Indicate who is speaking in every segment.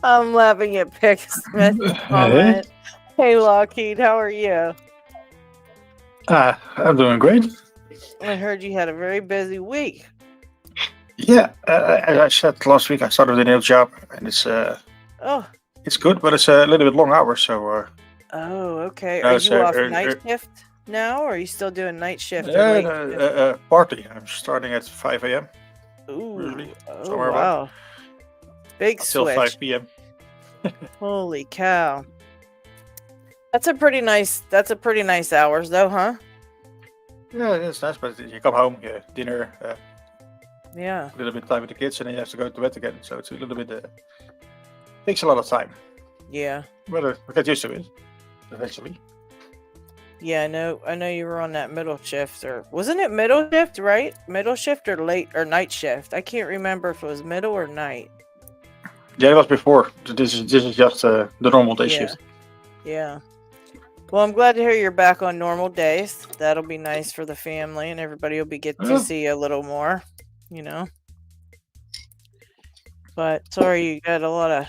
Speaker 1: I'm laughing at Pick Smith's
Speaker 2: Hey,
Speaker 1: comment. Hey, LockHeat, how are you?
Speaker 2: I'm doing great.
Speaker 1: I heard you had a very busy week.
Speaker 2: Yeah, as I said last week, I started a new job, and
Speaker 1: Oh,
Speaker 2: it's good, but it's a little bit long hours. So
Speaker 1: oh, okay. Are
Speaker 2: no, it's
Speaker 1: you off night shift now, or are you still doing night shift or late shift?
Speaker 2: party. I'm starting at 5 a.m. usually,
Speaker 1: Ooh, oh
Speaker 2: somewhere about
Speaker 1: wow, big
Speaker 2: until
Speaker 1: switch.
Speaker 2: 5 p.m.
Speaker 1: Holy cow. That's a pretty nice hours though, huh?
Speaker 2: Yeah, it's nice, but you come home, dinner,
Speaker 1: Yeah.
Speaker 2: a little bit of time with the kids, and then you have to go to bed again. So it's a little bit takes a lot of time.
Speaker 1: Yeah.
Speaker 2: But I get used to it eventually.
Speaker 1: Yeah, I know you were on that middle shift, or wasn't it middle shift, right? Middle shift or late or night shift? I can't remember if it was middle or night.
Speaker 2: Yeah, it was before. This is just the normal day shift.
Speaker 1: Yeah. Well, I'm glad to hear you're back on normal days. That'll be nice for the family, and everybody will get to see you a little more, you know. But sorry, you got a lot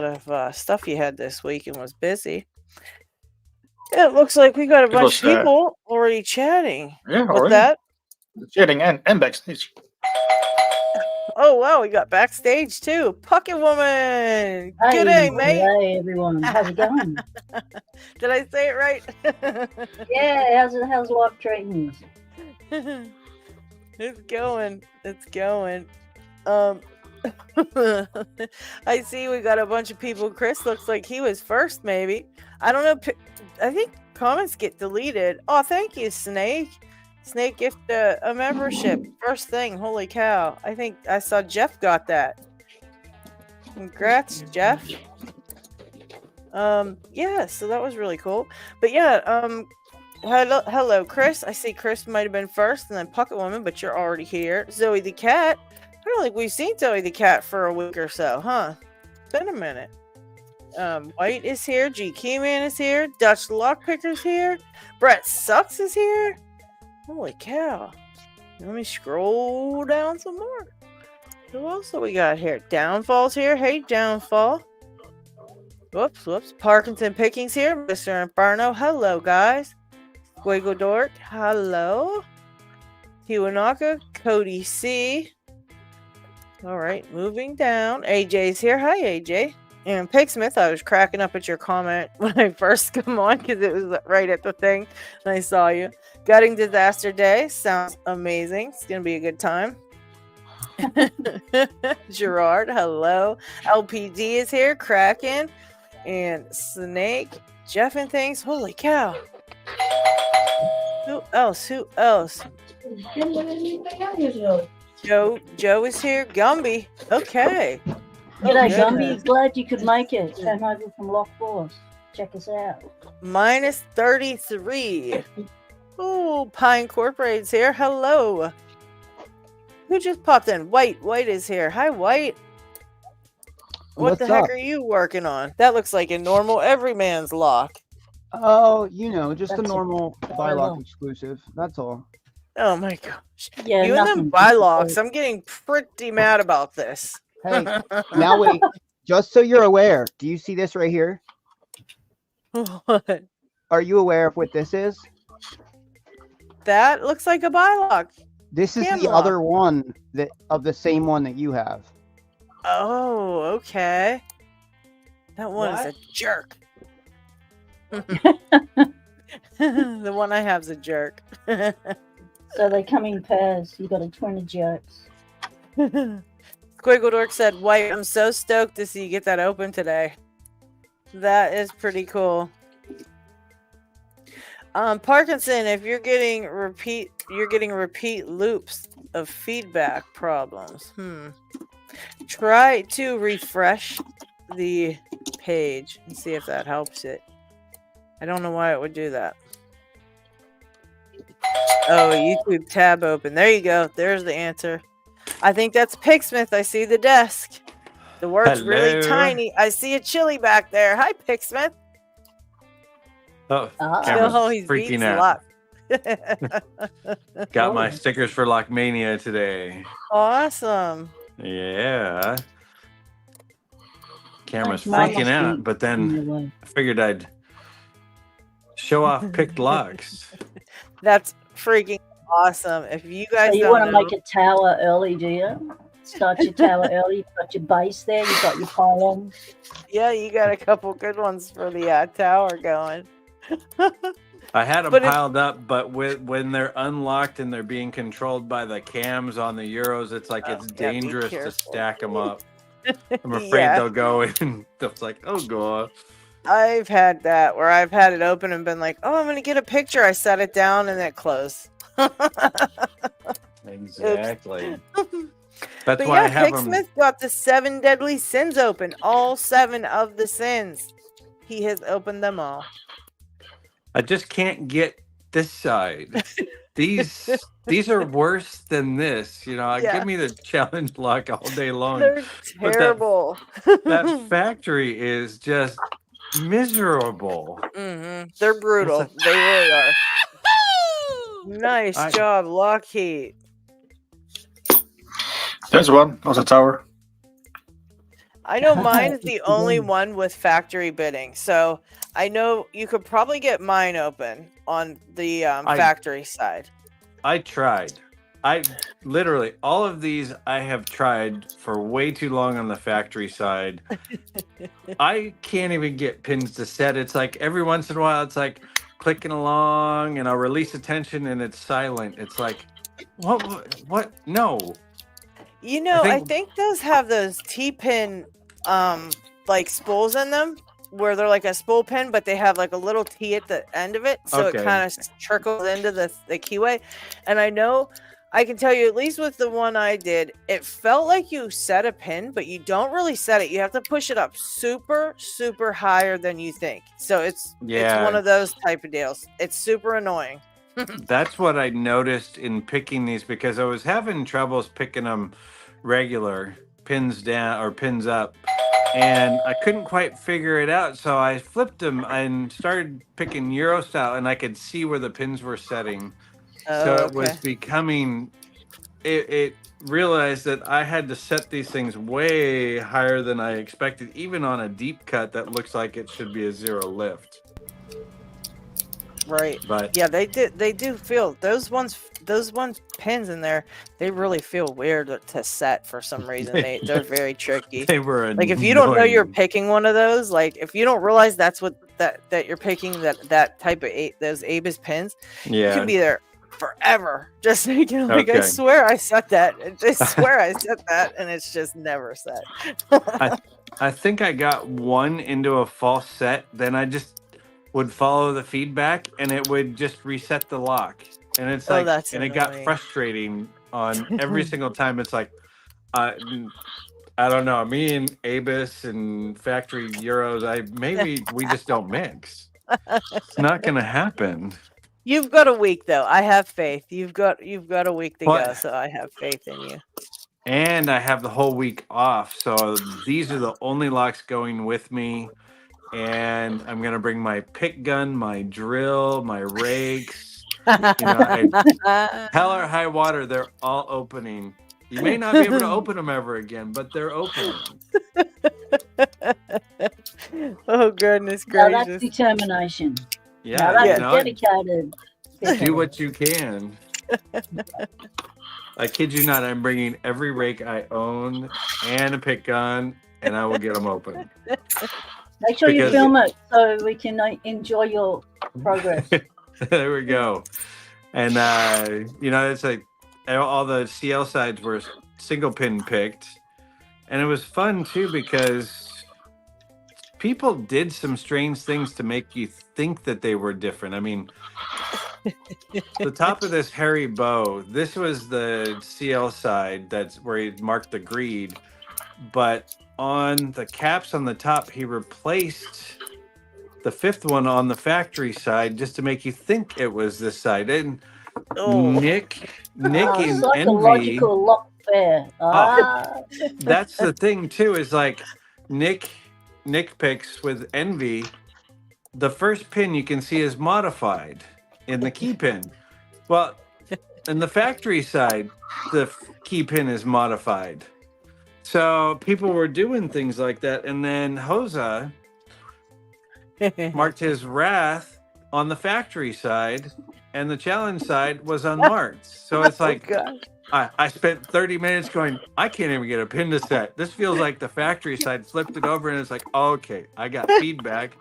Speaker 1: of stuff you had this week and was busy. It looks like we got a bunch of people already chatting.
Speaker 2: Yeah,
Speaker 1: what's
Speaker 2: already.
Speaker 1: that?
Speaker 2: Chatting and backstage.
Speaker 1: Oh wow, we got backstage too. Pocket Woman. Good day, mate.
Speaker 3: Hey everyone, how's it going?
Speaker 1: Did I say it right?
Speaker 3: Yeah, how's life treating
Speaker 1: you? It's going. I see we got a bunch of people. Chris looks like he was first, maybe. I don't know. I think comments get deleted. Oh, thank you, Snake. Snake gifted a membership. First thing. Holy cow. I think I saw Jeff got that. Congrats, Jeff. Yeah, so that was really cool. But yeah, hello, Chris. I see Chris might have been first and then Pocket Woman, but you're already here. Zoe the Cat. I don't think we've seen Zoe the Cat for a week or so, huh? It's been a minute. White is here. G Keyman is here. Dutch Lockpicker's here. Brett Sucks is here. Holy cow. Let me scroll down some more. Who else do we got here? Downfall's here. Hey, Downfall. Whoops. Parkinson Pickings here. Mr. Inferno. Hello, guys. Squiggle Dork. Hello. Kiwanaka. Cody C. Alright, moving down. AJ's here. Hi, AJ. And Pigsmith, I was cracking up at your comment when I first come on because it was right at the thing and I saw you. Gutting Disaster Day. Sounds amazing. It's going to be a good time. Gerard, hello. LPD is here. Kraken. And Snake. Jeff and things. Holy cow. Who else? Joe is here. Gumby. Okay.
Speaker 3: G'day, Gumby. Glad you could make it. Came over from Lock Force. Check us out.
Speaker 1: Minus 33. Oh, Pine Incorporated's here. Hello. Who just popped in? White is here. Hi, White. What the heck are you working on? That looks like a normal everyman's lock.
Speaker 4: Oh, just a normal BuyLock exclusive. That's all.
Speaker 1: Oh my gosh.
Speaker 3: Yeah,
Speaker 1: you and them BuyLocks. I'm getting pretty mad about this.
Speaker 4: Hey, now wait. Just so you're aware, do you see this right here?
Speaker 1: What?
Speaker 4: Are you aware of what this is?
Speaker 1: That looks like a BuyLock.
Speaker 4: This is the other one of the same one that you have.
Speaker 1: Oh, okay. That one is a jerk. The one I have is a jerk.
Speaker 3: So they come in pairs. You got a twin of jerks.
Speaker 1: Squiggle Dork said, White, I'm so stoked to see you get that open today. That is pretty cool. Parkinson, if you're getting repeat loops of feedback problems. Try to refresh the page and see if that helps it. I don't know why it would do that. Oh, YouTube tab open. There you go. There's the answer. I think that's Pigsmith. I see the desk. The word's really tiny. I see a chili back there. Hi, Pigsmith.
Speaker 5: Oh,
Speaker 1: he's
Speaker 5: freaking
Speaker 1: out.
Speaker 5: Got my stickers for Lockmania today.
Speaker 1: Awesome.
Speaker 5: Yeah. camera's
Speaker 3: Mine
Speaker 5: freaking
Speaker 3: must
Speaker 5: out,
Speaker 3: be
Speaker 5: but
Speaker 3: in
Speaker 5: then
Speaker 3: the way.
Speaker 5: I figured I'd show off picked locks.
Speaker 1: That's freaking awesome. If you guys
Speaker 3: So you
Speaker 1: don't
Speaker 3: want to
Speaker 1: know,
Speaker 3: make a tower early, do you? Start your tower early. You've got your base there. You've got your pylons.
Speaker 1: yeah, you got a couple good ones for the tower going.
Speaker 5: I had them
Speaker 1: But if-
Speaker 5: piled up, but when they're unlocked and they're being controlled by the cams on the Euros, it's like it's
Speaker 1: yeah, be
Speaker 5: dangerous to
Speaker 1: careful.
Speaker 5: stack them up. I'm afraid
Speaker 1: Yeah.
Speaker 5: they'll go and it's like, oh god.
Speaker 1: I've had that where I've had it open and been like, oh, I'm gonna get a picture. I set it down and it closed.
Speaker 5: Exactly. That's
Speaker 1: But
Speaker 5: why I
Speaker 1: yeah,
Speaker 5: have them.
Speaker 1: Picksmith got the 7 deadly sins open. All 7 of the sins. He has opened them all.
Speaker 5: I just can't get this side. These are worse than this. You know,
Speaker 1: Yeah.
Speaker 5: give me the challenge lock all day long.
Speaker 1: They're
Speaker 5: But
Speaker 1: terrible.
Speaker 5: that factory is just miserable.
Speaker 1: They're brutal.
Speaker 5: like-
Speaker 1: They really are. Nice job, LockHeat.
Speaker 2: There's one on the tower.
Speaker 1: I know mine is the only one with factory bidding. So I know you could probably get mine open on the factory side.
Speaker 5: I tried. I literally all of these I have tried for way too long on the factory side. I can't even get pins to set. It's like every once in a while it's like clicking along and I'll release attention and it's silent. It's like what? No.
Speaker 1: You know, I think those have those T-pin like spools in them where they're like a spool pin, but they have like a little T at the end of it. So it kind of trickles into the keyway. And I know I can tell you, at least with the one I did, it felt like you set a pin, but you don't really set it. You have to push it up super, super higher than you think. So it's one of those type of deals. It's super annoying.
Speaker 5: That's what I noticed in picking these because I was having troubles picking them regular, pins down or pins up, and I couldn't quite figure it out. So I flipped them and started picking Euro style, and I could see where the pins were setting. So it was becoming, it realized that I had to set these things way higher than I expected, even on a deep cut that looks like it should be a 0 lift.
Speaker 1: Right.
Speaker 5: But
Speaker 1: yeah, they do feel those pins in there, they really feel weird to set for some reason. They're very tricky.
Speaker 5: They were
Speaker 1: like if you don't know you're picking one of those, like if you don't realize that's what that you're picking that type of those Abus pins, you could be there forever just thinking like I swear I set that. I swear I set that, and it's just never set.
Speaker 5: I think I got one into a false set, then I just would follow the feedback and it would just reset the lock. And it's like, and it got frustrating on every single time. It's like, I don't know. Me and Abus and Factory Euros, maybe we just don't mix. It's not going to happen.
Speaker 1: You've got a week though. I have faith. You've got a week to go, so I have faith in you.
Speaker 5: And I have the whole week off, so these are the only locks going with me. And I'm gonna bring my pick gun, my drill, my rakes. You know, hell or high water, they're all opening. You may not be able to open them ever again, but they're opening.
Speaker 1: Oh goodness gracious!
Speaker 3: Now that's determination.
Speaker 5: Yeah,
Speaker 3: now that's dedicated.
Speaker 5: Do what you can. I kid you not, I'm bringing every rake I own and a pick gun, and I will get them open.
Speaker 3: Make sure you film it so we can enjoy your progress.
Speaker 5: There we go. And, you know, it's like all the CL sides were single pin picked. And it was fun, too, because people did some strange things to make you think that they were different. I mean, the top of this hairy bow, this was the CL side. That's where he marked the greed. But on the caps on the top, he replaced the 5th one on the factory side just to make you think it was this side. And Nick in Envy,
Speaker 3: lock fair.
Speaker 5: that's the thing too. Is like Nick picks with Envy. The first pin you can see is modified in the key pin. Well, in the factory side, the key pin is modified. So people were doing things like that, and then Hosa marked his wrath on the factory side, and the challenge side was unmarked. So it's
Speaker 1: Oh,
Speaker 5: like
Speaker 1: God.
Speaker 5: I spent 30 minutes going, I can't even get a pin to set. This feels like the factory side flipped it over, and it's like, okay, I got feedback.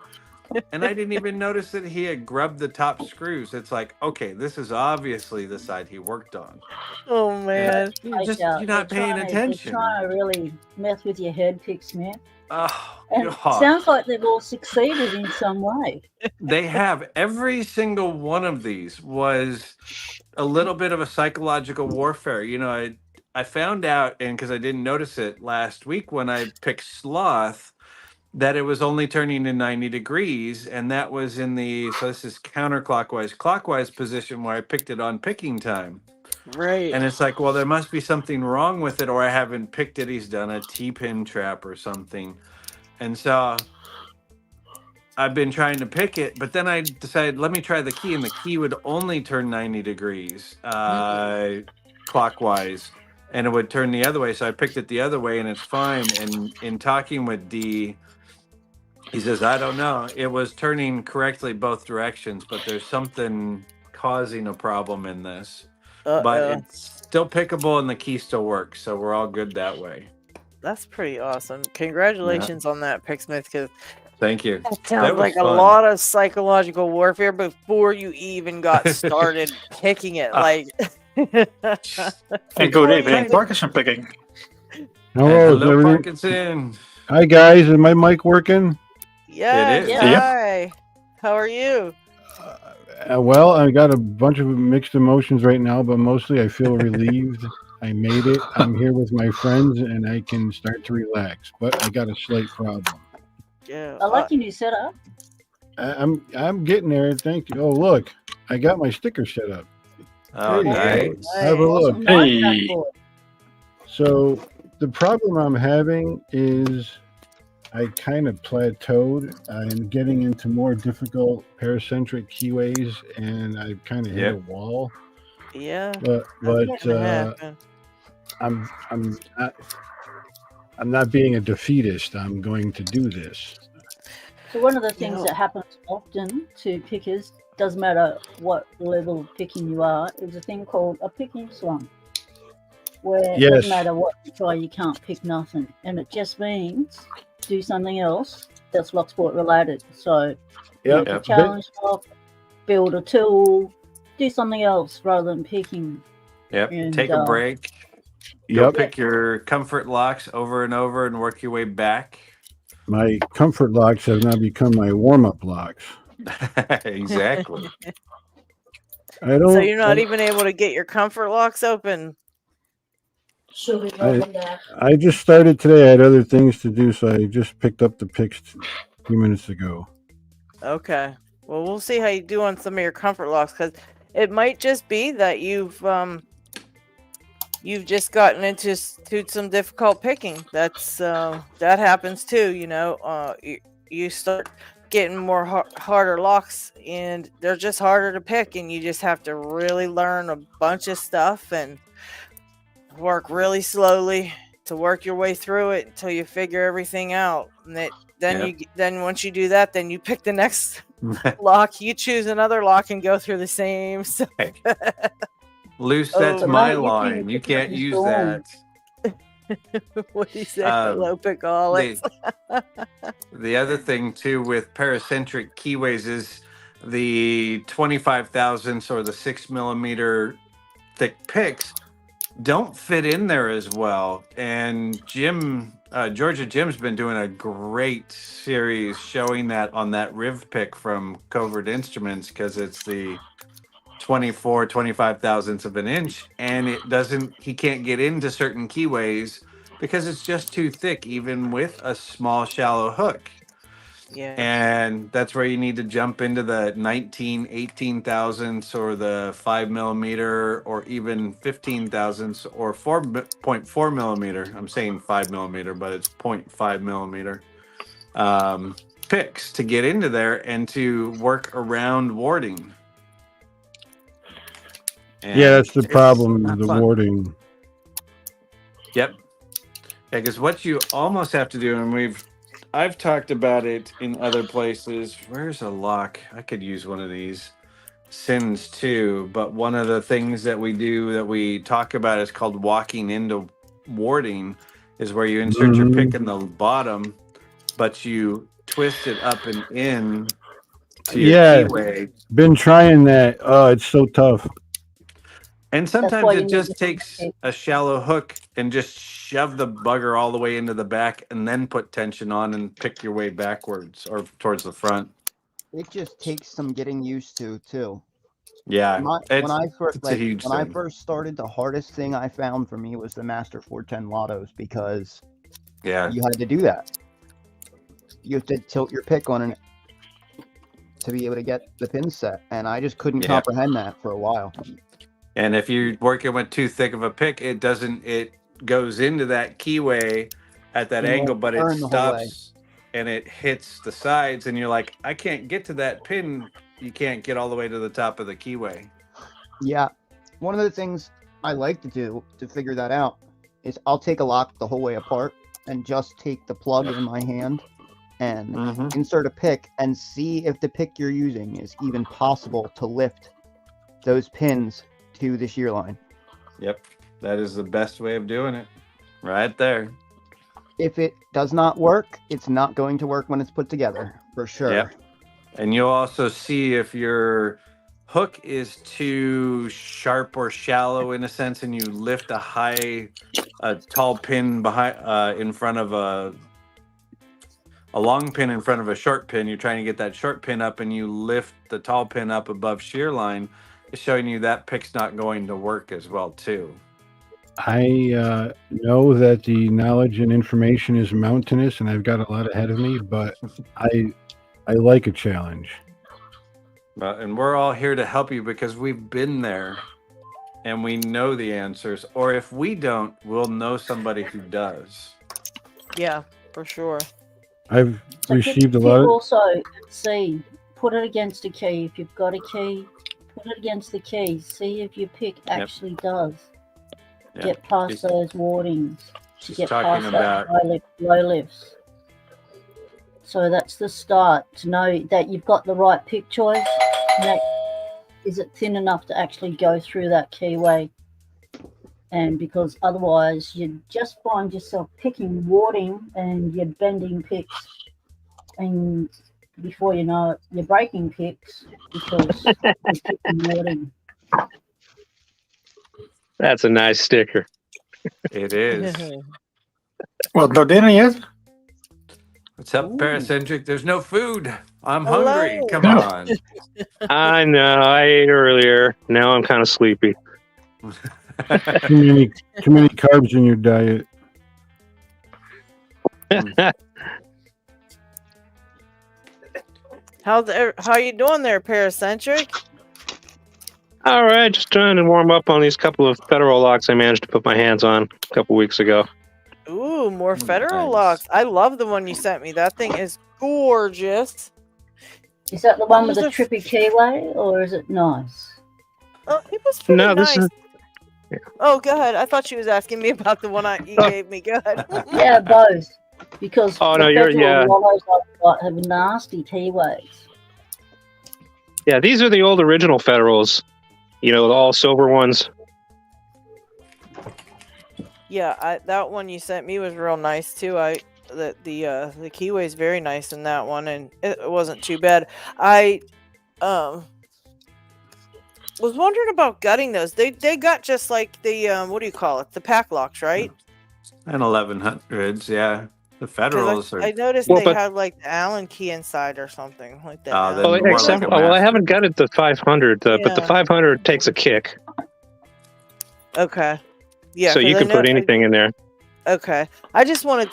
Speaker 5: And I didn't even notice that he had grubbed the top screws. It's like, okay, this is obviously the side he worked on.
Speaker 1: Oh,
Speaker 5: And
Speaker 1: man.
Speaker 5: you're not paying attention.
Speaker 3: They're trying to really mess with your head picks, man.
Speaker 5: Oh,
Speaker 3: And it
Speaker 5: God.
Speaker 3: sounds like they've all succeeded in some way.
Speaker 5: They have. Every single one of these was a little bit of a psychological warfare. You know, I found out, and because I didn't notice it last week when I picked Sloth, that it was only turning to 90 degrees, and that was in the, so this is counterclockwise, clockwise position where I picked it on picking time.
Speaker 1: Right.
Speaker 5: And it's like, well, there must be something wrong with it, or I haven't picked it. He's done a T-pin trap or something. And so I've been trying to pick it, but then I decided, let me try the key, and the key would only turn 90 degrees clockwise, and it would turn the other way. So I picked it the other way, and it's fine. And in talking with D, he says, I don't know. It was turning correctly both directions, but there's something causing a problem in this. But it's still pickable, and the key still works, so we're all good that way.
Speaker 1: That's pretty awesome. Congratulations on that, Picksmith, because
Speaker 5: Thank you.
Speaker 1: that sounds
Speaker 5: was
Speaker 1: like a
Speaker 5: fun.
Speaker 1: lot of psychological warfare before you even got started picking it. Like,
Speaker 2: And good evening, Parkinson picking.
Speaker 6: Hello, is
Speaker 5: Hello,
Speaker 6: everything-
Speaker 5: Parkinson.
Speaker 6: Hi guys, is my mic working?
Speaker 1: yes,
Speaker 5: is.
Speaker 2: Yep.
Speaker 1: hi. How are you?
Speaker 6: Well, I got a bunch of mixed emotions right now, but mostly I feel relieved. I made it. I'm here with my friends, and I can start to relax. But I got a slight problem.
Speaker 1: Yeah.
Speaker 3: I like your new setup.
Speaker 6: I'm getting there. Thank you. Oh, look, I got my sticker set up.
Speaker 5: Oh,
Speaker 6: Hey.
Speaker 5: nice.
Speaker 6: Have a look.
Speaker 3: Awesome. Nice
Speaker 2: Hey.
Speaker 3: backboard.
Speaker 6: So the problem I'm having is I kind of plateaued. I'm getting into more difficult paracentric keyways, and I kind of hit a
Speaker 5: Yep.
Speaker 6: wall.
Speaker 1: Yeah.
Speaker 6: But
Speaker 1: That's gonna happen.
Speaker 6: I'm not being a defeatist. I'm going to do this.
Speaker 3: So one of the things
Speaker 1: Yeah.
Speaker 3: that happens often to pickers, doesn't matter what level of picking you are, is a thing called a picking slump, where it
Speaker 6: Yes.
Speaker 3: doesn't matter what you try, you can't pick nothing, and it just means do something else that's lock sport related. So
Speaker 6: Yep.
Speaker 3: pick a challenge lock, build a tool, do something else rather than picking.
Speaker 5: Yep.
Speaker 3: And,
Speaker 5: Take a break. Go
Speaker 6: Yep.
Speaker 5: pick your comfort locks over and over and work your way back.
Speaker 6: My comfort locks have now become my warm-up locks.
Speaker 5: Exactly.
Speaker 6: I don't.
Speaker 1: So you're not even able to get your comfort locks open.
Speaker 6: I just started today. I had other things to do, so I just picked up the picks a few minutes ago.
Speaker 1: Okay. Well, we'll see how you do on some of your comfort locks, because it might just be that you've just gotten into some difficult picking. That's that happens too. You know, you start getting more harder locks, and they're just harder to pick, and you just have to really learn a bunch of stuff and work really slowly to work your way through it until you figure everything out. And then once you do that, then you pick the next lock. You choose another lock and go through the same stuff.
Speaker 5: Loose, that's
Speaker 1: Oh,
Speaker 5: my
Speaker 3: you can
Speaker 5: line. You
Speaker 3: pick
Speaker 5: can't
Speaker 3: your
Speaker 5: use
Speaker 3: storm.
Speaker 5: that.
Speaker 1: What do you say?
Speaker 5: Um,
Speaker 1: Hello, pickaholics.
Speaker 5: The other thing too with paracentric keyways is the 25 thousandths or the 6 millimeter thick picks don't fit in there as well. And Georgia Jim's been doing a great series showing that on that Riv pick from Covert Instruments, because it's the 25 thousandths of an inch, and he can't get into certain keyways because it's just too thick, even with a small shallow hook.
Speaker 1: Yeah.
Speaker 5: And that's where you need to jump into the 18 thousandths or the 5 millimeter or even 15 thousandths or 4.4 millimeter. I'm saying 5 millimeter, but it's 0.5 millimeter picks to get into there and to work around warding. And
Speaker 6: Yeah, that's the
Speaker 5: it's
Speaker 6: problem.
Speaker 5: not
Speaker 6: The
Speaker 5: fun.
Speaker 6: warding.
Speaker 5: Yep. Because what you almost have to do, and I've talked about it in other places. Where's a lock? I could use one of these sins too. But one of the things that we do that we talk about is called walking into warding, is where you insert your pick in the bottom, but you twist it up and in to your keyway.
Speaker 6: Been trying that. Oh, it's so tough.
Speaker 5: And
Speaker 3: why
Speaker 5: sometimes
Speaker 3: you
Speaker 5: it
Speaker 3: need
Speaker 5: just
Speaker 3: the
Speaker 5: takes
Speaker 3: pick.
Speaker 5: a shallow hook and just shove the bugger all the way into the back and then put tension on and pick your way backwards or towards the front.
Speaker 4: It just takes some getting used to too.
Speaker 5: Yeah,
Speaker 4: When I
Speaker 5: it's a huge
Speaker 4: when I
Speaker 5: thing.
Speaker 4: first started, the hardest thing I found for me was the Master 410 Lottos, because
Speaker 5: Yeah,
Speaker 4: you had to do that. You have to tilt your pick on it to be able to get the pin set, and I just couldn't comprehend that for a while.
Speaker 5: and if you're working with too thick of a pick, it goes into that keyway at that
Speaker 4: And
Speaker 5: angle,
Speaker 4: won't
Speaker 5: but it
Speaker 4: turn the whole way.
Speaker 5: stops and it hits the sides, and you're like, I can't get to that pin. You can't get all the way to the top of the keyway.
Speaker 4: Yeah, one of the things I like to do to figure that out is I'll take a lock the whole way apart and just take the plug in my hand and insert a pick and see if the pick you're using is even possible to lift those pins to the shear line.
Speaker 5: Yep, that is the best way of doing it, right there.
Speaker 4: If it does not work, it's not going to work when it's put together, for sure.
Speaker 5: Yep. And you'll also see if your hook is too sharp or shallow in a sense, and you lift a tall pin behind in front of a long pin in front of a short pin. You're trying to get that short pin up, and you lift the tall pin up above shear line. It's showing you that pick's not going to work as well too.
Speaker 6: I know that the knowledge and information is mountainous, and I've got a lot ahead of me, but I like a challenge.
Speaker 5: And we're all here to help you because we've been there and we know the answers. Or if we don't, we'll know somebody who does.
Speaker 1: Yeah, for sure.
Speaker 6: I've
Speaker 3: So
Speaker 6: received a
Speaker 3: pick
Speaker 6: lot of...
Speaker 3: also see, put it against a key. If you've got a key, put it against the key. See if your pick actually does get past those wardings. To get past that low lifts. So that's the start, to know that you've got the right pick choice. That, is it thin enough to actually go through that keyway? And because otherwise you just find yourself picking warding and you're bending picks, and before you know it, you're breaking picks because you're picking warding.
Speaker 7: That's a nice sticker.
Speaker 5: It is.
Speaker 2: Well, no dinner yet?
Speaker 5: What's up, Paracentric? There's no food. I'm
Speaker 1: Hello.
Speaker 5: hungry. Come on.
Speaker 7: I know. I ate earlier. Now I'm kind of sleepy.
Speaker 6: too many carbs in your diet.
Speaker 1: How you doing there, Paracentric?
Speaker 7: All right, just trying to warm up on these couple of federal locks I managed to put my hands on a couple weeks ago.
Speaker 1: Ooh, more federal
Speaker 5: Nice.
Speaker 1: locks. I love the one you sent me. That thing is gorgeous.
Speaker 3: Is that the one with the
Speaker 1: Was
Speaker 3: trippy keyway, or is it nice?
Speaker 1: Oh, it was pretty
Speaker 7: No,
Speaker 1: nice.
Speaker 7: this is
Speaker 1: Oh, go ahead. I thought she was asking me about the one you gave me. Go ahead.
Speaker 3: Yeah, both. Because
Speaker 7: Oh,
Speaker 3: the
Speaker 7: no, you're-
Speaker 3: federal
Speaker 7: yeah.
Speaker 3: lottos I've got have nasty keyways.
Speaker 7: yeah. These are the old original federals. You know, the all silver ones.
Speaker 1: Yeah, that one you sent me was real nice too. The keyway is very nice in that one, and it wasn't too bad. I was wondering about gutting those. They got just like the what do you call it? The pack locks, right?
Speaker 5: And 1100s, yeah. The Federals are.
Speaker 1: I noticed
Speaker 7: Well,
Speaker 1: they
Speaker 7: but-
Speaker 1: had like the Allen key inside or something like that.
Speaker 5: Oh, then
Speaker 7: Well,
Speaker 5: more
Speaker 7: except,
Speaker 5: like a
Speaker 7: well, I
Speaker 5: master.
Speaker 7: haven't got it the 500, but the
Speaker 1: Yeah.
Speaker 7: 500 takes a kick,
Speaker 1: Okay. Yeah.
Speaker 7: so you
Speaker 1: 'cause I
Speaker 7: can put
Speaker 1: know-
Speaker 7: anything in there.
Speaker 1: Okay. I just wanted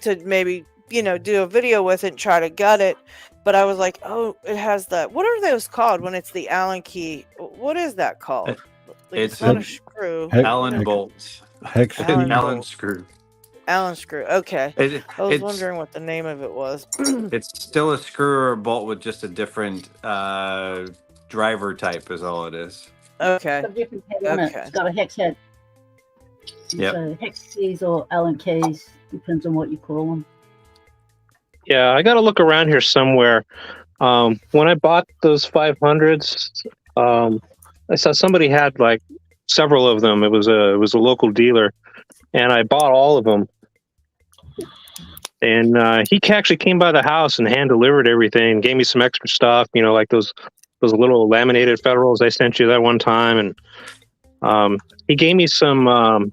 Speaker 1: to maybe, do a video with it and try to gut it. But I was like, oh, it has the, what are those called when it's the Allen key? What is that called? Like,
Speaker 5: It's
Speaker 1: not a
Speaker 5: a-
Speaker 1: screw.
Speaker 5: Allen bolts.
Speaker 6: Hex
Speaker 1: Allen
Speaker 5: Allen
Speaker 1: bolt.
Speaker 5: screw.
Speaker 1: Allen screw. Okay. I was
Speaker 5: It's
Speaker 1: wondering what the name of it was.
Speaker 5: it's still a screw or a bolt with just a different driver type is all it is.
Speaker 1: Okay.
Speaker 3: It's got a different head on it.
Speaker 1: Okay.
Speaker 3: It's got a hex head.
Speaker 5: Yep.
Speaker 3: So hex keys or Allen keys, Depends on what you call them.
Speaker 7: Yeah, I got to look around here somewhere. When I bought those 500s, I saw somebody had like several of them. It was a local dealer, and I bought all of them. And he actually came by the house and hand delivered everything, gave me some extra stuff, like those little laminated Federals I sent you that one time, and he gave me some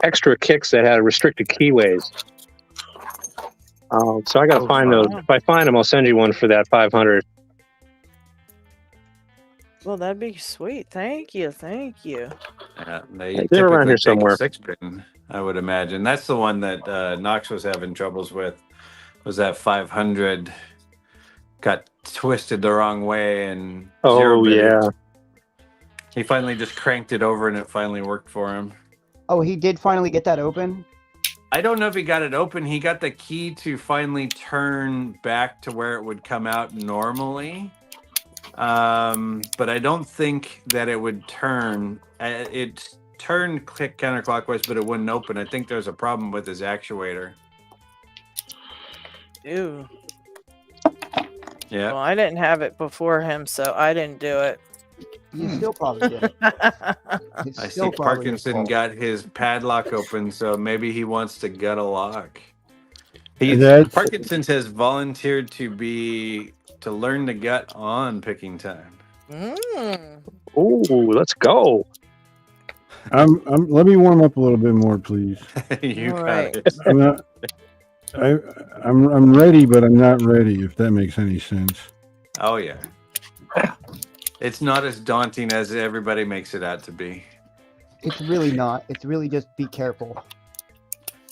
Speaker 7: extra kicks that had restricted keyways. So I got to find those. If I find them, I'll send you one for that 500.
Speaker 1: Well, that'd be sweet. Thank you.
Speaker 5: Yeah, they
Speaker 7: They're around
Speaker 5: typically
Speaker 7: here
Speaker 5: take
Speaker 7: somewhere.
Speaker 5: a 6-pin, I would imagine. That's the one that Knox was having troubles with. Was that 500 got twisted the wrong way and
Speaker 7: Yeah.
Speaker 5: He finally just cranked it over and it finally worked for him.
Speaker 4: Oh, he did finally get that open?
Speaker 5: I don't know if he got it open. He got the key to finally turn back to where it would come out normally. But I don't think that it would turn. It turned counterclockwise, but it wouldn't open. I think there's a problem with his actuator.
Speaker 1: Ew.
Speaker 5: Yeah.
Speaker 1: Well, I didn't have it before him, so I didn't do it.
Speaker 4: You still probably did.
Speaker 5: I see Parkinson got his padlock open, so maybe he wants to gut a lock. Parkinson's has volunteered to learn to gut on picking time.
Speaker 7: Ooh, let's go.
Speaker 6: Let me warm up a little bit more, please.
Speaker 5: You
Speaker 1: All
Speaker 5: got
Speaker 1: right.
Speaker 5: it.
Speaker 6: I'm ready, but I'm not ready, if that makes any sense.
Speaker 5: Oh yeah. It's not as daunting as everybody makes it out to be.
Speaker 4: It's really not. It's really just be careful.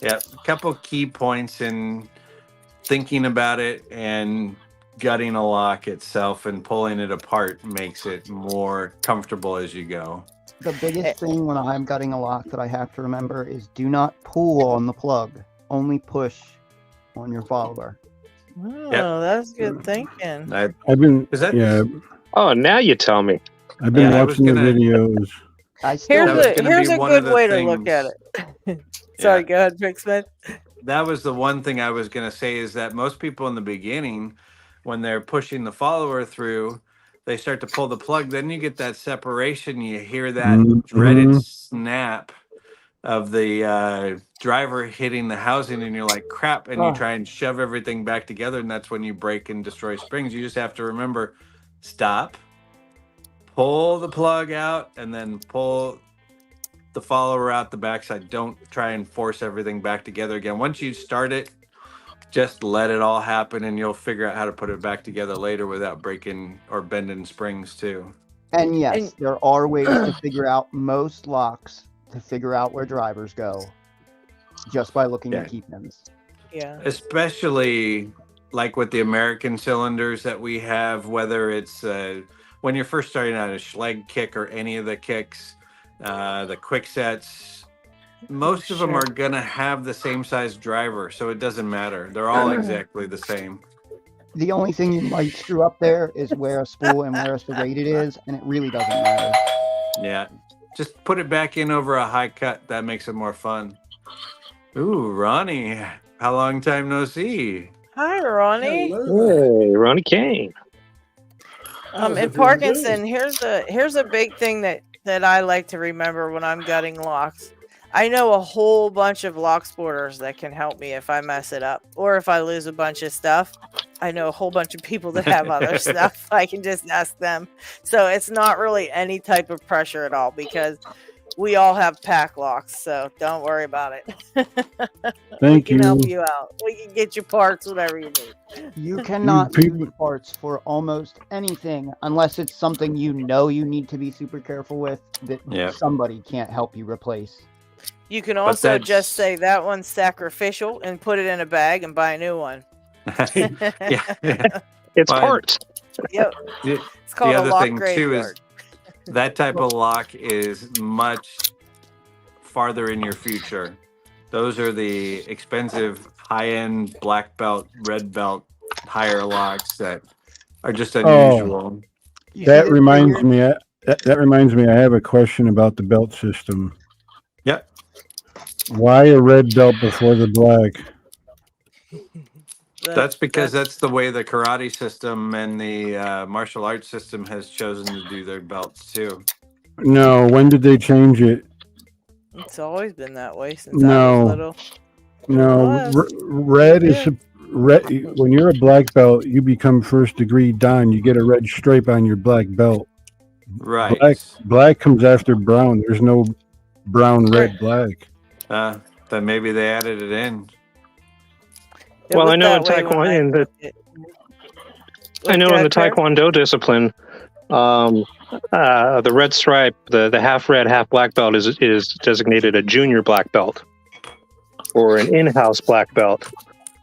Speaker 5: Yeah, a couple key points in thinking about it and gutting a lock itself and pulling it apart makes it more comfortable as you go.
Speaker 4: The biggest thing when I'm gutting a lock that I have to remember is do not pull on the plug. Only push on your follower.
Speaker 1: Oh, that's good thinking.
Speaker 6: I've been
Speaker 7: Oh, now you tell me.
Speaker 6: I've been watching the videos.
Speaker 1: Here's a good way to look at it. Sorry, go ahead, Pixman.
Speaker 5: That was the one thing I was going to say is that most people in the beginning, when they're pushing the follower through, they start to pull the plug. Then you get that separation. You hear that dreaded snap of the driver hitting the housing, and you're like, crap. And you try and shove everything back together, and that's when you break and destroy springs. You just have to remember, stop, pull the plug out, and then pull the follower out the backside. Don't try and force everything back together again. Once you start it, just let it all happen, and you'll figure out how to put it back together later without breaking or bending springs too.
Speaker 4: And yes, there are ways to figure out most locks, to figure out where drivers go, just by looking at key pins.
Speaker 1: Yeah.
Speaker 5: Especially like with the American cylinders that we have, whether it's when you're first starting out a Schleg kick or any of the kicks, the quick sets, most of them are going to have the same size driver, so it doesn't matter. They're all exactly the same.
Speaker 4: The only thing you might screw up there is where a spool and where a serrated is, and it really doesn't matter.
Speaker 5: Yeah. Just put it back in over a high cut. That makes it more fun. Ooh, Ronnie. How long time no see?
Speaker 1: Hi, Ronnie.
Speaker 7: Hey, Ronnie Kane.
Speaker 1: And Parkinson, here's a big thing that I like to remember when I'm gutting locks. I know a whole bunch of lock sporters that can help me if I mess it up or if I lose a bunch of stuff. I know a whole bunch of people that have other stuff. I can just ask them. So it's not really any type of pressure at all because we all have pack locks. So don't worry about it.
Speaker 6: Thank you.
Speaker 1: We can help you out. We can get you parts, whatever you need.
Speaker 4: You cannot use parts for almost anything unless it's something you know you need to be super careful with that somebody can't help you replace.
Speaker 1: You can also just say that one's sacrificial and put it in a bag and buy a new one.
Speaker 7: It's parts.
Speaker 1: Yep. It's called
Speaker 5: the
Speaker 1: a
Speaker 5: other
Speaker 1: lock
Speaker 5: thing too is
Speaker 1: graveyard.
Speaker 5: that type of lock is much farther in your future. Those are the expensive high-end black belt, red belt, higher locks that are just unusual.
Speaker 6: That reminds me. That reminds me. I have a question about the belt system.
Speaker 5: Yep.
Speaker 6: Why a red belt before the black?
Speaker 5: That's because that's the way the karate system and the martial arts system has chosen to do their belts too.
Speaker 6: No, when did they change it?
Speaker 1: It's always been that way since I was little.
Speaker 6: No, red is red. When you're a black belt, you become first degree dan. You get a red stripe on your black belt.
Speaker 5: Right.
Speaker 6: Black comes after brown. There's no brown, red, black.
Speaker 5: Then maybe they added it in.
Speaker 7: Well, I know in Taekwondo, in the Taekwondo discipline, the red stripe, the half red, half black belt is designated a junior black belt or an in-house black belt,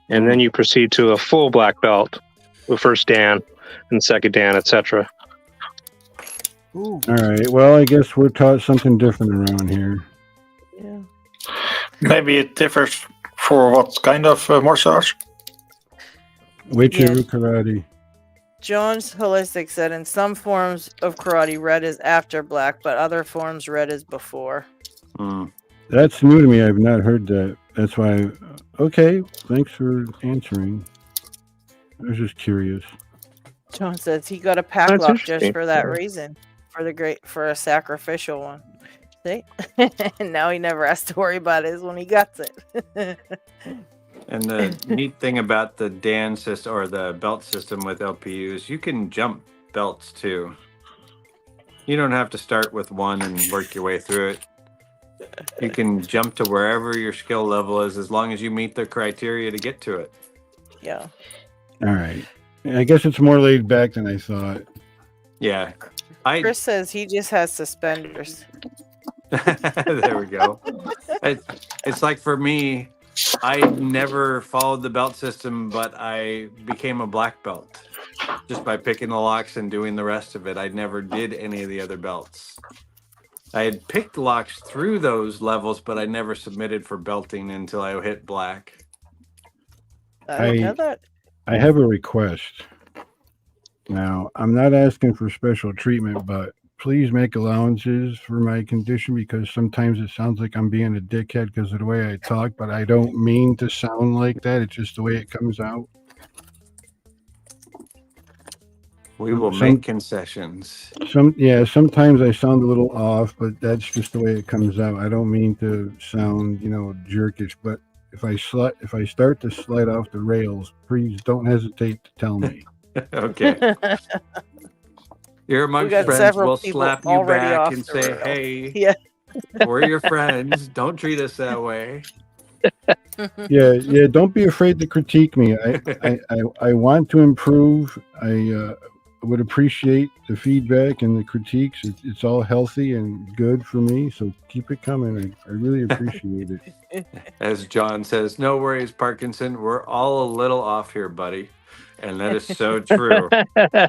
Speaker 7: and then you proceed to a full black belt with first dan and second dan, etc.
Speaker 6: All right. Well, I guess we're taught something different around here.
Speaker 1: Yeah.
Speaker 2: Maybe it differs for what kind of martial arts?
Speaker 6: Whichever karate.
Speaker 1: Jones Holistic said in some forms of karate, red is after black, but other forms, red is before.
Speaker 6: That's new to me. I've not heard that. That's why. Okay. Thanks for answering. I was just curious.
Speaker 1: John says he got a pack lock just for that reason, for a sacrificial one. See, and now he never has to worry about his when he gets it.
Speaker 5: And the neat thing about the Dan system or the belt system with LPUs, you can jump belts too. You don't have to start with one and work your way through it. You can jump to wherever your skill level is as long as you meet the criteria to get to it.
Speaker 1: Yeah.
Speaker 6: All right. I guess it's more laid back than I thought.
Speaker 5: Yeah.
Speaker 1: Chris says he just has suspenders.
Speaker 5: There we go. It's like for me, I never followed the belt system, but I became a black belt just by picking the locks and doing the rest of it. I never did any of the other belts. I had picked locks through those levels, but I never submitted for belting until I hit black.
Speaker 1: I didn't know that.
Speaker 6: I have a request. Now, I'm not asking for special treatment, but please make allowances for my condition because sometimes it sounds like I'm being a dickhead because of the way I talk, but I don't mean to sound like that. It's just the way it comes out.
Speaker 5: We will make concessions.
Speaker 6: Sometimes I sound a little off, but that's just the way it comes out. I don't mean to sound, jerkish, but if I start to slide off the rails, please don't hesitate to tell me.
Speaker 5: Okay. You're amongst friends. We'll slap you back and say, "Hey, we're your friends. Don't treat us that way."
Speaker 6: Yeah. Don't be afraid to critique me. I want to improve. I would appreciate the feedback and the critiques. It's all healthy and good for me. So keep it coming. I really appreciate it.
Speaker 5: As John says, no worries, Parkinson. We're all a little off here, buddy. And that is so true.
Speaker 6: Thank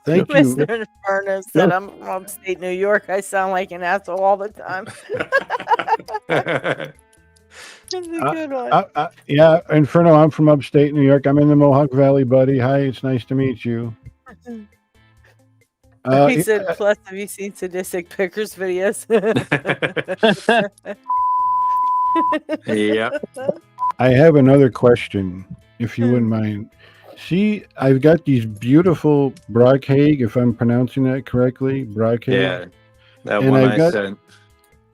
Speaker 6: you.
Speaker 1: Mr. Inferno said, I'm from upstate New York. I sound like an asshole all the time. That's a good one.
Speaker 6: Yeah, Inferno, I'm from upstate New York. I'm in the Mohawk Valley, buddy. Hi, it's nice to meet you.
Speaker 1: He said, plus, have you seen sadistic pickers videos?
Speaker 5: Yep.
Speaker 6: I have another question, if you wouldn't mind. See, I've got these beautiful brocade, if I'm pronouncing that correctly. Brocade.
Speaker 5: Yeah, that one I sent.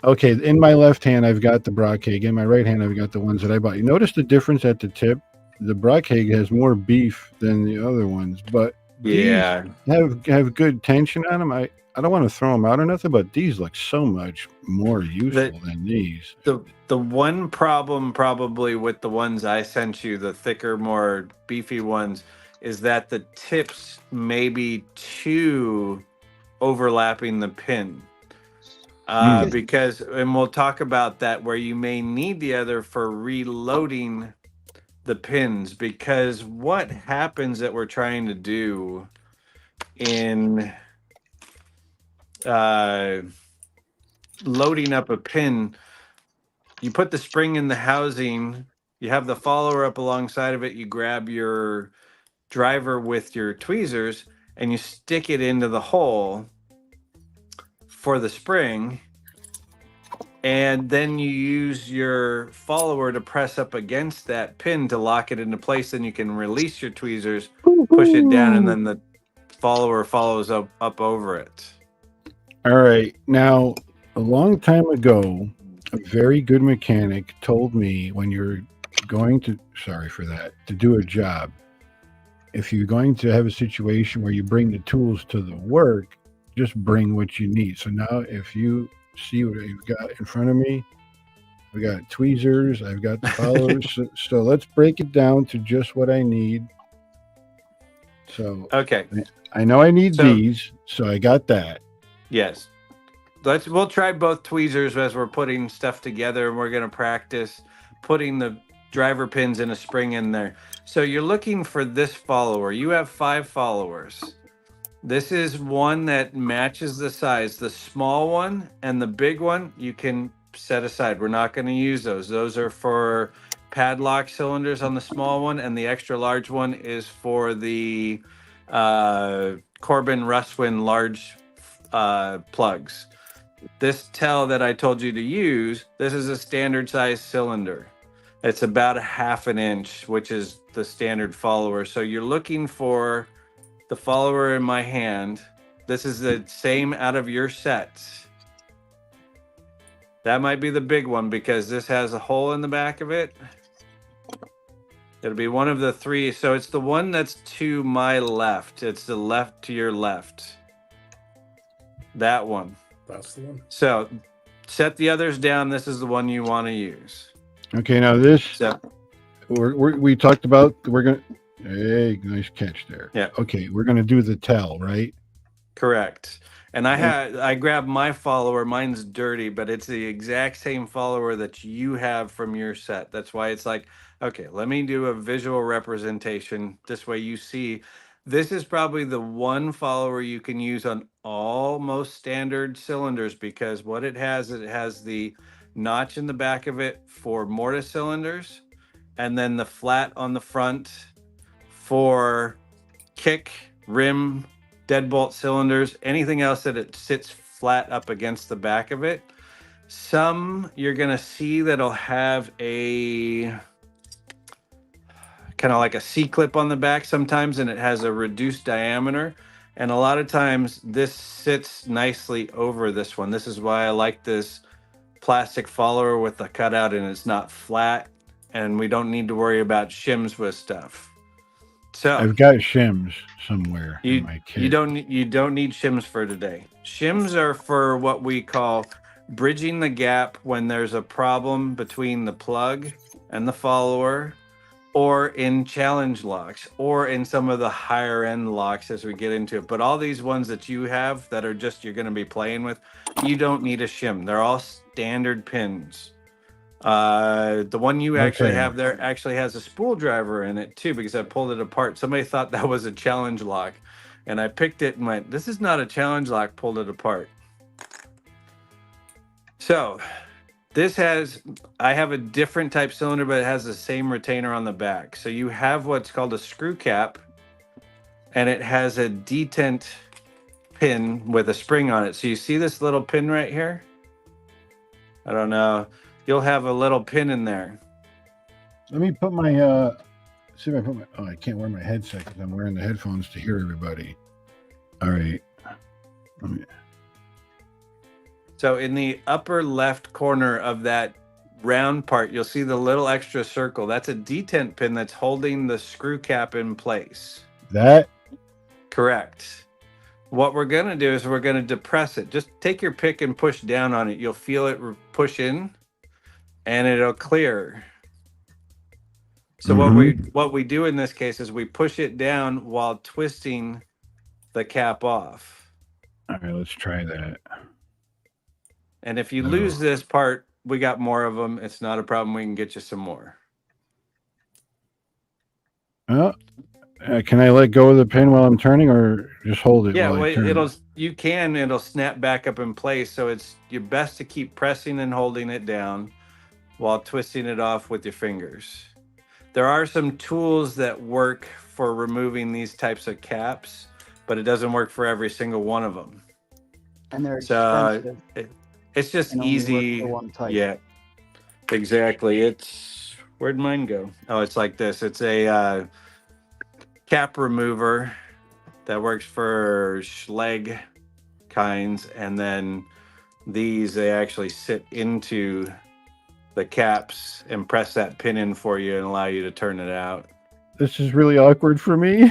Speaker 6: Okay, in my left hand, I've got the brocade. In my right hand, I've got the ones that I bought. You notice the difference at the tip? The brocade has more beef than the other ones, but
Speaker 5: yeah,
Speaker 6: have good tension on them. I don't want to throw them out or nothing, but these look so much more useful than these.
Speaker 5: The one problem probably with the ones I sent you, the thicker, more beefy ones, is that the tips may be too overlapping the pin. Because, and we'll talk about that, where you may need the other for reloading the pins, because what happens that we're trying to do in loading up a pin, you put the spring in the housing, you have the follower up alongside of it, you grab your driver with your tweezers and you stick it into the hole for the spring, and then you use your follower to press up against that pin to lock it into place. Then you can release your tweezers, push it down, and then the follower follows up over it.
Speaker 6: All right. Now, a long time ago, a very good mechanic told me when you're going to, sorry for that, to do a job, if you're going to have a situation where you bring the tools to the work, just bring what you need. So now if you see what I've got in front of me, we got tweezers, I've got the followers. So let's break it down to just what I need. So
Speaker 5: Okay.
Speaker 6: I know I need these, so I got that.
Speaker 5: Yes. We'll try both tweezers as we're putting stuff together, and we're going to practice putting the driver pins in a spring in there. So you're looking for this follower. You have 5 followers. This is one that matches the size. The small one and the big one you can set aside. We're not going to use those. Those are for padlock cylinders on the small one, and the extra large one is for the Corbin Russwin large plugs. This tell that I told you to use, this is a standard size cylinder. It's about a 1/2 inch, which is the standard follower. So you're looking for the follower in my hand. This is the same out of your sets. That might be the big one because this has a hole in the back of it. It'll be one of the 3. So it's the one that's to my left. It's the left to your left. That one.
Speaker 8: That's the one.
Speaker 5: So set the others down. This is the one you want to use.
Speaker 6: Okay, now this,
Speaker 5: So,
Speaker 6: we talked about, we're going to, hey, nice catch there.
Speaker 5: Yeah.
Speaker 6: Okay, we're going to do the tell, right?
Speaker 5: correct. And I grabbed my follower. Mine's dirty, but it's the exact same follower that you have from your set. That's why it's like, okay, let me do a visual representation. This way you see, this is probably the one follower you can use on all most standard cylinders, because what it has the notch in the back of it for mortise cylinders, and then the flat on the front for kick, rim, deadbolt cylinders, anything else that it sits flat up against the back of it. Some you're going to see that'll have a kind of like a C-clip on the back sometimes, and it has a reduced diameter. And a lot of times this sits nicely over this one. This is why I like this plastic follower with the cutout, and it's not flat, and we don't need to worry about shims with stuff. So
Speaker 6: I've got shims somewhere in my kit.
Speaker 5: You don't need shims for today. Shims are for what we call bridging the gap when there's a problem between the plug and the follower, or in challenge locks, or in some of the higher end locks as we get into it. But all these ones that you have that are just you're going to be playing with, you don't need a shim. They're all standard pins. The one you actually have there actually has a spool driver in it too, because I pulled it apart. Somebody thought that was a challenge lock, and I picked it and went, this is not a challenge lock, pulled it apart. So this I have a different type cylinder, but it has the same retainer on the back. So you have what's called a screw cap, and it has a detent pin with a spring on it. So you see this little pin right here? I don't know. You'll have a little pin in there.
Speaker 6: Let me put my, see if I put my, oh, I can't wear my headset because I'm wearing the headphones to hear everybody. All right.
Speaker 5: So in the upper left corner of that round part, you'll see the little extra circle. That's a detent pin that's holding the screw cap in place.
Speaker 6: That?
Speaker 5: Correct. What we're going to do is we're going to depress it. Just take your pick and push down on it. You'll feel it push in, and it'll clear. So what we do in this case is we push it down while twisting the cap off.
Speaker 6: All right, let's try that.
Speaker 5: And if you lose this part, we got more of them. It's not a problem. We can get you some more.
Speaker 6: Oh, can I let go of the pin while I'm turning, or just hold it?
Speaker 5: Yeah,
Speaker 6: while I turn?
Speaker 5: it'll snap back up in place. So it's your best to keep pressing and holding it down while twisting it off with your fingers. There are some tools that work for removing these types of caps, but it doesn't work for every single one of them.
Speaker 4: And they're expensive.
Speaker 5: It's just
Speaker 4: And only work
Speaker 5: easy.
Speaker 4: for one type.
Speaker 5: Yeah, exactly. It's where'd mine go? Oh, it's like this. It's a cap remover that works for Schleg kinds, and then these they actually sit into the caps and press that pin in for you and allow you to turn it out.
Speaker 6: This is really awkward for me.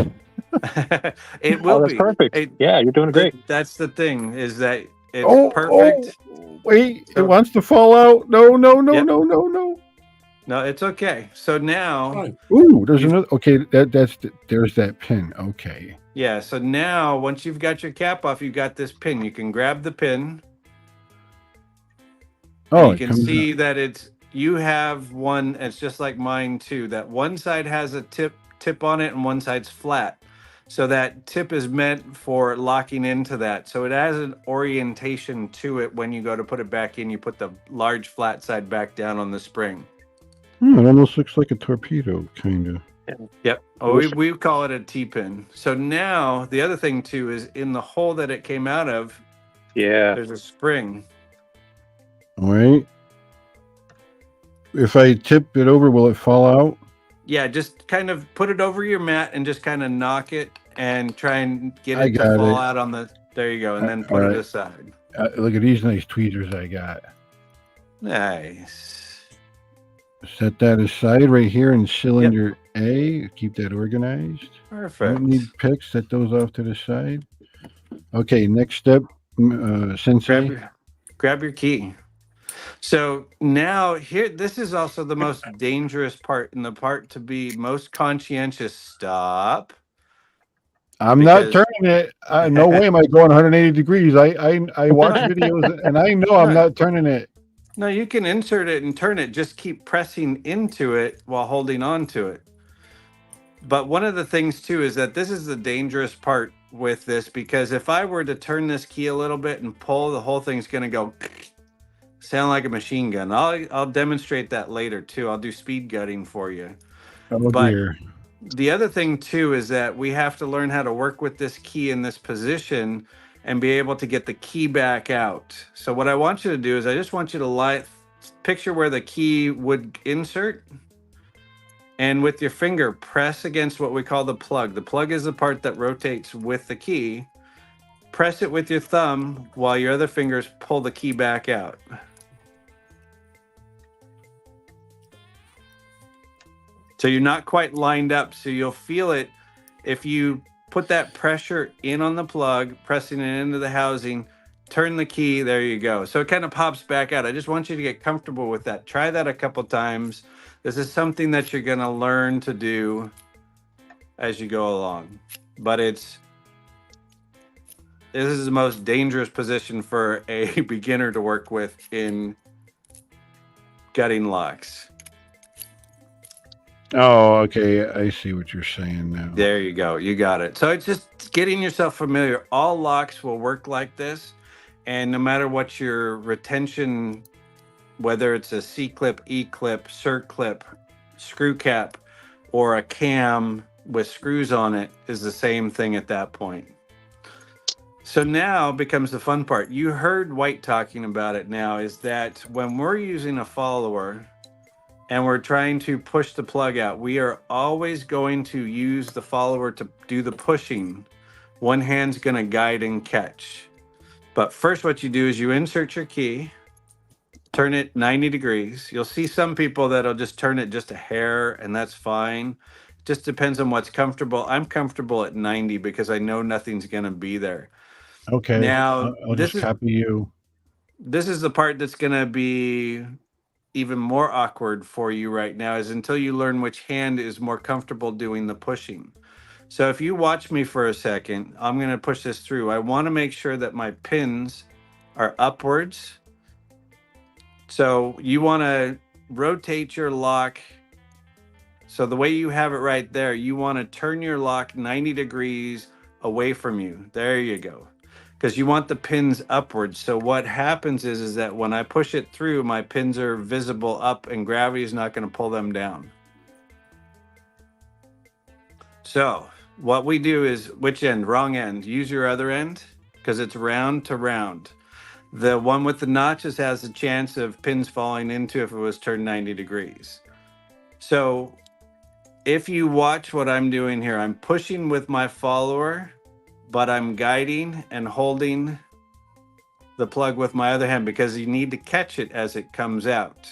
Speaker 5: It will
Speaker 7: that's
Speaker 5: be
Speaker 7: perfect. Yeah, you're doing great.
Speaker 5: That's the thing, is that it's perfect.
Speaker 6: Wait,
Speaker 5: So-
Speaker 6: it wants to fall out. No, no, no,
Speaker 5: Yep.
Speaker 6: no, no, no.
Speaker 5: No, it's okay. So now,
Speaker 6: Ooh, there's another. Okay, there's that pin. Okay.
Speaker 5: yeah. So now, once you've got your cap off, you've got this pin. You can grab the pin.
Speaker 6: Oh,
Speaker 5: And you
Speaker 6: it
Speaker 5: can
Speaker 6: comes
Speaker 5: see
Speaker 6: out.
Speaker 5: that you have one. It's just like mine too. That one side has a tip on it, and one side's flat. So that tip is meant for locking into that. So it has an orientation to it. When you go to put it back in, you put the large flat side back down on the spring.
Speaker 6: It almost looks like a torpedo, kind of.
Speaker 5: Yep. Oh, we call it a T-pin. So now the other thing too is in the hole that it came out of,
Speaker 7: Yeah.
Speaker 5: there's a spring.
Speaker 6: All right. If I tip it over, will it fall out?
Speaker 5: Yeah, just kind of put it over your mat and just kind of knock it and try and get
Speaker 6: I
Speaker 5: it to
Speaker 6: got
Speaker 5: fall
Speaker 6: it.
Speaker 5: out on the. There you go, and then put
Speaker 6: All
Speaker 5: it
Speaker 6: right.
Speaker 5: aside.
Speaker 6: Look at these nice tweezers I got.
Speaker 5: Nice.
Speaker 6: Set that aside right here in cylinder A. Keep that organized.
Speaker 5: Perfect.
Speaker 6: Don't need picks. Set those off to the side. Okay, next step, Sensei.
Speaker 5: Grab your key. So now here, this is also the most dangerous part, and the part to be most conscientious. Stop.
Speaker 6: I'm not turning it. No way am I going 180 degrees. I watch videos and I know I'm not turning it.
Speaker 5: No, you can insert it and turn it. Just keep pressing into it while holding on to it. But one of the things too is that this is the dangerous part with this, because if I were to turn this key a little bit and pull, the whole thing's going to go sound like a machine gun. I'll demonstrate that later too. I'll do speed gutting for you.
Speaker 6: Oh
Speaker 5: but
Speaker 6: dear.
Speaker 5: The other thing too is that we have to learn how to work with this key in this position and be able to get the key back out. So what I want you to do is I just want you to picture where the key would insert, and with your finger press against what we call the plug. The plug is the part that rotates with the key. Press it with your thumb while your other fingers pull the key back out. So you're not quite lined up, so you'll feel it if you put that pressure in on the plug, pressing it into the housing, turn the key, there you go. So it kind of pops back out. I just want you to get comfortable with that. Try that a couple times. This is something that you're going to learn to do as you go along. But this is the most dangerous position for a beginner to work with in gutting locks.
Speaker 6: Oh, okay. I see what you're saying now.
Speaker 5: There you go. You got it. So it's just getting yourself familiar. All locks will work like this. And no matter what your retention, whether it's a C-clip, E-clip, circlip, screw cap, or a cam with screws on it, is the same thing at that point. So now becomes the fun part. You heard White talking about it now, is that when we're using a follower and we're trying to push the plug out, we are always going to use the follower to do the pushing. One hand's going to guide and catch. But first what you do is you insert your key, turn it 90 degrees. You'll see some people that'll just turn it just a hair, and that's fine. It just depends on what's comfortable. I'm comfortable at 90 because I know nothing's going to be there.
Speaker 6: Okay.
Speaker 5: Now,
Speaker 6: I'll just copy you.
Speaker 5: This is the part that's going to be even more awkward for you right now, is until you learn which hand is more comfortable doing the pushing. So if you watch me for a second, I'm going to push this through. I want to make sure that my pins are upwards. So you want to rotate your lock. So the way you have it right there, you want to turn your lock 90 degrees away from you. There you go. Because you want the pins upwards. So what happens is that when I push it through, my pins are visible up and gravity is not going to pull them down. So what we do is, which end? Wrong end. Use your other end because it's round to round. The one with the notches has a chance of pins falling into if it was turned 90 degrees. So if you watch what I'm doing here, I'm pushing with my follower, but I'm guiding and holding the plug with my other hand because you need to catch it as it comes out.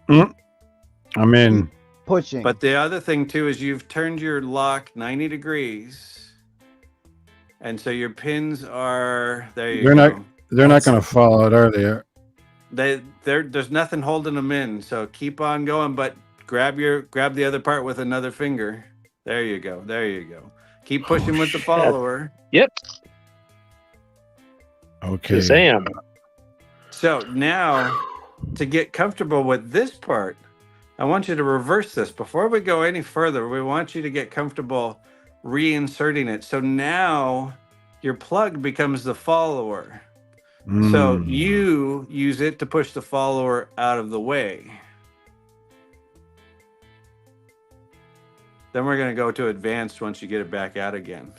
Speaker 6: I'm in.
Speaker 4: Pushing.
Speaker 5: But the other thing too is you've turned your lock 90 degrees. And so your pins are there. You go.
Speaker 6: They're not going to fall out, are they?
Speaker 5: There's nothing holding them in. So keep on going, but grab the other part with another finger. There you go. There you go. Keep pushing with the follower.
Speaker 7: Yep.
Speaker 6: Okay.
Speaker 7: Sam.
Speaker 5: So now to get comfortable with this part, I want you to reverse this. Before we go any further, we want you to get comfortable reinserting it. So now your plug becomes the follower. So you use it to push the follower out of the way. Then we're going to go to advanced once you get it back out again.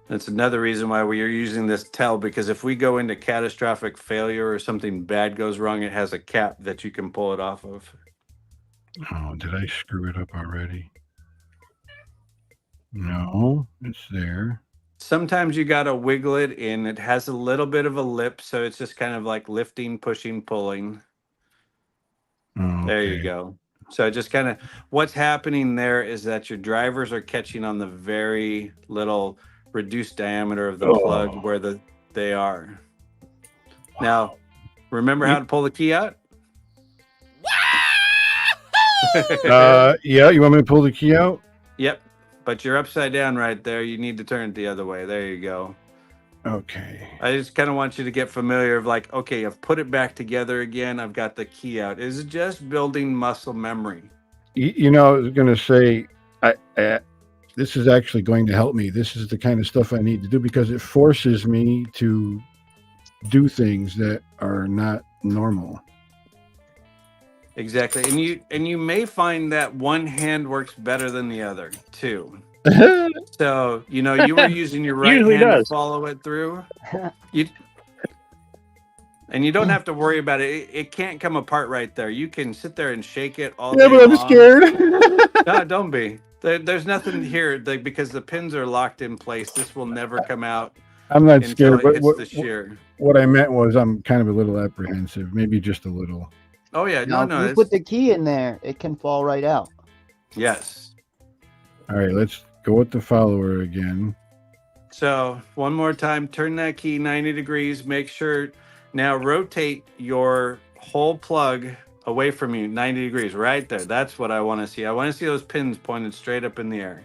Speaker 5: That's another reason why we are using this tell, because if we go into catastrophic failure or something bad goes wrong, it has a cap that you can pull it off of.
Speaker 6: Oh, did I screw it up already? No, it's there.
Speaker 5: Sometimes you got to wiggle it in. It has a little bit of a lip, so it's just kind of like lifting, pushing, pulling.
Speaker 6: Oh,
Speaker 5: There you go. So just kind of what's happening there is that your drivers are catching on the very little reduced diameter of the plug where they are. Now, remember how to pull the key out?
Speaker 6: Yeah, you want me to pull the key out?
Speaker 5: Yep. But you're upside down right there. You need to turn it the other way. There you go.
Speaker 6: Okay.
Speaker 5: I just kind of want you to get familiar of like, okay, I've put it back together again. I've got the key out. It's just building muscle memory.
Speaker 6: You know, I was going to say, this is actually going to help me. This is the kind of stuff I need to do because it forces me to do things that are not normal.
Speaker 5: Exactly. And you may find that one hand works better than the other too. So, you know, you were using your right hand to follow it through. And you don't have to worry about it. It can't come apart right there. You can sit there and shake it all day
Speaker 6: but I'm
Speaker 5: long.
Speaker 6: scared.
Speaker 5: No, don't be. There's nothing here because the pins are locked in place. This will never come out.
Speaker 6: I'm not scared.
Speaker 5: But the shear.
Speaker 6: What I meant was I'm kind of a little apprehensive, maybe just a little.
Speaker 5: Oh yeah,
Speaker 4: Now,
Speaker 5: no.
Speaker 4: If you put the key in there, it can fall right out.
Speaker 5: Yes.
Speaker 6: All right, let's go with the follower again.
Speaker 5: So one more time, turn that key 90 degrees. Make sure now rotate your whole plug away from you 90 degrees right there. That's what I want to see. I want to see those pins pointed straight up in the air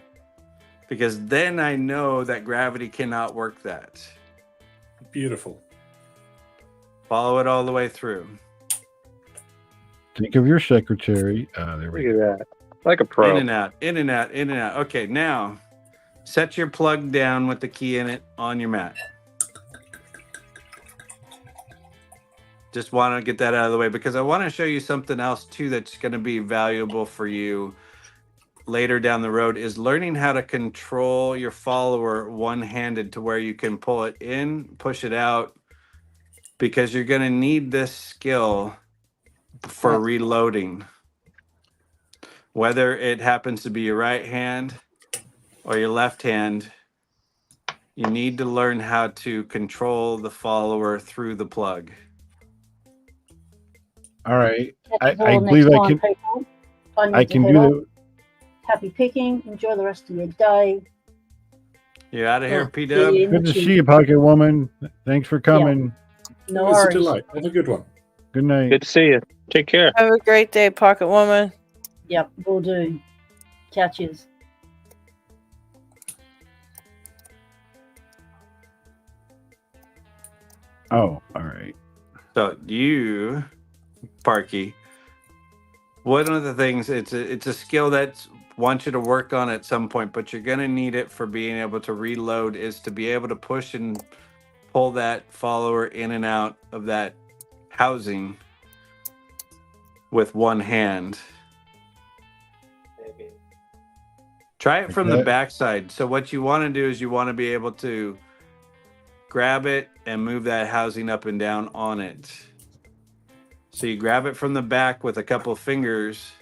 Speaker 5: because then I know that gravity cannot work that.
Speaker 8: Beautiful.
Speaker 5: Follow it all the way through.
Speaker 6: Think of your secretary. There we go.
Speaker 7: Look at that. Like a pro.
Speaker 5: In and out, in and out, in and out. Okay, now set your plug down with the key in it on your mat. Just want to get that out of the way because I want to show you something else too that's going to be valuable for you later down the road is learning how to control your follower one-handed to where you can pull it in, push it out, because you're going to need this skill for reloading. Whether it happens to be your right hand or your left hand, you need to learn how to control the follower through the plug.
Speaker 6: All right. I
Speaker 3: Next
Speaker 6: believe I
Speaker 3: time,
Speaker 6: can.
Speaker 3: people.
Speaker 6: I can do the.
Speaker 3: Happy picking. Enjoy the rest of your day.
Speaker 5: You out of here,
Speaker 3: Oh,
Speaker 5: P-Dub?
Speaker 3: yeah.
Speaker 6: Good to see you, Pocket Woman. Thanks for coming.
Speaker 3: No
Speaker 8: It's a
Speaker 3: worries.
Speaker 8: delight. Have a good one.
Speaker 6: Good night.
Speaker 7: Good to see you. Take care.
Speaker 1: Have a great day, Pocket Woman.
Speaker 3: Yep, will do. Catches.
Speaker 6: Oh, all right.
Speaker 5: So you, Parky, one of the things, it's a skill that want you to work on at some point, but you're going to need it for being able to reload is to be able to push and pull that follower in and out of that housing with one hand. Try it
Speaker 6: Like
Speaker 5: from the
Speaker 6: that?
Speaker 5: backside. So what you want to do is you want to be able to grab it and move that housing up and down on it. So you grab it from the back with a couple of fingers.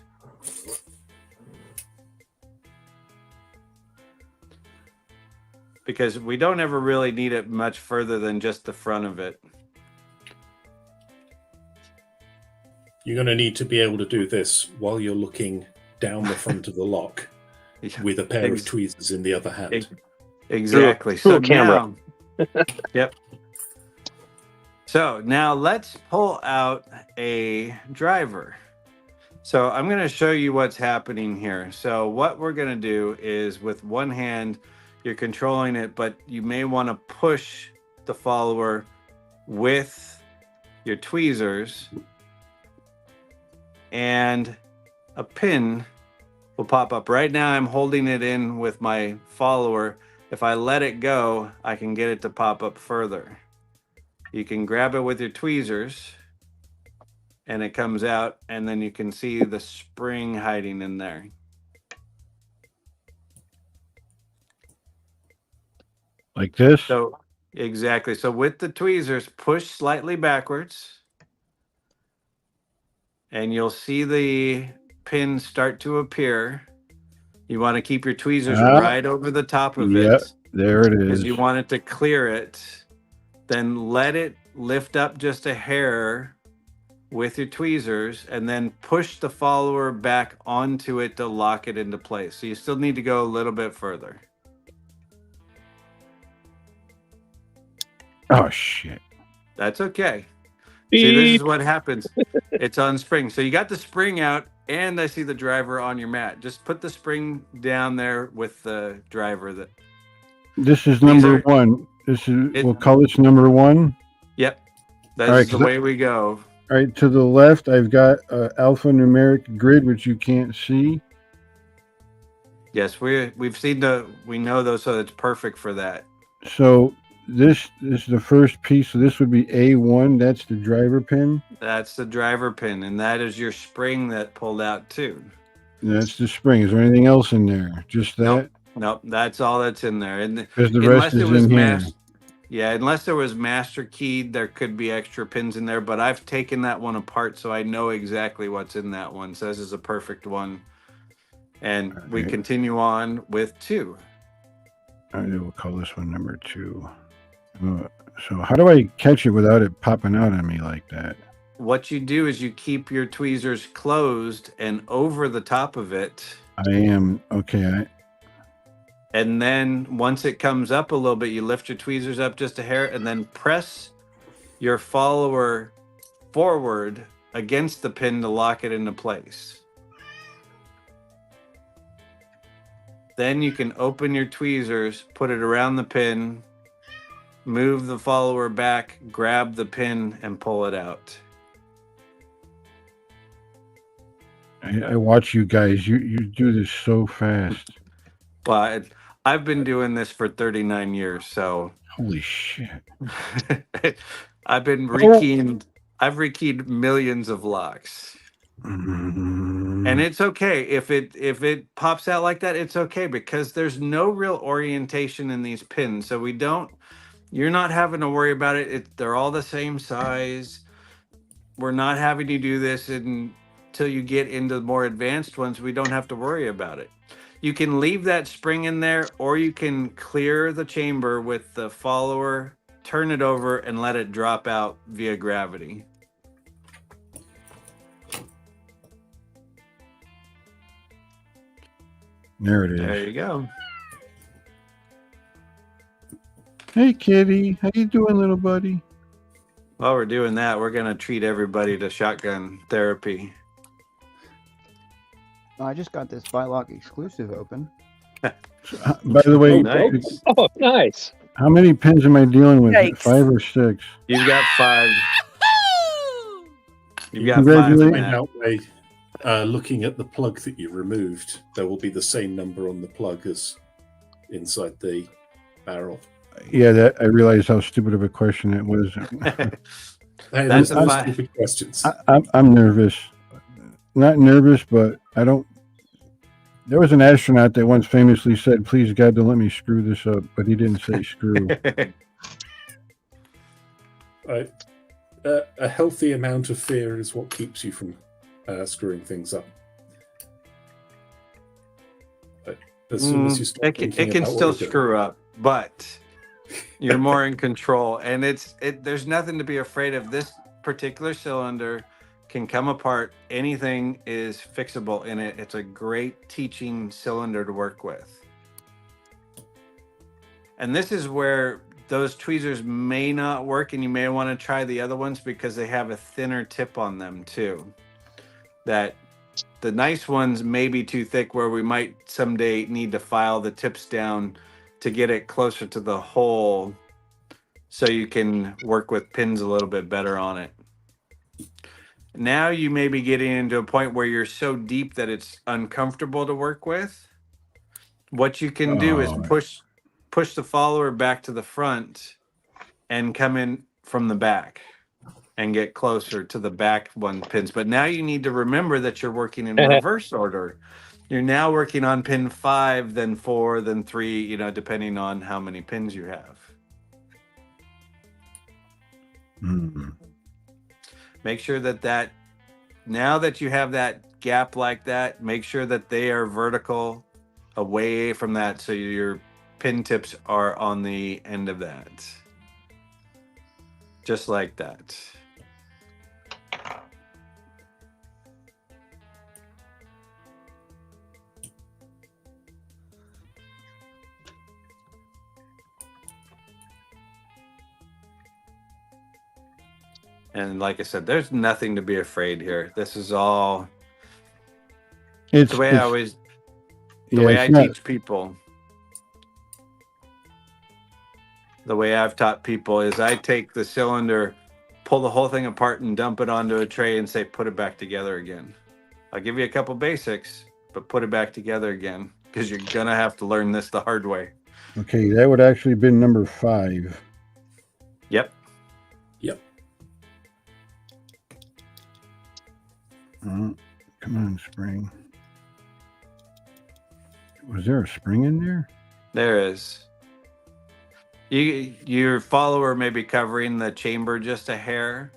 Speaker 5: Because we don't ever really need it much further than just the front of it.
Speaker 8: You're going to need to be able to do this while you're looking down the front of the lock with a pair of tweezers in the other hand.
Speaker 5: Exactly.
Speaker 7: Through a camera.
Speaker 5: Now, yep. So now let's pull out a driver. So I'm going to show you what's happening here. So what we're going to do is with one hand, you're controlling it, but you may want to push the follower with your tweezers, and a pin will pop up. Right now I'm holding it in with my follower. If I let it go, I can get it to pop up further. You can grab it with your tweezers and it comes out, and then you can see the spring hiding in there.
Speaker 6: Like this?
Speaker 5: So exactly. So with the tweezers, push slightly backwards and you'll see the pin start to appear. You want to keep your tweezers right over the top of
Speaker 6: Yep,
Speaker 5: it.
Speaker 6: there it is.
Speaker 5: Because you want it to clear it. Then let it lift up just a hair with your tweezers, and then push the follower back onto it to lock it into place. So you still need to go a little bit further.
Speaker 6: Oh, shit.
Speaker 5: That's okay. See, this is what happens. It's on spring. So you got the spring out, and I see the driver on your mat. Just put the spring down there with the driver.
Speaker 6: This is number one. We'll call this number one.
Speaker 5: Yep. That's the way we go.
Speaker 6: All right, to the left, I've got alphanumeric grid, which you can't see.
Speaker 5: Yes, we've seen we know those, so it's perfect for that.
Speaker 6: So this is the first piece. So this would be A1. That's the driver pin.
Speaker 5: That's the driver pin, and that is your spring that pulled out too.
Speaker 6: That's the spring. Is there anything else in there? Just that?
Speaker 5: Nope. That's all that's in there. And
Speaker 6: because the rest is in here.
Speaker 5: Yeah, unless there was master keyed, there could be extra pins in there, but I've taken that one apart, so I know exactly what's in that one. So this is a perfect one. And we continue on with 2.
Speaker 6: All right, we'll call this one number 2. So how do I catch it without it popping out on me like that?
Speaker 5: What you do is you keep your tweezers closed and over the top of it.
Speaker 6: I am, okay.
Speaker 5: And then once it comes up a little bit, you lift your tweezers up just a hair and then press your follower forward against the pin to lock it into place. Then you can open your tweezers, put it around the pin, move the follower back, grab the pin, and pull it out.
Speaker 6: I watch you guys. You do this so fast.
Speaker 5: But I've been doing this for 39 years, so
Speaker 6: holy shit.
Speaker 5: I've been rekeying. I've rekeyed millions of locks. And it's okay if it pops out like that. It's okay because there's no real orientation in these pins, so you're not having to worry about it. They're all the same size. We're not having to do this until you get into more advanced ones. We don't have to worry about it. You can leave that spring in there, or you can clear the chamber with the follower, turn it over, and let it drop out via gravity.
Speaker 6: There it is.
Speaker 5: There you go.
Speaker 6: Hey, kitty. How you doing, little buddy?
Speaker 5: While we're doing that, we're going to treat everybody to shotgun therapy.
Speaker 4: I just got this Bylock exclusive open.
Speaker 6: By the way,
Speaker 5: nice.
Speaker 7: Oh, nice.
Speaker 6: How many pins am I dealing with?
Speaker 1: Yikes.
Speaker 6: 5 or 6?
Speaker 5: You've got 5. You've got 5.
Speaker 6: Congratulations.
Speaker 8: Looking at the plug that you removed, there will be the same number on the plug as inside the barrel.
Speaker 6: Yeah, I realized how stupid of a question that was.
Speaker 8: Hey,
Speaker 5: That's
Speaker 8: those
Speaker 5: a
Speaker 8: stupid questions.
Speaker 6: I'm nervous. Not nervous, but I don't. There was an astronaut that once famously said, "Please God, don't let me screw this up," but he didn't say screw.
Speaker 8: A healthy amount of fear is what keeps you from screwing things up. But as soon as you start
Speaker 5: it can still screw up, but you're more in control. And there's nothing to be afraid of. This particular cylinder can come apart. Anything is fixable in it. It's a great teaching cylinder to work with. And this is where those tweezers may not work, and you may want to try the other ones because they have a thinner tip on them too. That the nice ones may be too thick, where we might someday need to file the tips down to get it closer to the hole so you can work with pins a little bit better on it. Now you may be getting into a point where you're so deep that it's uncomfortable to work with. What you can do is push the follower back to the front and come in from the back and get closer to the back one pins. But now you need to remember that you're working in reverse order. You're now working on pin 5, then 4, then 3, depending on how many pins you have. Make sure that now that you have that gap like that, make sure that they are vertical away from that, so your pin tips are on the end of that. Just like that. And like I said, there's nothing to be afraid here. This is all the way I teach people. The way I've taught people is I take the cylinder, pull the whole thing apart and dump it onto a tray and say, put it back together again. I'll give you a couple basics, but put it back together again, because you're going to have to learn this the hard way.
Speaker 6: Okay, that would actually have been number 5.
Speaker 8: Yep.
Speaker 6: Come on, spring. Was there a spring in there?
Speaker 5: There is. Your follower may be covering the chamber just a hair,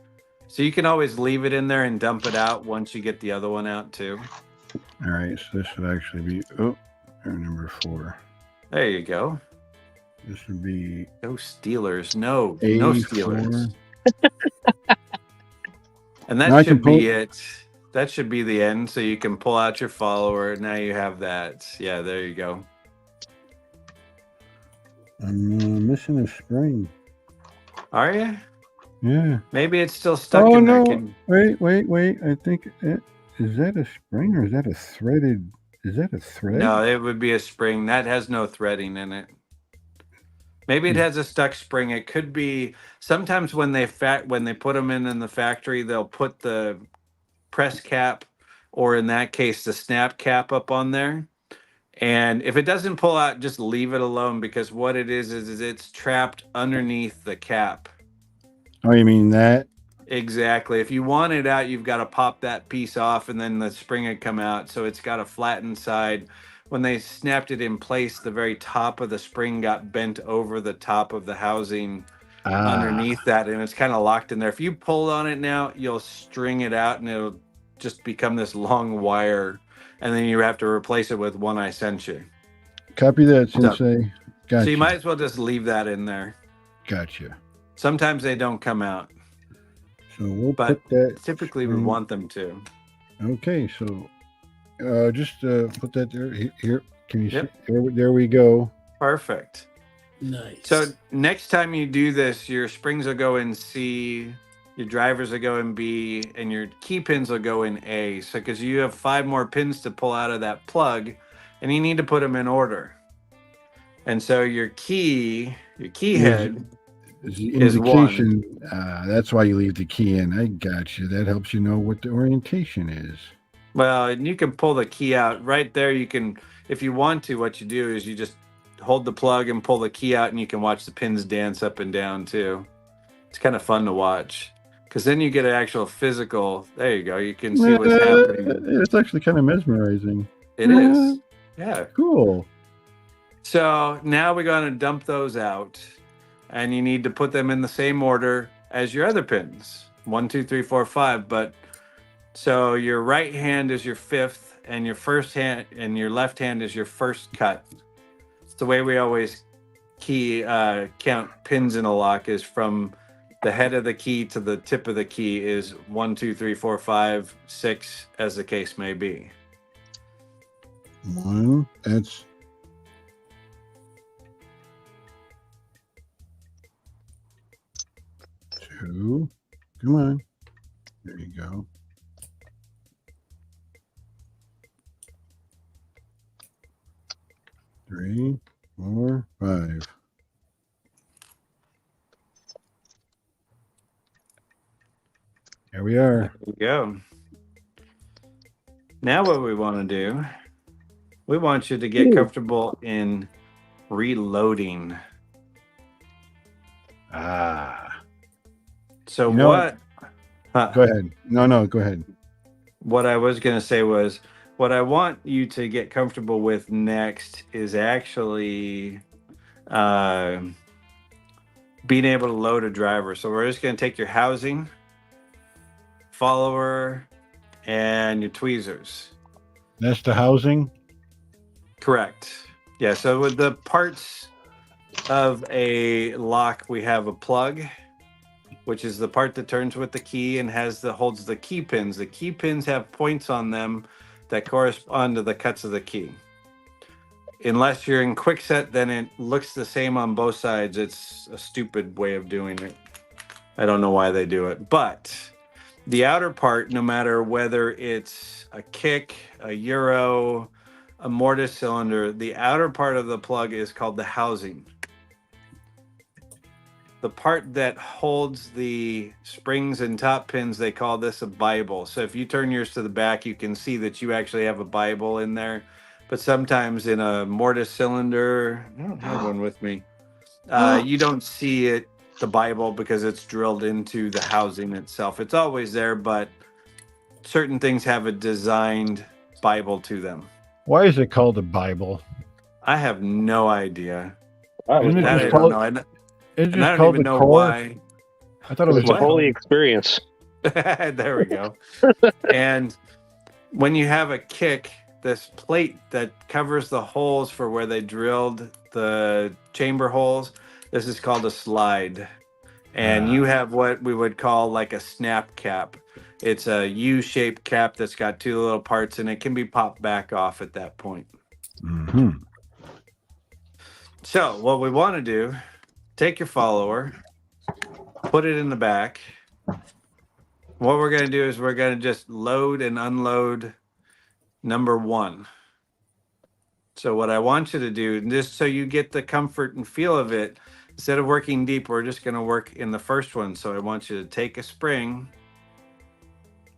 Speaker 5: so you can always leave it in there and dump it out once you get the other one out too.
Speaker 6: All right, so this would actually be number 4.
Speaker 5: There you go.
Speaker 6: This would be
Speaker 5: no Steelers. No Steelers. And that should be it. That should be the end. So you can pull out your follower. Now you have that. Yeah, there you go.
Speaker 6: I'm missing a spring.
Speaker 5: Are you?
Speaker 6: Yeah.
Speaker 5: Maybe it's still stuck in there.
Speaker 6: Wait. I think is that a spring or is that a threaded? Is that a thread?
Speaker 5: No, it would be a spring. That has no threading in it. Maybe it has a stuck spring. It could be sometimes when they put them in the factory, they'll put the press cap, or in that case, the snap cap up on there. And if it doesn't pull out, just leave it alone, because what it is it's trapped underneath the cap.
Speaker 6: Oh, you mean that?
Speaker 5: Exactly. If you want it out, you've got to pop that piece off, and then the spring would come out. So it's got a flattened side. When they snapped it in place, the very top of the spring got bent over the top of the housing underneath that, and it's kind of locked in there. If you pull on it now, you'll string it out, and it'll just become this long wire, and then you have to replace it with one I sent you.
Speaker 6: Copy that, Sensei. Gotcha.
Speaker 5: So you might as well just leave that in there.
Speaker 6: Gotcha.
Speaker 5: Sometimes they don't come out.
Speaker 6: So we'll put that.
Speaker 5: Typically, we want them to.
Speaker 6: Okay, so just put that there. Here, can you see? There we go.
Speaker 5: Perfect.
Speaker 8: Nice.
Speaker 5: So next time you do this, your springs will go in C, your drivers will go in B, and your key pins will go in A. So because you have 5 more pins to pull out of that plug, and you need to put them in order. And so your key head is 1.
Speaker 6: That's why you leave the key in. I got you. That helps you know what the orientation is.
Speaker 5: Well, and you can pull the key out right there. You can, if you want to, what you do is you just hold the plug and pull the key out, and you can watch the pins dance up and down too. It's kind of fun to watch, because then you get an actual physical. There you go. You can see what's happening.
Speaker 6: It's actually kind of mesmerizing.
Speaker 5: It is. Yeah.
Speaker 6: Cool.
Speaker 5: So now we're going to dump those out, and you need to put them in the same order as your other pins. 1, 2, 3, 4, 5. But so your right hand is your fifth, and your first hand and your left hand is your first cut. It's the way we always count pins in a lock, is from the head of the key to the tip of the key is 1, 2, 3, 4, 5, 6, as the case may be.
Speaker 6: 1. That's 2. Come on. There you go. 3, 4, 5. There we are.
Speaker 5: There we go. Now what we want to do, we want you to get comfortable in reloading. So
Speaker 6: You know
Speaker 5: what?
Speaker 6: Go ahead. No, go ahead.
Speaker 5: What I was going to say was, what I want you to get comfortable with next is actually being able to load a driver. So we're just going to take your housing, follower, and your tweezers.
Speaker 6: That's the housing?
Speaker 5: Correct. Yeah, so with the parts of a lock, we have a plug, which is the part that turns with the key and holds the key pins. The key pins have points on them that correspond to the cuts of the key. Unless you're in quickset, then it looks the same on both sides. It's a stupid way of doing it. I don't know why they do it. But the outer part, no matter whether it's a kick, a euro, a mortise cylinder, the outer part of the plug is called the housing. The part that holds the springs and top pins, they call this a Bible. So if you turn yours to the back, you can see that you actually have a Bible in there. But sometimes in a mortise cylinder, I don't have one with me, you don't see it, the Bible, because it's drilled into the housing itself. It's always there, but certain things have a designed Bible to them.
Speaker 6: Why is it called a Bible?
Speaker 5: I have no idea.
Speaker 6: Isn't it
Speaker 5: That I
Speaker 6: just
Speaker 5: don't
Speaker 6: called,
Speaker 5: know.
Speaker 6: it's
Speaker 5: And
Speaker 6: just
Speaker 5: I don't
Speaker 6: called
Speaker 5: even
Speaker 6: the
Speaker 5: know
Speaker 6: core?
Speaker 5: why.
Speaker 6: I thought it was
Speaker 7: It's a
Speaker 5: What?
Speaker 7: holy experience.
Speaker 5: There we go. And when you have a kick, this plate that covers the holes for where they drilled the chamber holes, this is called a slide. And you have what we would call like a snap cap. It's a U-shaped cap that's got two little parts, and it can be popped back off at that point.
Speaker 6: Mm-hmm.
Speaker 5: So what we want to do, take your follower, put it in the back. What we're going to do is we're going to just load and unload number 1. So what I want you to do, just so you get the comfort and feel of it, instead of working deep, we're just going to work in the first one. So I want you to take a spring,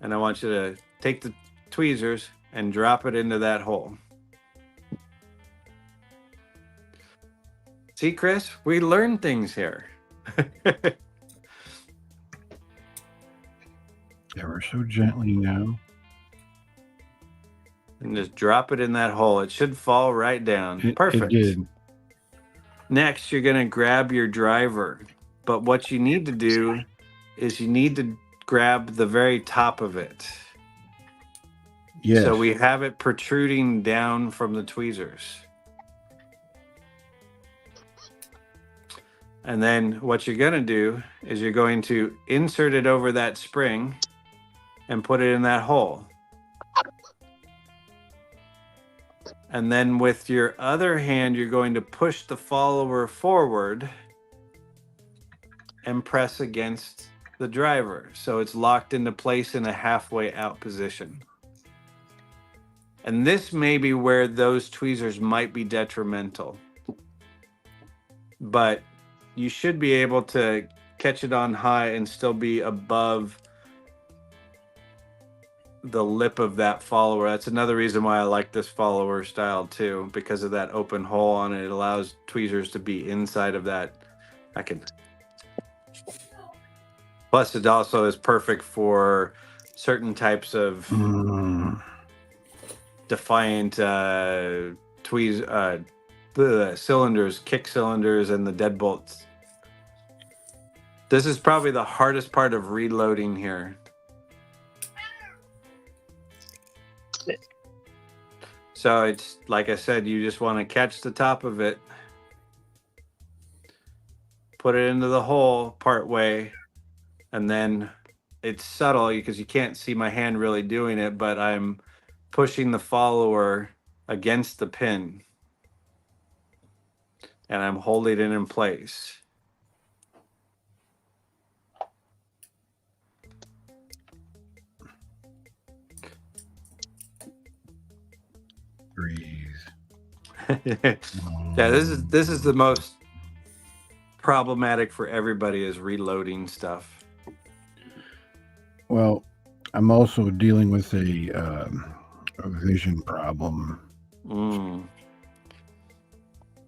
Speaker 5: and I want you to take the tweezers and drop it into that hole. See, Chris, we learn things here.
Speaker 6: Ever so gently now.
Speaker 5: And just drop it in that hole. It should fall right down. Perfect.
Speaker 6: It did.
Speaker 5: Next, you're going to grab your driver. But what you need to do is you need to grab the very top of it.
Speaker 6: Yes.
Speaker 5: So we have it protruding down from the tweezers. And then what you're going to do is you're going to insert it over that spring and put it in that hole. And then with your other hand, you're going to push the follower forward and press against the driver. So it's locked into place in a halfway out position. And this may be where those tweezers might be detrimental. But you should be able to catch it on high and still be above the lip of that follower. That's another reason why I like this follower style too, because of that open hole on it. It allows tweezers to be inside of that. Plus it also is perfect for certain types of defiant the cylinders, kick cylinders, and the deadbolts. This is probably the hardest part of reloading here. So it's like I said, you just want to catch the top of it, put it into the hole part way, and then it's subtle because you can't see my hand really doing it, but I'm pushing the follower against the pin and I'm holding it in place.
Speaker 6: Breathe.
Speaker 5: Yeah, this is the most problematic for everybody is reloading stuff.
Speaker 6: Well, I'm also dealing with a vision problem.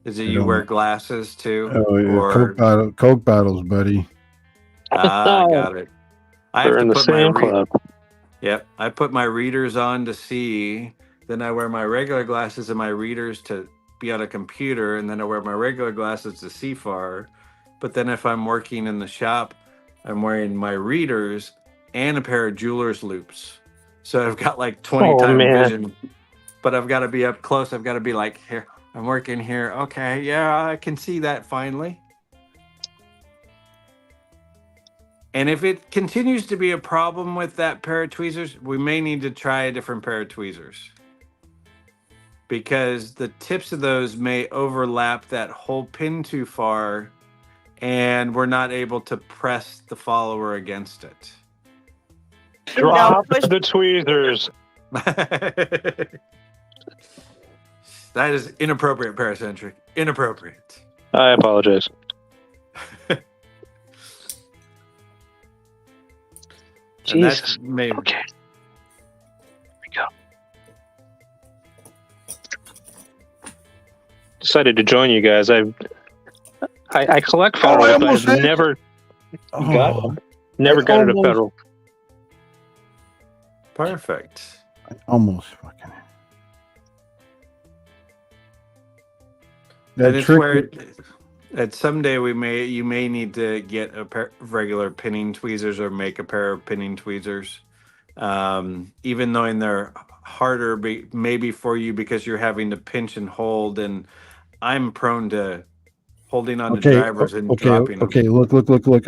Speaker 5: Is it you wear glasses too?
Speaker 6: Oh, yeah, Coke bottles, buddy.
Speaker 5: Ah, got it. I have
Speaker 7: They're
Speaker 5: to
Speaker 7: in the
Speaker 5: put
Speaker 7: same club.
Speaker 5: Yep, I put my readers on to see. Then I wear my regular glasses and my readers to be on a computer, and then I wear my regular glasses to see far. But then if I'm working in the shop, I'm wearing my readers and a pair of jeweler's loops. So I've got like 20 times vision, but I've got to be up close. I've got to be like, here, I'm working here. Okay, yeah, I can see that finally. And if it continues to be a problem with that pair of tweezers, we may need to try a different pair of tweezers, because the tips of those may overlap that whole pin too far and we're not able to press the follower against it.
Speaker 7: Drop the tweezers.
Speaker 5: That is inappropriate, Paracentric. Inappropriate.
Speaker 7: I apologize. Jesus.
Speaker 5: Maybe.
Speaker 7: Okay. Here we go. Decided to join you guys. I collect federals, but I've never got a federal.
Speaker 5: Perfect.
Speaker 6: I almost fucking.
Speaker 5: And it's where at someday you may need to get a pair of regular pinning tweezers or make a pair of pinning tweezers. Even though they're harder maybe for you because you're having to pinch and hold, and I'm prone to holding on to drivers and dropping them.
Speaker 6: Okay, look.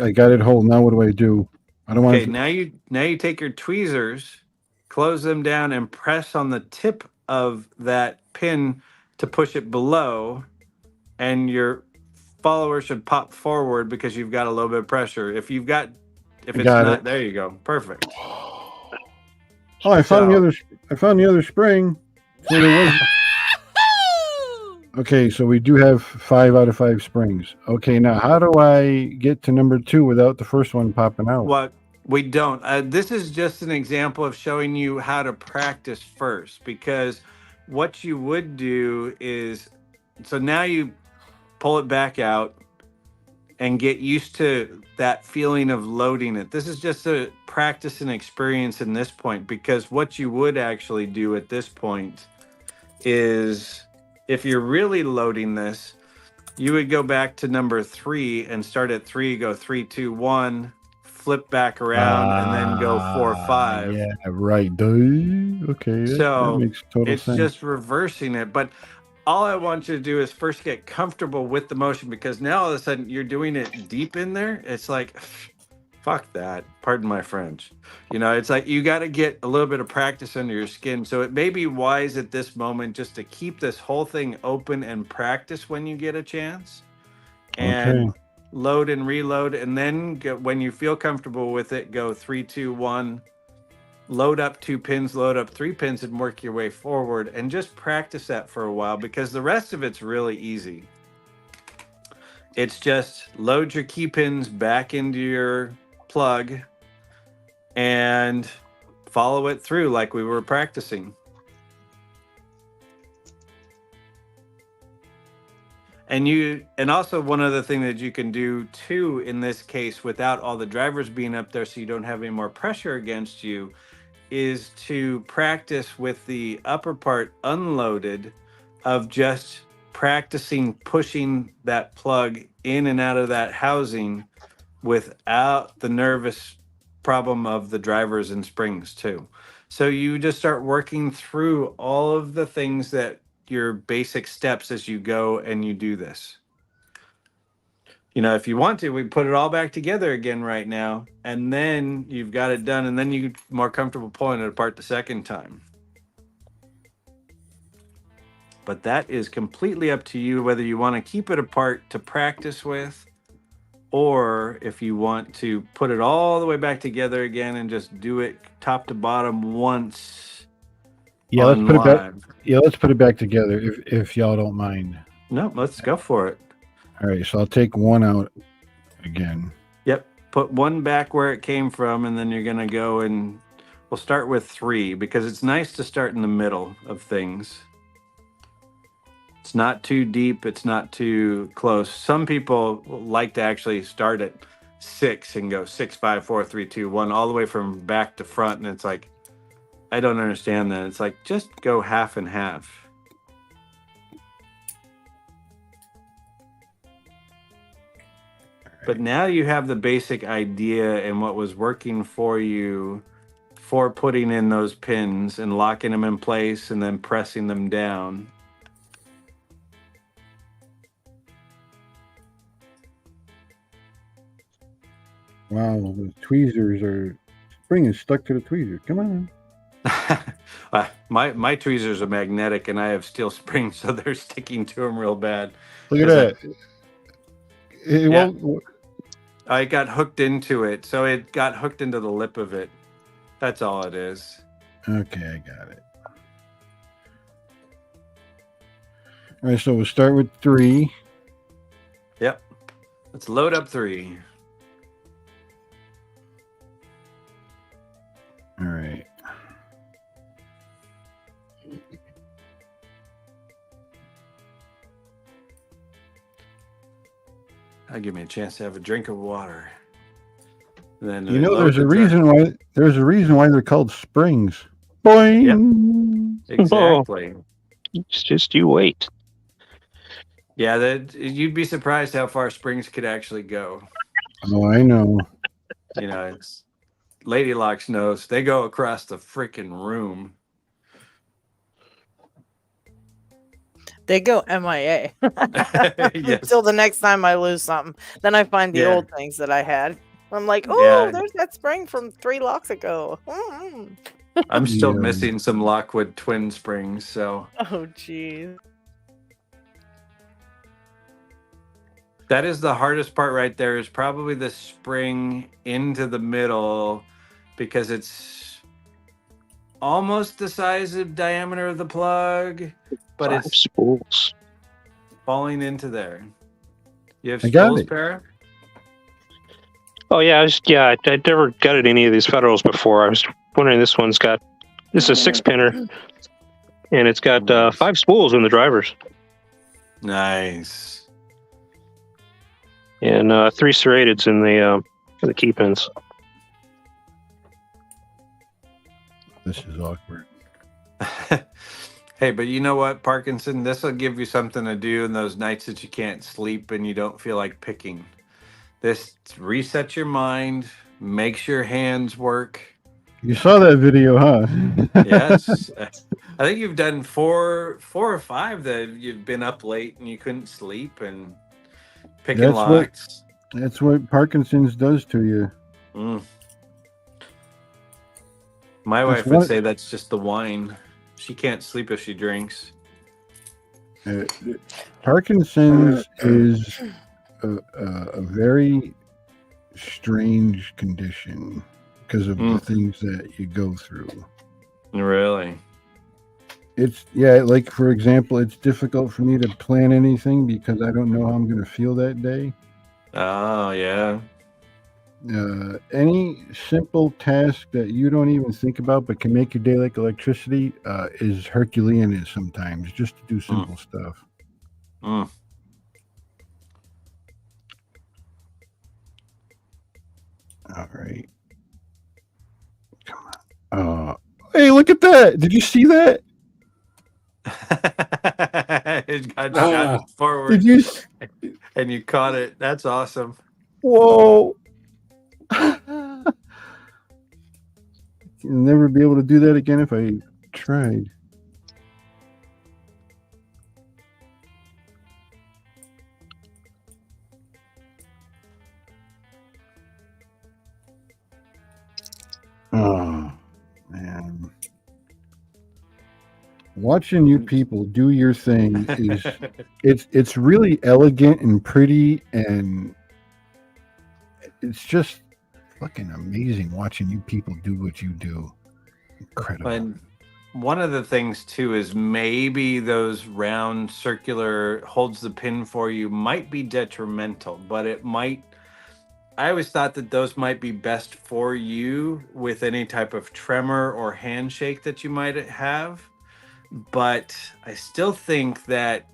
Speaker 6: I got it hold. Now what do I do? I don't want to.
Speaker 5: Now you take your tweezers, close them down, and press on the tip of that pin to push it below, and your follower should pop forward because you've got a little bit of pressure. If it's not, there you go. Perfect.
Speaker 6: Oh, I found the other spring. So there was. Okay, so we do have 5 out of 5 springs. Okay, now how do I get to number 2 without the first one popping out?
Speaker 5: What? We don't. This is just an example of showing you how to practice first, because what you would do is, so now you pull it back out and get used to that feeling of loading it. This is just a practice and experience in this point, because what you would actually do at this point is, if you're really loading this, you would go back to number 3 and start at 3, go 3, 2, 1, flip back around, and then go 4, 5.
Speaker 6: Yeah, right, dude. Okay,
Speaker 5: so
Speaker 6: that makes total
Speaker 5: it's
Speaker 6: sense.
Speaker 5: just reversing it. But all I want you to do is first get comfortable with the motion, because now all of a sudden you're doing it deep in there. It's like, fuck that. Pardon my French. It's like you got to get a little bit of practice under your skin. So it may be wise at this moment just to keep this whole thing open and practice when you get a chance. And load and reload. And then when you feel comfortable with it, go 3, 2, 1. Load up 2 pins, load up 3 pins, and work your way forward. And just practice that for a while, because the rest of it's really easy. It's just load your key pins back into your plug and follow it through like we were practicing. And also one other thing that you can do too in this case, without all the drivers being up there so you don't have any more pressure against you, is to practice with the upper part unloaded, of just practicing pushing that plug in and out of that housing without the nervous problem of the drivers and springs too. So you just start working through all of the things that your basic steps as you go and you do this. You know, if you want to, we put it all back together again right now, and then you've got it done, and then you're more comfortable pulling it apart the second time. But that is completely up to you whether you want to keep it apart to practice with, or if you want to put it all the way back together again and just do it top to bottom once.
Speaker 6: Yeah, let's put it back. Yeah, let's put it back together if y'all don't mind.
Speaker 5: No, let's go for it.
Speaker 6: All right, so I'll take one out again.
Speaker 5: Yep, put one back where it came from, and then you're gonna go and we'll start with 3 because it's nice to start in the middle of things. It's not too deep. It's not too close. Some people like to actually start at 6 and go 6, 5, 4, 3, 2, 1, all the way from back to front. And it's like, I don't understand that. It's like, just go half and half. But now you have the basic idea and what was working for you for putting in those pins and locking them in place and then pressing them down.
Speaker 6: Wow, the tweezers are... Spring is stuck to the tweezer. Come on.
Speaker 5: My tweezers are magnetic and I have steel springs, so they're sticking to them real bad.
Speaker 6: Look at that. It won't...
Speaker 5: I got hooked into it, so it got hooked into the lip of it. That's all it is.
Speaker 6: Okay, I got it. All right, so we'll start with 3.
Speaker 5: Yep. Let's load up 3.
Speaker 6: All right.
Speaker 5: That'll give me a chance to have a drink of water. And then
Speaker 6: you know, there's a reason why they're called springs. Boing.
Speaker 5: Yep. Exactly.
Speaker 7: Just you wait.
Speaker 5: Yeah, you'd be surprised how far springs could actually go.
Speaker 6: Oh, I know.
Speaker 5: You know, it's Lady Locks knows they go across the freaking room.
Speaker 1: They go MIA.
Speaker 5: Yes.
Speaker 1: Until the next time I lose something. Then I find the old things that I had. I'm like, oh,
Speaker 5: Yeah.
Speaker 1: there's that spring from 3 locks ago. Mm.
Speaker 5: I'm still missing some Lockwood twin springs, so.
Speaker 1: Oh, jeez.
Speaker 5: That is the hardest part right there, is probably the spring into the middle, because it's almost the size of diameter of the plug, but
Speaker 7: 5
Speaker 5: it's
Speaker 7: spools
Speaker 5: falling into there. You have
Speaker 6: I got
Speaker 5: spools,
Speaker 6: it.
Speaker 5: Para?
Speaker 7: Oh yeah, I never gutted any of these Federals before. I was wondering, this is a 6-pinner, and it's got 5 spools in the drivers.
Speaker 5: Nice.
Speaker 7: And 3 serrateds in the key pins.
Speaker 6: This is awkward.
Speaker 5: Hey, but you know what, Parkinson? This will give you something to do in those nights that you can't sleep and you don't feel like picking. This resets your mind, makes your hands work.
Speaker 6: You saw that video, huh?
Speaker 5: Yes. I think you've done 4 or 5 that you've been up late and you couldn't sleep and picking locks.
Speaker 6: That's what Parkinson's does to you.
Speaker 5: Mm. My wife would say that's just the wine. She can't sleep if she drinks.
Speaker 6: Parkinson's is a very strange condition because of the things that you go through.
Speaker 5: Really?
Speaker 6: It's like, for example, it's difficult for me to plan anything because I don't know how I'm going to feel that day.
Speaker 5: Oh, yeah.
Speaker 6: Any simple task that you don't even think about but can make your day like electricity is Herculean sometimes, just to do simple stuff.
Speaker 5: Mm.
Speaker 6: All right. Come on. Hey, look at that. Did you see that?
Speaker 5: It got shot forward.
Speaker 6: Did you?
Speaker 5: And you caught it. That's awesome.
Speaker 6: Whoa! You'll never be able to do that again if I tried. Oh, man. Watching you people do your thing is it's really elegant and pretty, and it's just fucking amazing watching you people do what you do. Incredible.
Speaker 5: And one of the things too is maybe those round circular holds the pin for you might be detrimental, but it might. I always thought that those might be best for you with any type of tremor or handshake that you might have. But I still think that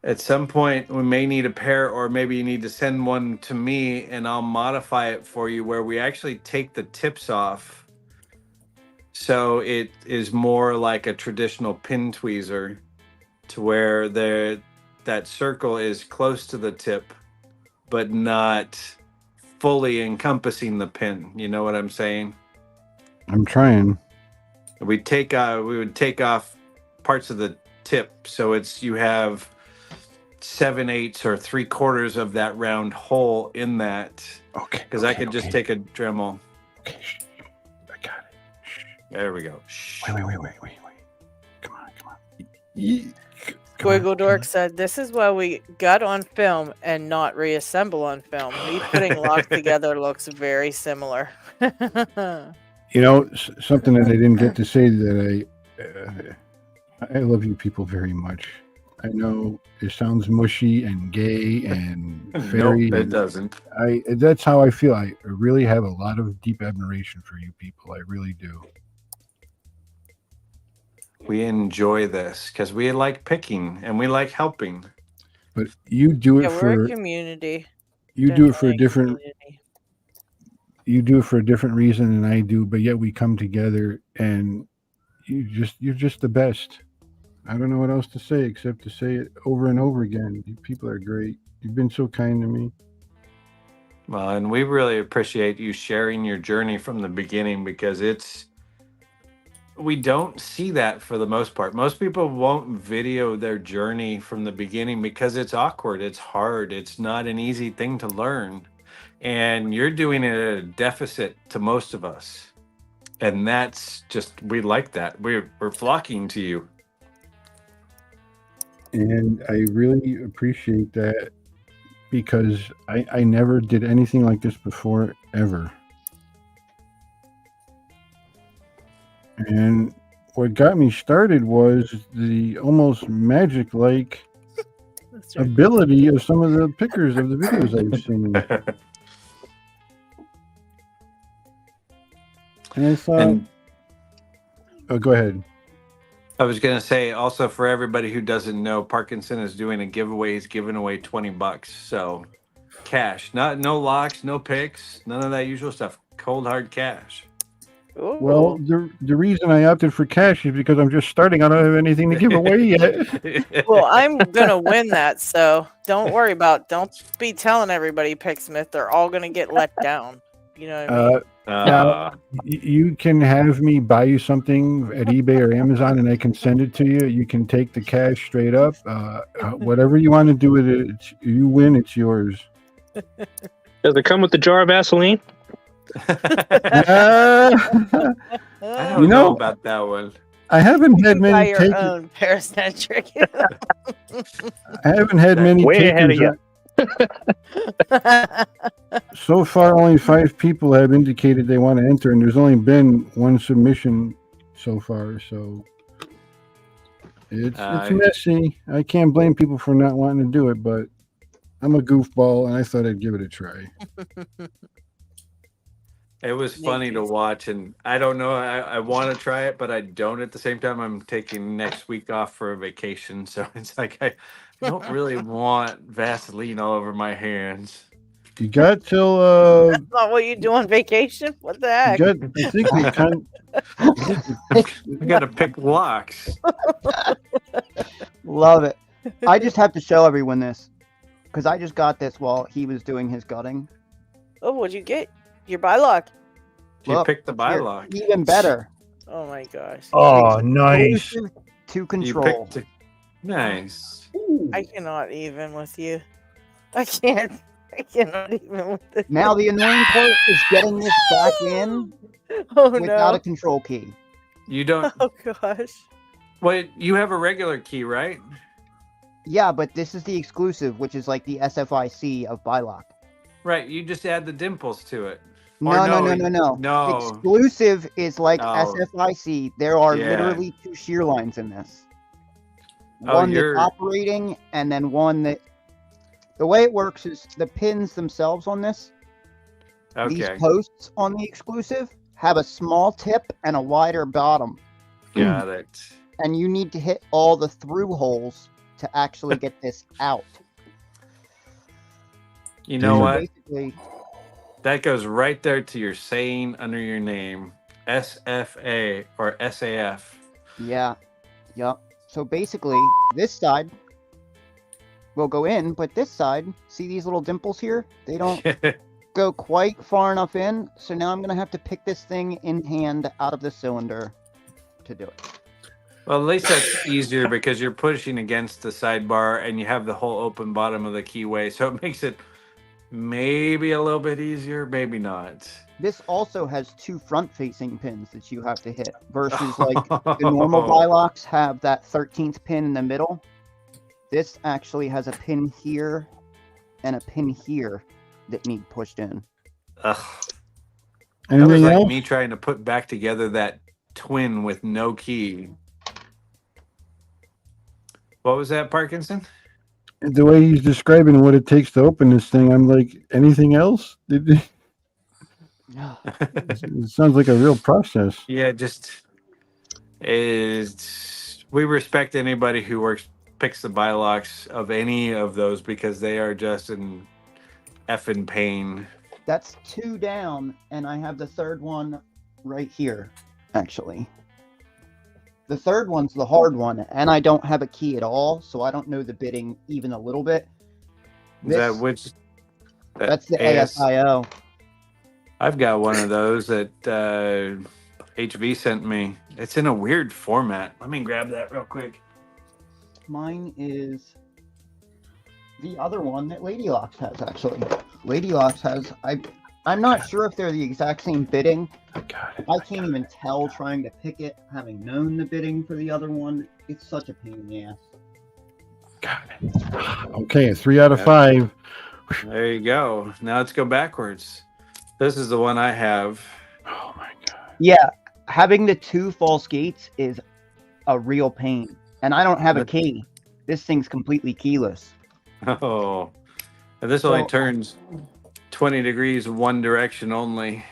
Speaker 5: at some point we may need a pair, or maybe you need to send one to me and I'll modify it for you where we actually take the tips off. So it is more like a traditional pin tweezer, to where that circle is close to the tip, but not fully encompassing the pin. You know what I'm saying?
Speaker 6: I'm trying.
Speaker 5: We would take off parts of the tip, so you have 7/8 or 3/4 of that round hole in that.
Speaker 6: Okay.
Speaker 5: Because I could just take a Dremel.
Speaker 6: Okay. I got it.
Speaker 5: There we go.
Speaker 6: Wait. Come on.
Speaker 1: Squiggle Dork said, "This is why we got on film and not reassemble on film. Me putting locks together looks very similar."
Speaker 6: You know, something that I didn't get to say, that I love you people very much. I know it sounds mushy and gay and fairy.
Speaker 5: Nope, it doesn't.
Speaker 6: That's how I feel. I really have a lot of deep admiration for you people. I really do.
Speaker 5: We enjoy this because we like picking and we like helping.
Speaker 6: But you do it
Speaker 1: we're a community.
Speaker 6: You do it for a different. You do it for a different reason than I do, but yet we come together, and you're just the best. I don't know what else to say except to say it over and over again. You people are great. You've been so kind to me.
Speaker 5: Well, and we really appreciate you sharing your journey from the beginning, because we don't see that for the most part. Most people won't video their journey from the beginning because it's awkward, it's hard, it's not an easy thing to learn. And you're doing it at a deficit to most of us. And that's just, we like that. We're flocking to you.
Speaker 6: And I really appreciate that, because I never did anything like this before, ever. And what got me started was the almost magic-like ability of some of the pickers of the videos I've seen. And I thought, oh, go ahead.
Speaker 5: I was going to say, also, for everybody who doesn't know, Parkinson is doing a giveaway. He's giving away $20. So cash, no locks, no picks, none of that usual stuff. Cold hard cash.
Speaker 1: Ooh.
Speaker 6: Well, the reason I opted for cash is because I'm just starting. I don't have anything to give away yet.
Speaker 1: Well, I'm gonna win that, so don't worry about. Don't be telling everybody Picksmith. They're all gonna get let down. You know what I mean?
Speaker 6: Now, you can have me buy you something at eBay or Amazon, and I can send it to you. You can take the cash straight up. Whatever you want to do with it, you win. It's yours.
Speaker 7: Does it come with the jar of Vaseline?
Speaker 5: I don't know about that one.
Speaker 6: I haven't had many
Speaker 1: Buy your own paracentric.
Speaker 6: I haven't had many
Speaker 7: Way ahead of
Speaker 6: takers. So far, only 5 people have indicated they want to enter, and there's only been 1 submission so far. So it's messy. I can't blame people for not wanting to do it, but I'm a goofball, and I thought I'd give it a try.
Speaker 5: It was funny to watch, and I don't know. I want to try it, but I don't. At the same time, I'm taking next week off for a vacation, so it's like I don't really want Vaseline all over my hands.
Speaker 6: You got till
Speaker 1: That's not what you do on vacation. What the heck?
Speaker 6: I think we kind
Speaker 5: We got to pick locks.
Speaker 4: Love it. I just have to show everyone this because I just got this while he was doing his gutting.
Speaker 1: Oh, what'd you get? Your bylock.
Speaker 5: You
Speaker 4: Look,
Speaker 5: picked the
Speaker 4: here,
Speaker 5: bylock.
Speaker 4: even better.
Speaker 1: Oh my gosh.
Speaker 6: Oh, nice.
Speaker 4: Exclusive to
Speaker 5: You
Speaker 4: control.
Speaker 5: picked it. Nice.
Speaker 1: I cannot even with you. I can't. I cannot even with this.
Speaker 4: Now the annoying part is getting this back in
Speaker 1: Oh
Speaker 4: without
Speaker 1: no.
Speaker 4: a control key.
Speaker 5: You don't.
Speaker 1: Oh gosh.
Speaker 5: Wait, you have a regular key, right?
Speaker 4: Yeah, but this is the exclusive, which is like the SFIC of Bylock.
Speaker 5: Right. You just add the dimples to it.
Speaker 4: No,
Speaker 5: Or
Speaker 4: no.
Speaker 5: No.
Speaker 4: Exclusive is like
Speaker 5: Oh.
Speaker 4: SFIC. There are
Speaker 5: Yeah.
Speaker 4: literally 2 shear lines in this.
Speaker 5: Oh,
Speaker 4: One
Speaker 5: you're-
Speaker 4: that's operating, and then one that. The way it works is the pins themselves on this. These
Speaker 5: Okay.
Speaker 4: posts on the exclusive have a small tip and a wider bottom,
Speaker 5: Got it.
Speaker 4: and you need to hit all the through holes to actually get this out.
Speaker 5: You know
Speaker 6: So
Speaker 5: what?
Speaker 4: Basically,
Speaker 5: That goes right there to your saying under your name, SFA or SAF.
Speaker 4: yeah, yep. So basically, this side will go in, but this side, see these little dimples here? They don't go quite far enough in. So now I'm gonna have to pick this thing in hand out of the cylinder to do it.
Speaker 5: Well, at least that's easier because you're pushing against the sidebar and you have the whole open bottom of the keyway, so it makes it maybe a little bit easier, maybe not.
Speaker 4: This also has 2 front-facing pins that you have to hit versus like the normal Bylocks have that 13th pin in the middle. This actually has a pin here and a pin here that need pushed in.
Speaker 5: Ugh. That was
Speaker 6: Anything
Speaker 5: like
Speaker 6: else?
Speaker 5: me trying to put back together that twin with no key. What was that, Parkinson?
Speaker 6: The way he's describing what it takes to open this thing, I'm like, anything else? It sounds like a real process.
Speaker 5: Yeah, just is we respect anybody who picks the Bylocks of any of those because they are just an effing pain.
Speaker 4: That's 2 down, and I have the 3rd one right here, actually. The 3rd one's the hard one, and I don't have a key at all, so I don't know the bidding even a little bit.
Speaker 5: Is that which?
Speaker 4: That's the
Speaker 5: AS
Speaker 4: ASIO.
Speaker 5: I've got one of those that HV sent me. It's in a weird format. Let me grab that real quick.
Speaker 4: Mine is the other one that LadyLocks has, actually. LadyLocks has... I'm not sure if they're the exact same bidding.
Speaker 6: I got it.
Speaker 4: I can't even tell trying to pick it, having known the bidding for the other one. It's such a pain in the ass.
Speaker 6: Got it. Okay, a 3 out of 5.
Speaker 5: There you go. Now let's go backwards. This is the one I have.
Speaker 6: Oh my god.
Speaker 4: Yeah, having the 2 false gates is a real pain. And I don't have a key. This thing's completely keyless.
Speaker 5: Oh, and this only
Speaker 4: So-
Speaker 5: turns 20 degrees one direction only.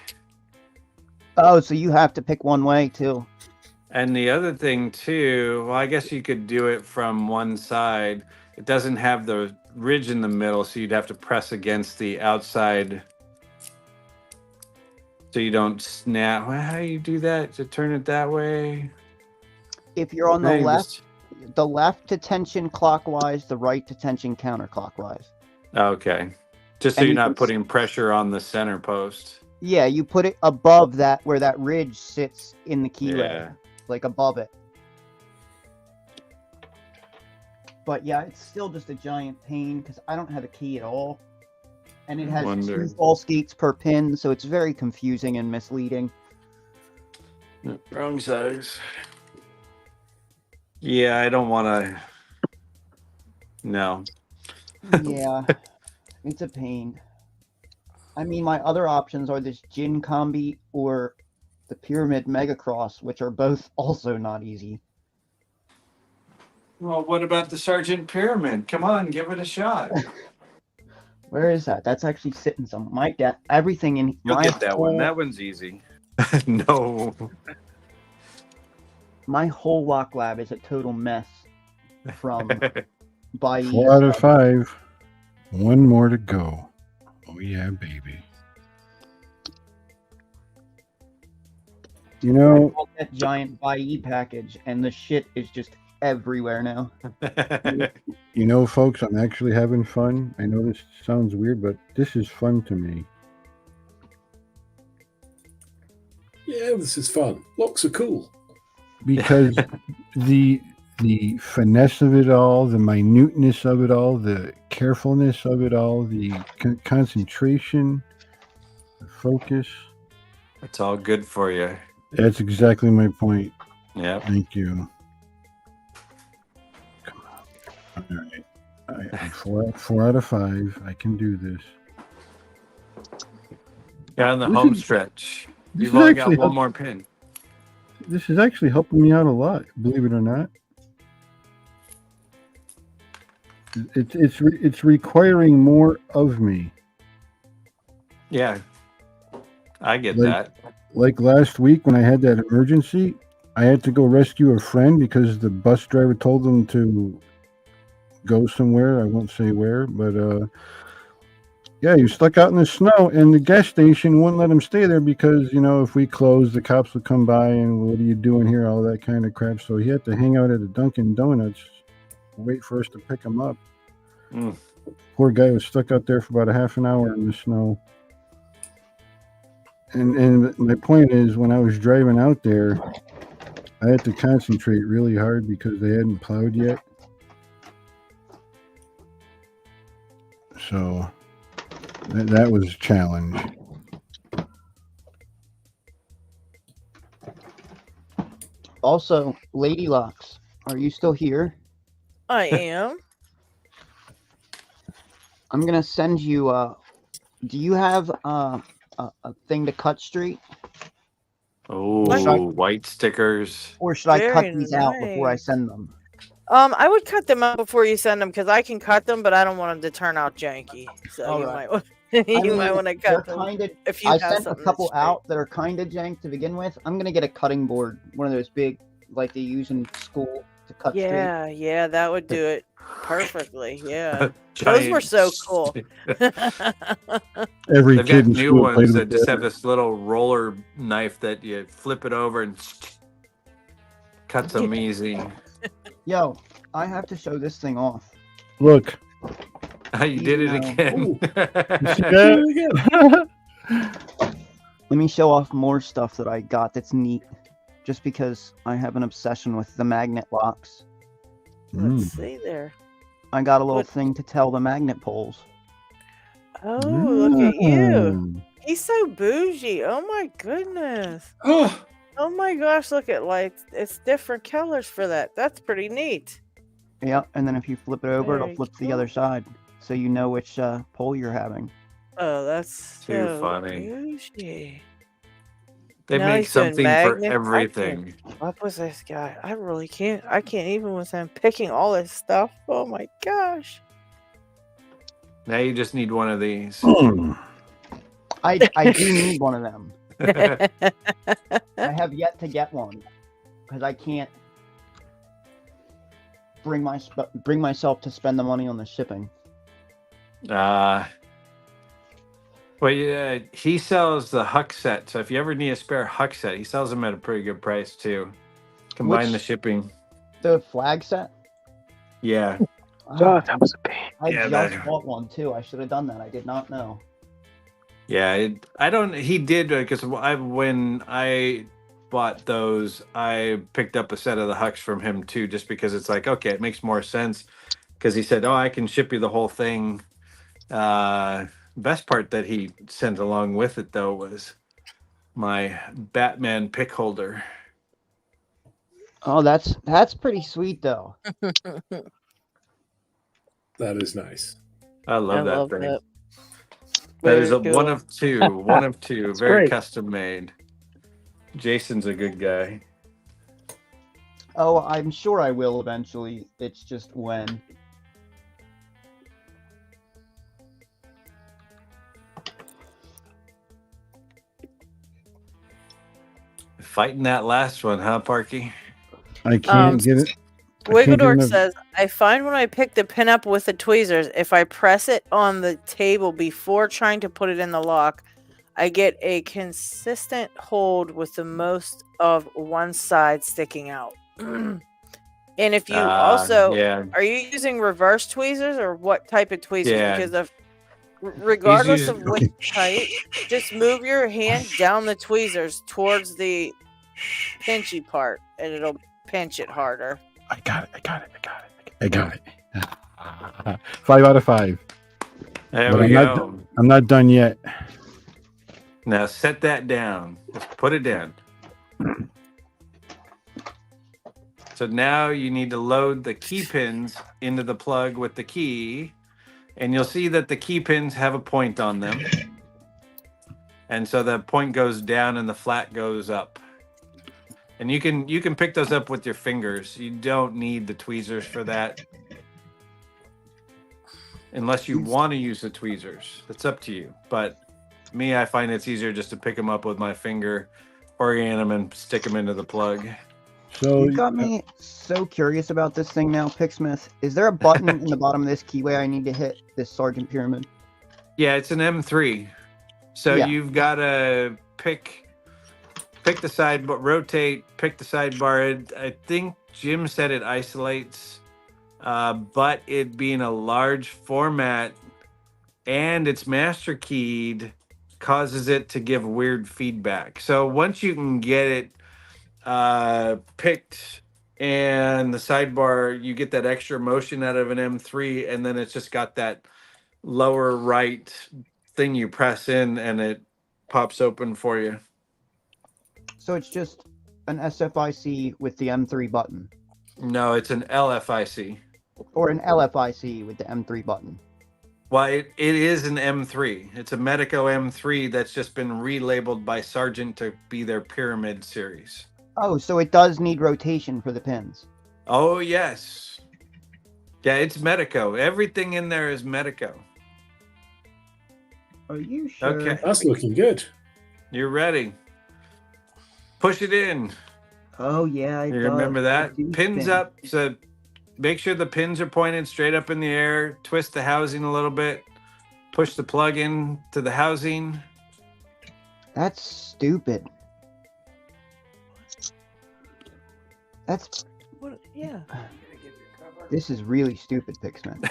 Speaker 4: Oh, so you have to pick one way, too.
Speaker 5: And the other thing too, well, I guess you could do it from one side. It doesn't have the ridge in the middle, so you'd have to press against the outside so you don't snap. Well, how do you do that? To turn it that way?
Speaker 4: If you're on the
Speaker 5: Maybe
Speaker 4: left, the left to tension clockwise, the right to tension counterclockwise.
Speaker 5: Okay. Just so
Speaker 4: And
Speaker 5: you're
Speaker 4: you
Speaker 5: not
Speaker 4: can
Speaker 5: putting pressure on the center post.
Speaker 4: Yeah, you put it above that, where that ridge sits in the keylay.
Speaker 5: Yeah.
Speaker 4: Like above it. But yeah, it's still just a giant pain because I don't have a key at all. And it has
Speaker 5: Wonder.
Speaker 4: 2 false gates per pin, so it's very confusing and misleading.
Speaker 5: Wrong size. Yeah, I don't want to. No.
Speaker 4: Yeah, it's a pain. I mean, my other options are this Gin Combi or the Pyramid Megacross, which are both also not easy.
Speaker 5: Well, what about the Sergeant Pyramid? Come on, give it a shot.
Speaker 4: Where is that? That's actually sitting some. My everything in
Speaker 5: You'll
Speaker 4: my
Speaker 5: get that one.
Speaker 4: whole-
Speaker 5: That one's easy. No.
Speaker 4: My whole lock lab is a total mess from by
Speaker 6: 4 out of 5. 1 more to go. Oh yeah, baby. You know,
Speaker 4: that giant buy package, and the shit is just everywhere now.
Speaker 6: You know, folks, I'm actually having fun. I know this sounds weird, but this is fun to me.
Speaker 8: Yeah, this is fun. Locks are cool.
Speaker 6: Because the finesse of it all, the minuteness of it all, the carefulness of it all, the concentration, the focus.
Speaker 5: It's all good for you.
Speaker 6: That's exactly my point.
Speaker 5: Yeah.
Speaker 6: Thank you. Come on. All right. I'm four out of 5. I can do this.
Speaker 5: Yeah, on the
Speaker 6: This
Speaker 5: home
Speaker 6: is-
Speaker 5: stretch.
Speaker 6: this
Speaker 5: You've
Speaker 6: is
Speaker 5: only got
Speaker 6: actually
Speaker 5: one more pin.
Speaker 6: This is actually helping me out a lot, believe it or not. It's requiring more of me.
Speaker 5: Yeah. I get
Speaker 6: Like-
Speaker 5: that.
Speaker 6: Like last week when I had that emergency, I had to go rescue a friend because the bus driver told them to go somewhere. I won't say where, but yeah, he was stuck out in the snow, and the gas station wouldn't let him stay there because, you know, if we closed, the cops would come by and what are you doing here, all that kind of crap. So he had to hang out at a Dunkin' Donuts, wait for us to pick him up.
Speaker 5: Mm.
Speaker 6: Poor guy was stuck out there for about a half an hour in the snow. And my point is, when I was driving out there, I had to concentrate really hard because they hadn't plowed yet. So that was a challenge.
Speaker 4: Also, Lady Locks, are you still here?
Speaker 1: I am.
Speaker 4: I'm gonna send you. Do you have a thing to cut straight,
Speaker 5: Oh, white stickers.
Speaker 4: or should I cut
Speaker 1: Very
Speaker 4: these out before I
Speaker 1: nice.
Speaker 4: send them?
Speaker 1: I would cut them out before you send them because I can cut them, but I don't want them to turn out janky. So
Speaker 4: All
Speaker 1: you
Speaker 4: right.
Speaker 1: might
Speaker 4: I mean,
Speaker 1: might want to
Speaker 4: they're
Speaker 1: cut them
Speaker 4: kind of.
Speaker 1: if you
Speaker 4: I
Speaker 1: have
Speaker 4: sent a
Speaker 1: something
Speaker 4: couple
Speaker 1: that's straight.
Speaker 4: out that are kind of jank to begin with. I'm gonna get a cutting board, one of those big, like they use in school to cut straight.
Speaker 1: Yeah, that would do it perfectly. Yeah, those were so cool.
Speaker 6: Every
Speaker 5: They've
Speaker 6: kid
Speaker 5: got
Speaker 6: in
Speaker 5: new
Speaker 6: school played
Speaker 5: ones
Speaker 6: with
Speaker 5: that just
Speaker 6: that.
Speaker 5: have this little roller knife that you flip it over and cuts them easy.
Speaker 4: Yo, I have to show this thing off.
Speaker 6: Look.
Speaker 5: You did it again.
Speaker 4: Let me show off more stuff that I got that's neat. Just because I have an obsession with the magnet locks.
Speaker 1: Let's see there.
Speaker 4: I got a little
Speaker 1: What-
Speaker 4: thing to tell the magnet poles.
Speaker 1: Oh, look at you.
Speaker 6: Mm.
Speaker 1: He's so bougie. Oh my goodness.
Speaker 8: Oh,
Speaker 1: Oh my gosh, look at lights. It's different colors for that. That's pretty neat.
Speaker 4: Yeah, and then if you flip it over,
Speaker 1: Very
Speaker 4: it'll flip to the
Speaker 1: cool.
Speaker 4: other side. So you know which pole you're having.
Speaker 1: Oh, that's
Speaker 5: Too
Speaker 1: so
Speaker 5: funny.
Speaker 1: bougie.
Speaker 5: They
Speaker 1: Now
Speaker 5: make
Speaker 1: he's doing
Speaker 5: something for
Speaker 1: magnets. I
Speaker 5: everything.
Speaker 1: can't- What was this guy? I really can't. I can't even with him picking all this stuff. Oh my gosh.
Speaker 5: Now you just need one of these.
Speaker 4: I do need one of them. I have yet to get one because I can't bring myself to spend the money on the shipping.
Speaker 5: Well, yeah, he sells the Huck set. So if you ever need a spare Huck set, he sells them at a pretty good price too. Combine the
Speaker 4: Which-
Speaker 5: shipping.
Speaker 4: The flag set.
Speaker 5: Yeah.
Speaker 7: God, that was a pain.
Speaker 4: I
Speaker 5: Yeah,
Speaker 4: just
Speaker 5: that-
Speaker 4: bought one too. I should have done that. I did not know.
Speaker 5: Yeah, he did because when I bought those, I picked up a set of the Hucks from him too, just because it's like, okay, it makes more sense. Because he said, oh, I can ship you the whole thing. Best part that he sent along with it though was my Batman pick holder.
Speaker 4: Oh, that's pretty sweet though.
Speaker 8: that is nice.
Speaker 5: I love that thing.
Speaker 1: that.
Speaker 5: That is
Speaker 1: Very
Speaker 5: one
Speaker 1: cool.
Speaker 5: of two. One of two.
Speaker 7: That's
Speaker 5: Very
Speaker 7: great.
Speaker 5: custom made. Jason's a good guy.
Speaker 4: Oh, I'm sure I will eventually. It's just when.
Speaker 5: Fighting that last one, huh, Parky?
Speaker 6: I can't get it. I can't get
Speaker 1: Wiggledork
Speaker 6: enough-
Speaker 1: says, I find when I pick the pin up with the tweezers, if I press it on the table before trying to put it in the lock, I get a consistent hold with the most of one side sticking out. And if you also
Speaker 5: yeah,
Speaker 1: are you using reverse tweezers or what type of tweezers?
Speaker 5: Yeah.
Speaker 1: Because of regardless
Speaker 5: using-
Speaker 1: of which type, just move your hand down the tweezers towards the pinchy part, and it'll pinch it harder.
Speaker 6: I got it. 5 out of 5.
Speaker 5: there
Speaker 6: But
Speaker 5: we
Speaker 6: I'm
Speaker 5: go.
Speaker 6: not done yet.
Speaker 5: Now set that down. Just put it down. So now you need to load the key pins into the plug with the key, and you'll see that the key pins have a point on them. And so the point goes down and the flat goes up. And you can pick those up with your fingers. You don't need the tweezers for that. Unless you want to use the tweezers. It's up to you. But me, I find it's easier just to pick them up with my finger, orient them, and stick them into the plug.
Speaker 6: So
Speaker 4: You got me so curious about this thing now, Picksmith. Is there a button in the bottom of this keyway I need to hit this Sergeant Pyramid?
Speaker 5: Yeah, it's an M3. So
Speaker 4: Yeah.
Speaker 5: you've got to pick the side, but rotate, pick the sidebar. I think Jim said it isolates, but it being a large format and it's master keyed causes it to give weird feedback. So once you can get it picked and the sidebar, you get that extra motion out of an M3, and then it's just got that lower right thing you press in and it pops open for you.
Speaker 4: So it's just an SFIC with the M3 button,
Speaker 5: No, it's an LFIC.
Speaker 4: or an LFIC with the M3 button.
Speaker 5: Well, it is an M3. It's a Medico M3 that's just been relabeled by Sargent to be their Pyramid series.
Speaker 4: Oh, so it does need rotation for the pins.
Speaker 5: Oh, yes. Yeah, it's Medico. Everything in there is Medico.
Speaker 4: Are you sure?
Speaker 5: Okay.
Speaker 8: That's looking good.
Speaker 5: You're ready. Push it in.
Speaker 4: Oh yeah,
Speaker 5: You remember that? Pins up. So make sure the pins are pointed straight up in the air. Twist the housing a little bit. Push the plug in to the housing.
Speaker 4: That's stupid. That's
Speaker 1: What? Yeah.
Speaker 4: this is really stupid, Picksmith.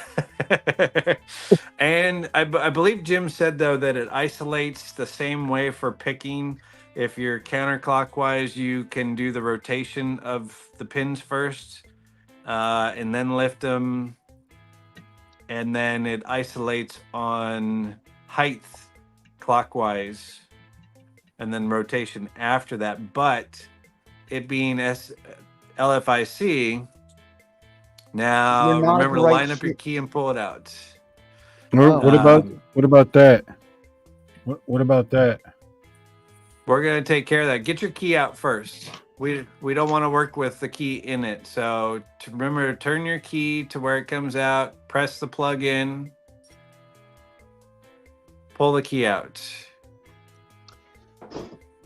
Speaker 5: And I believe Jim said, though, that it isolates the same way for picking. If you're counterclockwise, you can do the rotation of the pins first and then lift them. And then it isolates on height clockwise and then rotation after that. But it being LFIC, now
Speaker 4: You're not
Speaker 5: remember to
Speaker 4: right
Speaker 5: line up your
Speaker 4: shit.
Speaker 5: key and pull it out.
Speaker 6: What about that? What about that?
Speaker 5: We're gonna take care of that. Get your key out first. We don't want to work with the key in it. So remember to turn your key to where it comes out. Press the plug in. Pull the key out.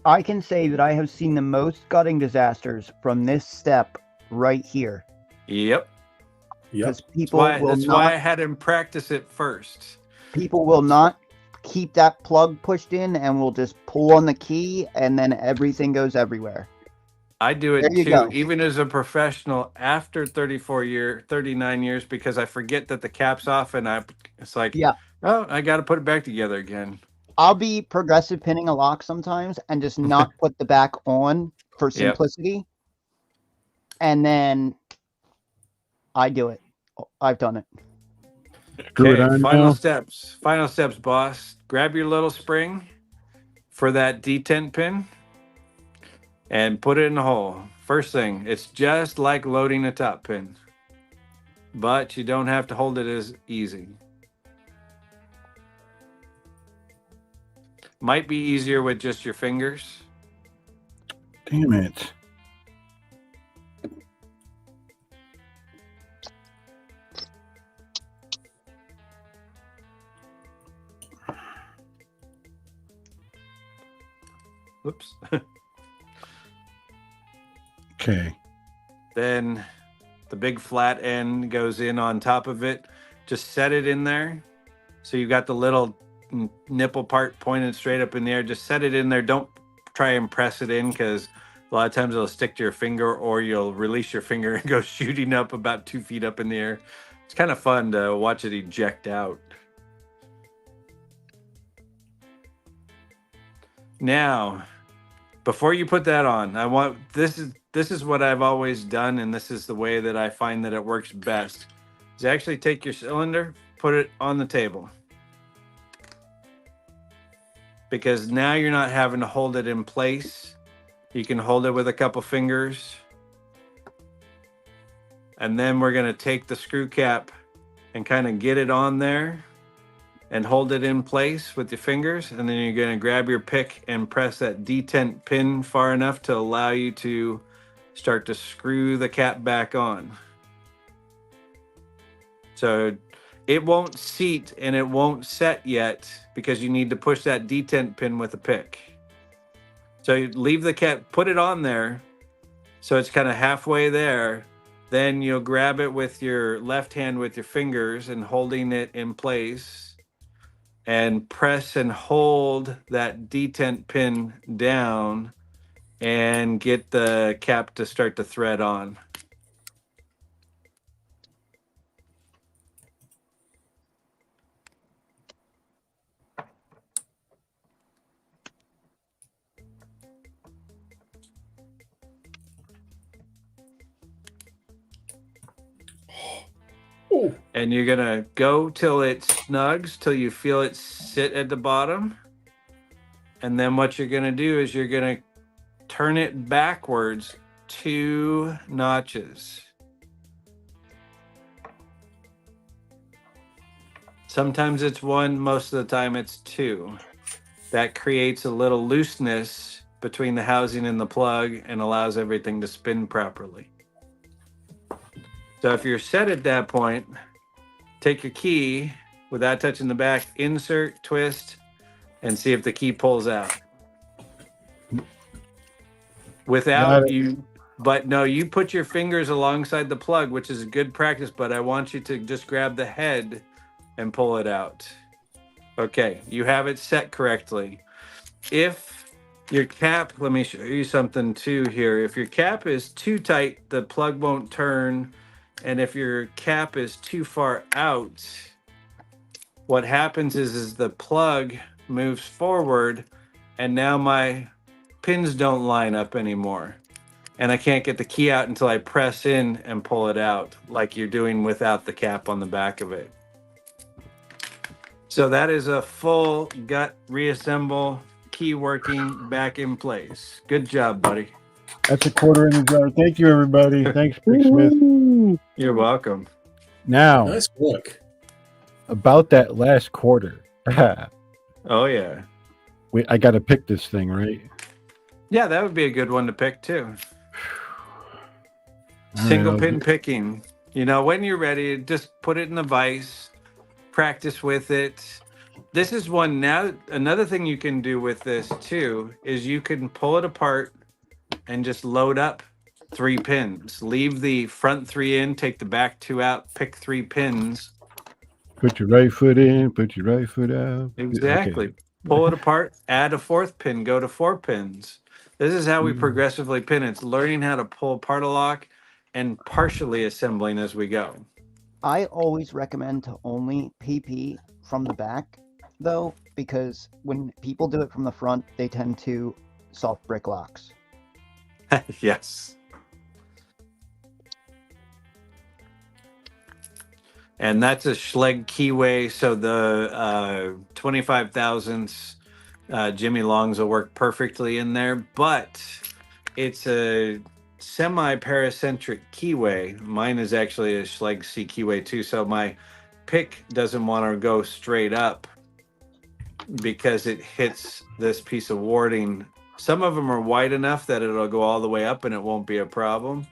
Speaker 4: I can say that I have seen the most gutting disasters from this step right here.
Speaker 5: Yep.
Speaker 8: Yep.
Speaker 4: Because people
Speaker 5: That's why I had him practice it first.
Speaker 4: people will not keep that plug pushed in and will just pull on the key and then everything goes everywhere.
Speaker 5: I do it
Speaker 4: There you
Speaker 5: too,
Speaker 4: go.
Speaker 5: even as a professional after 39 years, because I forget that the cap's off and it's like,
Speaker 4: Yeah.
Speaker 5: oh, I got to put it back together again.
Speaker 4: I'll be progressive pinning a lock sometimes and just not put the back on for
Speaker 5: Yep.
Speaker 4: simplicity. And then I do it. I've done it.
Speaker 6: Screw it
Speaker 5: Okay,
Speaker 6: on
Speaker 5: final
Speaker 6: now.
Speaker 5: steps. Final steps, boss. Grab your little spring for that D10 pin and put it in the hole. First thing, it's just like loading a top pin, but you don't have to hold it as easy. Might be easier with just your fingers.
Speaker 6: Damn it.
Speaker 5: Whoops.
Speaker 6: Okay.
Speaker 5: Then the big flat end goes in on top of it. Just set it in there. So you got the little nipple part pointed straight up in the air. Just set it in there. Don't try and press it in because A lot of times it'll stick to your finger, or you'll release your finger and go shooting up about 2 feet up in the air. It's kind of fun to watch it eject out. Now, before you put that on, I want this is what I've always done, and this is the way that I find that it works best. Is actually take your cylinder, put it on the table. Because now you're not having to hold it in place. You can hold it with a couple fingers. And then we're going to take the screw cap and kind of get it on there and hold it in place with your fingers. And then you're going to grab your pick and press that detent pin far enough to allow you to start to screw the cap back on. So it won't seat and it won't set yet because you need to push that detent pin with a pick. So you leave the cap, put it on there so it's kind of halfway there. Then you'll grab it with your left hand with your fingers and holding it in place and press and hold that detent pin down and get the cap to start to thread on. And you're gonna go till it snugs, till you feel it sit at the bottom. And then what you're gonna do is you're gonna turn it backwards 2 notches. Sometimes it's 1, most of the time it's 2. That creates a little looseness between the housing and the plug and allows everything to spin properly. So if you're set at that point, take your key without touching the back, insert, twist, and see if the key pulls out. Without you, but no, you put your fingers alongside the plug, which is a good practice, but I want you to just grab the head and pull it out. Okay, you have it set correctly. If your cap, let me show you something too here. If your cap is too tight, the plug won't turn. And if your cap is too far out, what happens is the plug moves forward and now my pins don't line up anymore. And I can't get the key out until I press in and pull it out like you're doing without the cap on the back of it. So that is a full gut reassemble, key working, back in place. Good job, buddy.
Speaker 6: That's a quarter in the jar. Thank you, everybody. Thanks, Big Smith.
Speaker 5: You're welcome.
Speaker 6: Now,
Speaker 8: Nice work.
Speaker 6: about that last quarter.
Speaker 5: Oh, yeah.
Speaker 6: I got to pick this thing, right?
Speaker 5: Yeah, that would be a good one to pick, too.
Speaker 6: All
Speaker 5: Single
Speaker 6: right,
Speaker 5: pin picking. You know, when you're ready, just put it in the vise, practice with it. This is one now. Another thing you can do with this, too, is you can pull it apart and just load up 3 pins. Leave the front 3 in, take the back 2 out, pick 3 pins.
Speaker 6: Put your right foot in, put your right foot out.
Speaker 5: Exactly.
Speaker 6: Okay.
Speaker 5: Pull it apart, add a 4th pin, go to 4 pins. This is how we progressively pin. It's learning how to pull apart a lock and partially assembling as we go.
Speaker 4: I always recommend to only PP from the back, though, because when people do it from the front, they tend to soft brick locks.
Speaker 5: Yes. And that's a Schlage keyway, so the 25 thousandths Jimmy Longs will work perfectly in there, but it's a semi-paracentric keyway. Mine is actually a Schlage C keyway too, so my pick doesn't want to go straight up because it hits this piece of warding. Some of them are wide enough that it'll go all the way up and it won't be a problem.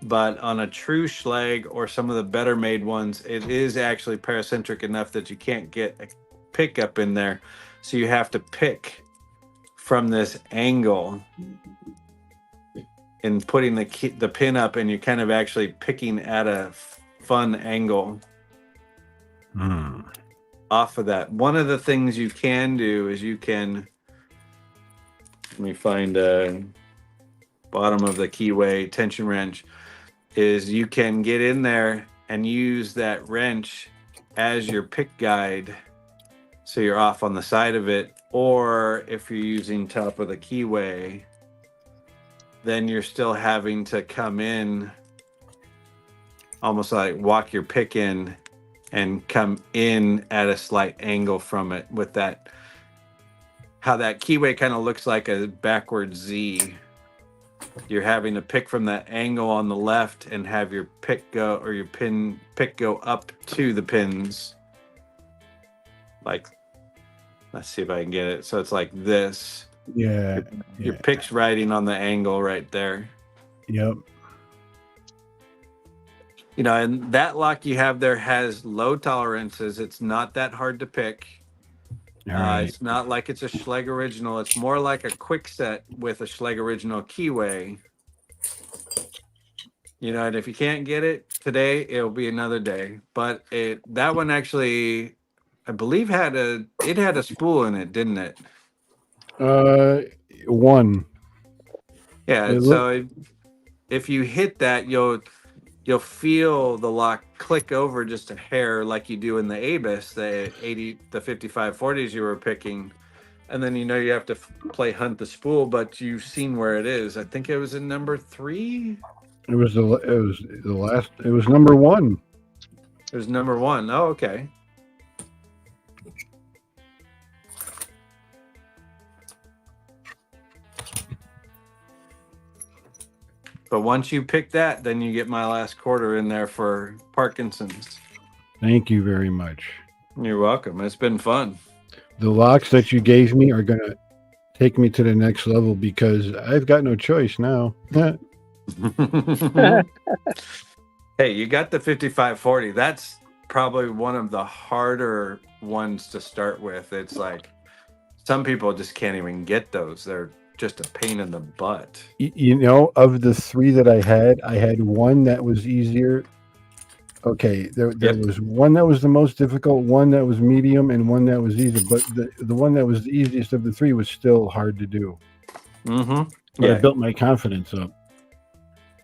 Speaker 5: But on a true Schlage or some of the better made ones, it is actually paracentric enough that you can't get a pick up in there. So you have to pick from this angle and putting the pin up, and you're kind of actually picking at a fun angle off of that. One of the things you can do is you can, let me find bottom of the keyway tension wrench, is you can get in there and use that wrench as your pick guide, so you're off on the side of it. Or if you're using top of the keyway, then you're still having to come in, almost like walk your pick in and come in at a slight angle from it, with that, how that keyway kind of looks like a backward Z. You're having to pick from that angle on the left and have your pick go, or your pick go up to the pins. Like, let's see if I can get it. So it's like this.
Speaker 6: Yeah.
Speaker 5: Your pick's riding on the angle right there.
Speaker 6: Yep.
Speaker 5: You know, and that lock you have there has low tolerances. It's not that hard to pick.
Speaker 6: All right.
Speaker 5: It's not like it's a Schlage original. It's more like a quick set with a Schlage original keyway. You know, and if you can't get it today, it'll be another day. But that one actually, I believe, had a spool in it, didn't it?
Speaker 6: One.
Speaker 5: Yeah. So if you hit that, you'll feel the lock click over just a hair, like you do in the Abus, the 5540s you were picking, and then you have to play hunt the spool. But you've seen where it is. I think it was in number 3.
Speaker 6: It was the last. It was number 1.
Speaker 5: It was number 1. Oh, okay. But once you pick that, then you get my last quarter in there for Parkinson's.
Speaker 6: Thank you very much.
Speaker 5: You're welcome. It's been fun.
Speaker 6: The locks that you gave me are gonna take me to the next level, because I've got no choice now.
Speaker 5: Hey, you got the 5540. That's probably one of the harder ones to start with. It's like some people just can't even get those. They're just a pain in the butt.
Speaker 6: You know, of the 3 that I had one that was easier. Okay, there was one that was the most difficult, one that was medium, and one that was easy. But the one that was the easiest of the 3 was still hard to do.
Speaker 5: Mm-hmm.
Speaker 6: But I built my confidence up.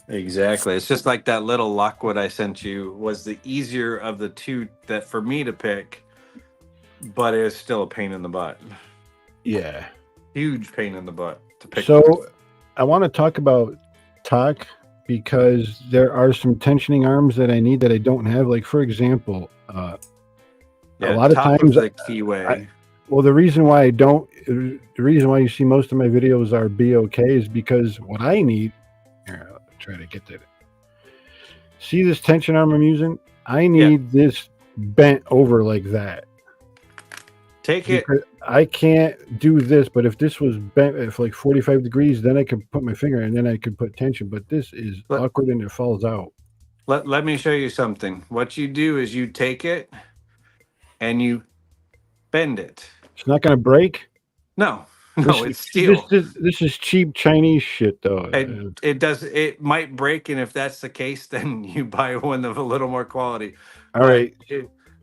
Speaker 5: Exactly. It's just like that little Lockwood I sent you was the easier of the 2 that for me to pick, but it was still a pain in the butt.
Speaker 6: Yeah.
Speaker 5: Huge pain in the butt to pick.
Speaker 6: So I want to talk about talk, because there are some tensioning arms that I need that I don't have. Like, for example, a lot of times
Speaker 5: the keyway.
Speaker 6: Well, the reason why you see most of my videos are BOK is because what I need. Here, I'll try to get that. See this tension arm I'm using? I need this bent over like that.
Speaker 5: Take it.
Speaker 6: I can't do this, but if this was bent at like 45 degrees, then I could put my finger and then I could put tension. But this is awkward and it falls out.
Speaker 5: Let me show you something. What you do is you take it and you bend it.
Speaker 6: It's not going to break?
Speaker 5: No, it's steel.
Speaker 6: This is cheap Chinese shit, though.
Speaker 5: It might break, and if that's the case, then you buy one of a little more quality.
Speaker 6: All right.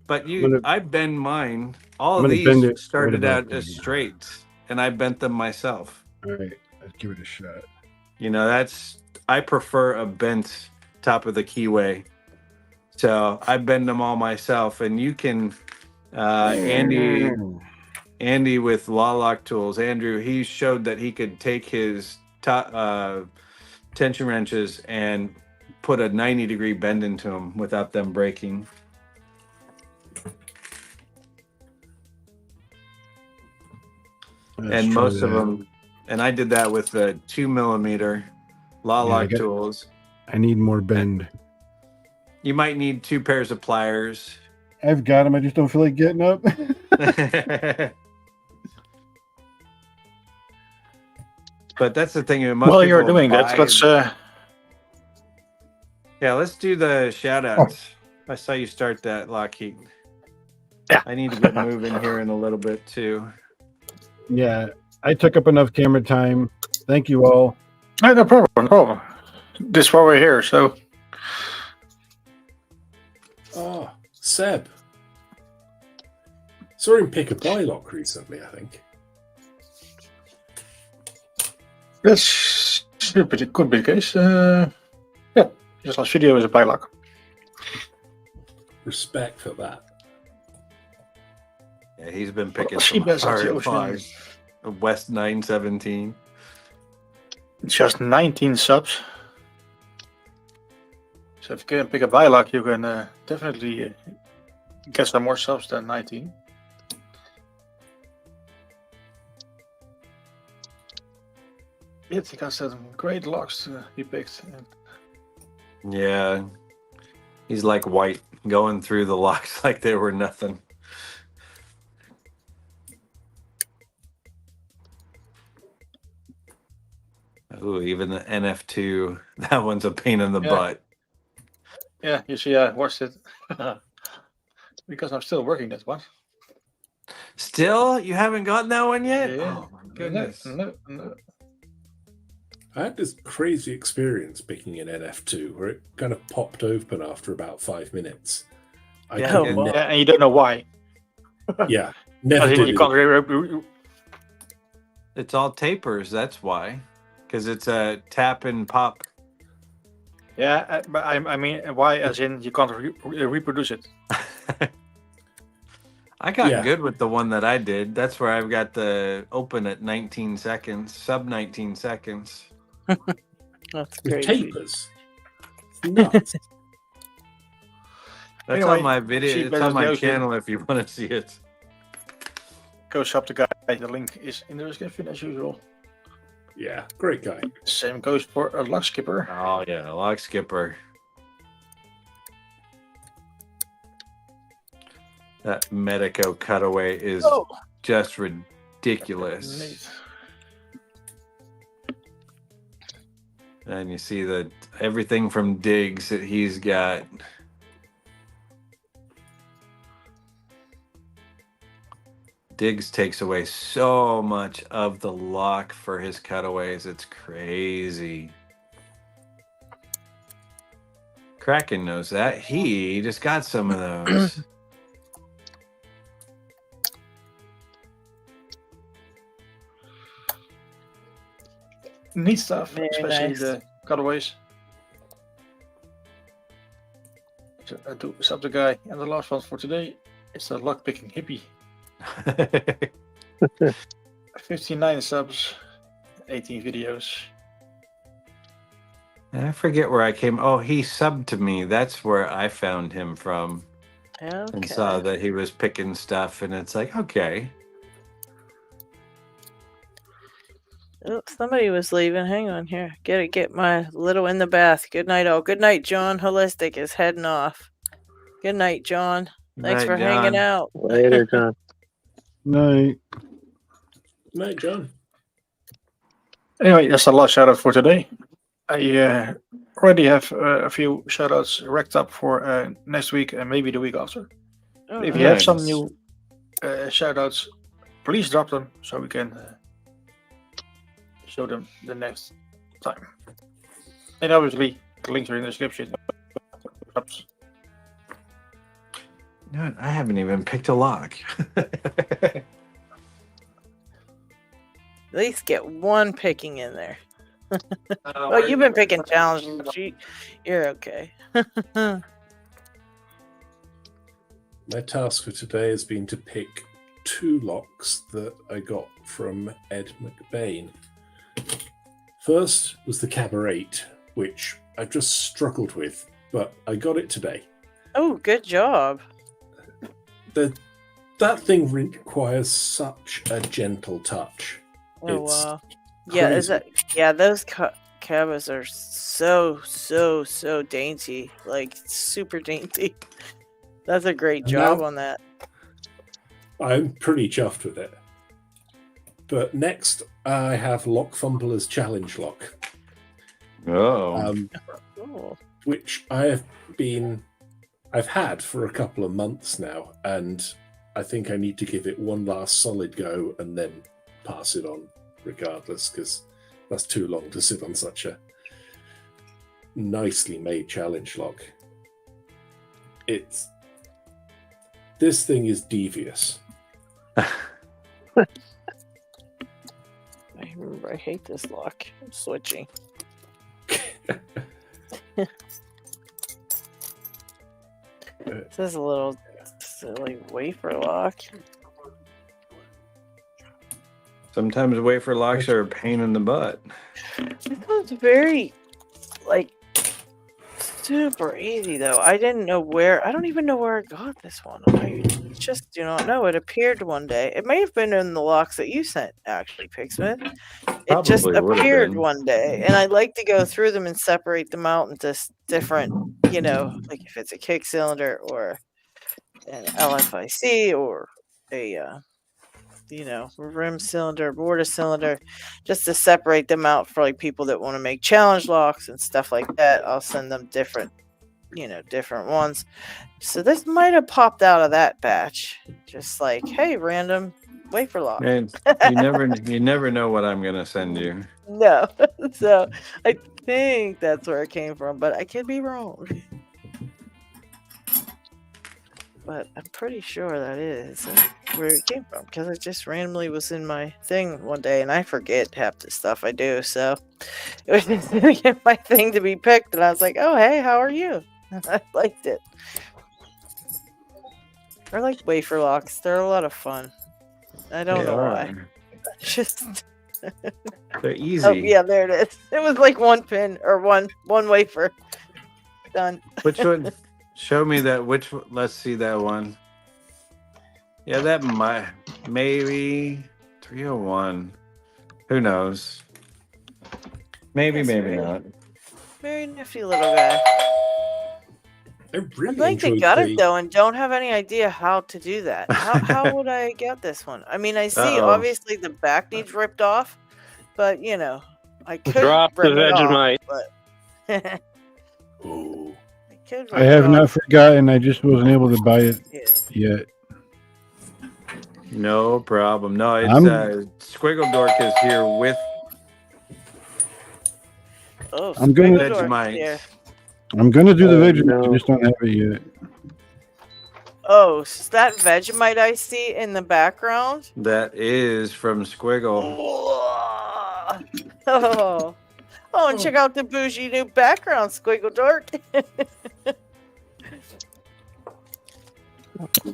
Speaker 5: I bend mine. All of these started out as straights, and I bent them myself.
Speaker 6: All right, let's give it a shot.
Speaker 5: You know, I prefer a bent top of the keyway, so I bend them all myself. And you can, Andy with LadyLocks tools, Andrew, he showed that he could take his tension wrenches and put a 90-degree bend into them without them breaking. And most of them, and I did that with the 2mm LadyLocks tools.
Speaker 6: I need more bend.
Speaker 5: You might need 2 pairs of pliers.
Speaker 6: I've got them. I just don't feel like getting up.
Speaker 5: But that's the thing.
Speaker 2: While you're doing that, let's.
Speaker 5: Let's do the shout-outs. I saw you start that, LockHeat.
Speaker 2: Yeah.
Speaker 5: I need to get moving here in a little bit too.
Speaker 6: Yeah, I took up enough camera time. Thank you all.
Speaker 2: No problem. No problem. This is why we're here. So.
Speaker 8: Oh, Seb. Saw him pick a bylock recently, I think.
Speaker 2: Yes. could be the case. Yeah, his last video is a bylock.
Speaker 8: Respect for that.
Speaker 5: Yeah, he's been picking
Speaker 2: She
Speaker 5: some
Speaker 2: best at the
Speaker 5: hard
Speaker 2: ocean.
Speaker 5: bars. West 917.
Speaker 2: Just 19 subs. So if you can pick a bylock, you can definitely get some more subs than 19. He got some great locks he picked.
Speaker 5: Yeah. He's like White, going through the locks like they were nothing. Ooh, even the NF2, that one's a pain in the butt.
Speaker 2: Yeah, you see, I watched it because I'm still working that one.
Speaker 5: Still? You haven't gotten that one yet?
Speaker 2: Yeah.
Speaker 5: Oh, my goodness.
Speaker 2: No.
Speaker 8: I had this crazy experience picking an NF2 where it kind of popped open after about 5 minutes.
Speaker 5: Yeah,
Speaker 2: and you don't know why.
Speaker 8: Yeah, never did
Speaker 2: You
Speaker 8: it.
Speaker 2: can't
Speaker 5: It's all tapers, that's why. Because it's a tap and pop.
Speaker 2: Yeah, but I mean, why? As in, you can't reproduce it.
Speaker 5: I got good with the one that I did. That's where I've got the open at 19 seconds, sub 19 seconds.
Speaker 1: That's
Speaker 8: With
Speaker 1: crazy.
Speaker 8: tapers. Nuts.
Speaker 5: That's
Speaker 2: Anyway,
Speaker 5: on my video.
Speaker 2: sheep
Speaker 5: It's on
Speaker 2: better
Speaker 5: my
Speaker 2: than
Speaker 5: channel if you want to see it.
Speaker 2: Go shop the guy. The link is in the description as usual.
Speaker 8: Yeah, great guy.
Speaker 2: Same goes for a lock skipper.
Speaker 5: Oh, yeah, Lock Skipper. That Medico cutaway is just ridiculous.
Speaker 2: Neat.
Speaker 5: And you see that everything from digs that he's got. Diggs takes away so much of the lock for his cutaways. It's crazy. Kraken knows that. He just got some of those.
Speaker 2: Neat stuff,
Speaker 1: Very
Speaker 2: especially
Speaker 1: nice.
Speaker 2: the cutaways. So I do sub the guy, and the last one for today is the lockpicking hippie. 59 subs, 18 videos.
Speaker 5: I forget where I came. Oh, he subbed to me. That's where I found him from. And saw that he was picking stuff, and it's like, okay.
Speaker 1: Oh, somebody was leaving. Hang on here. Get my little in the bath. Good night, all. Good night, John. Holistic is heading off. Good night, John. Thanks
Speaker 5: Night,
Speaker 1: for hanging
Speaker 5: John.
Speaker 1: out.
Speaker 7: Later, John.
Speaker 6: Night.
Speaker 8: Night, John.
Speaker 2: Anyway, that's the last shout out for today. I already have a few shout outs racked up for next week and maybe the week after.
Speaker 1: Oh,
Speaker 2: If you have some
Speaker 5: nice.
Speaker 2: new shout outs, please drop them so we can show them the next time. And obviously, the links are in the description.
Speaker 5: No, I haven't even picked a lock.
Speaker 1: At least get one picking in there. Well, you've been picking challenges. You're okay.
Speaker 8: My task for today has been to pick 2 locks that I got from Ed McBain. First was the Cabaret, which I've just struggled with, but I got it today.
Speaker 1: Oh, good job.
Speaker 8: That thing requires such a gentle touch.
Speaker 1: Oh,
Speaker 8: It's
Speaker 1: wow. Yeah, is
Speaker 8: crazy.
Speaker 1: that? Yeah, those cabas are so dainty. Like super dainty. That's a great
Speaker 8: And
Speaker 1: job
Speaker 8: now-
Speaker 1: on that.
Speaker 8: I'm pretty chuffed with it. But next, I have Lock Fumbler's Challenge Lock,
Speaker 5: Oh.
Speaker 1: Oh,
Speaker 8: which I've had for a couple of months now, and I think I need to give it one last solid go and then pass it on regardless, because that's too long to sit on such a nicely made challenge lock. This thing is devious.
Speaker 1: I remember I hate this lock. I'm switching. This is a little silly wafer lock.
Speaker 5: Sometimes wafer locks are a pain in the butt.
Speaker 1: This one's very, like, super easy though. I didn't know where. I don't even know where I got this one. I just do not know. It appeared one day. It may have been in the locks that you sent, actually, Pigsmith. It just
Speaker 5: Probably would have
Speaker 1: appeared
Speaker 5: been.
Speaker 1: one day, and I like to go through them and separate them out into different, like if it's a kick cylinder or an LFIC or a rim cylinder, border cylinder, just to separate them out for like people that want to make challenge locks and stuff like that. I'll send them different ones. So this might have popped out of that batch, just like, hey, random wafer lock.
Speaker 5: Man, you never know what I'm gonna send you.
Speaker 1: No, so I think that's where it came from, but I could be wrong. But I'm pretty sure that is where it came from, because it just randomly was in my thing one day, and I forget half the stuff I do. So it was just my thing to be picked, and I was like, "Oh, hey, how are you?" I liked it. I like wafer locks; they're a lot of fun. I don't know why. Just
Speaker 5: they're easy.
Speaker 1: Oh yeah, there it is. It was like one pin or one wafer. Done.
Speaker 5: Which one? Show me that. Let's see that one. Yeah, that might maybe 301. Who knows? Maybe not.
Speaker 1: Very nifty little guy.
Speaker 8: I really
Speaker 1: I'd like to
Speaker 8: enjoyed
Speaker 1: get
Speaker 8: the-
Speaker 1: it though, and don't have any idea how to do that. How would I get this one? I mean, I see
Speaker 5: Uh-oh.
Speaker 1: obviously the back needs ripped off, but I could
Speaker 7: Drop the
Speaker 1: rip it off,
Speaker 7: Vegemite.
Speaker 1: but
Speaker 8: Oh,
Speaker 1: I could
Speaker 6: I
Speaker 1: rip
Speaker 6: have
Speaker 1: it
Speaker 6: not
Speaker 1: off.
Speaker 6: forgotten. I just wasn't able to buy it
Speaker 1: Yeah.
Speaker 6: yet.
Speaker 5: No problem. No, it's
Speaker 6: I'm-
Speaker 5: Squiggle Dork is here with
Speaker 1: Oh,
Speaker 6: I'm gonna-
Speaker 1: Squiggle Dork
Speaker 5: Vegemite.
Speaker 1: here.
Speaker 6: I'm gonna do the Vegemite.
Speaker 7: no.
Speaker 6: I just don't have it yet.
Speaker 1: Oh, is that Vegemite I see in the background?
Speaker 5: That is from Squiggle.
Speaker 1: Oh, and check out the bougie new background, Squiggle Dork.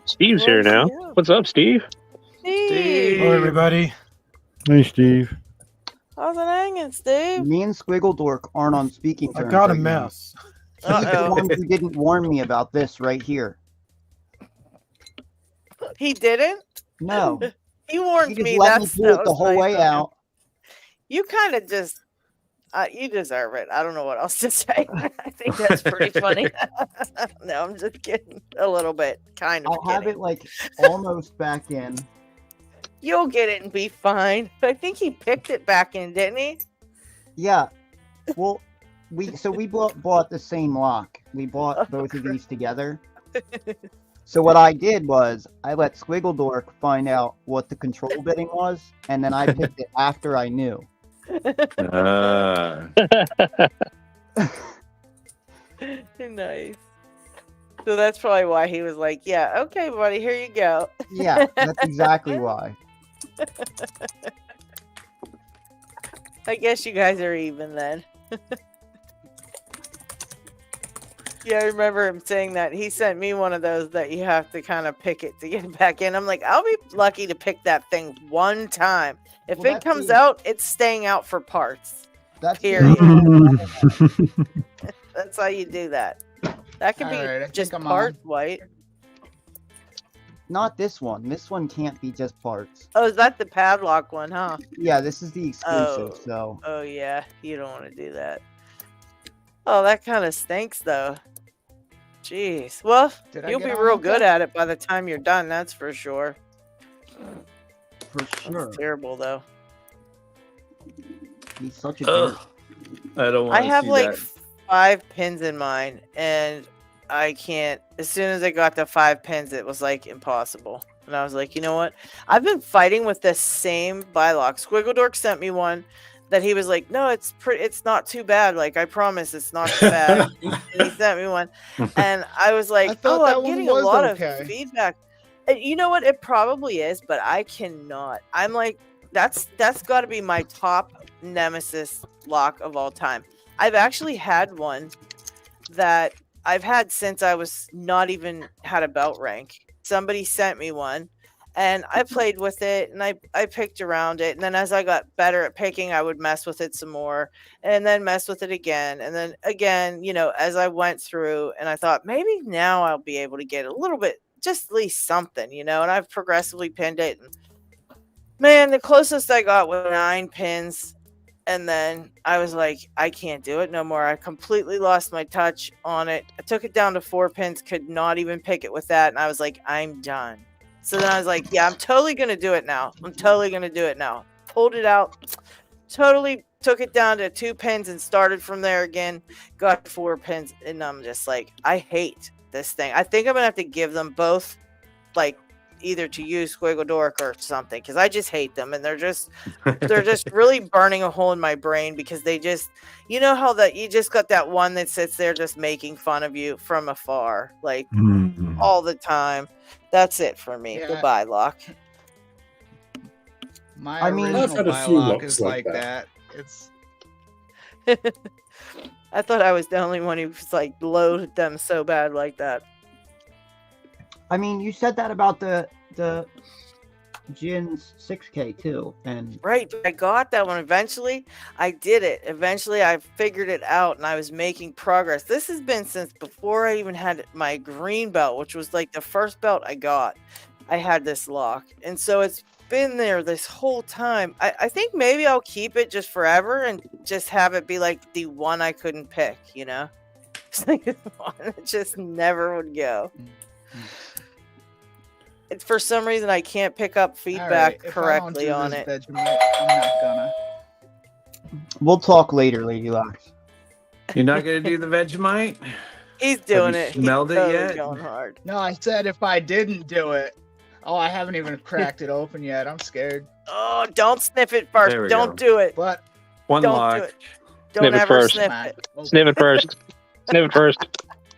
Speaker 7: Steve's here now. What's up, Steve?
Speaker 1: Steve.
Speaker 5: Hello,
Speaker 9: everybody.
Speaker 6: Hey, Steve.
Speaker 1: How's it hanging, Steve?
Speaker 4: Me and Squiggle Dork aren't on speaking
Speaker 9: I
Speaker 4: terms.
Speaker 9: got a
Speaker 4: right now.
Speaker 9: mess.
Speaker 4: He's the
Speaker 1: Uh-oh.
Speaker 4: one who didn't warn me about this right here.
Speaker 1: He didn't?
Speaker 4: No,
Speaker 1: He warned
Speaker 4: he just
Speaker 1: me.
Speaker 4: let me
Speaker 1: That's
Speaker 4: do
Speaker 1: that
Speaker 4: it the
Speaker 1: was
Speaker 4: whole
Speaker 1: nice
Speaker 4: way
Speaker 1: of him.
Speaker 4: out.
Speaker 1: You kind of just, you deserve it. I don't know what else to say. I think that's pretty funny. No, I'm just kidding. A little bit, kind of.
Speaker 4: I'll have it like almost back in.
Speaker 1: You'll get it and be fine. I think he picked it back in, didn't he?
Speaker 4: Yeah. Well, we bought the same lock. We bought both of these together. So what I did was I let Squiggle Dork find out what the control bitting was, and then I picked it after I knew.
Speaker 1: Nice. So that's probably why he was like, "Yeah, okay, buddy, here you go."
Speaker 4: Yeah, that's exactly why.
Speaker 1: I guess you guys are even then. Yeah, I remember him saying that. He sent me one of those that you have to kind of pick it to get back in. I'm like, I'll be lucky to pick that thing one time. If
Speaker 4: Well,
Speaker 1: it
Speaker 4: that's
Speaker 1: comes
Speaker 4: the-
Speaker 1: out, it's staying out for parts.
Speaker 4: That's
Speaker 1: Period.
Speaker 4: the-
Speaker 1: That's how you do that. That could be
Speaker 10: Alright, I
Speaker 1: just
Speaker 10: think I'm
Speaker 1: parts white.
Speaker 4: not this one. This one can't be just parts.
Speaker 1: Oh, is that the padlock one, huh?
Speaker 4: Yeah, this is the exclusive.
Speaker 1: Oh.
Speaker 4: So
Speaker 1: Oh, yeah. You don't want to do that. Oh, that kind of stinks, though. Jeez. Well,
Speaker 10: Did I
Speaker 1: you'll
Speaker 10: get
Speaker 1: be
Speaker 10: on
Speaker 1: real
Speaker 10: okay?
Speaker 1: good at it by the time you're done, that's for sure.
Speaker 4: for sure,
Speaker 1: That's terrible, though.
Speaker 4: he's such a jerk.
Speaker 5: I don't want
Speaker 1: I
Speaker 5: to
Speaker 1: have
Speaker 5: see
Speaker 1: like
Speaker 5: that.
Speaker 1: 5 pins in mine, and I can't. As soon as I got to 5 pins, it was like impossible. And I was like, you know what? I've been fighting with this same bylock. Squiggle Dork sent me one that he was like, no, it's not too bad. Like, I promise it's not too bad. And he sent me one, and I was like,
Speaker 10: I thought
Speaker 1: oh,
Speaker 10: that
Speaker 1: I'm
Speaker 10: one
Speaker 1: getting a
Speaker 10: was
Speaker 1: lot
Speaker 10: okay.
Speaker 1: of feedback. And you know what? It probably is, but I cannot. I'm like, that's got to be my top nemesis lock of all time. I've actually had one that I've had since I was not even had a belt rank. Somebody sent me one and I played with it and I picked around it. And then as I got better at picking, I would mess with it some more and then mess with it again. And then again, you know, as I went through and I thought maybe now I'll be able to get a little bit, just at least something, you know, and I've progressively pinned it. And man, the closest I got was 9 pins. And then I was like, I can't do it no more. I completely lost my touch on it. I took it down to 4 pins, could not even pick it with that. And I was like, I'm done. So then I was like, yeah, I'm totally going to do it now. I'm totally going to do it now. Pulled it out, totally took it down to 2 pins and started from there again. Got 4 pins. And I'm just like, I hate this thing. I think I'm going to have to give them both, like, either to you, Squiggle Dork, or something, because I just hate them, and they're just really burning a hole in my brain because they just, you know how that you just got that one that sits there just making fun of you from afar, like all the time. That's it for me.
Speaker 9: Yeah.
Speaker 1: Goodbye, Lock.
Speaker 9: My
Speaker 4: I mean,
Speaker 8: I've
Speaker 9: original
Speaker 8: had a few
Speaker 9: Bylock
Speaker 8: locks
Speaker 9: is
Speaker 8: like
Speaker 9: like
Speaker 8: that.
Speaker 9: that. It's
Speaker 1: I thought I was the only one who was like loathed them so bad like that.
Speaker 4: I mean, you said that about the Jin's 6K too, and
Speaker 1: Right, I got that one eventually. I did it. Eventually, I figured it out, and I was making progress. This has been since before I even had my green belt, which was like the first belt I got. I had this lock, and so it's been there this whole time. I think maybe I'll keep it just forever and just have it be like the one I couldn't pick, you know? It's like the one that just never would go. It's for some reason I can't pick up feedback correctly on it.
Speaker 9: Vegemite, I'm not gonna.
Speaker 4: we'll talk later, LadyLocks.
Speaker 5: You're not gonna do the Vegemite?
Speaker 1: He's doing
Speaker 5: you
Speaker 1: it.
Speaker 5: smelled
Speaker 1: He's
Speaker 5: it
Speaker 1: totally
Speaker 5: yet?
Speaker 1: going hard.
Speaker 9: No, I said if I didn't do it. Oh, I haven't even cracked it open yet. I'm scared.
Speaker 1: Oh, don't sniff it first.
Speaker 5: There we
Speaker 1: Don't
Speaker 5: go.
Speaker 1: do it.
Speaker 9: But
Speaker 5: One
Speaker 1: Don't
Speaker 5: lock.
Speaker 1: do it. Don't
Speaker 7: Sniff it
Speaker 1: ever
Speaker 7: first.
Speaker 1: sniff
Speaker 9: man,
Speaker 1: it.
Speaker 7: Sniff it first. Sniff it first.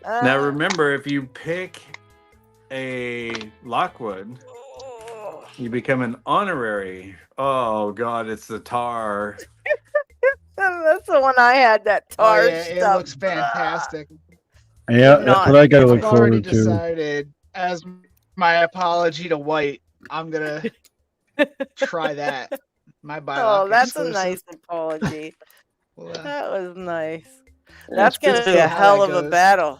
Speaker 5: Now
Speaker 1: Ah.
Speaker 5: remember, if you pick a Lockwood,
Speaker 1: Oh.
Speaker 5: you become an honorary. Oh God, it's the tar.
Speaker 1: That's the one I had. That
Speaker 9: oh,
Speaker 1: tar
Speaker 9: yeah, it
Speaker 1: stuff.
Speaker 9: looks fantastic.
Speaker 6: Yeah,
Speaker 1: Not-
Speaker 6: that's what I got to look
Speaker 9: I've already
Speaker 6: forward to.
Speaker 9: decided, as my apology to White, I'm gonna try that. My Bylock
Speaker 1: Oh, that's a
Speaker 9: exclusive.
Speaker 1: nice apology.
Speaker 9: Well,
Speaker 1: That was nice.
Speaker 8: Yeah,
Speaker 1: That's
Speaker 8: it's good
Speaker 1: gonna be
Speaker 8: stuff.
Speaker 1: a
Speaker 9: how
Speaker 1: hell
Speaker 9: that
Speaker 1: of a
Speaker 9: goes.
Speaker 1: battle.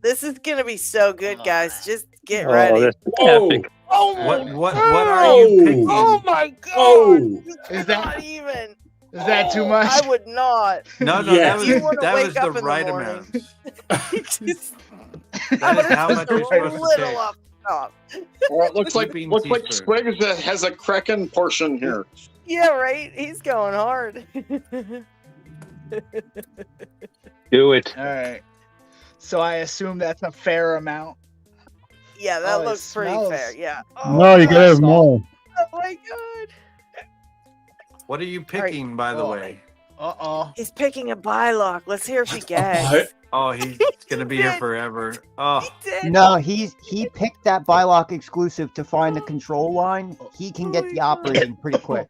Speaker 1: This is gonna be so good, guys. Just get
Speaker 7: Oh,
Speaker 1: ready.
Speaker 7: that's
Speaker 8: Whoa!
Speaker 7: epic.
Speaker 1: Oh
Speaker 5: What are you picking?
Speaker 1: Oh my god!
Speaker 8: Oh!
Speaker 1: You
Speaker 9: Is that-
Speaker 1: cannot even.
Speaker 9: Is that too
Speaker 1: Oh,
Speaker 9: much?
Speaker 1: I would not.
Speaker 5: No,
Speaker 8: Yes.
Speaker 1: You wanna
Speaker 5: that
Speaker 1: wake
Speaker 5: was
Speaker 1: up
Speaker 5: the
Speaker 1: in the
Speaker 5: right
Speaker 1: morning.
Speaker 5: amount.
Speaker 1: Just,
Speaker 5: That is how much
Speaker 1: a
Speaker 5: you're supposed to
Speaker 1: little
Speaker 5: take.
Speaker 1: up top.
Speaker 10: Well, it looks like
Speaker 5: Keeping
Speaker 10: looks like
Speaker 5: teaspoon.
Speaker 10: Squiggs has a Kraken portion here.
Speaker 1: Yeah, right. He's going hard.
Speaker 7: Do it.
Speaker 9: All right. So I assume that's a fair amount.
Speaker 1: Yeah, that
Speaker 9: Oh, it
Speaker 1: looks pretty
Speaker 9: smells-
Speaker 1: fair. Yeah.
Speaker 6: No, you gotta have more.
Speaker 1: Oh my god.
Speaker 5: What are you picking, by the
Speaker 9: Oh.
Speaker 5: way?
Speaker 9: Uh-oh.
Speaker 1: He's picking a bylock. Let's hear if he gets.
Speaker 5: Oh, he's gonna be here forever. Oh,
Speaker 1: He did.
Speaker 4: No, he picked that Bylock exclusive to find the control line. He can get the operating pretty quick.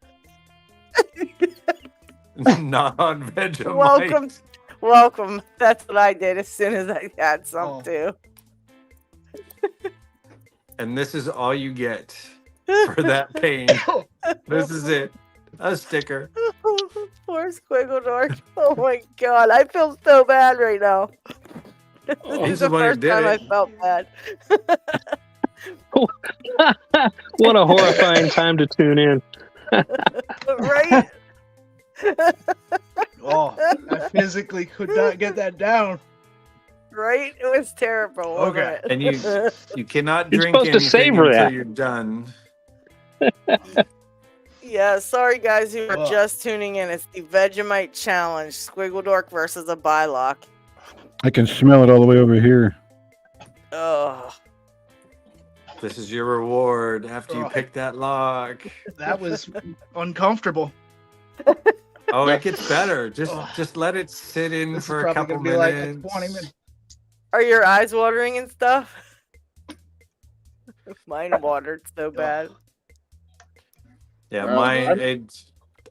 Speaker 5: non-Vegemite.
Speaker 1: Welcome. That's what I did as soon as I had some
Speaker 9: Oh.
Speaker 1: too.
Speaker 5: And this is all you get for that pain. This is it. A sticker.
Speaker 1: Poor Squiggle Dork. Oh my god, I feel so bad right now.
Speaker 5: Oh,
Speaker 1: This
Speaker 5: he's
Speaker 1: is
Speaker 5: the
Speaker 1: the
Speaker 5: one who
Speaker 1: first
Speaker 5: did
Speaker 1: time I
Speaker 5: it.
Speaker 1: felt bad.
Speaker 7: What a horrifying time to tune in.
Speaker 1: Right?
Speaker 9: Oh, I physically could not get that down.
Speaker 1: Right? It was terrible. wasn't
Speaker 9: Okay.
Speaker 1: it?
Speaker 5: And you cannot
Speaker 7: You're
Speaker 5: drink
Speaker 7: supposed to
Speaker 5: anything
Speaker 7: savor
Speaker 5: until
Speaker 7: that.
Speaker 5: you're done.
Speaker 1: Yeah, sorry guys who are
Speaker 9: Ugh.
Speaker 1: just tuning in. It's the Vegemite Challenge. Squiggle Dork versus a Bylock.
Speaker 6: I can smell it all the way over here.
Speaker 1: Oh.
Speaker 5: This is your reward after you
Speaker 9: Oh.
Speaker 5: pick that lock.
Speaker 9: That was uncomfortable.
Speaker 5: Oh, it gets better.
Speaker 9: Ugh.
Speaker 5: Just let it sit in
Speaker 9: This is
Speaker 5: for a
Speaker 9: probably
Speaker 5: couple
Speaker 9: gonna be like
Speaker 5: minutes.
Speaker 9: 20 minutes.
Speaker 1: Are your eyes watering and stuff? Mine watered so bad.
Speaker 5: Yeah,
Speaker 10: Well,
Speaker 5: mine.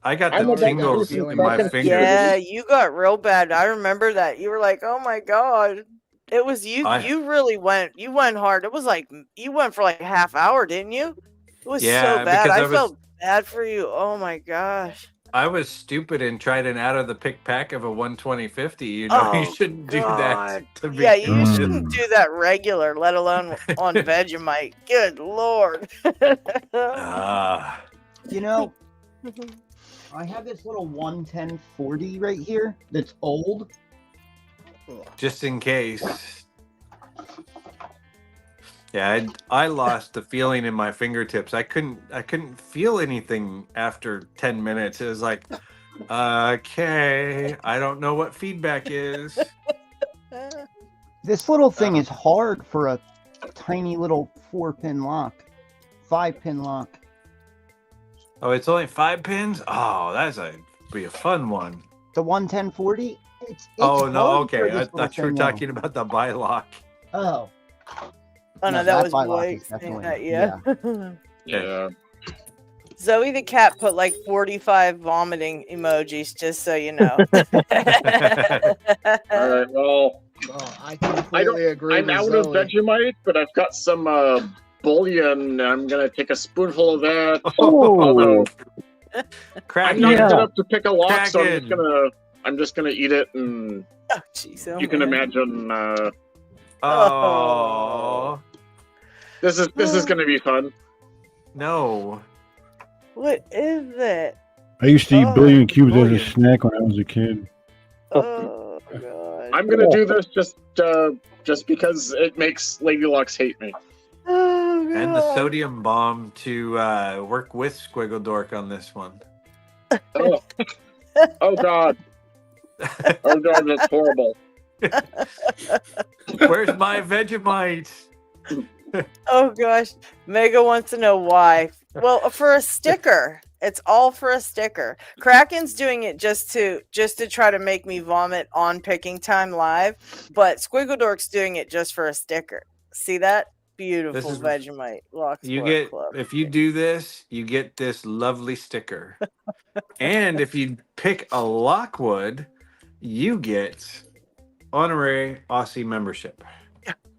Speaker 5: I got
Speaker 9: I'm
Speaker 5: the
Speaker 9: about to
Speaker 5: tingles
Speaker 9: feel
Speaker 5: in my
Speaker 9: fucking-
Speaker 5: fingers.
Speaker 1: Yeah, you got real bad. I remember that. You were like, "Oh my god." It was you. You really went. You went hard. It was like you went for like a half hour, didn't you? It was
Speaker 5: Yeah,
Speaker 1: so bad.
Speaker 5: because
Speaker 1: I
Speaker 5: I was-
Speaker 1: felt bad for you. Oh my gosh.
Speaker 5: I was stupid and tried an out of the pick pack of a 120/50. You know, you
Speaker 1: Oh,
Speaker 5: shouldn't do that. To
Speaker 1: Yeah, you
Speaker 5: begin with.
Speaker 1: shouldn't do that regular, let alone on Vegemite. Good lord.
Speaker 5: Ah.
Speaker 4: You know, I have this little 11040 right here that's old.
Speaker 5: Just in case. Yeah, I lost the feeling in my fingertips. I couldn't feel anything after 10 minutes. It was like, okay, I don't know what feedback is.
Speaker 4: This little thing is hard for a tiny little 4-pin lock, 5-pin lock.
Speaker 5: Oh, it's only 5 pins? Oh, be a fun one.
Speaker 4: The 11040? It's
Speaker 5: Oh, no,
Speaker 4: hard
Speaker 5: okay.
Speaker 4: for
Speaker 5: I
Speaker 4: this little
Speaker 5: thought you were
Speaker 4: thing, though.
Speaker 5: talking about the bylock.
Speaker 4: Oh.
Speaker 1: Oh no,
Speaker 4: No,
Speaker 1: that was
Speaker 4: bylock
Speaker 1: Blake
Speaker 4: is
Speaker 1: saying
Speaker 4: definitely-
Speaker 1: that, yeah.
Speaker 10: Yeah.
Speaker 1: Zoe the cat put like 45 vomiting emojis, just so you know.
Speaker 10: All right. Well,
Speaker 9: I completely agree
Speaker 10: I'm
Speaker 9: with
Speaker 10: out
Speaker 9: Zoe.
Speaker 10: of Vegemite, but I've got some bouillon. I'm gonna take a spoonful of that.
Speaker 5: Oh.
Speaker 10: I'm not good enough to pick a lock, so
Speaker 5: Kraken.
Speaker 10: I'm just gonna eat it, and
Speaker 1: Oh, jeez, oh,
Speaker 10: you can
Speaker 1: man.
Speaker 10: imagine.
Speaker 5: Oh.
Speaker 10: This is gonna be fun.
Speaker 5: No.
Speaker 1: What is it?
Speaker 6: I used to eat
Speaker 1: Oh,
Speaker 6: billion cubes as a
Speaker 5: billion.
Speaker 6: snack when I was a kid.
Speaker 1: Oh god.
Speaker 10: I'm gonna do this just because it makes LadyLocks hate me.
Speaker 1: Oh god.
Speaker 5: And the sodium bomb to work with Squiggle Dork on this one.
Speaker 10: Oh, oh god. Oh god, that's horrible.
Speaker 5: Where's my Vegemite?
Speaker 1: Oh gosh. Mega wants to know why. Well, for a sticker. It's all for a sticker. Kraken's doing it just to try to make me vomit on picking time live, but Squiggle Dork's doing it just for a sticker. See that? Beautiful
Speaker 5: is-
Speaker 1: Vegemite. Locks
Speaker 5: You
Speaker 1: Club
Speaker 5: get
Speaker 1: Club.
Speaker 5: if you do this, you get this lovely sticker. And if you pick a Lockwood, you get honorary Aussie membership.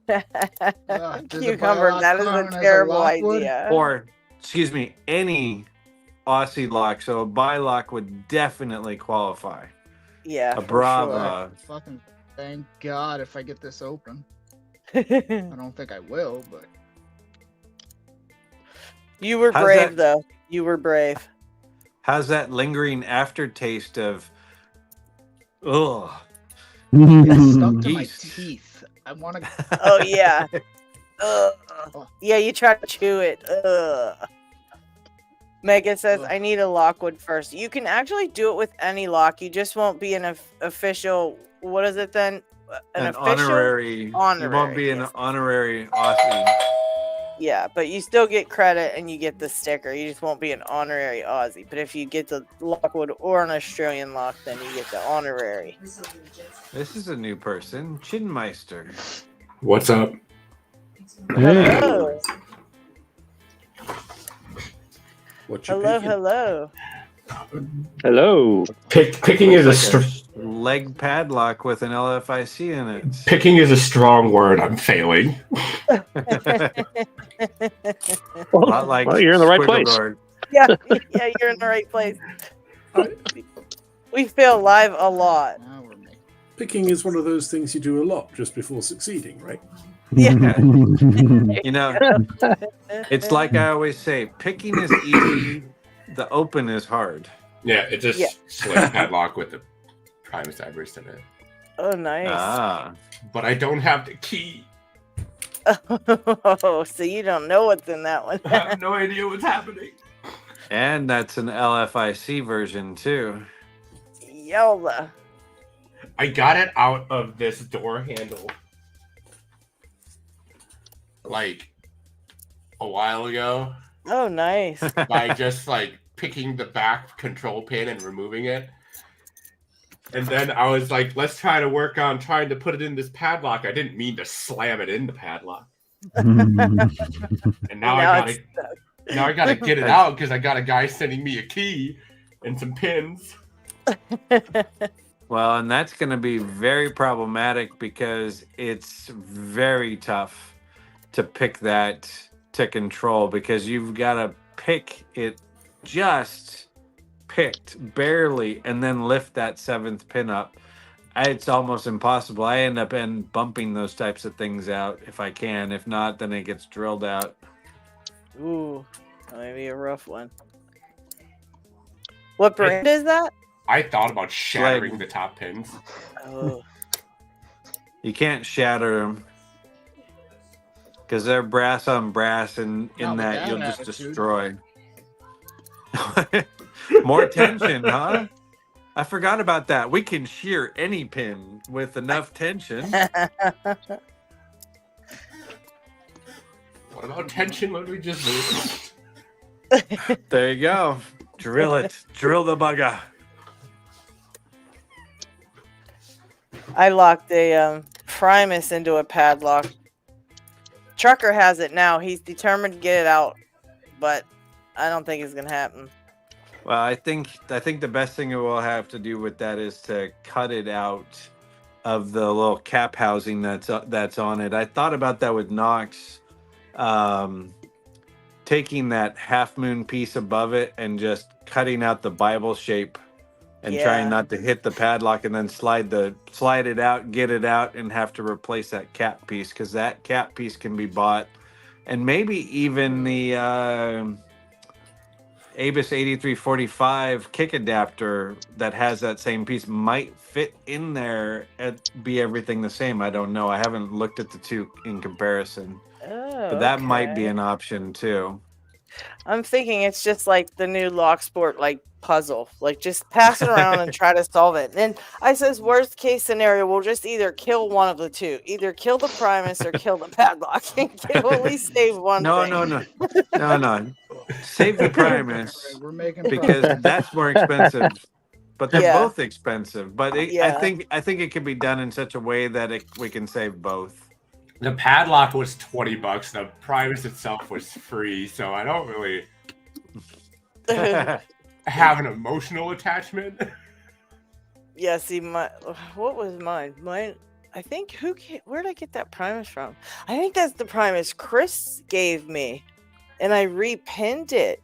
Speaker 9: Does a
Speaker 1: Cucumber,
Speaker 9: bylock
Speaker 1: that is
Speaker 9: count
Speaker 1: a
Speaker 9: as a
Speaker 1: terrible
Speaker 9: Lockwood?
Speaker 1: idea.
Speaker 5: Or excuse me, any Aussie lock. So a bylock would definitely qualify.
Speaker 1: Yeah.
Speaker 5: A
Speaker 1: for
Speaker 5: Brava.
Speaker 9: Fucking thank God if I get this open.
Speaker 1: sure.
Speaker 9: I don't think I will, but
Speaker 1: You were
Speaker 5: How's
Speaker 1: brave
Speaker 5: that-
Speaker 1: though. You were brave.
Speaker 5: How's that lingering aftertaste of ugh?
Speaker 9: it's stuck to my
Speaker 5: Yeast.
Speaker 9: teeth. I want to.
Speaker 1: Oh yeah. Ugh. Yeah, you try to chew it. Ugh. Mega says,
Speaker 9: Ugh.
Speaker 1: I need a Lockwood first. You can actually do it with any lock. You just won't be an official. What is it then?
Speaker 5: An
Speaker 1: official
Speaker 5: honorary. You won't
Speaker 1: honorary,
Speaker 5: be an
Speaker 1: yes.
Speaker 5: honorary Aussie.
Speaker 1: Yeah, but you still get credit and you get the sticker. You just won't be an honorary Aussie. But if you get the Lockwood or an Australian lock, then you get the honorary.
Speaker 5: This is a new person, Chinmeister.
Speaker 8: What's up?
Speaker 1: Hello.
Speaker 8: What you
Speaker 1: Hello,
Speaker 8: picking?
Speaker 1: hello.
Speaker 7: Hello.
Speaker 11: Picking is
Speaker 5: Looks
Speaker 11: a
Speaker 5: like leg padlock with an LFIC in it.
Speaker 11: picking is a strong word. I'm failing.
Speaker 5: A lot like
Speaker 7: Well, you're in the right place.
Speaker 5: Squiggle Dork.
Speaker 1: Yeah, yeah, you're in the right place. We fail live a lot.
Speaker 9: Now we're making.
Speaker 8: Picking is one of those things you do a lot just before succeeding, right?
Speaker 1: Yeah.
Speaker 5: You know, it's like I always say, picking is easy, the open is hard.
Speaker 11: Yeah, it's a
Speaker 1: Yeah.
Speaker 11: sling padlock with the prime cyberst in it.
Speaker 1: Oh, nice.
Speaker 5: Ah,
Speaker 11: But I don't have the key.
Speaker 1: Oh, so you don't know what's in that one.
Speaker 11: I have no idea what's happening.
Speaker 5: and that's an LFIC version too.
Speaker 1: Yola.
Speaker 11: I got it out of this door handle like a while ago
Speaker 1: Oh, nice.
Speaker 11: by just like picking the back control pin and removing it. And then I was like, let's try to work on trying to put it in this padlock. I didn't mean to slam it in the padlock. And now
Speaker 1: Now
Speaker 11: I gotta get it out because I got a guy sending me a key. and some pins.
Speaker 5: Well, and that's going to be very problematic because it's very tough to pick that to control because you've got to pick it just picked barely and then lift that 7th pin up. It's almost impossible. I end up bumping those types of things out if I can. If not, then it gets drilled out.
Speaker 1: Ooh, that may be a rough one. What brand is that?
Speaker 11: I thought about shattering the top pins.
Speaker 1: Oh.
Speaker 5: You can't shatter them because they're brass on brass, and in that you'll just destroy. More tension, huh? I forgot about that. We can shear any pin with enough tension.
Speaker 11: What about tension when we just move?
Speaker 5: There you go. Drill it. Drill the bugger.
Speaker 1: I locked a Primus into a padlock. Trucker has it now. He's determined to get it out, but I don't think it's gonna happen.
Speaker 5: Well, I think the best thing we'll have to do with that is to cut it out of the little cap housing that's on it. I thought about that with Knox, taking that half moon piece above it and just cutting out the Bible shape and trying not to hit the padlock and then slide it out, get it out, and have to replace that cap piece because that cap piece can be bought, and maybe even the Abus 8345 kick adapter that has that same piece might fit in there and be everything the same. I don't know. I haven't looked at the two in comparison, but that might be an option too.
Speaker 1: I'm thinking it's just like the new Locksport like puzzle. Like just pass it around and try to solve it. And I says worst case scenario, we'll just either kill one of the two. Either kill the Primus or kill the padlock. And we'll at least save one thing.
Speaker 5: No. Save the Primus because that's more expensive. But they're both expensive. But I think it can be done in such a way that we can save both.
Speaker 11: The padlock was $20. The Primus itself was free, so I don't really have an emotional attachment.
Speaker 1: Yeah, see, what was mine? Mine, I think, where did I get that Primus from? I think that's the Primus Chris gave me, and I repinned it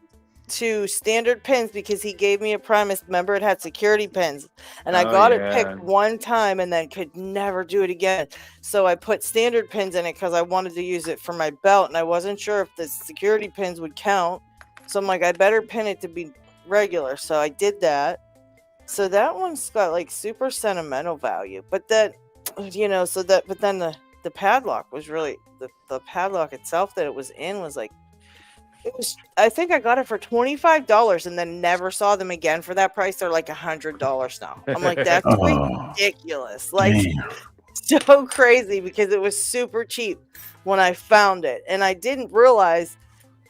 Speaker 1: to standard pins because he gave me a Primus. Remember, it had security pins, and I got it picked one time and then could never do it again. So I put standard pins in it because I wanted to use it for my belt, and I wasn't sure if the security pins would count. So I'm like, I better pin it to be regular. So I did that. So that one's got like super sentimental value, but that, but then the padlock was really the padlock itself that it was in was like, I think I got it for $25 and then never saw them again for that price. They're like $100 now. I'm like, that's ridiculous. Like, so crazy because it was super cheap when I found it. And I didn't realize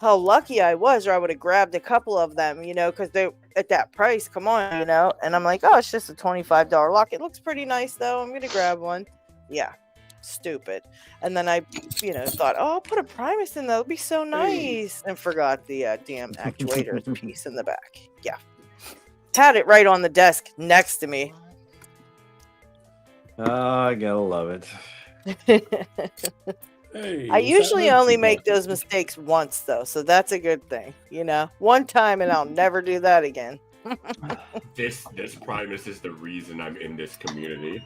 Speaker 1: how lucky I was, or I would have grabbed a couple of them, because they at that price. Come on, And I'm like, oh, it's just a $25 lock. It looks pretty nice, though. I'm going to grab one. Yeah. Stupid. And then I thought, oh, I'll put a Primus in, that'll be so nice, and forgot the damn actuator piece in the back. Yeah, had it right on the desk next to me.
Speaker 5: Oh, I gotta love it.
Speaker 1: I usually only make those mistakes once, though, so that's a good thing. One time, and I'll never do that again.
Speaker 11: This Primus is the reason I'm in this community.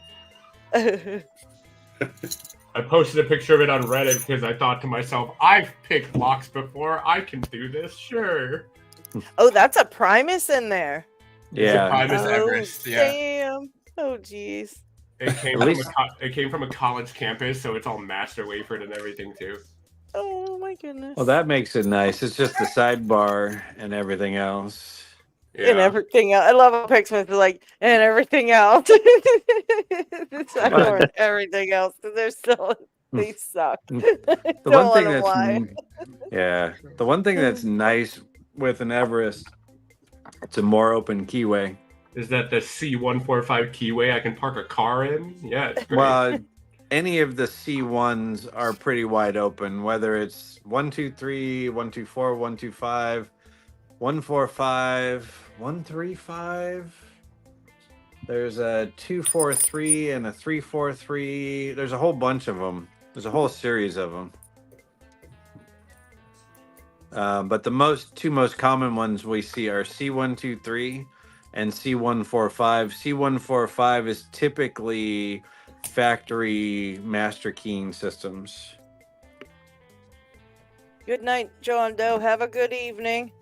Speaker 11: I posted a picture of it on Reddit because I thought to myself, I've picked locks before. I can do this, sure.
Speaker 1: Oh, that's a Primus in there.
Speaker 5: Yeah.
Speaker 11: Primus Everest. Yeah.
Speaker 1: Damn. Oh, jeez.
Speaker 11: It came from a college campus, so it's all master wafered and everything too.
Speaker 1: Oh my goodness.
Speaker 5: Well, that makes it nice. It's just the sidebar and everything else.
Speaker 11: Yeah.
Speaker 1: And everything else. I love how Pixman's like, and everything else. It's and everything else. They suck.
Speaker 5: The one thing that's nice with an Everest, it's a more open keyway.
Speaker 11: Is that the C145 keyway I can park a car in? Yeah, it's great.
Speaker 5: Well, any of the C1s are pretty wide open, whether it's 123, 124, 125. 145, 135. There's a 243 and a 343. There's a whole bunch of them. There's a whole series of them. But the two most common ones we see are C123 and C145. C145 is typically factory master keying systems.
Speaker 1: Good night, John Doe. Have a good evening.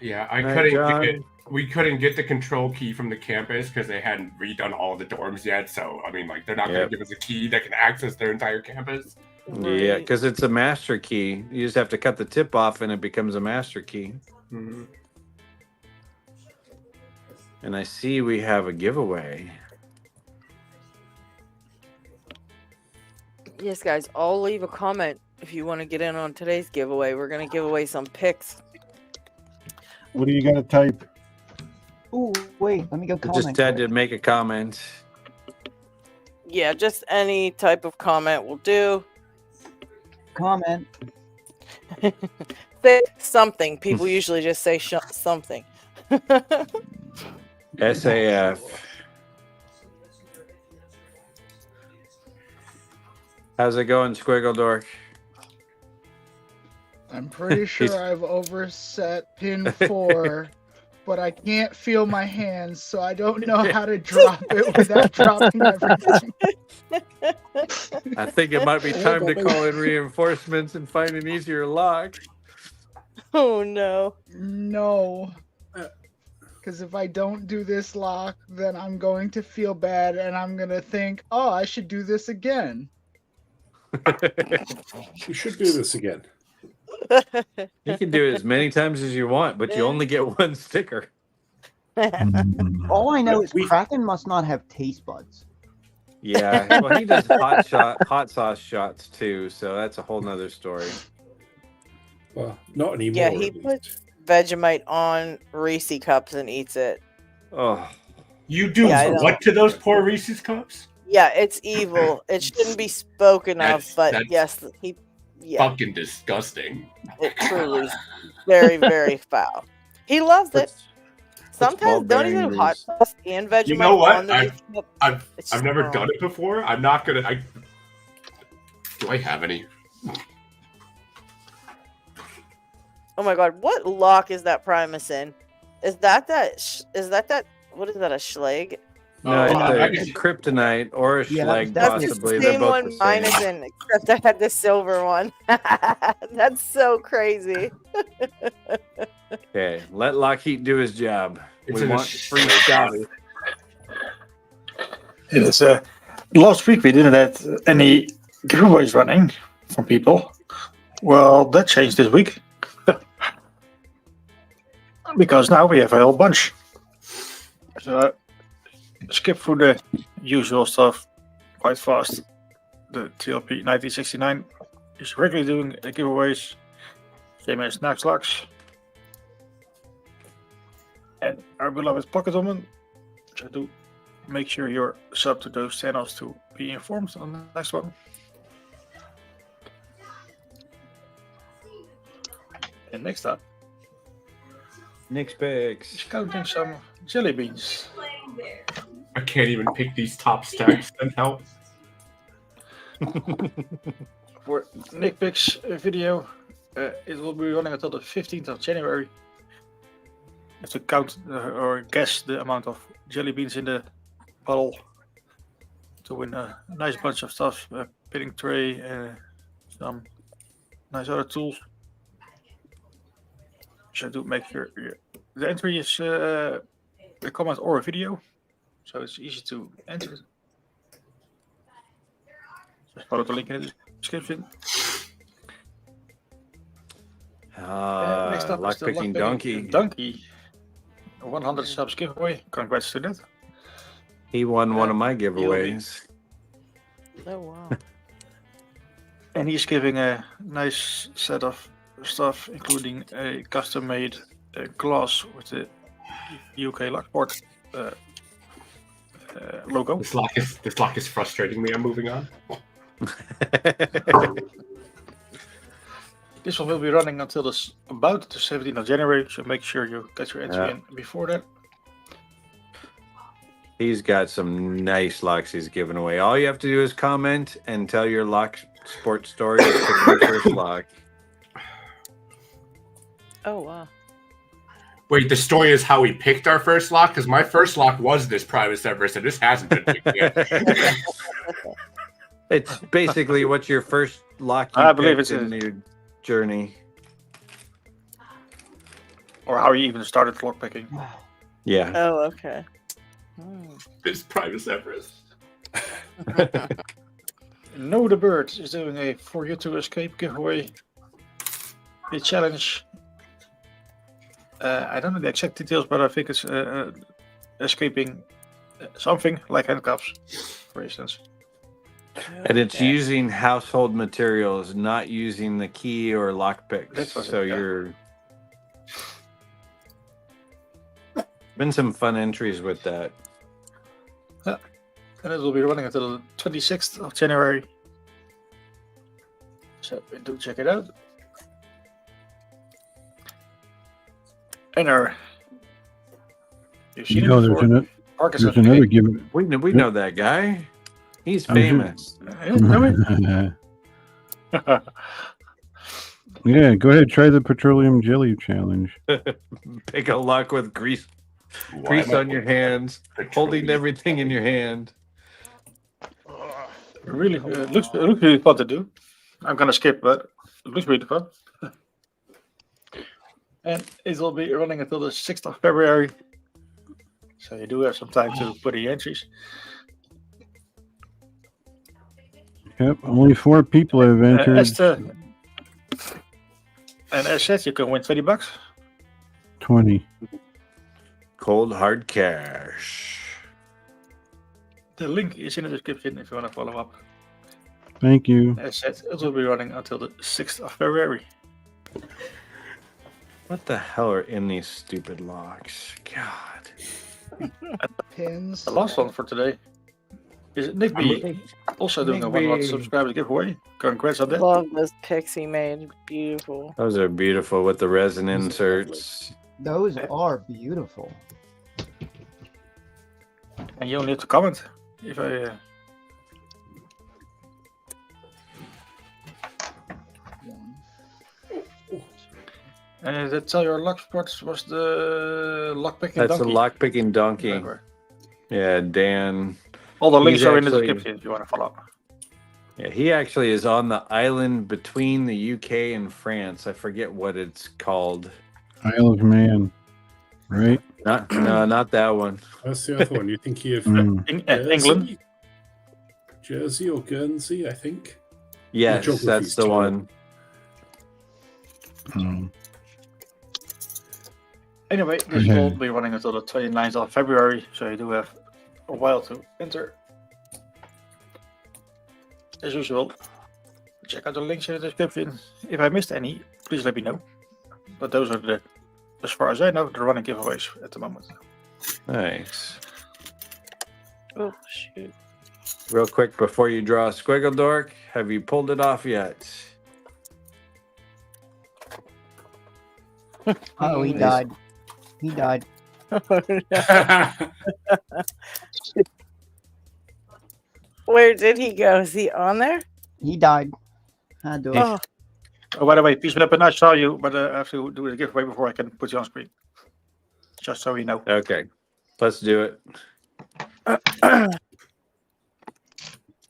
Speaker 11: Yeah, we couldn't get the control key from the campus because they hadn't redone all the dorms yet. So I mean, like, they're not going to give us a key that can access their entire campus.
Speaker 5: Yeah, because it's a master key. You just have to cut the tip off and it becomes a master key.
Speaker 11: Mm-hmm.
Speaker 5: And I see we have a giveaway.
Speaker 1: Yes, guys, all leave a comment if you want to get in on today's giveaway. We're going to give away some picks.
Speaker 6: What do you got to type?
Speaker 4: Ooh, wait, let me go comment.
Speaker 5: Just had to make a comment.
Speaker 1: Yeah, just any type of comment will do.
Speaker 4: Comment.
Speaker 1: Say something. People usually just say something.
Speaker 5: SAF. How's it going, Squiggle Dork?
Speaker 9: I'm pretty sure I've overset pin 4, but I can't feel my hands, so I don't know how to drop it without dropping everything.
Speaker 5: I think it might be time to call in reinforcements and find an easier lock.
Speaker 1: Oh, no.
Speaker 9: No. Because if I don't do this lock, then I'm going to feel bad, and I'm going to think, oh, I should do this again.
Speaker 8: You should do this again.
Speaker 5: You can do it as many times as you want, but you only get one sticker.
Speaker 4: All I know is Kraken must not have taste buds.
Speaker 5: Yeah, well, he does hot sauce shots too, so that's a whole nother story.
Speaker 8: Well, not anymore.
Speaker 1: Yeah, he puts Vegemite on Reese cups and eats it.
Speaker 5: Oh,
Speaker 11: you do what to those poor Reese's cups?
Speaker 1: Yeah, it's evil. It shouldn't be spoken of, but yes, he. Yeah,
Speaker 11: fucking disgusting.
Speaker 1: It truly is very, very foul. He loves it. Sometimes don't even hot sauce and Vegemite.
Speaker 11: You know what?
Speaker 1: On the
Speaker 11: I've never done it before. I'm not gonna. Do I have any?
Speaker 1: Oh my god, what lock is that Primus in? Is that what is that, a Schleg?
Speaker 5: No, it's a kryptonite or a Schleg, possibly.
Speaker 1: That's the same one mine is in, except I had the silver one. That's so crazy.
Speaker 5: Okay, let LockHeat do his job.
Speaker 11: It's
Speaker 5: we want free Scotty.
Speaker 2: Yes, last week we didn't have any giveaways running from people. Well, that changed this week. Because now we have a whole bunch. So skip through the usual stuff quite fast. The TLP 1969 is regularly doing the giveaways. Same as LadyLocks. And our beloved Pocket Woman. Try to make sure you're sub to those channels to be informed on the next one. And next up,
Speaker 5: Nick's Picks.
Speaker 2: is counting some jelly beans.
Speaker 11: I can't even pick these top stacks and help.
Speaker 2: For Nick Picks video, it will be running until the 15th of January. You have to count or guess the amount of jelly beans in the bottle to win a nice bunch of stuff, a pinning tray, and some nice other tools. So do make sure the entry is a comment or a video, so it's easy to enter. Just follow the link in the description.
Speaker 5: Next up is the Lockpicking
Speaker 2: Donkey. 100 subs giveaway. Congrats to that.
Speaker 5: He won one of my giveaways.
Speaker 1: Oh wow!
Speaker 2: And he's giving a nice set of stuff, including a custom-made glass with the UK Lockport logo.
Speaker 11: This lock is frustrating me. I'm moving on.
Speaker 2: This one will be running until about the 17th of January, so make sure you get your entry in before that.
Speaker 5: He's got some nice locks he's giving away. All you have to do is comment and tell your lock sport story of picking your first lock.
Speaker 1: Oh, wow.
Speaker 11: Wait, the story is how we picked our first lock? Because my first lock was this Primus Everest, and this hasn't been picked yet.
Speaker 5: It's basically what's your first lock you
Speaker 2: I believe
Speaker 5: picked
Speaker 2: it's
Speaker 5: in your journey.
Speaker 2: Or how you even started lockpicking.
Speaker 5: Yeah.
Speaker 1: Oh, okay.
Speaker 11: This Primus Everest.
Speaker 2: No, the Bird is doing a For You to Escape giveaway. A challenge. I don't know the exact details, but I think it's escaping something like handcuffs, for instance.
Speaker 5: And it's using household materials, not using the key or lockpicks. So you're been some fun entries with that.
Speaker 2: Yeah. And it will be running until the 26th of January. So do check it out. And you've seen
Speaker 6: You know,
Speaker 2: it
Speaker 6: there's,
Speaker 2: before.
Speaker 6: there's another giveaway.
Speaker 5: We know that guy. He's famous.
Speaker 6: Yeah, go ahead. Try the petroleum jelly challenge.
Speaker 5: Pick a lock with grease on your hands, holding everything in your hand.
Speaker 2: Really, it looks really fun to do. I'm gonna skip, but it looks really fun. And it will be running until the 6th of February. So you do have some time to put in your entries.
Speaker 6: Yep, only 4 people have entered.
Speaker 2: And as said, you can win $20.
Speaker 6: 20.
Speaker 5: Cold hard cash.
Speaker 2: The link is in the description if you want to follow up.
Speaker 6: Thank you.
Speaker 2: As said, it will be running until the 6th of February.
Speaker 5: What the hell are in these stupid locks? God.
Speaker 9: Pins.
Speaker 2: The last one for today is Nick B. Also doing a 1 lot subscriber giveaway. Congrats on that.
Speaker 1: Love those pics he made. Beautiful.
Speaker 5: Those are beautiful with the resin inserts.
Speaker 4: Those are beautiful.
Speaker 2: And you only have to comment if I. And that's how your lock spots was the lockpicking
Speaker 5: That's
Speaker 2: donkey.
Speaker 5: a lockpicking donkey. Yeah, Dan.
Speaker 2: All the links
Speaker 5: He's
Speaker 2: are in the
Speaker 5: actually-
Speaker 2: description if you want to follow up.
Speaker 5: Yeah, he actually is on the island between the UK and France. I forget what it's called.
Speaker 6: Isle of Man, right?
Speaker 5: No, not that one.
Speaker 8: That's the other one. You're thinking of
Speaker 2: England?
Speaker 8: Jersey or Guernsey, I think.
Speaker 5: Yes,
Speaker 8: geography's
Speaker 5: that's the
Speaker 8: terrible.
Speaker 5: one.
Speaker 2: Anyway, this will be running until the 29th of February, so you do have a while to enter. As usual, check out the links in the description. If I missed any, please let me know. But those are as far as I know, the running giveaways at the moment.
Speaker 5: Nice.
Speaker 1: Oh, shoot.
Speaker 5: Real quick, before you draw a squiggle dork, have you pulled it off yet?
Speaker 4: Oh, he died. He died.
Speaker 1: Where did he go? Is he on there?
Speaker 4: He died. I do it.
Speaker 1: Oh,
Speaker 2: Oh, by the way, peace weapon, I saw you, but I have to do the giveaway before I can put you on screen. Just so you know.
Speaker 5: Okay, let's do it.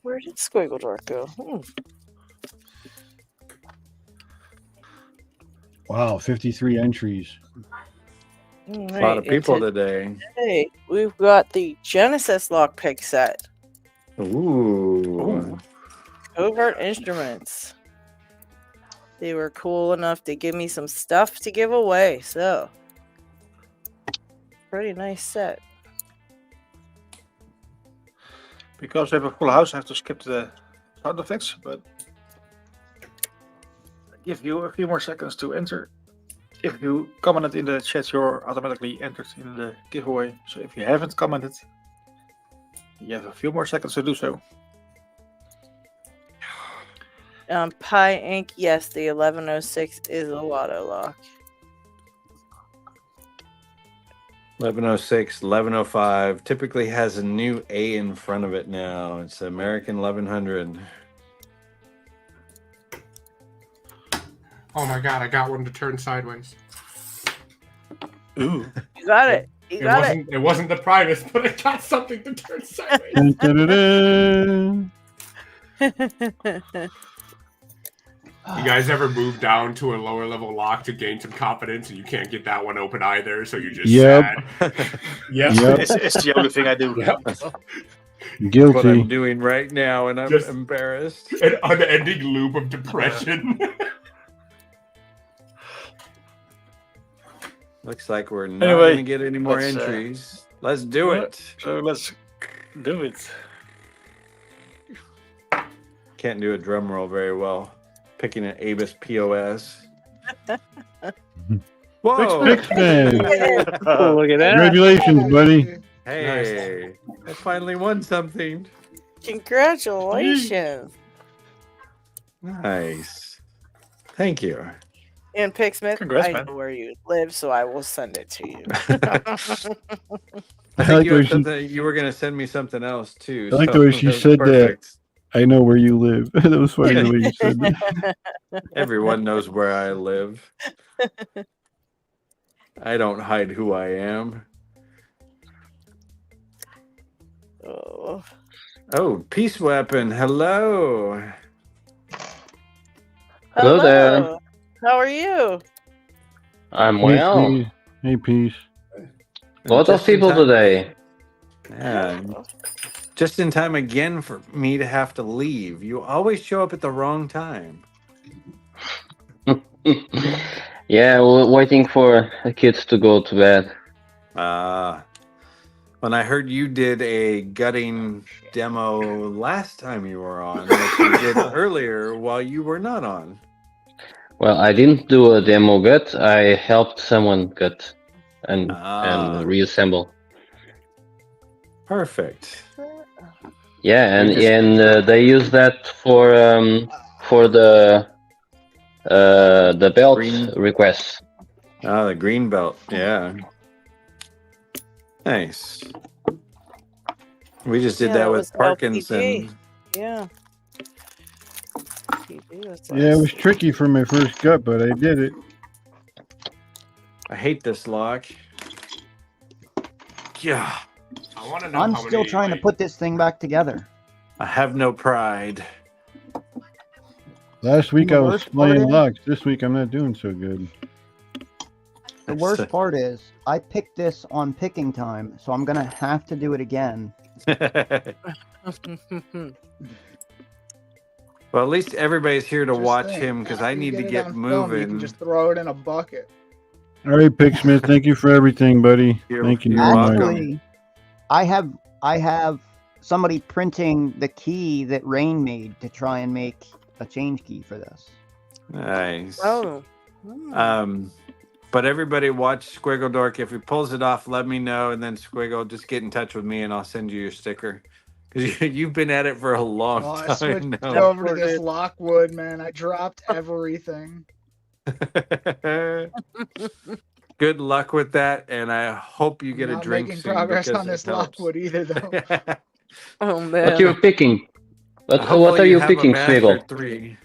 Speaker 1: where did Squiggle Dork go?
Speaker 6: Wow, 53 entries.
Speaker 5: A lot of people today.
Speaker 1: Today, we've got the Genesis lockpick set.
Speaker 5: Ooh.
Speaker 1: Covert Instruments. They were cool enough to give me some stuff to give away, so pretty nice set.
Speaker 2: Because we have a full house, I have to skip the sound effects, but I give you a few more seconds to enter. If you commented in the chat, you're automatically entered in the giveaway. So if you haven't commented, you have a few more seconds to do so.
Speaker 1: Pie Inc. Yes, the 1106 is a lotto lock.
Speaker 5: 1106, 1105 typically has a new A in front of it now. It's American 1100.
Speaker 11: Oh my god, I got one to turn sideways.
Speaker 2: Ooh.
Speaker 1: You got it. You got it.
Speaker 11: It wasn't the Primus, but it got something to turn sideways.
Speaker 6: Dun, dun, dun, dun.
Speaker 11: You guys ever move down to a lower level lock to gain some confidence and you can't get that one open either, so you're just
Speaker 6: Yep.
Speaker 11: sad?
Speaker 6: Yep.
Speaker 2: It's the only thing I do.
Speaker 8: Yep.
Speaker 5: That's what I'm
Speaker 6: Guilty.
Speaker 5: doing right now, and I'm
Speaker 11: Just-
Speaker 5: embarrassed.
Speaker 11: An unending loop of depression.
Speaker 5: Looks like we're not
Speaker 2: Anyway,
Speaker 5: going to get any more
Speaker 2: let's,
Speaker 5: entries. Let's do it.
Speaker 2: So let's do it.
Speaker 5: Can't do a drum roll very well. Picking an Avis POS. Whoa!
Speaker 6: Pixman.
Speaker 7: Oh, look at that.
Speaker 6: Congratulations, buddy.
Speaker 5: Hey, I finally won something.
Speaker 1: Congratulations.
Speaker 5: Nice. Thank you.
Speaker 1: And Pixsmith,
Speaker 2: Congrats,
Speaker 1: I
Speaker 2: man.
Speaker 1: know where you live, so I will send it to you.
Speaker 5: I
Speaker 6: I
Speaker 5: think
Speaker 6: like
Speaker 5: you,
Speaker 6: the way
Speaker 5: had
Speaker 6: she-
Speaker 5: something, you were going to send me something else too.
Speaker 6: I like the way she
Speaker 5: was
Speaker 6: said that.
Speaker 5: perfect.
Speaker 6: I know where you live. That was funny the way you said that.
Speaker 5: Everyone knows where I live. I don't hide who I am.
Speaker 1: Oh.
Speaker 5: Oh, Peace Weapon. Hello.
Speaker 12: Hello there.
Speaker 1: How are you?
Speaker 12: I'm
Speaker 6: Hey,
Speaker 12: well.
Speaker 6: Peace. Hey, Peace.
Speaker 12: Lot of
Speaker 5: Just in
Speaker 12: people
Speaker 5: time-
Speaker 12: today.
Speaker 5: Yeah. Just in time again for me to have to leave. You always show up at the wrong time.
Speaker 12: Yeah, we're waiting for the kids to go to bed.
Speaker 5: When I heard you did a gutting demo last time you were on, which you did earlier while you were not on.
Speaker 12: Well, I didn't do a demo gut. I helped someone gut and reassemble.
Speaker 5: Perfect.
Speaker 12: Yeah, and
Speaker 5: We just-
Speaker 12: they use that for the belt
Speaker 5: Green-
Speaker 12: requests.
Speaker 5: Oh, the green belt. Yeah. Nice. We just did
Speaker 1: Yeah,
Speaker 5: that
Speaker 1: that
Speaker 5: with
Speaker 1: was
Speaker 5: Parkinson.
Speaker 1: LPG. Yeah.
Speaker 6: Yeah, it was tricky for my first gut, but I did it.
Speaker 5: I hate this lock. Yeah.
Speaker 11: I want to know
Speaker 4: I'm
Speaker 11: how
Speaker 4: still
Speaker 11: many,
Speaker 4: trying to put this thing back together.
Speaker 5: I have no pride.
Speaker 6: Last week
Speaker 4: The
Speaker 6: I was
Speaker 4: worst part
Speaker 6: playing
Speaker 4: is-
Speaker 6: locks. This week I'm not doing so good.
Speaker 4: The worst part is I picked this on picking time, so I'm gonna have to do it again.
Speaker 5: Well, at least everybody's here to
Speaker 9: Just
Speaker 5: watch
Speaker 9: think,
Speaker 5: him because
Speaker 9: after
Speaker 5: I
Speaker 9: you
Speaker 5: need to
Speaker 9: it
Speaker 5: get
Speaker 9: on film,
Speaker 5: moving.
Speaker 9: You can just throw it in a bucket.
Speaker 6: All right, Pigsmith, thank you for everything, buddy. Thank you
Speaker 5: you're
Speaker 6: very much.
Speaker 4: Actually, I have somebody printing the key that Rain made to try and make a change key for this.
Speaker 5: Nice.
Speaker 1: Oh.
Speaker 5: But everybody watch Squiggle Dork. If he pulls it off, let me know, and then Squiggle, just get in touch with me, and I'll send you your sticker. Because you've been at it for a long
Speaker 9: Oh, I
Speaker 5: time
Speaker 9: switched
Speaker 5: now.
Speaker 9: over to this Lockwood, man. I dropped everything.
Speaker 5: Good luck with that, and I hope you get
Speaker 9: Not
Speaker 5: a drink
Speaker 9: making
Speaker 5: soon
Speaker 9: progress
Speaker 5: because
Speaker 9: on
Speaker 5: it
Speaker 9: this
Speaker 5: helps.
Speaker 9: Lockwood either, though.
Speaker 1: Oh
Speaker 12: What
Speaker 1: man.
Speaker 12: you picking? What
Speaker 5: Hopefully
Speaker 12: are you
Speaker 5: have a
Speaker 12: picking,
Speaker 5: Master
Speaker 12: Swiggle?
Speaker 5: 3.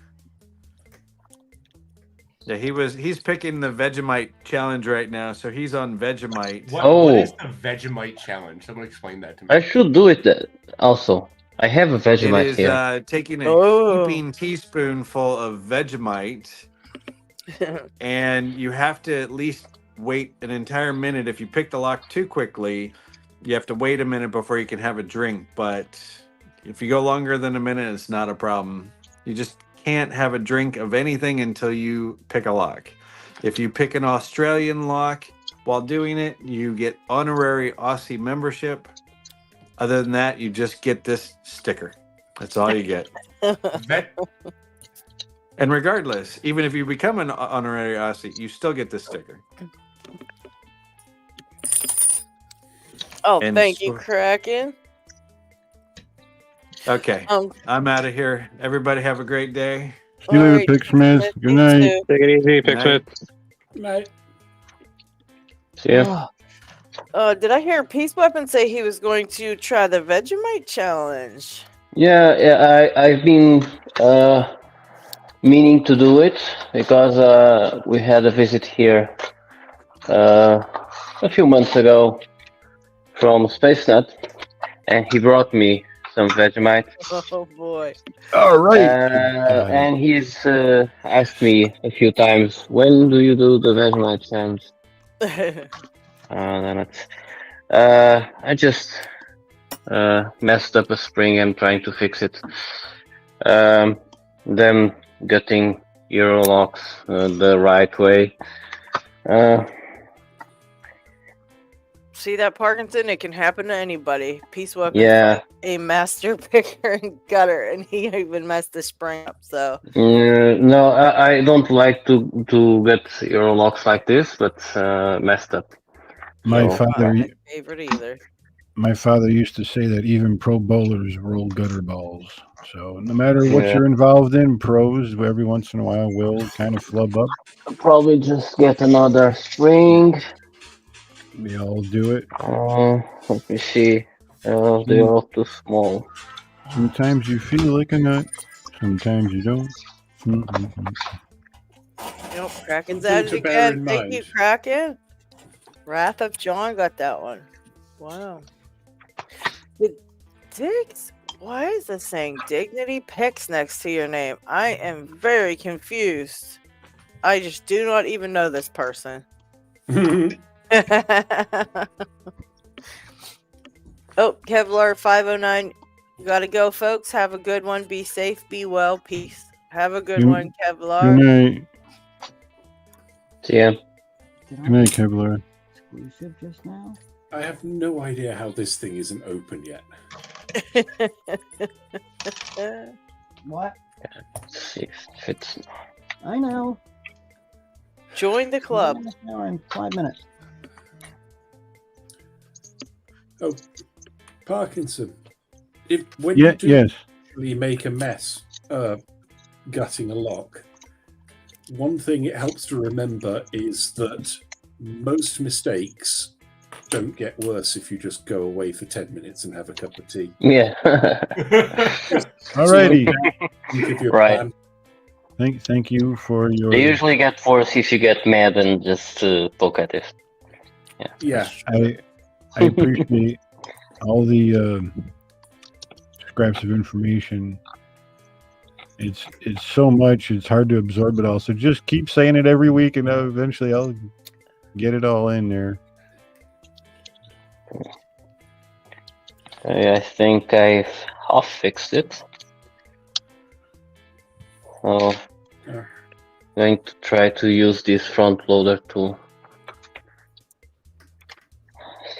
Speaker 5: Yeah, he's picking the Vegemite challenge right now, so he's on Vegemite.
Speaker 11: What is the Vegemite challenge? Someone explain that to me.
Speaker 12: I should do it also. I have a
Speaker 5: It
Speaker 12: Vegemite
Speaker 5: is
Speaker 12: here.
Speaker 5: taking a
Speaker 1: Oh.
Speaker 5: heaping teaspoonful of Vegemite, and you have to at least wait an entire minute. If you pick the lock too quickly, you have to wait a minute before you can have a drink. But if you go longer than a minute, it's not a problem. You just can't have a drink of anything until you pick a lock. If you pick an Australian lock while doing it, you get honorary Aussie membership. Other than that, you just get this sticker. That's all you get. And regardless, even if you become an honorary Aussie, you still get this sticker.
Speaker 1: Oh,
Speaker 5: And
Speaker 1: thank you,
Speaker 5: so-
Speaker 1: Kraken.
Speaker 5: Okay, I'm out of here. Everybody have a great day.
Speaker 6: See you later,
Speaker 1: Alright,
Speaker 6: Picksmith.
Speaker 1: Smith,
Speaker 6: Good
Speaker 1: you
Speaker 6: night.
Speaker 1: too.
Speaker 7: Take it easy,
Speaker 5: Good night.
Speaker 7: Picksmith.
Speaker 8: Mate.
Speaker 12: See ya.
Speaker 1: Did I hear Peace Weapon say he was going to try the Vegemite challenge?
Speaker 12: Yeah, I've been meaning to do it because we had a visit here a few months ago from Space Nut, and he brought me some Vegemite.
Speaker 1: Oh boy.
Speaker 6: All right.
Speaker 12: And he's asked me a few times, when do you do the Vegemite challenge? Damn it. I just messed up a spring. I'm trying to fix it. Them getting Eurolocks the right way.
Speaker 1: See that, Parkinson? It can happen to anybody. Peace Weapon,
Speaker 12: Yeah.
Speaker 1: a master picker and gutter, and he even messed the spring up. So
Speaker 12: No, I don't like to get Eurolocks like this, but messed up.
Speaker 6: My
Speaker 12: So-
Speaker 6: father,
Speaker 1: not my favorite either.
Speaker 6: my father used to say that even pro bowlers roll gutter balls. So no matter what
Speaker 12: Yeah.
Speaker 6: you're involved in, pros every once in a while will kind of flub up.
Speaker 12: I'll probably just get another spring.
Speaker 6: We all do it.
Speaker 12: Let me see. They are too small.
Speaker 6: Sometimes you feel like a nut. Sometimes you don't. Mhm.
Speaker 1: Nope, Kraken's
Speaker 8: Something
Speaker 1: at it
Speaker 8: to bear
Speaker 1: again.
Speaker 8: in
Speaker 1: Thank
Speaker 8: mind.
Speaker 1: you, Kraken. Wrath of John got that one. Wow. The Diggs? Why is it saying Dignity Picks next to your name? I am very confused. I just do not even know this person. Oh, Kevlar 509. You gotta go, folks. Have a good one. Be safe. Be well. Peace. Have a good
Speaker 6: Good-
Speaker 1: one,
Speaker 6: Good
Speaker 1: Kevlar.
Speaker 6: night.
Speaker 12: See ya.
Speaker 3: Did
Speaker 6: Good night, Kevlar.
Speaker 3: exclusive just now?
Speaker 8: I have no idea how this thing isn't open yet.
Speaker 3: What?
Speaker 12: Let's see if it's.
Speaker 3: I know.
Speaker 1: Join the club.
Speaker 3: An hour and 5 minutes.
Speaker 8: Oh, Parkinson. When
Speaker 6: Yeah.
Speaker 8: you do
Speaker 6: Yes.
Speaker 8: actually make a mess, gutting a lock, one thing it helps to remember is that most mistakes don't get worse if you just go away for 10 minutes and have a cup of tea.
Speaker 12: Yeah.
Speaker 6: Alrighty.
Speaker 8: Think of your
Speaker 12: Right.
Speaker 8: plan.
Speaker 6: Thank you for your.
Speaker 12: They usually get worse if you get mad and just poke at it.
Speaker 8: Yeah.
Speaker 6: I appreciate all the scraps of information. It's so much. It's hard to absorb it all. So just keep saying it every week, and eventually I'll get it all in there.
Speaker 12: I think I've half fixed it. So,
Speaker 8: Yeah.
Speaker 12: going to try to use this front loader to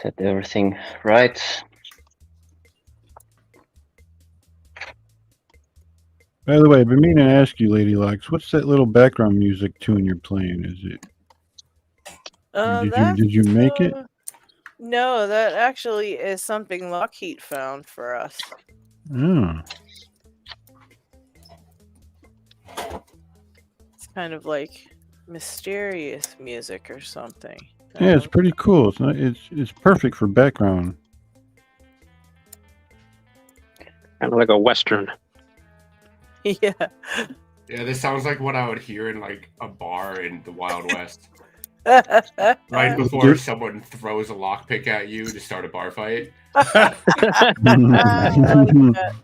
Speaker 12: set everything right.
Speaker 6: By the way, I've been meaning to ask you, Lady Locks, what's that little background music tune you're playing? Is it? Did you make it?
Speaker 1: No, that actually is something LockHeat found for us.
Speaker 6: Oh,
Speaker 1: It's kind of like mysterious music or something.
Speaker 6: yeah, it's pretty cool. It's not. It's perfect for background.
Speaker 7: Kind of like a Western.
Speaker 1: Yeah.
Speaker 11: Yeah, this sounds like what I would hear in like a bar in the Wild West. Right before someone throws a lockpick at you to start a bar fight.
Speaker 1: I like that.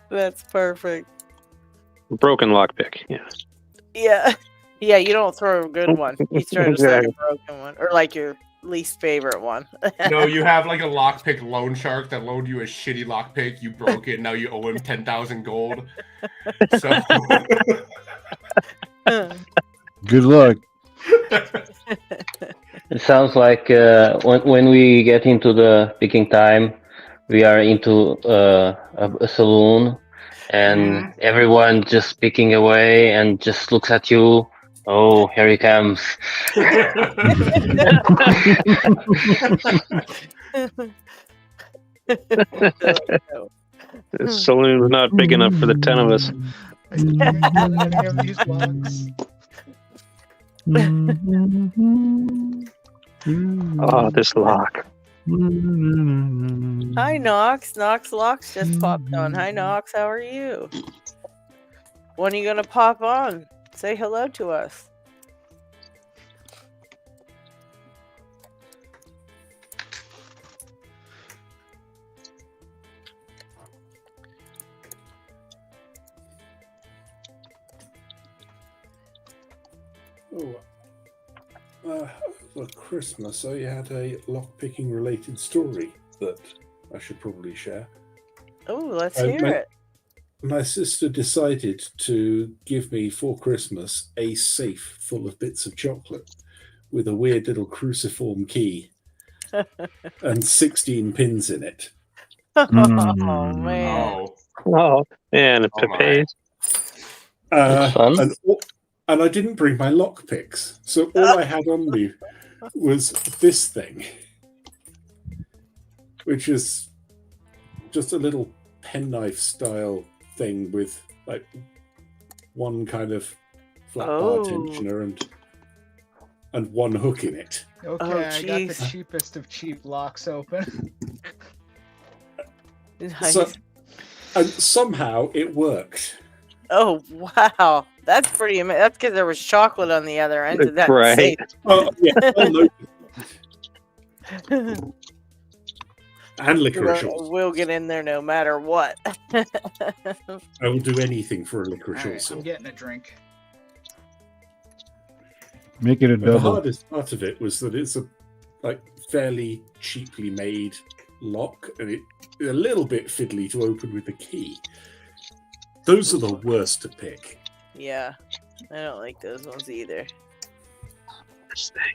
Speaker 1: That's perfect.
Speaker 7: Broken lockpick. Yeah.
Speaker 1: Yeah. Yeah, you don't throw a good one. You throw just like a broken one. Or like your least favorite one.
Speaker 11: No, you have like a lockpick loan shark that loaned you a shitty lockpick. You broke it. Now you owe him 10,000 gold. So
Speaker 6: Good luck.
Speaker 12: It sounds like when we get into the picking time, we are into a saloon, and everyone just picking away and just looks at you. Oh, here he comes.
Speaker 7: The saloon's not big enough for the 10 of us.
Speaker 9: I think I can get any of these locks.
Speaker 7: Oh, this lock.
Speaker 1: Hi, Knox. Knox Locks just popped on. Hi, Knox. How are you? When are you going to pop on? Say hello to us.
Speaker 8: For Christmas, I had a lockpicking related story that I should probably share.
Speaker 1: Oh, let's hear it.
Speaker 8: My sister decided to give me for Christmas a safe full of bits of chocolate with a weird little cruciform key and 16 pins in it.
Speaker 1: Oh, man.
Speaker 7: Oh, man, a Pepe's.
Speaker 8: And I didn't bring my lockpicks, so all I had on me was this thing, which is just a little penknife style thing with like one kind of flat bar tensioner and one hook in it.
Speaker 9: Okay, I got the cheapest of cheap locks open.
Speaker 8: So, and somehow it worked.
Speaker 1: Oh, wow. That's pretty amazing. That's because there was chocolate on the other end of that.
Speaker 7: Right.
Speaker 8: Oh, yeah. And licorice.
Speaker 1: We'll get in there no matter what.
Speaker 8: I will do anything for a licorice
Speaker 9: Right,
Speaker 8: also.
Speaker 9: I'm getting a drink.
Speaker 6: Make it a
Speaker 8: But the
Speaker 6: double.
Speaker 8: hardest part of it was that it's a fairly cheaply made lock, and it's a little bit fiddly to open with the key. Those are the worst to pick.
Speaker 1: Yeah, I don't like those ones either.
Speaker 7: This thing.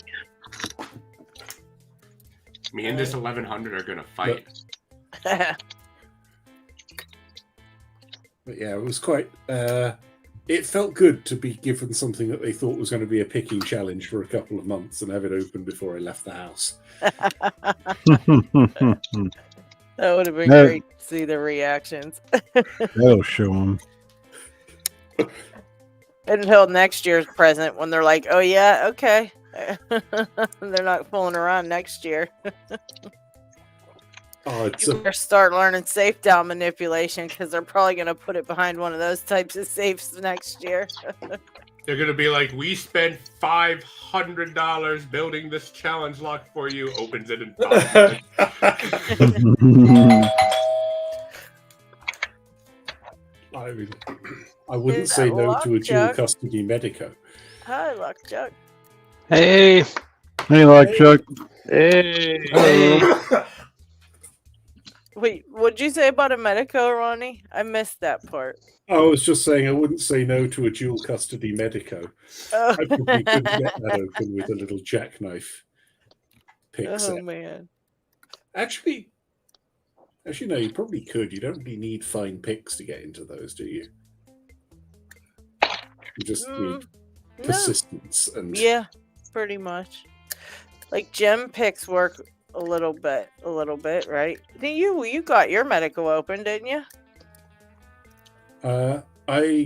Speaker 11: Me and this 1100 are gonna fight.
Speaker 8: But yeah, it was quite. It felt good to be given something that they thought was going to be a picking challenge for a couple of months and have it open before I left the house.
Speaker 1: That would have been great to see the reactions.
Speaker 6: That'll show them.
Speaker 1: Until next year's present, when they're like, "Oh yeah, okay," they're not fooling around next year. You better start learning safe dial manipulation because they're probably going to put it behind one of those types of safes next year.
Speaker 11: They're gonna be like, "We spent $500 building this challenge lock for you." Opens it in 5 minutes.
Speaker 8: I wouldn't say no to a dual custody medico.
Speaker 1: Hi, Lockchuck.
Speaker 7: Hey.
Speaker 6: Hey, Lockchuck.
Speaker 7: Hey.
Speaker 1: Wait, what'd you say about a medico, Ronnie? I missed that part.
Speaker 8: I was just saying I wouldn't say no to a dual custody medico.
Speaker 1: Oh.
Speaker 8: I probably could get that open with a little jackknife pick set.
Speaker 1: Oh, man.
Speaker 8: Actually, no, you probably could. You don't really need fine picks to get into those, do you? You just need persistence and
Speaker 1: Yeah, pretty much. Like gem picks work a little bit, right? You got your medical open, didn't you?
Speaker 8: I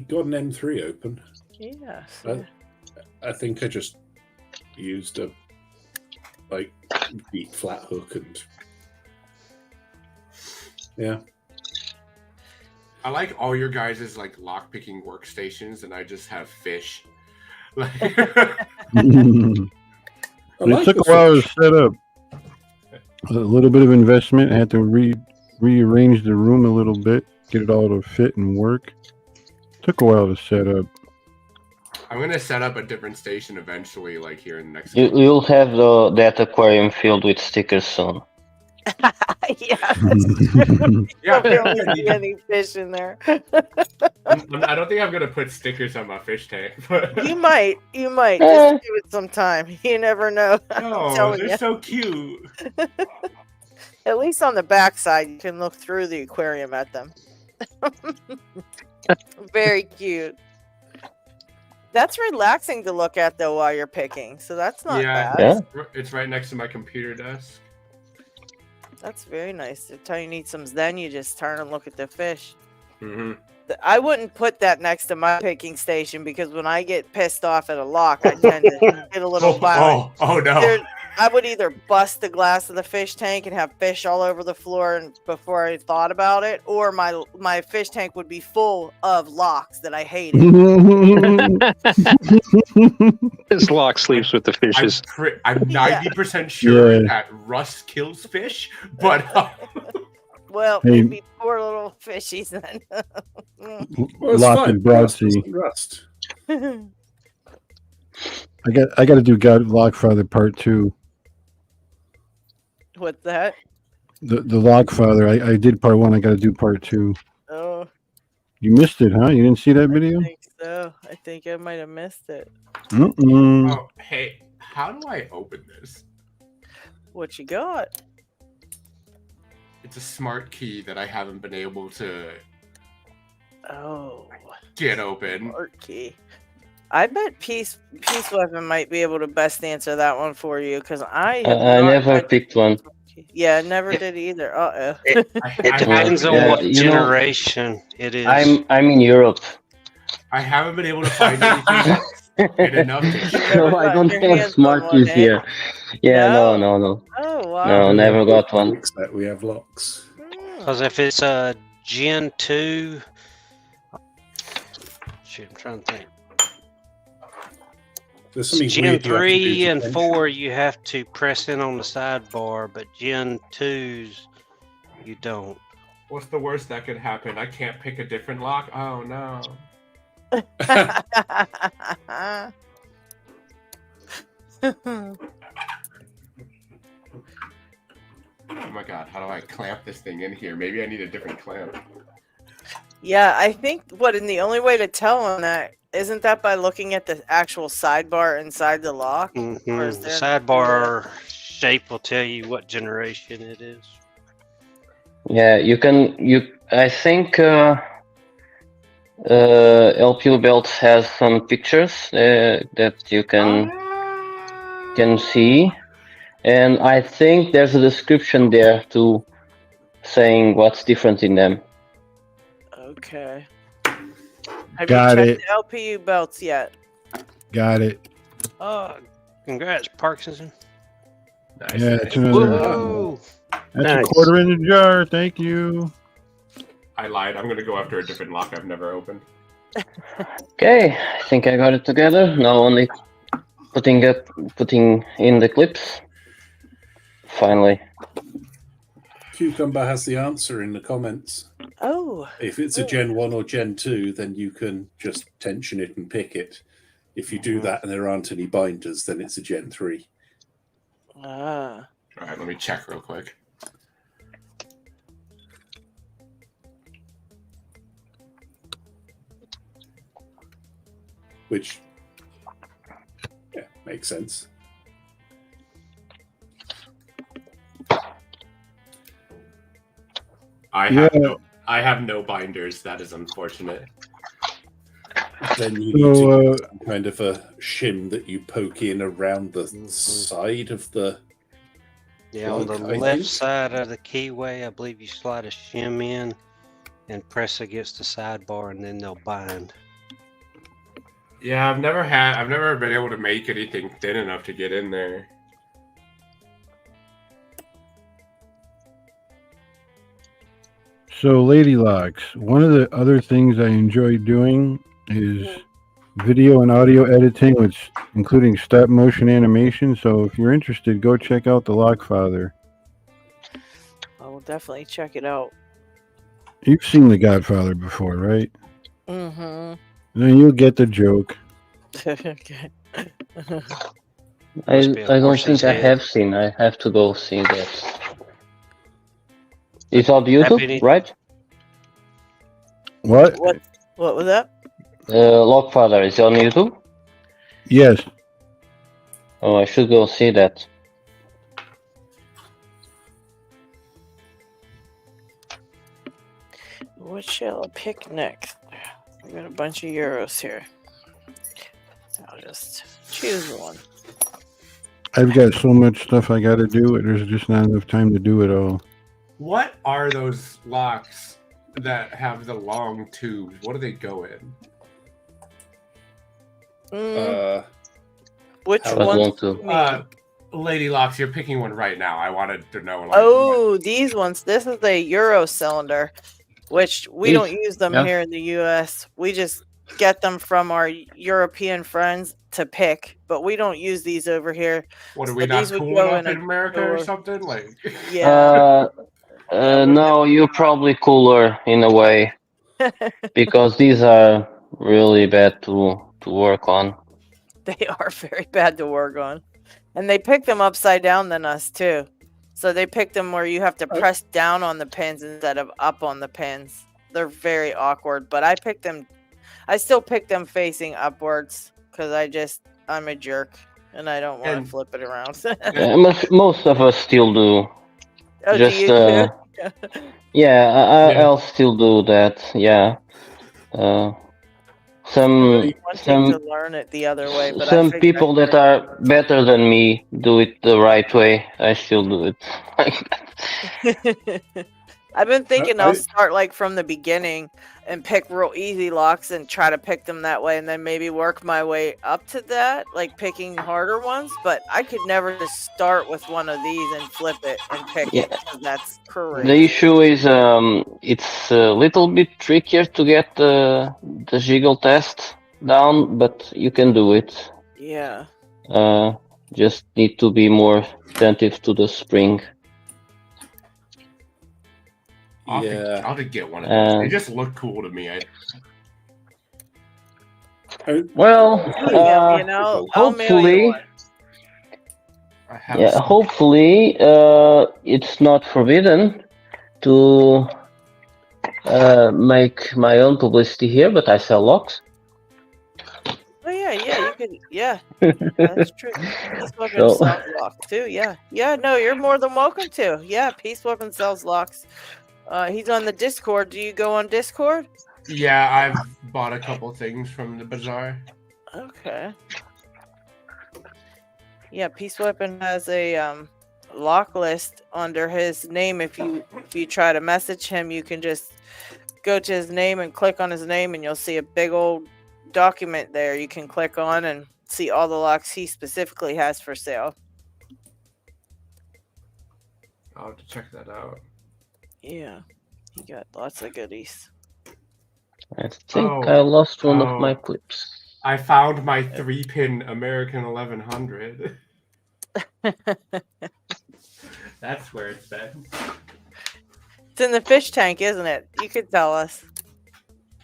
Speaker 8: got an M3 open.
Speaker 1: Yeah.
Speaker 8: I think I just used a deep flat hook and yeah.
Speaker 11: I like all your guys' lockpicking workstations, and I just have fish.
Speaker 6: It took a while to set up. A little bit of investment. I had to rearrange the room a little bit, get it all to fit and work. Took a while to set up.
Speaker 11: I'm gonna set up a different station eventually, here in the next.
Speaker 12: You'll have that aquarium filled with stickers soon.
Speaker 1: Yeah, that's true.
Speaker 11: Yeah,
Speaker 1: Don't see any fish in there.
Speaker 11: I don't think I'm gonna put stickers on my fish tank. But...
Speaker 1: You might. Just give it some time. You never know.
Speaker 11: Oh, they're so cute.
Speaker 1: At least on the backside, you can look through the aquarium at them. Very cute. That's relaxing to look at, though, while you're picking. So that's not bad.
Speaker 12: Yeah.
Speaker 11: It's right next to my computer desk.
Speaker 1: That's very nice. If you need some zen, you just turn and look at the fish. I wouldn't put that next to my picking station because when I get pissed off at a lock, I tend to get a little violent.
Speaker 11: Oh no!
Speaker 1: I would either bust the glass of the fish tank and have fish all over the floor and before I thought about it, or my fish tank would be full of locks that I hated.
Speaker 7: This lock sleeps with the fishes.
Speaker 11: I'm 90% sure that rust kills fish, but
Speaker 1: well, maybe poor little fishies then.
Speaker 8: Well,
Speaker 6: Lock and Broadsea.
Speaker 8: Rust.
Speaker 6: I got to do God Lockfather Part 2.
Speaker 1: What's that?
Speaker 6: The Lockfather. I did Part 1. I got to do Part 2.
Speaker 1: Oh.
Speaker 6: You missed it, huh? You didn't see that video?
Speaker 1: I think so. I think I might have missed it.
Speaker 11: Oh, hey, how do I open this?
Speaker 1: What you got?
Speaker 11: It's a smart key that I haven't been able to get open.
Speaker 1: Smart key. I bet Peace Weapon might be able to best answer that one for you because I
Speaker 12: never picked one.
Speaker 1: Yeah, I never did either.
Speaker 13: It depends on what generation it is.
Speaker 12: I'm in Europe.
Speaker 11: I haven't been able to find anything good enough to
Speaker 12: No, I don't have smart keys here. Yeah, no.
Speaker 1: Oh, wow.
Speaker 12: No, never got one.
Speaker 8: We have locks.
Speaker 13: Because if it's a Gen 2... Shoot, I'm trying to think. Gen 3 and 4, you have to press in on the sidebar, but Gen 2s, you don't.
Speaker 11: What's the worst that could happen? I can't pick a different lock? Oh, no. Oh my god, how do I clamp this thing in here? Maybe I need a different clamp.
Speaker 1: Yeah, I think and the only way to tell on that isn't that by looking at the actual sidebar inside the lock?
Speaker 13: The sidebar shape will tell you what generation it is.
Speaker 12: Yeah, I think LPU Belt has some pictures that you can see, and I think there's a description there too, saying what's different in them.
Speaker 1: Okay. Have
Speaker 6: Got
Speaker 1: you
Speaker 6: it.
Speaker 1: checked the LPU belts yet?
Speaker 6: Got it.
Speaker 13: Oh, congrats, Parkinson.
Speaker 11: Nice.
Speaker 6: Yeah, it's another.
Speaker 13: Whoa.
Speaker 6: That's
Speaker 7: Nice.
Speaker 6: a quarter in the jar. Thank you.
Speaker 11: I lied. I'm going to go after a different lock I've never opened.
Speaker 12: Okay, I think I got it together. Now only putting in the clips. Finally.
Speaker 8: Cucumber has the answer in the comments.
Speaker 1: Oh.
Speaker 8: If it's a Gen 1 or Gen 2, then you can just tension it and pick it. If you do that and there aren't any binders, then it's a Gen 3.
Speaker 1: Ah.
Speaker 11: All right, let me check real quick.
Speaker 8: Which, yeah, makes sense.
Speaker 11: I have no binders. That is unfortunate.
Speaker 8: Then you need to get some kind of a shim that you poke in around the side of the.
Speaker 13: Yeah, on the left side of the keyway, I believe you slide a shim in and press against the sidebar, and then they'll bind.
Speaker 11: Yeah, I've never been able to make anything thin enough to get in there.
Speaker 6: So, LadyLocks, one of the other things I enjoy doing is video and audio editing, including stop motion animation. So, if you're interested, go check out the Lockfather.
Speaker 1: I will definitely check it out.
Speaker 6: You've seen The Godfather before, right?
Speaker 1: Mm-hmm.
Speaker 6: Then you'll get the joke.
Speaker 1: Okay.
Speaker 12: I don't think I have seen. I have to go see that. It's on YouTube, right?
Speaker 6: What?
Speaker 1: What was that?
Speaker 12: Lockfather is on YouTube?
Speaker 6: Yes.
Speaker 12: Oh, I should go see that.
Speaker 1: What shall I pick next? I got a bunch of euros here. I'll just choose one.
Speaker 6: I've got so much stuff I got to do. There's just not enough time to do it all.
Speaker 11: What are those locks that have the long tubes, what do they go in?
Speaker 1: Which
Speaker 12: What
Speaker 1: one?
Speaker 12: long tube?
Speaker 11: Lady Locks, you're picking one right now. I wanted to know. Like,
Speaker 1: Oh, these ones. This is a Euro cylinder, which we don't use them
Speaker 12: yeah.
Speaker 1: here in the U.S. We just get them from our European friends to pick, but we don't use these over here.
Speaker 11: what are
Speaker 1: So
Speaker 11: we not
Speaker 1: these would
Speaker 11: cool
Speaker 1: go
Speaker 11: enough in
Speaker 1: a
Speaker 11: America or
Speaker 1: door.
Speaker 11: something? Like,
Speaker 1: Yeah.
Speaker 12: No, you're probably cooler in a way because these are really bad to work on.
Speaker 1: They are very bad to work on. And they pick them upside down than us too. So they pick them where you have to press down on the pins instead of up on the pins. They're very awkward, but I still pick them facing upwards because I'm a jerk and I don't want to flip it around.
Speaker 12: Most of us still do.
Speaker 1: Oh,
Speaker 12: Just
Speaker 1: do you?
Speaker 12: yeah, I'll still do that. Yeah. Some
Speaker 1: Wanting to learn it the other way, but
Speaker 12: some people that are better than me do it the right way. I still do it like that.
Speaker 1: I've been thinking I'll start like from the beginning and pick real easy locks and try to pick them that way and then maybe work my way up to that, like picking harder ones. But I could never just start with one of these and flip it and pick it. 'Cause that's crazy.
Speaker 12: The issue is it's a little bit trickier to get the jiggle test down, but you can do it.
Speaker 1: Yeah.
Speaker 12: Just need to be more attentive to the spring.
Speaker 11: I'll have to get one of those. They just look cool to me.
Speaker 12: Well,
Speaker 1: you know,
Speaker 12: hopefully, hopefully, it's not forbidden to make my own publicity here, but I sell locks.
Speaker 1: Oh yeah, you could, yeah, that's true. Peace Weapon sells locks too. Yeah. No, you're more than welcome to. Yeah, Peace Weapon sells locks. He's on the Discord. Do you go on Discord?
Speaker 11: Yeah, I've bought a couple things from the bazaar.
Speaker 1: Okay. Yeah, Peace Weapon has a lock list under his name. If you try to message him, you can just go to his name and click on his name, and you'll see a big old document there. You can click on and see all the locks he specifically has for sale.
Speaker 11: I'll have to check that out.
Speaker 1: Yeah, he got lots of goodies.
Speaker 12: I think I lost one of my clips.
Speaker 11: I found my 3-pin American 1100. That's where it's been.
Speaker 1: It's in the fish tank, isn't it? You could tell us.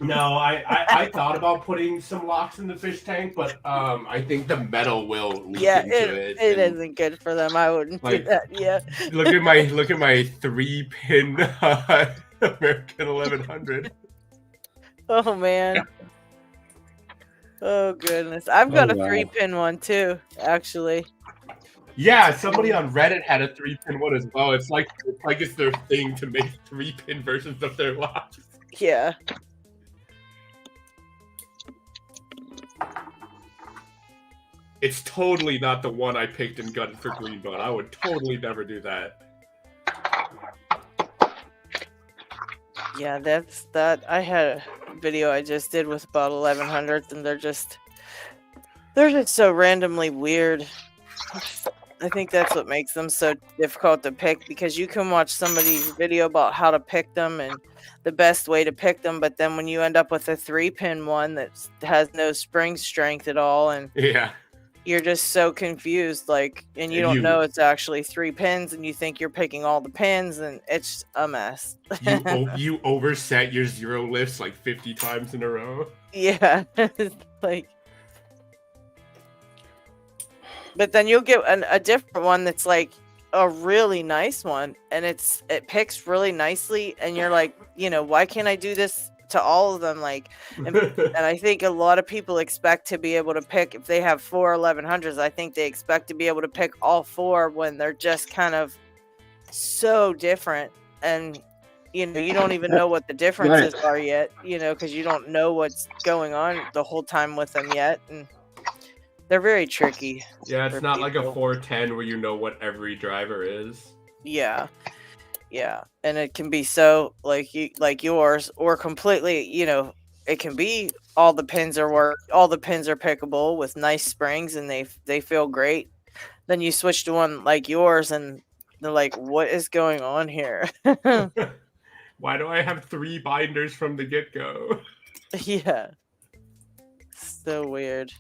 Speaker 11: No, I thought about putting some locks in the fish tank, but I think the metal will leak into it.
Speaker 1: It isn't good for them. I wouldn't do that. Yeah.
Speaker 11: Look at my 3-pin American 1100.
Speaker 1: Oh man. Oh goodness. I've got a 3-pin one too, actually.
Speaker 11: Yeah, somebody on Reddit had a 3-pin one as well. It's like it's their thing to make 3-pin versions of their locks.
Speaker 1: Yeah.
Speaker 11: It's totally not the one I picked and got for Greenbone. I would totally never do that.
Speaker 1: Yeah, that's that. I had a video I just did with about 1100s, and they're just so randomly weird. I think that's what makes them so difficult to pick, because you can watch somebody's video about how to pick them and the best way to pick them, but then when you end up with a 3-pin one that has no spring strength at all, and you're just so confused, like, and you don't know it's actually 3 pins, and you think you're picking all the pins, and it's a mess.
Speaker 11: You overset your zero lifts like 50 times in a row.
Speaker 1: Yeah, like. But then you'll get a different one that's like a really nice one, and it picks really nicely, and you're like, why can't I do this to all of them? Like, and I think a lot of people expect to be able to pick, if they have 4 1100s, I think they expect to be able to pick all 4 when they're just kind of so different, and you don't even know what the differences are yet, because you don't know what's going on the whole time with them yet, and they're very tricky.
Speaker 11: Yeah, it's not like a 410 where you know what every driver is.
Speaker 1: Yeah. Yeah, and it can be so like yours, or completely. It can be all the pins are pickable with nice springs, and they feel great. Then you switch to one like yours, and they're like, "What is going on here?"
Speaker 11: Why do I have 3 binders from the get-go?
Speaker 1: Yeah, so weird.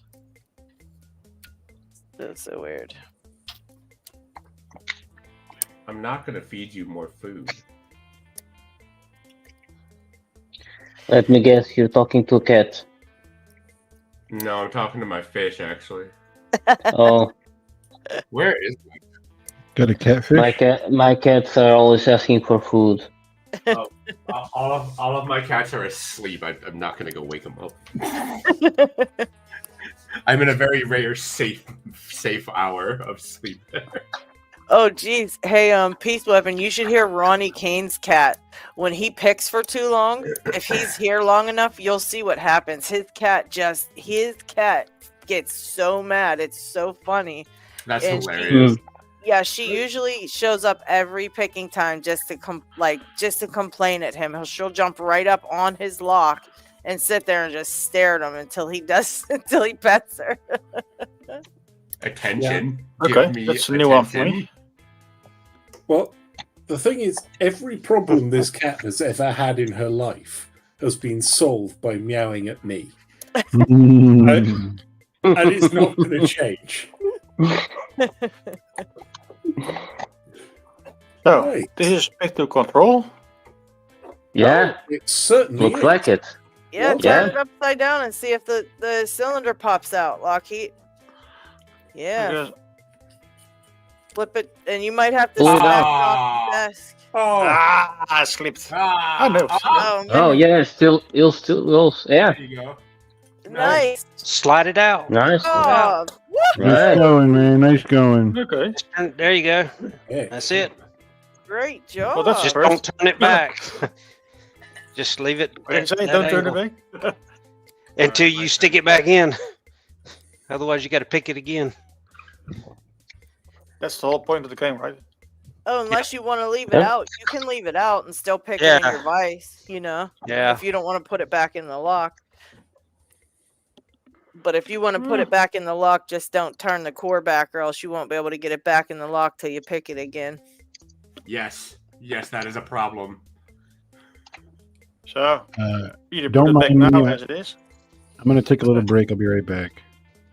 Speaker 1: So weird.
Speaker 11: I'm not gonna feed you more food.
Speaker 12: Let me guess, you're talking to a cat.
Speaker 11: No, I'm talking to my fish, actually.
Speaker 12: Oh,
Speaker 11: Where is he?
Speaker 6: Got a catfish?
Speaker 12: my cats are always asking for food.
Speaker 11: Oh, all of my cats are asleep. I'm not gonna go wake them up. I'm in a very rare safe hour of sleep.
Speaker 1: Oh, geez. Hey, Peace Weapon, you should hear Ronnie Kane's cat. When he picks for too long, if he's here long enough, you'll see what happens. His cat gets so mad. It's so funny.
Speaker 11: That's
Speaker 1: And
Speaker 11: hilarious.
Speaker 1: she usually shows up every picking time just to complain at him. She'll jump right up on his lock and sit there and just stare at him until he pets her.
Speaker 11: Attention.
Speaker 2: Okay,
Speaker 11: Give me
Speaker 2: that's a new one for
Speaker 11: attention.
Speaker 2: me.
Speaker 8: Well, the thing is, every problem this cat has ever had in her life has been solved by meowing at me. And it's not going to change.
Speaker 2: So,
Speaker 8: Right.
Speaker 2: this is pick to control.
Speaker 12: Yeah,
Speaker 8: It certainly
Speaker 12: looks
Speaker 8: is.
Speaker 12: like it.
Speaker 1: Yeah,
Speaker 8: Well
Speaker 1: turn
Speaker 12: done.
Speaker 1: it upside down and see if the cylinder pops out, LockHeat. Yeah,
Speaker 2: Because-
Speaker 1: flip it, and you might have to
Speaker 12: Pull it
Speaker 1: smash
Speaker 12: up.
Speaker 1: it off the desk.
Speaker 11: Oh,
Speaker 2: I slipped. I know.
Speaker 1: Oh, man.
Speaker 12: Oh yeah, you'll still yeah,
Speaker 11: there you go.
Speaker 1: Nice.
Speaker 13: Slide it out.
Speaker 12: nice.
Speaker 1: Oh,
Speaker 6: Nice
Speaker 12: Right.
Speaker 6: going, man. Nice going.
Speaker 2: Okay.
Speaker 13: There you go.
Speaker 8: Yeah.
Speaker 13: That's it.
Speaker 1: great job.
Speaker 2: Well, that's
Speaker 13: Just
Speaker 2: first.
Speaker 13: don't turn it back. Just leave it
Speaker 2: What did you
Speaker 13: at
Speaker 2: say?
Speaker 13: that
Speaker 2: Don't turn it
Speaker 13: angle
Speaker 2: back.
Speaker 13: until you stick it back in. Otherwise, you got to pick it again.
Speaker 2: That's the whole point of the game, right?
Speaker 1: Oh, unless you want to leave it
Speaker 12: Yeah.
Speaker 1: out. You can leave it out and still pick it in
Speaker 13: Yeah.
Speaker 1: your vise,
Speaker 13: Yeah.
Speaker 1: if you don't want to put it back in the lock. But if you want to put it back in the lock, just don't turn the core back, or else you won't be able to get it back in the lock till you pick it again.
Speaker 11: Yes, that is a problem.
Speaker 2: So, either
Speaker 6: Don't
Speaker 2: put it back
Speaker 6: mind
Speaker 2: now
Speaker 6: me.
Speaker 2: as it is.
Speaker 6: I'm going to take a little break. I'll be right back.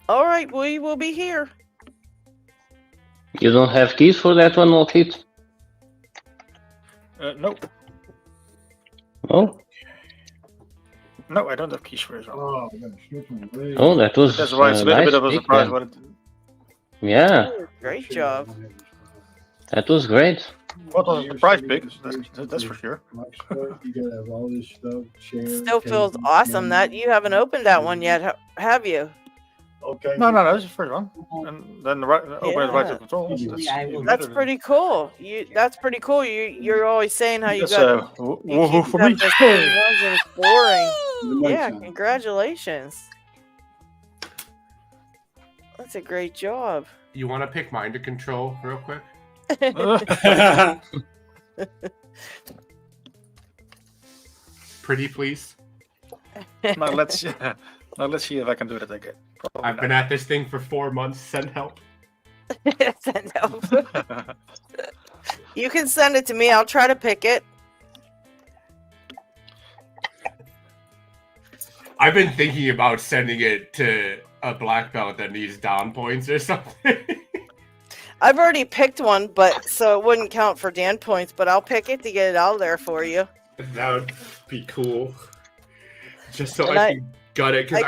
Speaker 1: All right, we will be here.
Speaker 12: You don't have keys for that one, LockHeat?
Speaker 2: Nope.
Speaker 12: Oh,
Speaker 2: No, I don't have keys for it.
Speaker 6: Oh,
Speaker 12: that was
Speaker 2: That's why it's a little
Speaker 12: nice
Speaker 2: bit of a
Speaker 12: pick
Speaker 2: surprise.
Speaker 12: then.
Speaker 2: What it,
Speaker 12: Yeah,
Speaker 1: Great job.
Speaker 12: that was great.
Speaker 2: what was a surprise pick? That's for sure.
Speaker 6: You gotta have all this stuff. Chairs,
Speaker 1: Still feels
Speaker 6: tables,
Speaker 1: awesome that
Speaker 6: cameras.
Speaker 1: you haven't opened that one yet, have you?
Speaker 6: Okay.
Speaker 2: No, that's the first one. And then the right, open it right to control.
Speaker 1: That's pretty cool. That's pretty cool. You're always saying how you
Speaker 2: That's
Speaker 1: got
Speaker 2: woohoo for me.
Speaker 1: this thing runs and exploring. Yeah, congratulations. That's a great job.
Speaker 11: You want to pick mine to control real quick? Pretty please.
Speaker 2: Now let's see if I can do that again. Probably
Speaker 11: I've been at this thing for 4 months. Send help.
Speaker 1: Send help. You can send it to me. I'll try to pick it.
Speaker 11: I've been thinking about sending it to a black belt that needs down points or something.
Speaker 1: I've already picked one, so it wouldn't count for Dan points, but I'll pick it to get it out there for you.
Speaker 11: That would be cool. Just so
Speaker 1: And
Speaker 11: I can gut it. Cause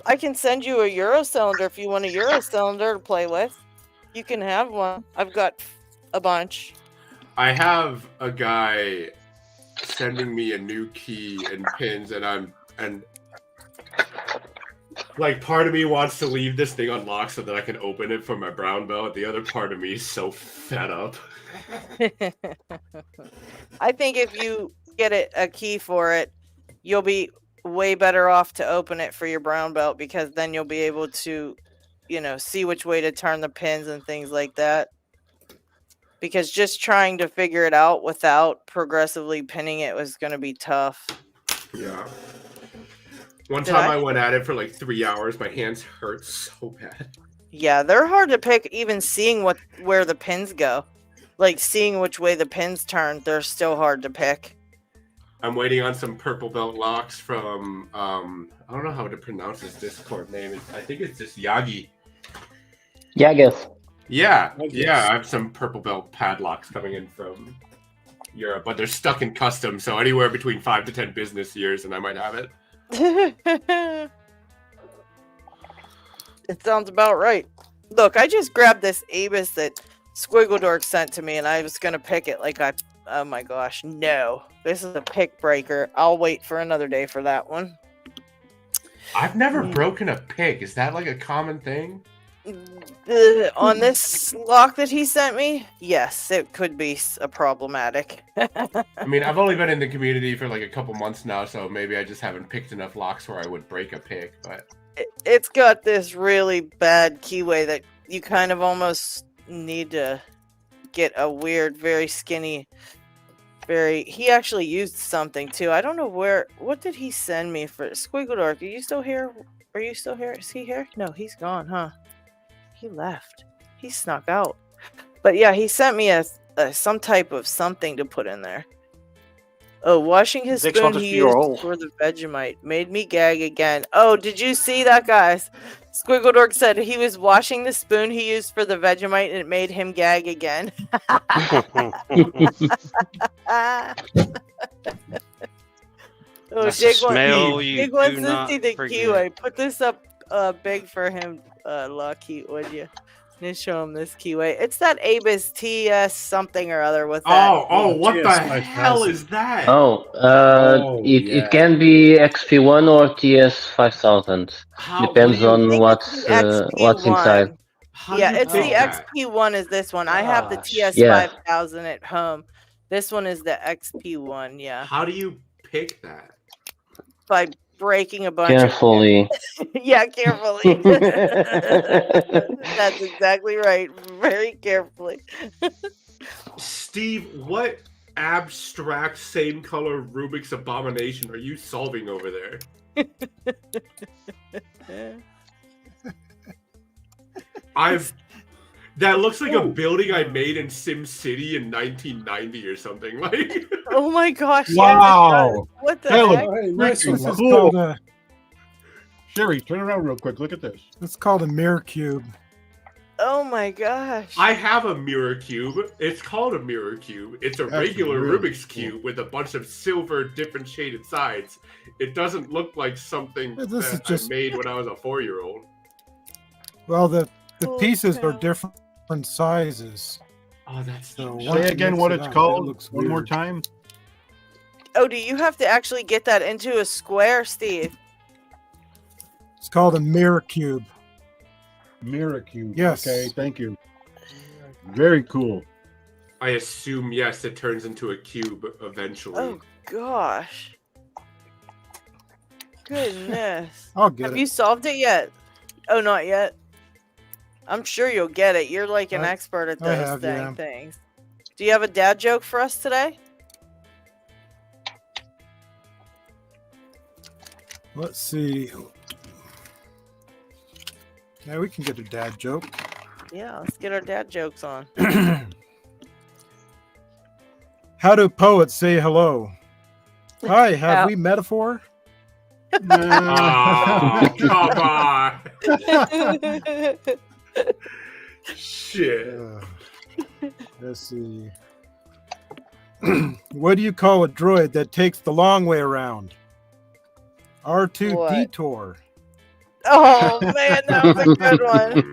Speaker 1: I can send you a Euro cylinder if you want a Euro cylinder to play with. You can have one. I've got a bunch.
Speaker 11: I have a guy sending me a new key and pins, and like, part of me wants to leave this thing unlocked so that I can open it for my brown belt. The other part of me is so fed up.
Speaker 1: I think if you get a key for it, you'll be way better off to open it for your brown belt, because then you'll be able to, see which way to turn the pins and things like that. because just trying to figure it out without progressively pinning it was going to be tough.
Speaker 11: Yeah. One
Speaker 1: Did
Speaker 11: time
Speaker 1: I?
Speaker 11: I went at it for like 3 hours. My hands hurt so bad.
Speaker 1: Yeah, they're hard to pick. Even seeing where the pins go, like seeing which way the pins turn, they're still hard to pick.
Speaker 11: I'm waiting on some purple belt locks from I don't know how to pronounce his Discord name. I think it's just Yagi.
Speaker 12: Yagas.
Speaker 11: Yeah, yeah. I have some purple belt padlocks coming in from Europe, but they're stuck in customs, so anywhere between 5 to 10 business years, and I might have it.
Speaker 1: It sounds about right. Look, I just grabbed this Abus that Squiggledork sent to me, and I was gonna pick it. Oh my gosh, no! This is a pick breaker. I'll wait for another day for that one.
Speaker 11: I've never broken a pick. Is that like a common thing?
Speaker 1: On this lock that he sent me, yes, it could be a problematic.
Speaker 11: I mean, I've only been in the community for like a couple months now, so maybe I just haven't picked enough locks where I would break a pick, but...
Speaker 1: It's got this really bad keyway that you kind of almost need to get a weird, very skinny, he actually used something too. I don't know what did he send me for Squiggledork? Are you still here? Is he here? No, he's gone, huh? He left. He snuck out. But yeah, he sent me some type of something to put in there. Oh, washing his
Speaker 2: Next
Speaker 1: spoon
Speaker 2: one is
Speaker 1: he
Speaker 2: your
Speaker 1: used
Speaker 2: hole.
Speaker 1: for the Vegemite made me gag again. Oh, did you see that, guys? Squiggledork said he was washing the spoon he used for the Vegemite and it made him gag again. Oh,
Speaker 13: That's
Speaker 1: Jake
Speaker 13: a smell you
Speaker 1: Jake wants
Speaker 13: do
Speaker 1: to
Speaker 13: not
Speaker 1: see the
Speaker 13: forget.
Speaker 1: keyway. Put this up big for him, LockHeat, would you? Just show him this keyway. It's that Abus TS something or other with that.
Speaker 11: What the hell is that?
Speaker 12: It can be XP1 or TS 5000. Depends on what's inside.
Speaker 1: Yeah, it's the
Speaker 11: pick that?
Speaker 1: XP1 is this one. I have the TS
Speaker 12: Yeah.
Speaker 1: 5000 at home. This one is the XP1, yeah.
Speaker 11: How do you pick that?
Speaker 1: By breaking a bunch
Speaker 12: Carefully.
Speaker 1: of yeah, carefully. That's exactly right. Very carefully.
Speaker 11: Steve, what abstract same color Rubik's abomination are you solving over there? That looks like a building I made in Sim City in 1990 or something. Like,
Speaker 1: oh my gosh!
Speaker 6: Wow.
Speaker 1: Yes, what the
Speaker 6: That
Speaker 1: heck?
Speaker 6: looks
Speaker 8: nice
Speaker 6: freaking
Speaker 8: one.
Speaker 6: cool. Sherry, turn around real quick. Look at this.
Speaker 14: It's called a mirror cube.
Speaker 1: Oh my gosh!
Speaker 11: I have a mirror cube. It's called a mirror cube. It's a
Speaker 6: That's
Speaker 11: regular
Speaker 6: really
Speaker 11: Rubik's Cube with a bunch of silver, different shaded sides. It doesn't look like something
Speaker 14: Yeah, this is
Speaker 11: that
Speaker 14: just-
Speaker 11: I made when I was a 4-year-old.
Speaker 14: Well, the
Speaker 1: Oh,
Speaker 14: pieces are
Speaker 1: cow.
Speaker 14: different sizes.
Speaker 11: Oh, that's
Speaker 14: So
Speaker 6: Say
Speaker 14: once you
Speaker 6: again
Speaker 14: mix
Speaker 6: what
Speaker 14: it
Speaker 6: it's
Speaker 14: up, it
Speaker 6: called
Speaker 14: looks
Speaker 6: one more
Speaker 14: weird.
Speaker 6: time.
Speaker 1: Oh, do you have to actually get that into a square, Steve?
Speaker 14: It's called a mirror cube.
Speaker 6: Mirror cube.
Speaker 14: Yes.
Speaker 6: Okay, thank you. Very cool.
Speaker 11: I assume, yes, it turns into a cube eventually.
Speaker 1: Oh gosh! Goodness.
Speaker 14: I'll get
Speaker 1: Have
Speaker 14: it.
Speaker 1: you solved it yet? Oh, not yet. I'm sure you'll get it. You're like an expert at
Speaker 14: I
Speaker 1: those
Speaker 14: have, yeah.
Speaker 1: things. Do you have a dad joke for us today?
Speaker 14: Let's see. Yeah, we can get a dad joke.
Speaker 1: Yeah, let's get our dad jokes on.
Speaker 14: How do poets say hello? Hi, have
Speaker 1: How-
Speaker 14: we metaphor?
Speaker 11: Oh, come on! Shit.
Speaker 14: Let's see. What do you call a droid that takes the long way around? R2
Speaker 1: What?
Speaker 14: detour.
Speaker 1: Oh man, that was a good one.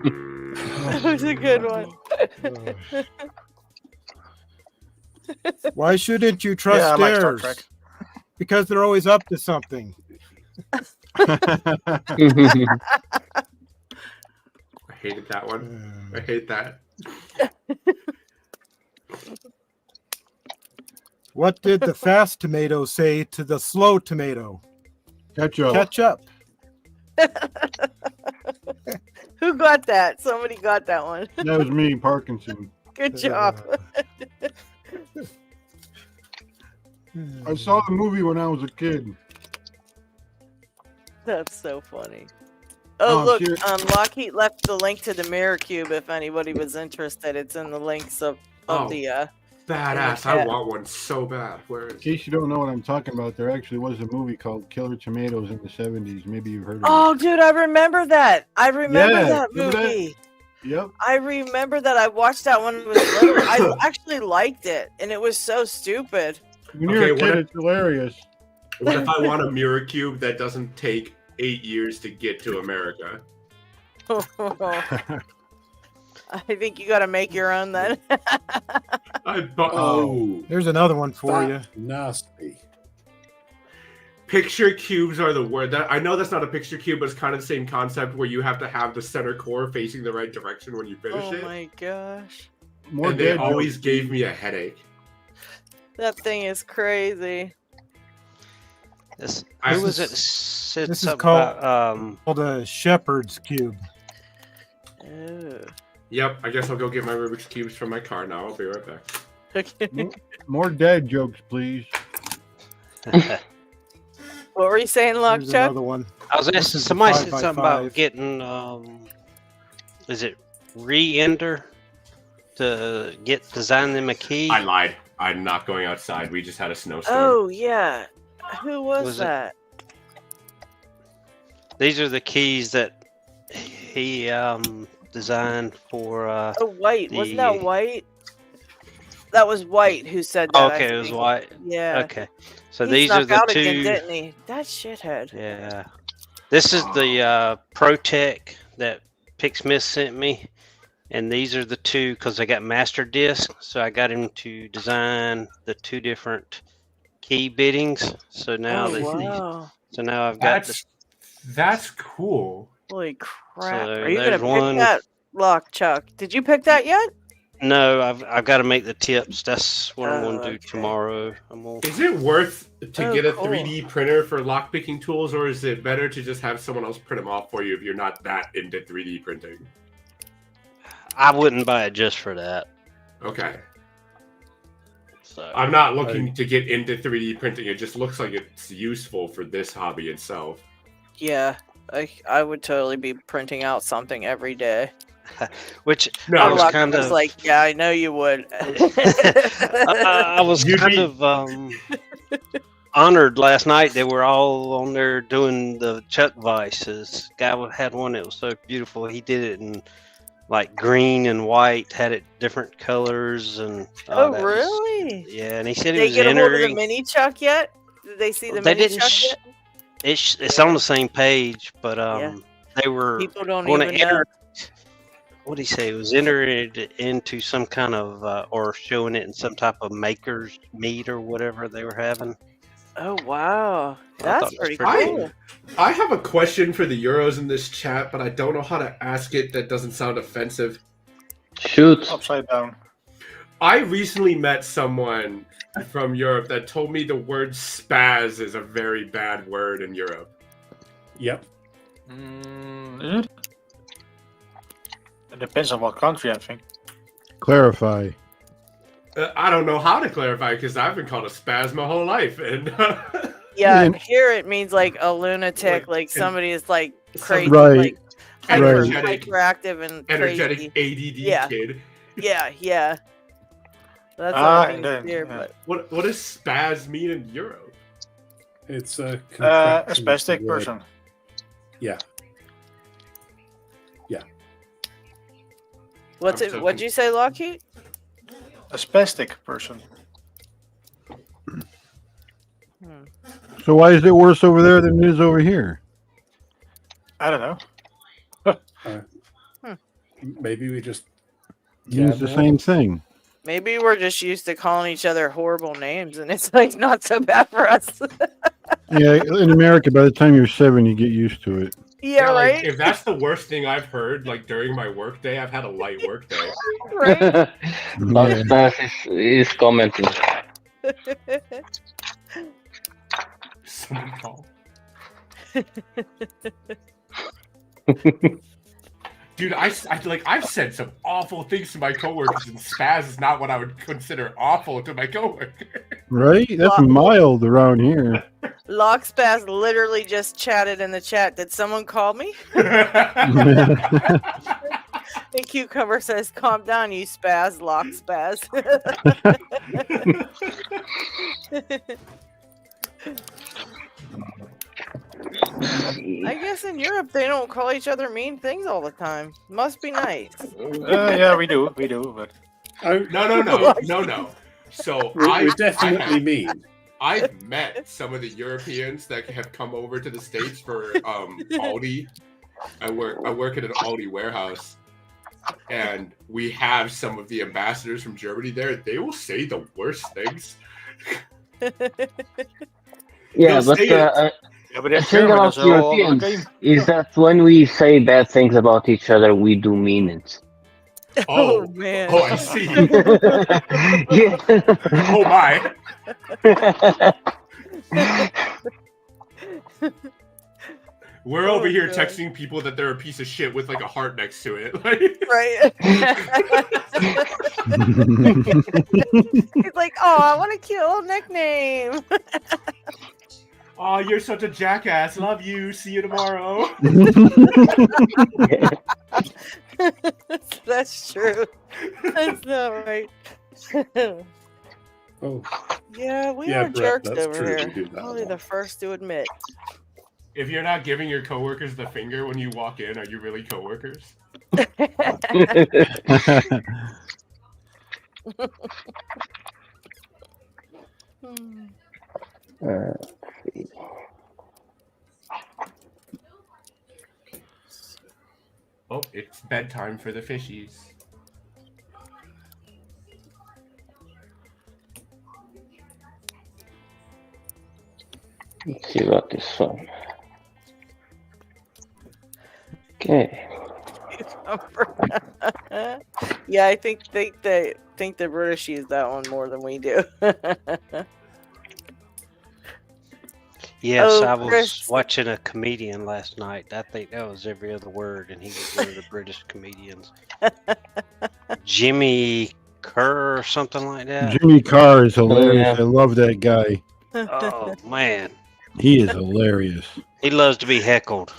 Speaker 1: That was a good one.
Speaker 14: Why shouldn't you trust
Speaker 2: Yeah, I like Star
Speaker 14: stairs?
Speaker 2: Trek.
Speaker 14: Because they're always up to something.
Speaker 11: I hated that one. I hate that.
Speaker 14: What did the fast tomato say to the slow tomato?
Speaker 6: Ketchup.
Speaker 14: Catch up.
Speaker 1: Who got that? Somebody got that one.
Speaker 6: That was me, Parkinson.
Speaker 1: Good job.
Speaker 6: I saw the movie when I was a kid.
Speaker 1: That's so funny. Oh,
Speaker 6: Oh,
Speaker 1: look,
Speaker 6: shit.
Speaker 1: LockHeat left the link to the mirror cube if anybody was interested. It's in the links of
Speaker 11: Oh,
Speaker 1: the
Speaker 11: badass! I want one so bad. Where
Speaker 6: In
Speaker 11: is?
Speaker 6: case you don't know what I'm talking about, there actually was a movie called Killer Tomatoes in the 70s. Maybe you've heard of
Speaker 1: Oh, dude, I remember that. I remember
Speaker 6: Yeah,
Speaker 1: that
Speaker 6: remember that?
Speaker 1: movie.
Speaker 6: it. Yep.
Speaker 1: I remember that. I watched that when I was little. I actually liked it, and it was so stupid.
Speaker 6: When you're a
Speaker 11: Okay, what
Speaker 6: kid,
Speaker 11: if-
Speaker 6: it's hilarious.
Speaker 11: What if I want a mirror cube that doesn't take 8 years to get to America?
Speaker 1: I think you got to make your own then.
Speaker 14: There's another one for you.
Speaker 8: Nasty.
Speaker 11: Picture cubes are the word. That I know that's not a picture cube, but it's kind of the same concept where you have to have the center core facing the right direction when you finish
Speaker 1: Oh
Speaker 11: it.
Speaker 1: my gosh.
Speaker 6: More
Speaker 11: And they
Speaker 6: dead
Speaker 11: always
Speaker 6: jokes.
Speaker 11: gave me a headache.
Speaker 1: That thing is crazy.
Speaker 13: This,
Speaker 11: I-
Speaker 13: who was it? Said
Speaker 14: This is
Speaker 13: something
Speaker 14: called,
Speaker 13: about
Speaker 14: called a shepherd's cube.
Speaker 1: Oh.
Speaker 11: Yep, I guess I'll go get my Rubik's cubes from my car now. I'll be right back.
Speaker 6: More dad jokes, please.
Speaker 1: What were you saying,
Speaker 14: Here's
Speaker 1: Lockchuck?
Speaker 14: another one.
Speaker 13: I was
Speaker 14: This
Speaker 13: asking
Speaker 14: is a
Speaker 13: somebody
Speaker 14: 5
Speaker 13: said
Speaker 14: by
Speaker 13: something
Speaker 14: 5.
Speaker 13: about getting is it re-enter to get design them a key?
Speaker 11: I lied. I'm not going outside. We just had a snowstorm.
Speaker 1: Oh yeah. Who was
Speaker 13: Was it-
Speaker 1: that?
Speaker 13: These are the keys that he designed for
Speaker 1: Oh, White. Wasn't that
Speaker 13: the-
Speaker 1: White? That was White who said that. I
Speaker 13: Okay, it was
Speaker 1: think.
Speaker 13: White.
Speaker 1: Yeah.
Speaker 13: Okay. So
Speaker 1: He
Speaker 13: these are
Speaker 1: snuck
Speaker 13: the
Speaker 1: out
Speaker 13: two.
Speaker 1: again, didn't he? That shithead.
Speaker 13: Yeah. This is the ProTech that Pick Smith sent me. And these are the two because I got master disc. So I got him to design the two different key biddings. So now
Speaker 1: Oh,
Speaker 13: that
Speaker 1: wow.
Speaker 13: so now I've got
Speaker 11: That's cool.
Speaker 1: Holy crap.
Speaker 13: So
Speaker 1: Are you gonna
Speaker 13: there's
Speaker 1: pick
Speaker 13: one-
Speaker 1: that, Lockchuck? Did you pick that yet?
Speaker 13: no, I've got to make the tips. That's what I'm
Speaker 1: Oh,
Speaker 13: going to do
Speaker 1: okay.
Speaker 13: tomorrow. I'm gonna,
Speaker 11: Is it worth to
Speaker 1: Oh,
Speaker 11: get a
Speaker 1: cool.
Speaker 11: 3D printer for lockpicking tools, or is it better to just have someone else print them off for you if you're not that into 3D printing?
Speaker 13: I wouldn't buy it just for that.
Speaker 11: Okay.
Speaker 13: So
Speaker 11: I'm not looking to get into 3D printing. It just looks like it's useful for this hobby itself.
Speaker 1: Yeah. I would totally be printing out something every day.
Speaker 13: which
Speaker 11: No,
Speaker 13: I was
Speaker 1: Lockchuck
Speaker 13: kind
Speaker 1: was
Speaker 13: of
Speaker 1: like, yeah, I know you would.
Speaker 13: I was kind of honored last night. They were all on there doing the Chuck Vices. Guy had one that was so beautiful. He did it in like green and white, had it different colors, and
Speaker 1: Oh,
Speaker 13: that was-
Speaker 1: really?
Speaker 13: yeah. And he said
Speaker 1: Did
Speaker 13: he
Speaker 1: they
Speaker 13: was
Speaker 1: get a hold of the
Speaker 13: entering.
Speaker 1: mini Chuck yet? Did they see the
Speaker 13: They
Speaker 1: mini
Speaker 13: didn't.
Speaker 1: Chuck yet?
Speaker 13: It's on the same page, but
Speaker 1: Yeah.
Speaker 13: they were
Speaker 1: People don't
Speaker 13: going
Speaker 1: even
Speaker 13: to enter.
Speaker 1: know.
Speaker 13: What did he say? It was entered into some kind of or showing it in some type of maker's meet or whatever they were having.
Speaker 1: Oh, wow.
Speaker 13: I thought
Speaker 1: That's
Speaker 13: it was
Speaker 1: pretty
Speaker 13: pretty
Speaker 1: cool.
Speaker 11: I have a question for the Euros in this chat, but I don't know how to ask it that doesn't sound offensive.
Speaker 12: Shoot.
Speaker 2: Upside down.
Speaker 11: I recently met someone from Europe that told me the word spaz is a very bad word in Europe.
Speaker 8: Yep.
Speaker 2: Is it? It depends on what country, I think.
Speaker 6: Clarify.
Speaker 11: I don't know how to clarify because I've been called a spaz my whole life, and
Speaker 1: Yeah,
Speaker 6: And-
Speaker 1: here it means like a lunatic, like
Speaker 11: and-
Speaker 1: somebody is like crazy,
Speaker 6: Right.
Speaker 1: like
Speaker 11: Energetic-
Speaker 1: hyperactive and
Speaker 11: energetic
Speaker 1: crazy.
Speaker 11: ADD
Speaker 1: Yeah.
Speaker 11: kid.
Speaker 1: Yeah. That's
Speaker 2: Ah,
Speaker 1: what it means
Speaker 2: indeed,
Speaker 1: here,
Speaker 2: yeah.
Speaker 1: but
Speaker 11: What does spaz mean in Europe?
Speaker 8: It's
Speaker 2: A
Speaker 8: contraction of
Speaker 2: spastic
Speaker 8: the word-
Speaker 2: person.
Speaker 8: Yeah.
Speaker 1: what's
Speaker 11: I'm
Speaker 1: it?
Speaker 11: so
Speaker 1: What'd you say, Lockheed?
Speaker 2: A spastic person.
Speaker 6: So why is it worse over there than it is over here?
Speaker 2: I don't know.
Speaker 8: Maybe we just
Speaker 6: Means the
Speaker 8: gamble.
Speaker 6: same thing.
Speaker 1: Maybe we're just used to calling each other horrible names, and it's like not so bad for us.
Speaker 6: Yeah, in America, by the time you're 7, you get used to it.
Speaker 1: Yeah,
Speaker 11: like,
Speaker 1: right.
Speaker 11: if that's the worst thing I've heard, like during my work day, I've had a light work day.
Speaker 1: Right.
Speaker 12: Stas is commenting.
Speaker 11: Someone call. Dude, I've said some awful things to my coworkers, and spaz is not what I would consider awful to my coworker.
Speaker 6: Right? That's mild around here.
Speaker 1: Lockspaz literally just chatted in the chat. Did someone call me? And Cucumber says, "Calm down, you spaz, Lockspaz." I guess in Europe they don't call each other mean things all the time. Must be nice.
Speaker 2: Yeah, we do, but
Speaker 11: No. So
Speaker 8: We're definitely mean.
Speaker 11: I've met some of the Europeans that have come over to the States for Aldi. I work at an Aldi warehouse, and we have some of the ambassadors from Germany there. They will say the worst things.
Speaker 12: Yeah, but the thing about Europeans is that when we say bad things about each other, we do mean it.
Speaker 1: Oh man.
Speaker 11: Oh, I see.
Speaker 12: Yeah.
Speaker 11: Oh my. We're over here texting people that they're a piece of shit with like a heart next to it.
Speaker 1: Right. He's like, "Oh, I want a cute little nickname."
Speaker 11: Oh, you're such a jackass. Love you. See you tomorrow.
Speaker 1: That's true. That's not right.
Speaker 8: Oh.
Speaker 1: Yeah, we
Speaker 8: Yeah,
Speaker 1: are
Speaker 8: Brett,
Speaker 1: jerks
Speaker 8: that's
Speaker 1: over
Speaker 8: true. We
Speaker 1: here.
Speaker 8: do that a
Speaker 1: Probably
Speaker 8: lot.
Speaker 1: the first to admit.
Speaker 11: If you're not giving your coworkers the finger when you walk in, are you really coworkers?
Speaker 12: Let's see.
Speaker 11: Oh, it's bedtime for the fishies.
Speaker 12: Let's see about this one. Okay.
Speaker 1: Yeah, I think they think the British use that one more than we do.
Speaker 13: Yes,
Speaker 1: Oh,
Speaker 13: I was
Speaker 1: Chris.
Speaker 13: watching a comedian last night. I think that was every other word, and he was one of the British comedians. Jimmy Kerr or something like that.
Speaker 6: Jimmy Carr is hilarious.
Speaker 12: yeah.
Speaker 6: I love that guy.
Speaker 13: Oh man,
Speaker 6: He is hilarious.
Speaker 13: he loves to be heckled.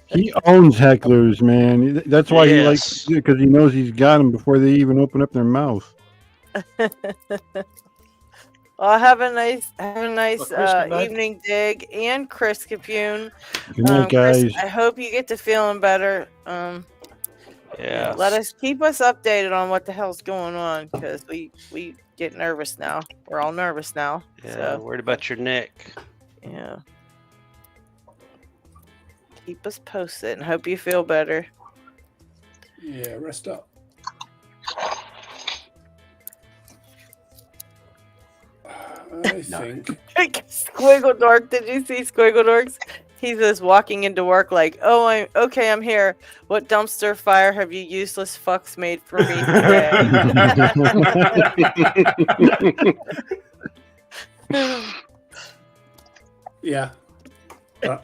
Speaker 6: He owns hecklers, man. That's why he likes,
Speaker 13: Yes.
Speaker 6: because he knows he's got them before they even open up their mouth.
Speaker 1: Well, have a nice
Speaker 2: Chris, good night.
Speaker 1: evening, Dig, and Chris Capune.
Speaker 6: Good night,
Speaker 1: Chris,
Speaker 6: guys.
Speaker 1: I hope you get to feeling better.
Speaker 13: Yeah.
Speaker 1: Let us keep us updated on what the hell's going on, because we get nervous now. We're all nervous now.
Speaker 13: Yeah.
Speaker 1: So
Speaker 13: Worried about your neck.
Speaker 1: yeah, keep us posted and hope you feel better.
Speaker 8: Yeah, rest up. I think.
Speaker 1: Squiggle Dork, did you see Squiggle Dorks? He's just walking into work like, "Oh, I'm here. What dumpster fire have you useless fucks made for me today?"
Speaker 8: Yeah. That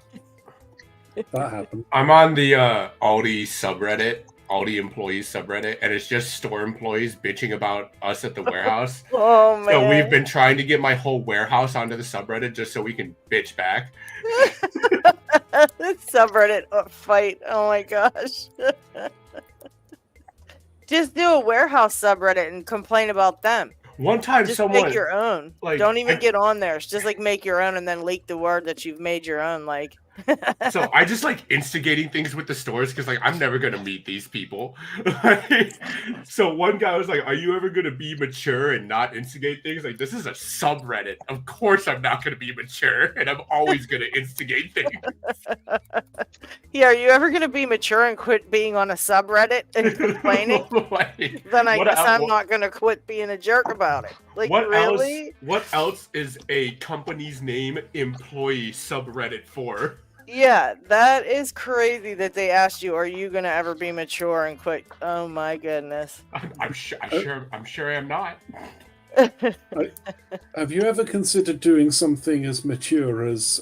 Speaker 8: happened.
Speaker 11: I'm on the Aldi subreddit, Aldi employees subreddit, and it's just store employees bitching about us at the warehouse.
Speaker 1: Oh man.
Speaker 11: So we've been trying to get my whole warehouse onto the subreddit just so we can bitch back.
Speaker 1: This subreddit fight. Oh my gosh. Just do a warehouse subreddit and complain about them.
Speaker 11: One time
Speaker 1: Just
Speaker 11: someone
Speaker 1: make your own.
Speaker 11: like,
Speaker 1: Don't even get on there. It's just like make your own and then leak the word that you've made your own. Like
Speaker 11: So I just like instigating things with the stores because like I'm never gonna meet these people. So one guy was like, "Are you ever gonna be mature and not instigate things?" Like, this is a subreddit. Of course I'm not gonna be mature, and I'm always gonna instigate things.
Speaker 1: Yeah, are you ever gonna be mature and quit being on a subreddit and complaining?
Speaker 11: Like,
Speaker 1: Then I
Speaker 11: what
Speaker 1: guess
Speaker 11: el-
Speaker 1: I'm
Speaker 11: what-
Speaker 1: not gonna quit being a jerk about it. Like
Speaker 11: What
Speaker 1: really?
Speaker 11: else? What else is a company's name employee subreddit for?
Speaker 1: Yeah, that is crazy that they asked you, "Are you gonna ever be mature and quit?" Oh my goodness.
Speaker 11: I'm sure I'm not.
Speaker 8: Have you ever considered doing something as mature as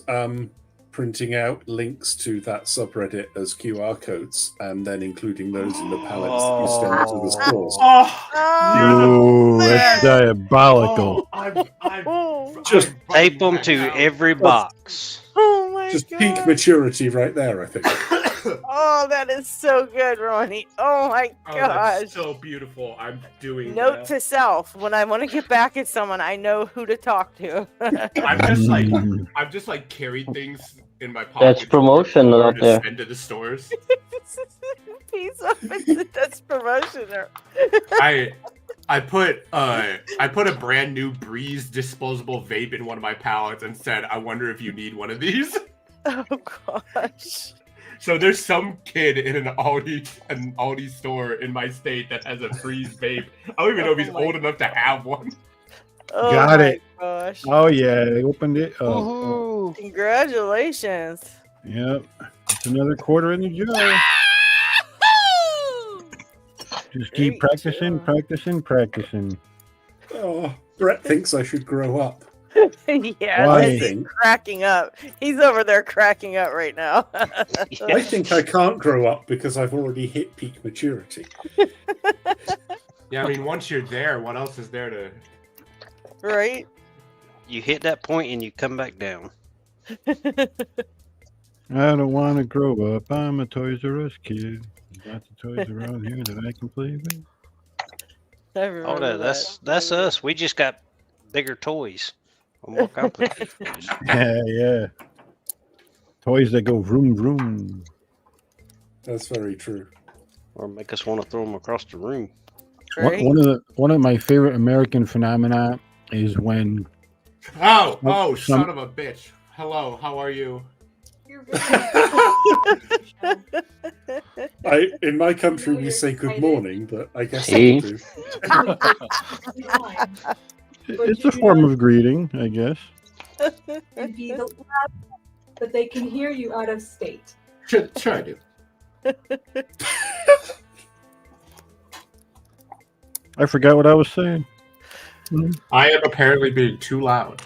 Speaker 8: printing out links to that subreddit as QR codes and then including those in the pallets that you send to the stores.
Speaker 6: Ooh, that's diabolical.
Speaker 8: Just
Speaker 13: tape them to every box.
Speaker 1: Oh my
Speaker 8: just
Speaker 1: god.
Speaker 8: peak maturity right there, I think.
Speaker 1: Oh, that is so good, Ronnie. Oh my
Speaker 11: Oh,
Speaker 1: gosh.
Speaker 11: that's so beautiful. I'm doing
Speaker 1: Note
Speaker 11: that.
Speaker 1: to self: when I want to get back at someone, I know who to talk to.
Speaker 11: I've just like carried things in my pocket.
Speaker 12: That's promotion out
Speaker 11: to
Speaker 12: there.
Speaker 11: send to the stores.
Speaker 1: Piece of it. That's promotion.
Speaker 11: I put a brand new Breeze disposable vape in one of my pallets and said, "I wonder if you need one of these."
Speaker 1: Oh gosh.
Speaker 11: So there's some kid in an Aldi store in my state that has a Breeze vape. I don't even know if he's old enough to have one.
Speaker 1: Oh
Speaker 6: Got
Speaker 1: my
Speaker 6: it.
Speaker 1: gosh.
Speaker 6: Oh yeah, they opened it up.
Speaker 1: Woohoo. Congratulations.
Speaker 6: Yep, it's another quarter in the jar. Just keep practicing.
Speaker 8: Oh, Brett thinks I should grow up.
Speaker 1: Yeah,
Speaker 8: Why?
Speaker 1: he's cracking up. He's over there cracking up right now.
Speaker 8: I think I can't grow up because I've already hit peak maturity.
Speaker 11: Yeah, I mean, once you're there, what else is there to...
Speaker 1: Right?
Speaker 13: You hit that point and you come back down.
Speaker 6: I don't want to grow up. I'm a Toys R Us kid. Got the toys around here that I can play with.
Speaker 13: Oh, no, that's us. We just got bigger toys. More complicated.
Speaker 6: Yeah. Toys that go vroom vroom.
Speaker 8: That's very true.
Speaker 13: Or make us want to throw them across the room.
Speaker 6: One of my favorite American phenomena is when
Speaker 11: son of a bitch. Hello, how are you?
Speaker 8: In my country we say good morning, but I guess
Speaker 6: See?
Speaker 8: I do.
Speaker 6: It's a form of greeting, I guess.
Speaker 15: And be the lab that they can hear you out of state.
Speaker 11: Sure I do.
Speaker 6: I forgot what I was saying.
Speaker 11: I am apparently being too loud.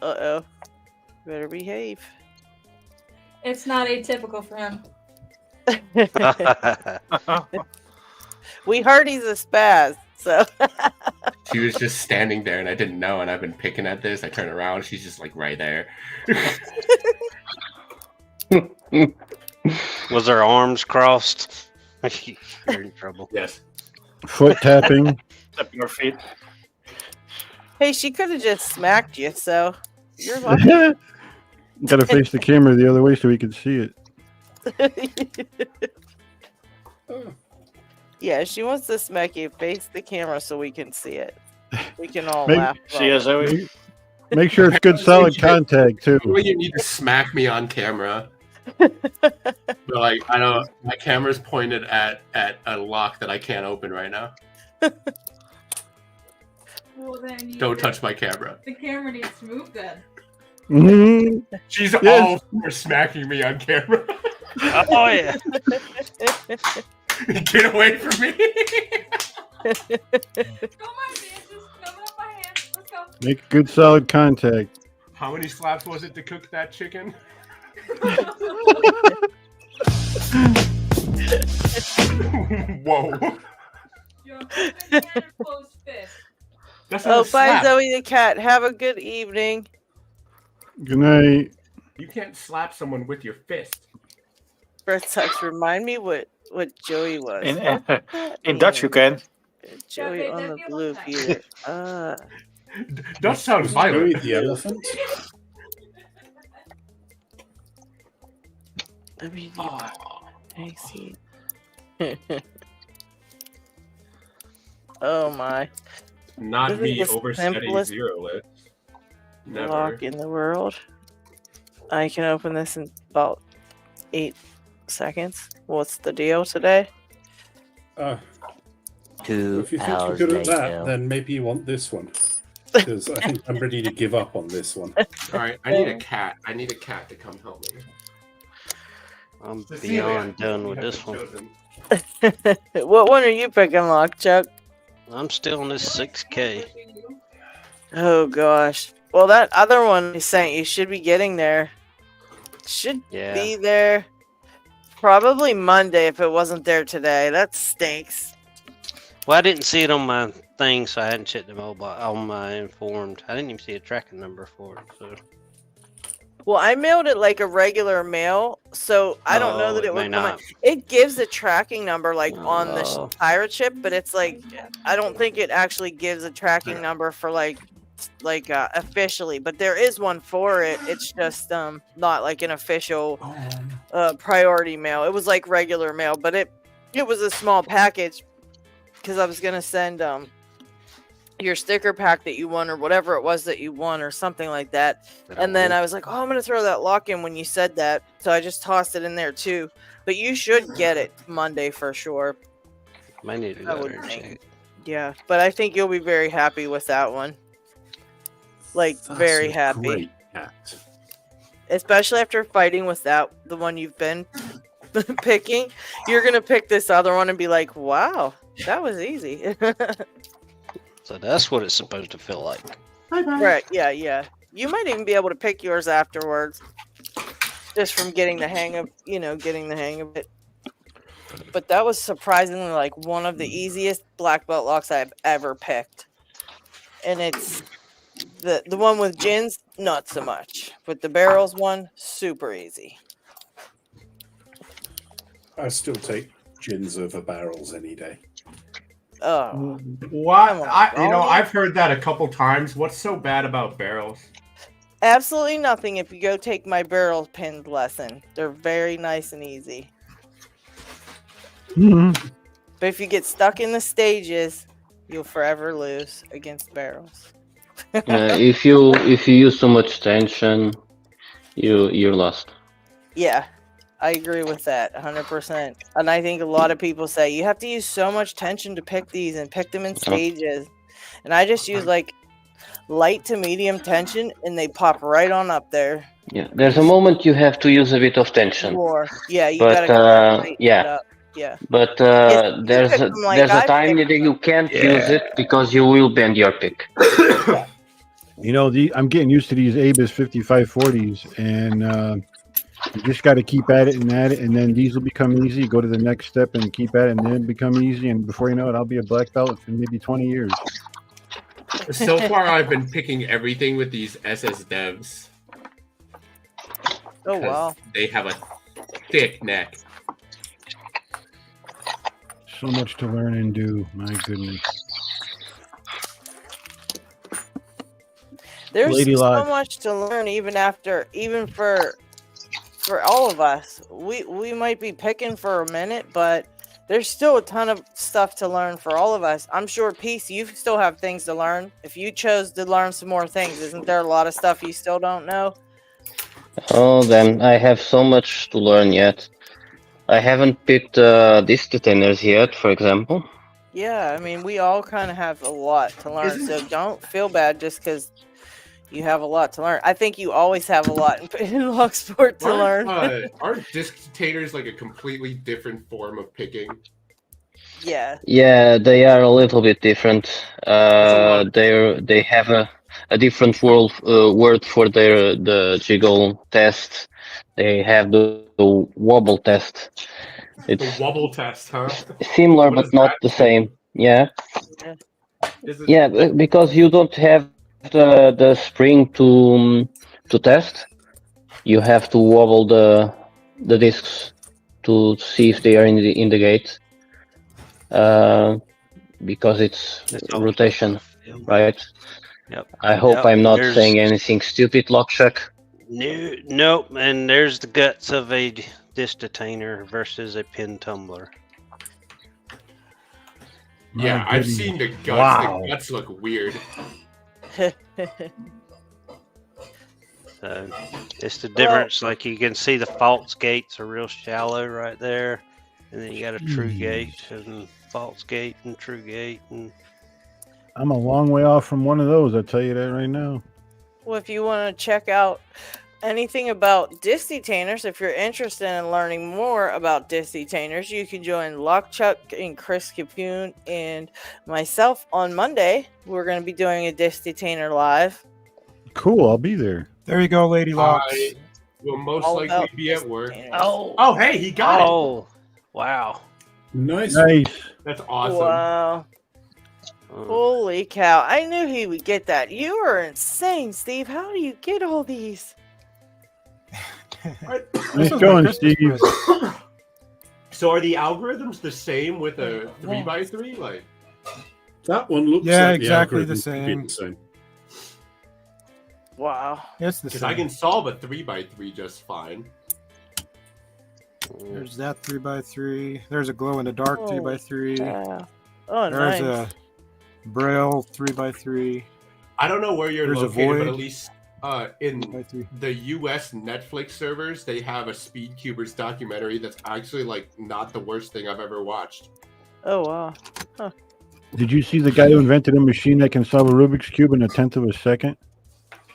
Speaker 1: Uh-oh. Better behave.
Speaker 15: It's not atypical for him.
Speaker 1: We heard he's a spaz, so.
Speaker 11: She was just standing there and I didn't know, and I've been picking at this. I turn around, she's just like right there.
Speaker 13: Was her arms crossed? You're in trouble.
Speaker 11: Yes.
Speaker 6: Foot tapping.
Speaker 2: Tapping her feet.
Speaker 1: Hey, she could have just smacked you, so you're lucky.
Speaker 6: Got to face the camera the other way so we can see it.
Speaker 1: Yeah, she wants to smack you. Face the camera so we can see it. We can all
Speaker 6: Make-
Speaker 1: laugh.
Speaker 2: See ya, Zoe.
Speaker 6: Make sure it's good, solid contact too.
Speaker 11: Well, you need to smack me on camera. But like, I don't. My camera's pointed at a lock that I can't open right now.
Speaker 15: Well, then
Speaker 11: Don't touch my camera.
Speaker 15: The camera needs to move then.
Speaker 6: Mhm.
Speaker 11: She's
Speaker 6: Yes.
Speaker 11: all for smacking me on camera.
Speaker 13: Oh yeah.
Speaker 11: Get away from me.
Speaker 6: Make good, solid contact.
Speaker 11: How many slaps was it to cook that chicken? Whoa. That's not
Speaker 1: Oh,
Speaker 11: a
Speaker 1: bye,
Speaker 11: slap.
Speaker 1: Zoe the cat. Have a good evening.
Speaker 6: Good night.
Speaker 11: You can't slap someone with your fist.
Speaker 1: Breath sucks. Remind me what Joey was.
Speaker 2: In Dutch you can.
Speaker 1: Joey on the blue here.
Speaker 11: Dutch sounds violent.
Speaker 8: Joey the elephant.
Speaker 1: I mean, I see. Oh my.
Speaker 11: Not
Speaker 1: This is
Speaker 11: me
Speaker 1: the
Speaker 11: oversetting
Speaker 1: simplest
Speaker 11: zero list. Never.
Speaker 1: lock in the world. I can open this in about 8 seconds. What's the deal today?
Speaker 8: If
Speaker 16: 2
Speaker 8: you think you're
Speaker 16: hours
Speaker 8: good at
Speaker 16: later.
Speaker 8: that, then maybe you want this one. Because I think I'm ready to give up on this one.
Speaker 11: All right, I need a cat. I need a cat to come help me.
Speaker 13: I'm
Speaker 11: Cecilia,
Speaker 13: beyond done
Speaker 11: you
Speaker 13: with
Speaker 11: have
Speaker 13: this
Speaker 11: been
Speaker 13: one.
Speaker 11: chosen.
Speaker 1: What one are you picking, Lock Chuck?
Speaker 13: I'm still on this 6K.
Speaker 1: Oh gosh. Well, that other one he sent you should be getting there. Should
Speaker 13: Yeah.
Speaker 1: be there probably Monday if it wasn't there today. That stinks.
Speaker 13: Well, I didn't see it on my thing, so I hadn't checked the mobile on my informed. I didn't even see a tracking number for it. So.
Speaker 1: Well, I mailed it like a regular mail, so I don't know that it
Speaker 13: may
Speaker 1: would come in.
Speaker 13: not.
Speaker 1: It gives a tracking number like on the
Speaker 13: Oh.
Speaker 1: pirate ship, but it's like I don't think it actually gives a tracking number for like officially. But there is one for it. It's just not like an official priority mail. It was like regular mail, but it was a small package because I was gonna send your sticker pack that you won or whatever it was that you won or something like that. And then I was like, oh, I'm going to throw that lock in when you said that. So I just tossed it in there too. But you should get it Monday for sure.
Speaker 13: Might need to go there and check.
Speaker 1: Yeah, but I think you'll be very happy with that one. Like, very happy.
Speaker 8: Great cat.
Speaker 1: Especially after fighting with the one you've been picking. You're going to pick this other one and be like, wow, that was easy.
Speaker 13: So that's what it's supposed to feel like.
Speaker 8: Bye-bye.
Speaker 1: Right, yeah. You might even be able to pick yours afterwards. Just from getting the hang of, it. But that was surprisingly like one of the easiest black belt locks I've ever picked. And it's the one with gins, not so much. But the barrels one, super easy.
Speaker 8: I still take gins over barrels any day.
Speaker 1: Oh,
Speaker 11: what?
Speaker 1: Come on,
Speaker 11: I've heard that a couple times. What's so bad about barrels?
Speaker 1: absolutely nothing if you go take my barrel pins lesson. They're very nice and easy.
Speaker 6: Mhm.
Speaker 1: But if you get stuck in the stages, you'll forever lose against barrels.
Speaker 12: If you use too much tension, you're lost.
Speaker 1: Yeah, I agree with that 100%. And I think a lot of people say you have to use so much tension to pick these and pick them in stages. And I just use like light to medium tension and they pop right on up there.
Speaker 12: Yeah, there's a moment you have to use a bit of tension.
Speaker 1: More. Yeah, you
Speaker 12: But
Speaker 1: gotta tighten it
Speaker 12: yeah.
Speaker 1: up. Yeah.
Speaker 12: But
Speaker 1: Yes, you
Speaker 12: there's
Speaker 1: pick
Speaker 12: a,
Speaker 1: them like
Speaker 12: there's a
Speaker 1: I
Speaker 12: time
Speaker 1: picked
Speaker 12: that you can't
Speaker 5: Yeah.
Speaker 12: use it because you will bend your pick.
Speaker 6: You know, I'm getting used to these Abus 5540s, and you just got to keep at it, and then these will become easy. Go to the next step and keep at it, and then become easy. And before you know it, I'll be a black belt in maybe 20 years.
Speaker 11: So far, I've been picking everything with these SS devs.
Speaker 1: Oh, wow.
Speaker 11: They have a thick neck.
Speaker 6: So much to learn and do. My goodness.
Speaker 1: There's so
Speaker 6: LadyLocks.
Speaker 1: much to learn even for all of us. We might be picking for a minute, but there's still a ton of stuff to learn for all of us. I'm sure, Peace, you still have things to learn. If you chose to learn some more things, isn't there a lot of stuff you still don't know?
Speaker 12: Oh, then I have so much to learn yet. I haven't picked these detainers yet, for example.
Speaker 1: Yeah, I mean, we all kind of have a lot to learn, so don't feel bad just because you have a lot to learn. I think you always have a lot in lock sport to learn.
Speaker 11: Aren't disc detainers like a completely different form of picking?
Speaker 1: Yeah.
Speaker 12: Yeah, they are a little bit different. They have a different word for the jiggle test. They have the wobble test.
Speaker 11: The wobble test, huh?
Speaker 12: Similar,
Speaker 11: What
Speaker 12: but
Speaker 11: does
Speaker 12: not
Speaker 11: that
Speaker 12: the
Speaker 11: mean?
Speaker 12: same. Yeah.
Speaker 11: Is it-
Speaker 12: Yeah, because you don't have the spring to test. You have to wobble the discs to see if they are in the gate. Because it's rotation, right?
Speaker 13: Yep.
Speaker 12: I hope I'm not
Speaker 13: There's-
Speaker 12: saying anything stupid, Lockchuck.
Speaker 13: Nope. And there's the guts of a disc detainer versus a pin tumbler.
Speaker 11: Yeah,
Speaker 6: My
Speaker 11: I've
Speaker 6: goodness.
Speaker 11: seen the guts.
Speaker 6: Wow.
Speaker 11: The guts look weird.
Speaker 13: So it's the difference. Like you can see the false gates are real shallow right there, and then you got a true gate and false gate and true gate and.
Speaker 6: I'm a long way off from one of those. I'll tell you that right now.
Speaker 1: Well, if you want to check out anything about disc detainers, if you're interested in learning more about disc detainers, you can join Lockchuck and Chris Capoon and myself on Monday. We're going to be doing a disc detainer live.
Speaker 6: Cool. I'll be there.
Speaker 14: There you go, LadyLocks.
Speaker 11: will most
Speaker 1: all
Speaker 11: likely
Speaker 1: about
Speaker 11: be at work.
Speaker 1: containers.
Speaker 11: Oh, hey, he got it.
Speaker 13: Oh, wow.
Speaker 8: Nice.
Speaker 11: That's awesome.
Speaker 1: Wow. Holy cow. I knew he would get that. You are insane, Steve. How do you get all these?
Speaker 6: Nice going, Steve.
Speaker 11: So are the algorithms the same with a 3x3? Like
Speaker 8: that one looks
Speaker 14: Yeah,
Speaker 8: like
Speaker 14: exactly
Speaker 8: the
Speaker 14: the
Speaker 8: algorithm
Speaker 14: same.
Speaker 8: could be the same.
Speaker 1: Wow.
Speaker 14: It's the
Speaker 11: because
Speaker 14: same.
Speaker 11: I can solve a 3x3 just fine.
Speaker 14: There's that 3x3. There's a glow in the dark 3x3.
Speaker 1: Oh,
Speaker 14: There's
Speaker 1: nice.
Speaker 14: a Braille 3x3.
Speaker 11: I don't know where you're
Speaker 14: There's a
Speaker 11: located, but
Speaker 14: void.
Speaker 11: at least in the US Netflix servers, they have a Speedcubers documentary that's actually like not the worst thing I've ever watched.
Speaker 1: Oh, wow. Huh.
Speaker 6: Did you see the guy who invented a machine that can solve a Rubik's Cube in 1/10 of a second?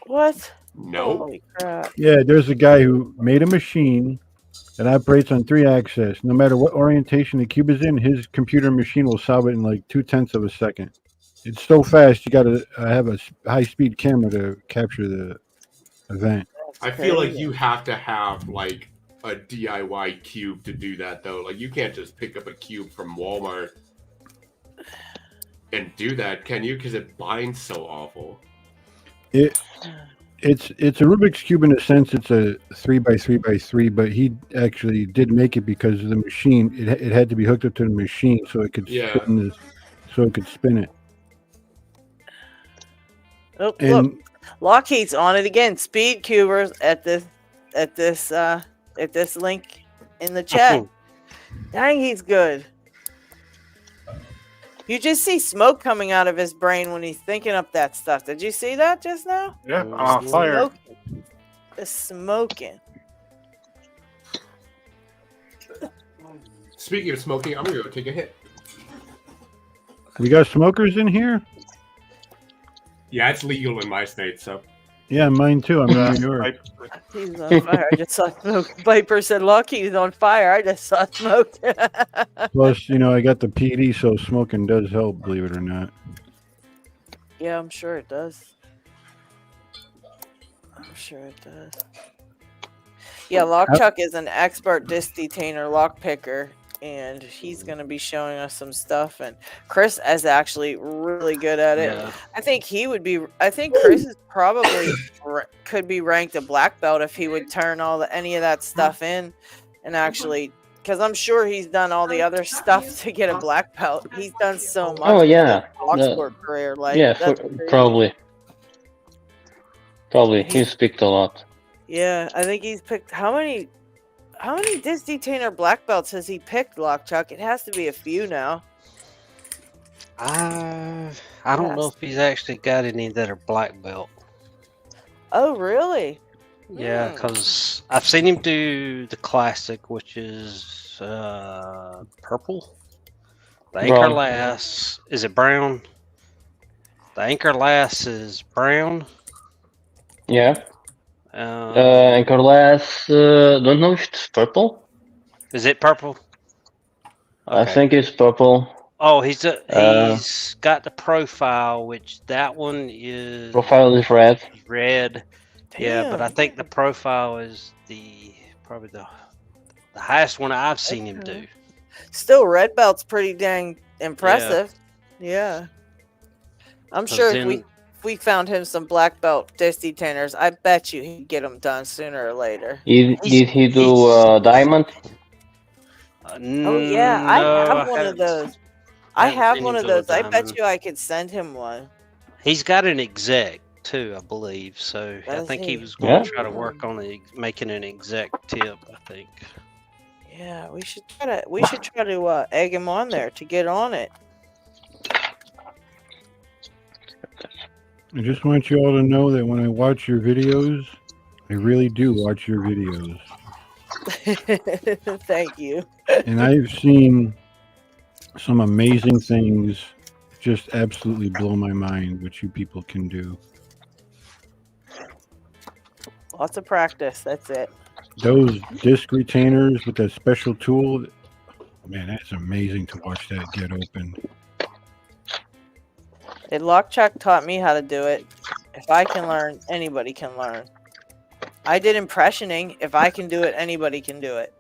Speaker 1: What?
Speaker 11: No.
Speaker 1: Holy crap.
Speaker 6: Yeah, there's a guy who made a machine that operates on 3-axis. No matter what orientation the cube is in, his computer machine will solve it in like 2/10 of a second. It's so fast, you got to have a high-speed camera to capture the event.
Speaker 11: I feel like you have to have like a DIY cube to do that though. Like you can't just pick up a cube from Walmart and do that, can you? Because it binds so awful.
Speaker 6: It's a Rubik's Cube in a sense. It's a 3x3x3, but he actually did make it because of the machine. It had to be hooked up to the machine so it could spin it.
Speaker 1: Oh,
Speaker 6: And-
Speaker 1: look. LockHeat's on it again. Speedcubers at this link in the chat. Dang, he's good. You just see smoke coming out of his brain when he's thinking up that stuff. Did you see that just now?
Speaker 2: Yeah, on fire.
Speaker 1: It's smoking.
Speaker 11: Speaking of smoking, I'm gonna go take a hit.
Speaker 6: We got smokers in here?
Speaker 11: Yeah, it's legal in my state, so.
Speaker 6: Yeah, mine too. I'm in New York.
Speaker 1: He's on fire. I just saw smoke. Viper said LockHeat is on fire. I just saw smoke.
Speaker 6: Plus, I got the PD, so smoking does help, believe it or not.
Speaker 1: Yeah, I'm sure it does. I'm sure it does. Yeah, LockChuck is an expert disc detainer lock picker, and he's going to be showing us some stuff. And Chris is actually really good at it.
Speaker 13: Yeah.
Speaker 1: I think he would be. I think Chris is probably could be ranked a black belt if he would turn any of that stuff in, and actually, because I'm sure he's done all the other stuff to get a black belt. He's done so much.
Speaker 12: Oh yeah,
Speaker 1: in his sport career, like
Speaker 12: yeah,
Speaker 1: that's crazy.
Speaker 12: probably he's picked a lot.
Speaker 1: Yeah, I think he's picked how many disc detainer black belts has he picked, LockChuck? It has to be a few now.
Speaker 13: I don't know if he's actually got any that are black belt.
Speaker 1: Oh, really?
Speaker 13: Yeah, because I've seen him do the classic, which is purple. The anchor
Speaker 12: Brown.
Speaker 13: lass, is it brown? The anchor lass is brown.
Speaker 12: Yeah. Anchor lass, don't know if it's purple.
Speaker 13: Is it purple?
Speaker 12: I think it's purple.
Speaker 13: Oh, he's got the profile, which that one is
Speaker 12: Profile is red.
Speaker 13: red. Yeah, but I think the profile is probably the highest one I've seen him do.
Speaker 1: Still, red belt's pretty dang impressive. Yeah. I'm sure if we found him some black belt disc detainers, I bet you he'd get them done sooner or later.
Speaker 12: Did he do diamond?
Speaker 1: Oh yeah, I have one of those. I have one of those. I bet
Speaker 13: diamond.
Speaker 1: you I could send him one.
Speaker 13: He's got an exec too, I believe. So I
Speaker 1: Does
Speaker 13: think
Speaker 1: he?
Speaker 13: he was going to
Speaker 12: Yeah.
Speaker 13: try to work on making an exec tip. I think.
Speaker 1: Yeah, we should try to egg him on there to get on it.
Speaker 6: I just want you all to know that when I watch your videos, I really do watch your videos.
Speaker 1: Thank you.
Speaker 6: And I've seen some amazing things just absolutely blow my mind, what you people can do.
Speaker 1: Lots of practice. That's it.
Speaker 6: Those disc retainers with that special tool, man, that's amazing to watch that get open.
Speaker 1: LockChuck taught me how to do it. If I can learn, anybody can learn. I did impressioning. If I can do it, anybody can do it.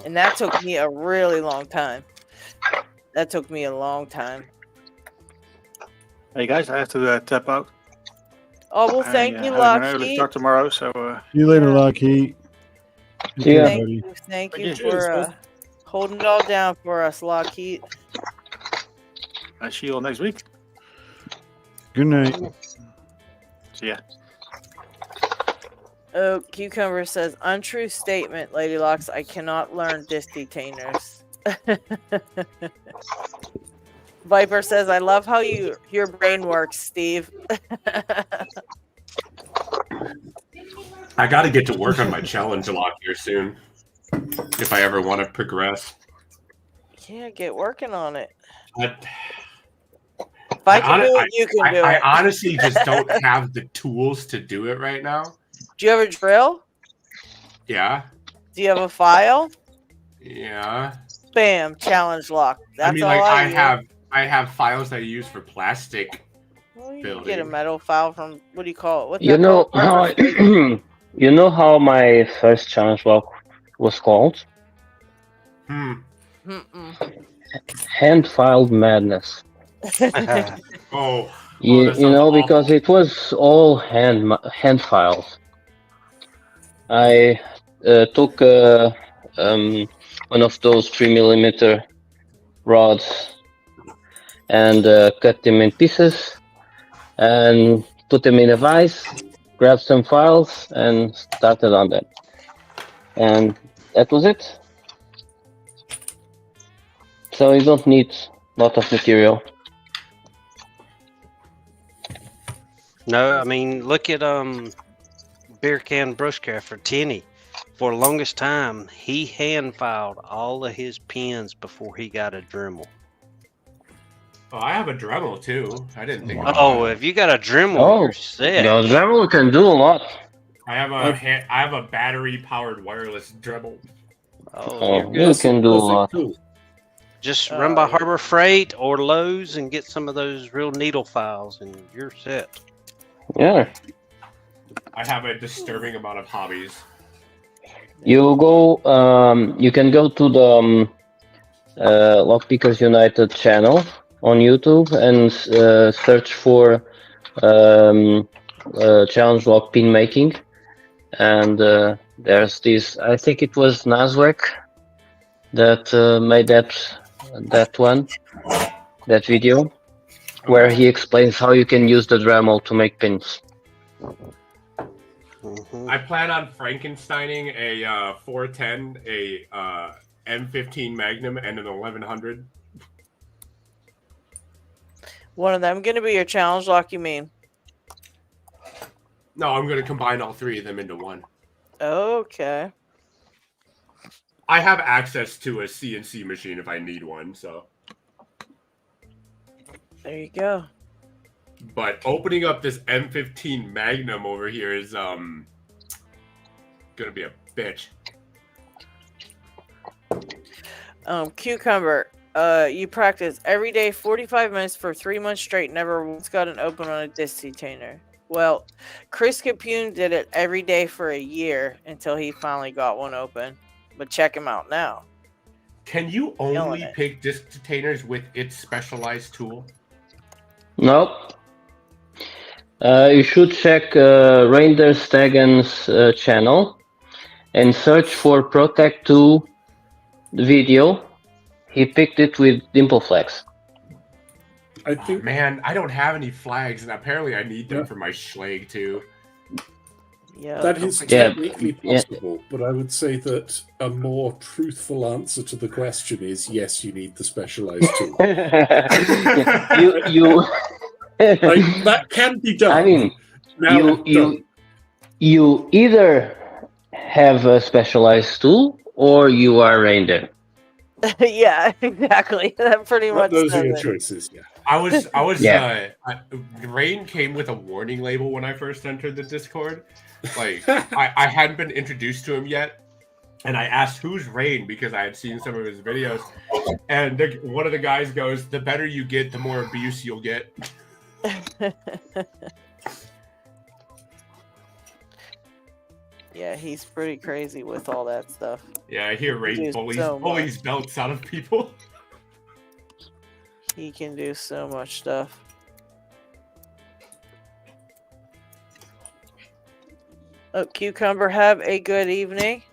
Speaker 1: And that took me a really long time. That took me a long time.
Speaker 2: Hey guys, I have to tap out.
Speaker 1: Oh, well, thank you,
Speaker 2: Having an early
Speaker 1: Lockheat.
Speaker 2: start tomorrow, so
Speaker 6: See you later, Lockheat.
Speaker 12: See ya.
Speaker 1: Thank you
Speaker 2: you.
Speaker 1: for holding it all down for us, Lockheat.
Speaker 2: I see you all next week.
Speaker 6: Good night.
Speaker 2: See ya.
Speaker 1: Oh, Cucumber says, untrue statement, Lady Locks. I cannot learn disc detainers. Viper says, I love how your brain works, Steve.
Speaker 11: I got to get to work on my challenge lock here soon. If I ever want to progress.
Speaker 1: Yeah, get working on it.
Speaker 11: But
Speaker 1: if I can do it, you can do it.
Speaker 11: I honestly just don't have the tools to do it right now.
Speaker 1: Do you have a drill?
Speaker 11: Yeah.
Speaker 1: Do you have a file?
Speaker 11: Yeah.
Speaker 1: Bam, challenge lock. That's
Speaker 11: I mean,
Speaker 1: all
Speaker 11: like
Speaker 1: I
Speaker 11: I have files I use for plastic
Speaker 1: You
Speaker 11: building.
Speaker 1: get a metal file from, what do you call it? What's
Speaker 12: You
Speaker 1: that
Speaker 12: know
Speaker 1: called?
Speaker 12: how you know how my first challenge lock was called? Hand filed madness. You know, because it was all hand files. I took one of those 3mm rods and cut them in pieces and put them in a vise, grabbed some files and started on them. And that was it. So you don't need a lot of material.
Speaker 13: No, I mean, look at Beer Can Brushcraft for Tenny. For the longest time, he hand filed all of his pins before he got a Dremel.
Speaker 11: Oh, I have a Dremel too. I didn't think.
Speaker 13: Oh, if you got a Dremel, you're set.
Speaker 12: No, Dremel can do a lot.
Speaker 11: I have a battery powered wireless Dremel.
Speaker 12: Oh, you can do a lot.
Speaker 13: Just run by Harbor Freight or Lowe's and get some of those real needle files, and you're set.
Speaker 12: Yeah.
Speaker 11: I have a disturbing amount of hobbies.
Speaker 12: You go. You can go to the Lockpickers United channel on YouTube and search for challenge lock pin making, and there's this. I think it was Naswek that made that video, where he explains how you can use the Dremel to make pins.
Speaker 11: I plan on Frankensteining a 410, a M15 Magnum, and an 1100.
Speaker 1: One of them going to be your challenge lock, you mean?
Speaker 11: No, I'm going to combine all three of them into one.
Speaker 1: Okay.
Speaker 11: I have access to a CNC machine if I need one, so.
Speaker 1: There you go.
Speaker 11: But opening up this M15 Magnum over here is gonna be a bitch.
Speaker 1: Cucumber, you practice every day 45 minutes for 3 months straight, never once got an open on a disc detainer. Well, Chris Capune did it every day for a year until he finally got one open. But check him out now.
Speaker 11: Can you only pick disc detainers with its specialized tool?
Speaker 12: Nope. You should check Reinder Stegen's channel and search for Protect 2 video. He picked it with dimple flags.
Speaker 11: I think, man, I don't have any flags, and apparently I need them for my Schlag too.
Speaker 1: Yeah,
Speaker 8: that is technically possible, but I would say that a more truthful answer to the question is yes, you need the specialized tool. Like, that can be done.
Speaker 12: I mean,
Speaker 8: now
Speaker 12: you either have a specialized tool or you are Reinder.
Speaker 1: Yeah, exactly. That pretty much.
Speaker 8: Those are your choices. Yeah.
Speaker 11: I was.
Speaker 12: Yeah.
Speaker 11: Rain came with a warning label when I first entered the Discord. Like, I hadn't been introduced to him yet, and I asked who's Rain because I had seen some of his videos, and one of the guys goes, "The better you get, the more abuse you'll get."
Speaker 1: Yeah, he's pretty crazy with all that stuff.
Speaker 11: Yeah, I hear Ray
Speaker 1: do
Speaker 11: bullies
Speaker 1: so
Speaker 11: bullies belts out of people.
Speaker 1: He can do so much stuff. Oh, Cucumber, have a good evening.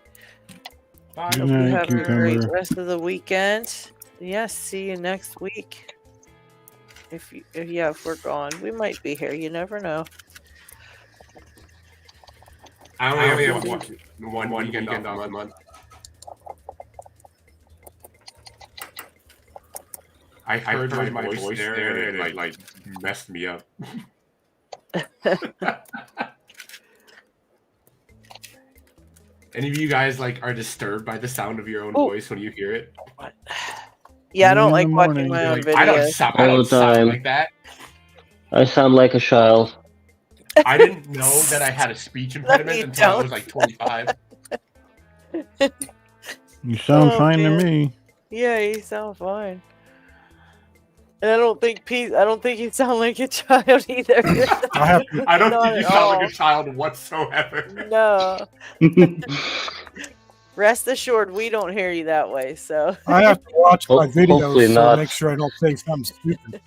Speaker 11: Bye.
Speaker 1: Hope you have a great rest of the weekend. Yes, see you next week. If we're gone, we might be here. You never know.
Speaker 11: I only have one weekend off a month. I heard my voice there and it like messed me up. Any of you guys like are disturbed by the sound of your own voice when you hear it?
Speaker 1: Yeah, I don't like watching my own videos.
Speaker 11: I don't sound like that.
Speaker 12: I sound like a child.
Speaker 11: I didn't know that I had a speech impediment until I was like 25.
Speaker 6: You sound fine to me.
Speaker 1: Yeah, you sound fine. And I don't think you sound like a child either.
Speaker 11: I don't think you sound like a child whatsoever.
Speaker 1: No. Rest assured, we don't hear you that way. So
Speaker 14: I have to watch my
Speaker 12: Hopefully
Speaker 14: videos to
Speaker 12: not.
Speaker 14: make sure I don't say something stupid.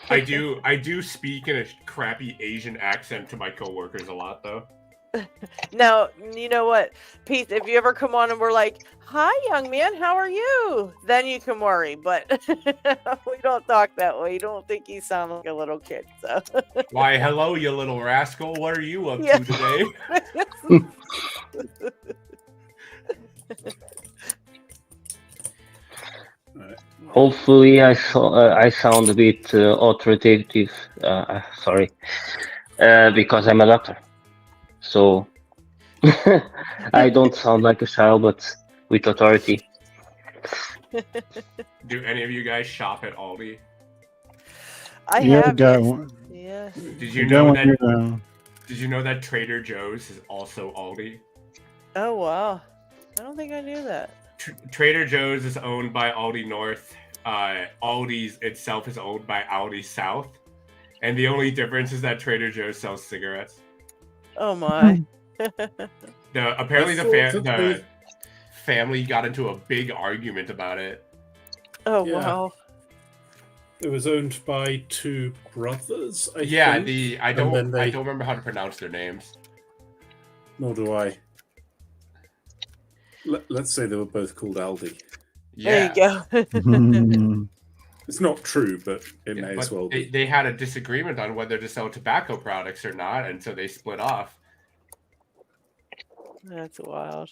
Speaker 11: I do speak in a crappy Asian accent to my coworkers a lot, though.
Speaker 1: now, you know what, Pete? If you ever come on and we're like, "Hi, young man, how are you?" Then you can worry. But we don't talk that way. You don't think you sound like a little kid. So.
Speaker 11: Why, hello, you little rascal. What are you up to today?
Speaker 12: Hopefully, I sound a bit authoritative. Sorry, because I'm a doctor, so I don't sound like a child, but with authority.
Speaker 11: Do any of you guys shop at Aldi?
Speaker 1: I
Speaker 6: Yeah,
Speaker 1: have.
Speaker 6: got
Speaker 1: Yes.
Speaker 6: one.
Speaker 1: Yeah.
Speaker 11: Did you
Speaker 6: got
Speaker 11: know
Speaker 6: one
Speaker 11: that?
Speaker 6: here now.
Speaker 11: Did you know that Trader Joe's is also Aldi?
Speaker 1: Oh wow! I don't think I knew that.
Speaker 11: Trader Joe's is owned by Aldi North. Aldi's itself is owned by Aldi South, and the only difference is that Trader Joe's sells cigarettes.
Speaker 1: Oh my!
Speaker 11: Apparently the family got into a big argument about it.
Speaker 1: Oh
Speaker 8: Yeah.
Speaker 1: wow!
Speaker 8: It was owned by two brothers. I think.
Speaker 11: I
Speaker 8: And
Speaker 11: don't
Speaker 8: then they-
Speaker 11: remember how to pronounce their names.
Speaker 8: Nor do I. Let's say they were both called Aldi.
Speaker 1: There you go.
Speaker 8: It's not true, but it may as
Speaker 11: But
Speaker 8: well be.
Speaker 11: they had a disagreement on whether to sell tobacco products or not, and so they split off.
Speaker 1: That's wild.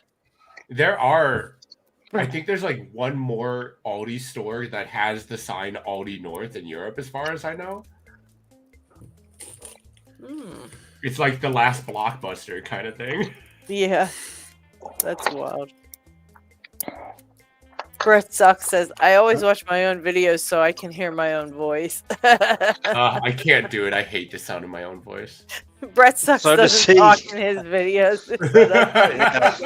Speaker 11: I think there's like one more Aldi store that has the sign Aldi North in Europe, as far as I know. It's like the last Blockbuster kind of thing.
Speaker 1: Yeah, that's wild. Brett Sucks says, "I always watch my own videos so I can hear my own voice."
Speaker 11: I can't do it. I hate the sound of my own voice.
Speaker 1: Brett Sucks
Speaker 13: So does
Speaker 1: doesn't
Speaker 13: he.
Speaker 1: talk in his videos. So that's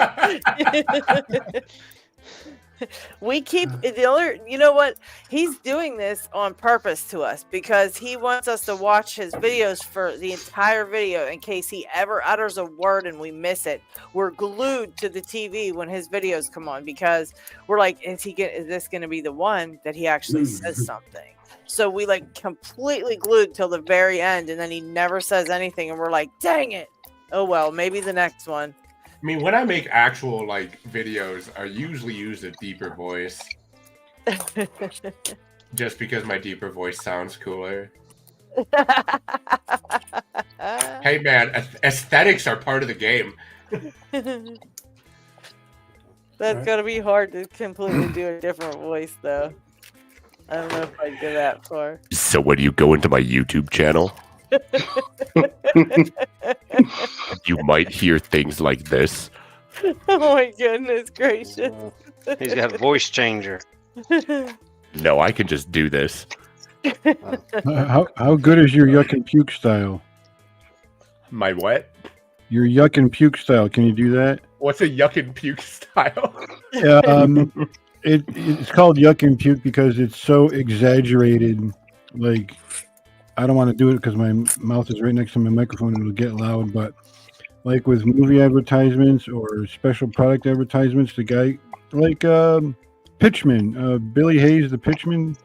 Speaker 1: pretty We keep the other, you know what? He's doing this on purpose to us because he wants us to watch his videos for the entire video in case he ever utters a word and we miss it. We're glued to the TV when his videos come on because we're like, is this going to be the one that he actually says something? So we like completely glued till the very end, and then he never says anything, and we're like, dang it. Oh well, maybe the next one.
Speaker 11: I mean, when I make actual like videos, I usually use a deeper voice, just because my deeper voice sounds cooler. Hey man, aesthetics are part of the game.
Speaker 1: That's gotta be hard to completely do a different voice, though. I don't know if I'd go that far.
Speaker 11: So when you go into my YouTube channel, you might hear things like this.
Speaker 1: Oh my goodness gracious.
Speaker 13: He's got a voice changer.
Speaker 11: No, I can just do this.
Speaker 6: How good is your yuck and puke style?
Speaker 11: My what?
Speaker 6: Your yuck and puke style. Can you do that?
Speaker 11: What's a yuck and puke style?
Speaker 6: It's called yuck and puke because it's so exaggerated. Like, I don't want to do it because my mouth is right next to my microphone and it'll get loud. But like with movie advertisements or special product advertisements. The guy, like Pitchman, Billy Hayes, the Pitchman,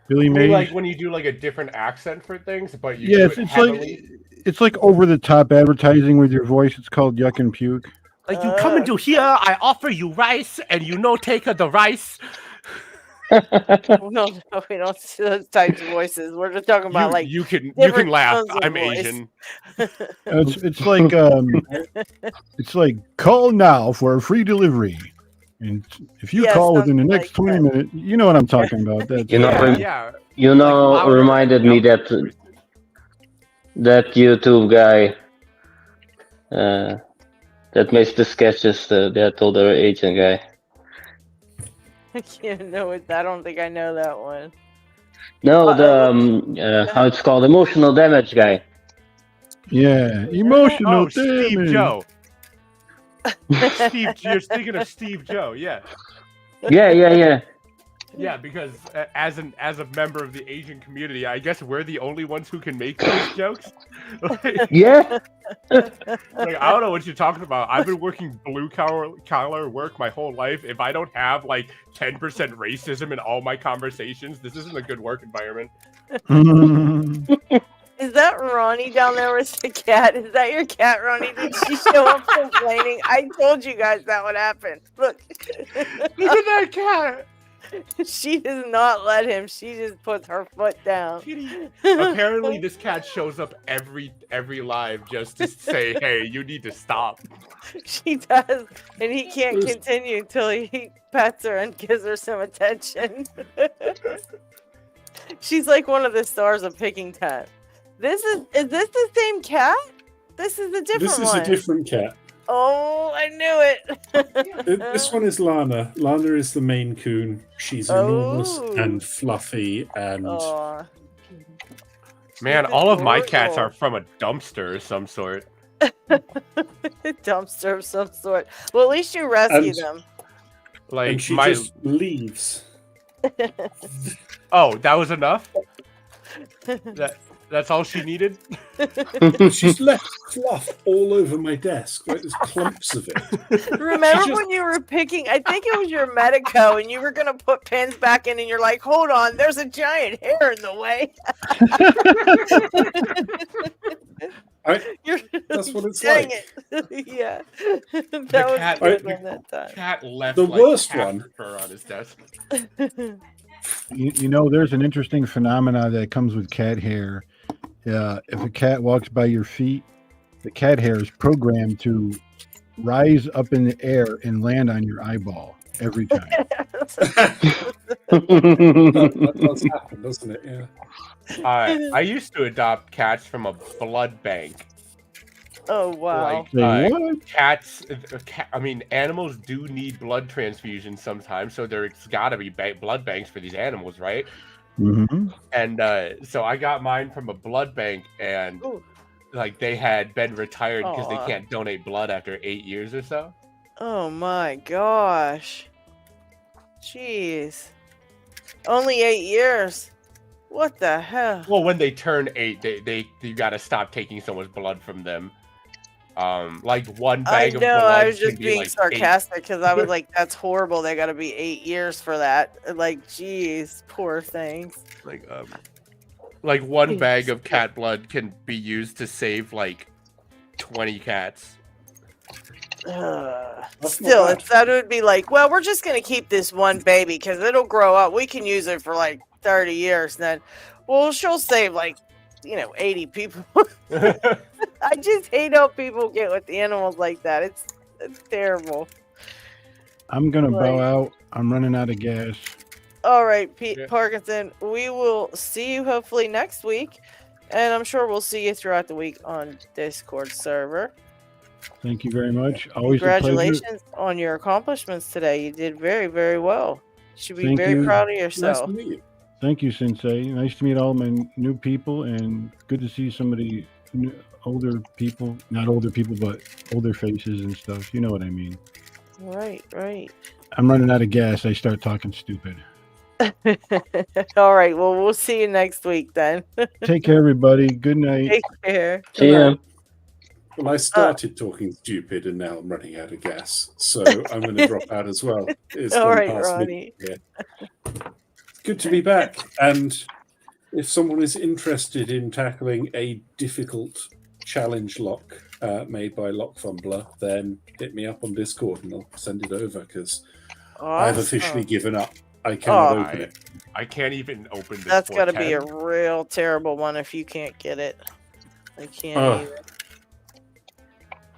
Speaker 6: Billy
Speaker 11: You mean
Speaker 6: Mays.
Speaker 11: like when you do like a different accent for things, but you
Speaker 6: Yeah,
Speaker 11: do it
Speaker 6: it's
Speaker 11: heavily?
Speaker 6: it's like over the top advertising with your voice. It's called Yuck and Puke.
Speaker 11: Like you come into here, I offer you rice, and you no take the rice.
Speaker 1: No, we don't see those types of voices. We're just talking about like
Speaker 11: you can
Speaker 1: different
Speaker 11: laugh.
Speaker 1: tones of
Speaker 11: I'm
Speaker 1: voice.
Speaker 11: Asian.
Speaker 6: It's like call now for a free delivery, and if you
Speaker 12: Yeah,
Speaker 6: call within the
Speaker 12: something
Speaker 6: next 20 minutes, you know what I'm talking about. That's
Speaker 12: You know, reminded me that that YouTube guy that makes the sketches, that older Asian guy.
Speaker 1: I can't know it. I don't think I know that one.
Speaker 12: No, the how it's called, emotional damage guy.
Speaker 6: Yeah, emotional damage.
Speaker 11: Steve Joe. You're thinking of Steve Joe, yeah.
Speaker 12: Yeah.
Speaker 11: Yeah, because as a member of the Asian community, I guess we're the only ones who can make those jokes.
Speaker 12: Yeah.
Speaker 11: Like, I don't know what you're talking about. I've been working blue collar work my whole life. If I don't have like 10% racism in all my conversations, this isn't a good work environment.
Speaker 1: Is that Ronnie down there with the cat? Is that your cat, Ronnie? Did she show up complaining? I told you guys that would happen. Look.
Speaker 11: Look at that cat.
Speaker 1: She does not let him. She just puts her foot down.
Speaker 11: Apparently, this cat shows up every live just to say, "Hey, you need to stop."
Speaker 1: She does, and he can't continue until he pets her and gives her some attention. She's like one of the stars of Picking Cat. Is this the same cat? This is a different one.
Speaker 8: This is a different cat.
Speaker 1: Oh, I knew it.
Speaker 8: This one is Lana. Lana is the Maine Coon. She's enormous and fluffy and.
Speaker 11: Man, all of my cats are from a dumpster of some sort.
Speaker 1: Dumpster of some sort. Well, at least you rescue
Speaker 8: And-
Speaker 1: them.
Speaker 11: Like
Speaker 8: and she
Speaker 11: my
Speaker 8: just leaves.
Speaker 11: Oh, that was enough. That's all she needed.
Speaker 8: She's left fluff all over my desk. Like there's clumps of it.
Speaker 1: Remember when you were picking, I think it was your Medico, and you were going to put pins back in, and you're like, hold on, there's a giant hair in the way.
Speaker 8: That's what it's
Speaker 1: Dang
Speaker 8: like.
Speaker 1: it. Yeah. That was
Speaker 11: cat,
Speaker 1: good one that time.
Speaker 11: Cat left
Speaker 8: The
Speaker 11: like
Speaker 8: worst
Speaker 11: half
Speaker 8: one-
Speaker 11: fur on his desk.
Speaker 6: You know, there's an interesting phenomena that comes with cat hair. If a cat walks by your feet, the cat hair is programmed to rise up in the air and land on your eyeball every time.
Speaker 8: That does happen, doesn't it? Yeah.
Speaker 11: I used to adopt cats from a blood bank.
Speaker 1: Oh, wow.
Speaker 11: Cats. I mean, animals do need blood transfusions sometimes, so there's got to be blood banks for these animals, right?
Speaker 6: Mm-hmm.
Speaker 11: And so I got mine from a blood bank, and like they had been retired because they
Speaker 1: Aw.
Speaker 11: can't donate blood after 8 years or so.
Speaker 1: Oh my gosh. Jeez. Only 8 years. What the hell?
Speaker 11: Well, when they turn 8, you got to stop taking so much blood from them. Like one
Speaker 1: I
Speaker 11: bag of
Speaker 1: know,
Speaker 11: blood
Speaker 1: I was
Speaker 11: can
Speaker 1: just
Speaker 11: be
Speaker 1: being
Speaker 11: like
Speaker 1: sarcastic because I was like, that's horrible. They got to be 8 years for that. Like, jeez, poor things.
Speaker 11: Like one bag of cat blood can be used to save like 20 cats.
Speaker 1: Still, that would be like, well, we're just going to keep this one baby because it'll grow up. We can use it for like 30 years. Then, well, she'll save like, 80 people. I just hate how people get with the animals like that. It's terrible.
Speaker 6: I'm gonna bow
Speaker 1: Like-
Speaker 6: out. I'm running out of gas.
Speaker 1: All right, Pete Parkinson, we will see you hopefully next week. And I'm sure we'll see you throughout the week on Discord server.
Speaker 6: Thank you very much. Always a pleasure.
Speaker 1: Congratulations on your accomplishments today. You did very, very well. You should be
Speaker 6: Thank
Speaker 1: very
Speaker 6: you.
Speaker 1: proud of yourself.
Speaker 6: Thank you, Sensei. Nice to meet all my new people, and good to see somebody older people, not older people, but older faces and stuff. You know what I mean.
Speaker 1: Right.
Speaker 6: I'm running out of gas. I start talking stupid.
Speaker 1: All right. Well, we'll see you next week then.
Speaker 6: Take care, everybody. Good night.
Speaker 1: Take care.
Speaker 12: See ya.
Speaker 8: Well, I started talking stupid, and now I'm running out of gas, so I'm going to drop out as well. It's
Speaker 1: All
Speaker 8: gone
Speaker 1: right,
Speaker 8: past
Speaker 1: Ronnie.
Speaker 8: midnight here. It's good to be back, and if someone is interested in tackling a difficult challenge lock made by Lock Fumbler, then hit me up on Discord and I'll send it over, because I've officially given up. I cannot open it.
Speaker 11: I can't even open this.
Speaker 1: That's got to be a
Speaker 11: 410.
Speaker 1: real terrible one if you can't get it. I can't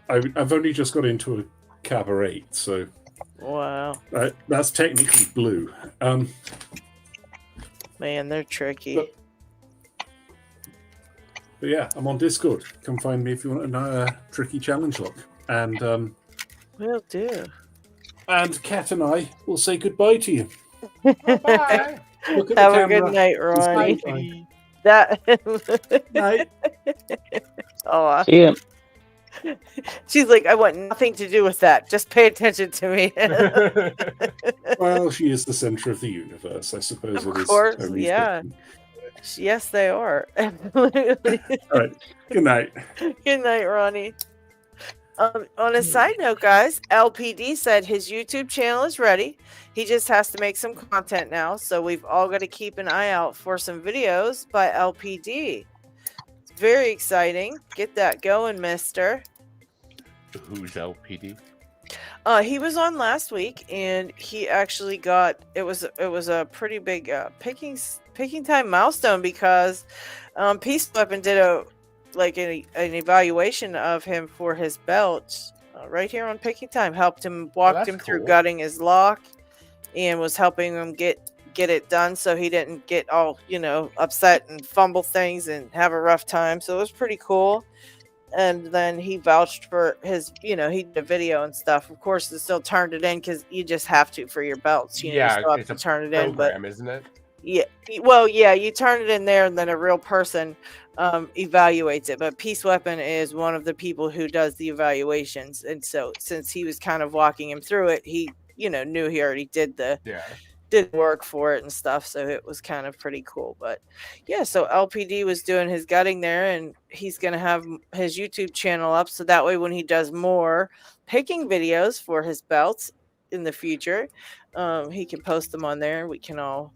Speaker 1: even.
Speaker 8: I've only just got into a cabaret, so
Speaker 1: Wow.
Speaker 8: That's technically blue.
Speaker 1: Man, they're tricky.
Speaker 8: But yeah, I'm on Discord. Come find me if you want a tricky challenge lock. And
Speaker 1: Will do.
Speaker 8: And Kat and I will say goodbye to you.
Speaker 11: Bye.
Speaker 8: Look at
Speaker 1: Have
Speaker 8: the
Speaker 1: a good
Speaker 8: camera.
Speaker 1: night, Ronnie.
Speaker 8: Bye.
Speaker 1: That.
Speaker 8: Night.
Speaker 1: Oh.
Speaker 12: See ya.
Speaker 1: She's like, I want nothing to do with that. Just pay attention to me.
Speaker 8: Well, she is the center of the universe, I suppose.
Speaker 1: Of
Speaker 8: it is.
Speaker 1: course,
Speaker 8: only
Speaker 1: yeah. Yes, they are.
Speaker 8: All right. Good night.
Speaker 1: Good night, Ronnie. On a side note, guys, LPD said his YouTube channel is ready. He just has to make some content now. So we've all got to keep an eye out for some videos by LPD. It's very exciting. Get that going, mister.
Speaker 11: Who's LPD?
Speaker 1: He was on last week, and he actually got it was a pretty big picking time milestone because Peace Weapon did an evaluation of him for his belt right here on Picking Time. Walked him through
Speaker 11: cool.
Speaker 1: gutting his lock, and was helping him get it done so he didn't get all upset and fumble things and have a rough time. So it was pretty cool. And then he vouched for his, he did a video and stuff. Of course, it still turned it in because you just have to for your belts. You still have
Speaker 11: it's
Speaker 1: to
Speaker 11: a
Speaker 1: turn it in, but
Speaker 11: program, isn't it?
Speaker 1: yeah, well, yeah, you turn it in there, and then a real person evaluates it. But Peace Weapon is one of the people who does the evaluations, and so since he was kind of walking him through it, he, knew he already did work for it and stuff, so it was kind of pretty cool. But yeah, so LPD was doing his gutting there, and he's gonna have his YouTube channel up so that way when he does more picking videos for his belts in the future, he can post them on there. We can all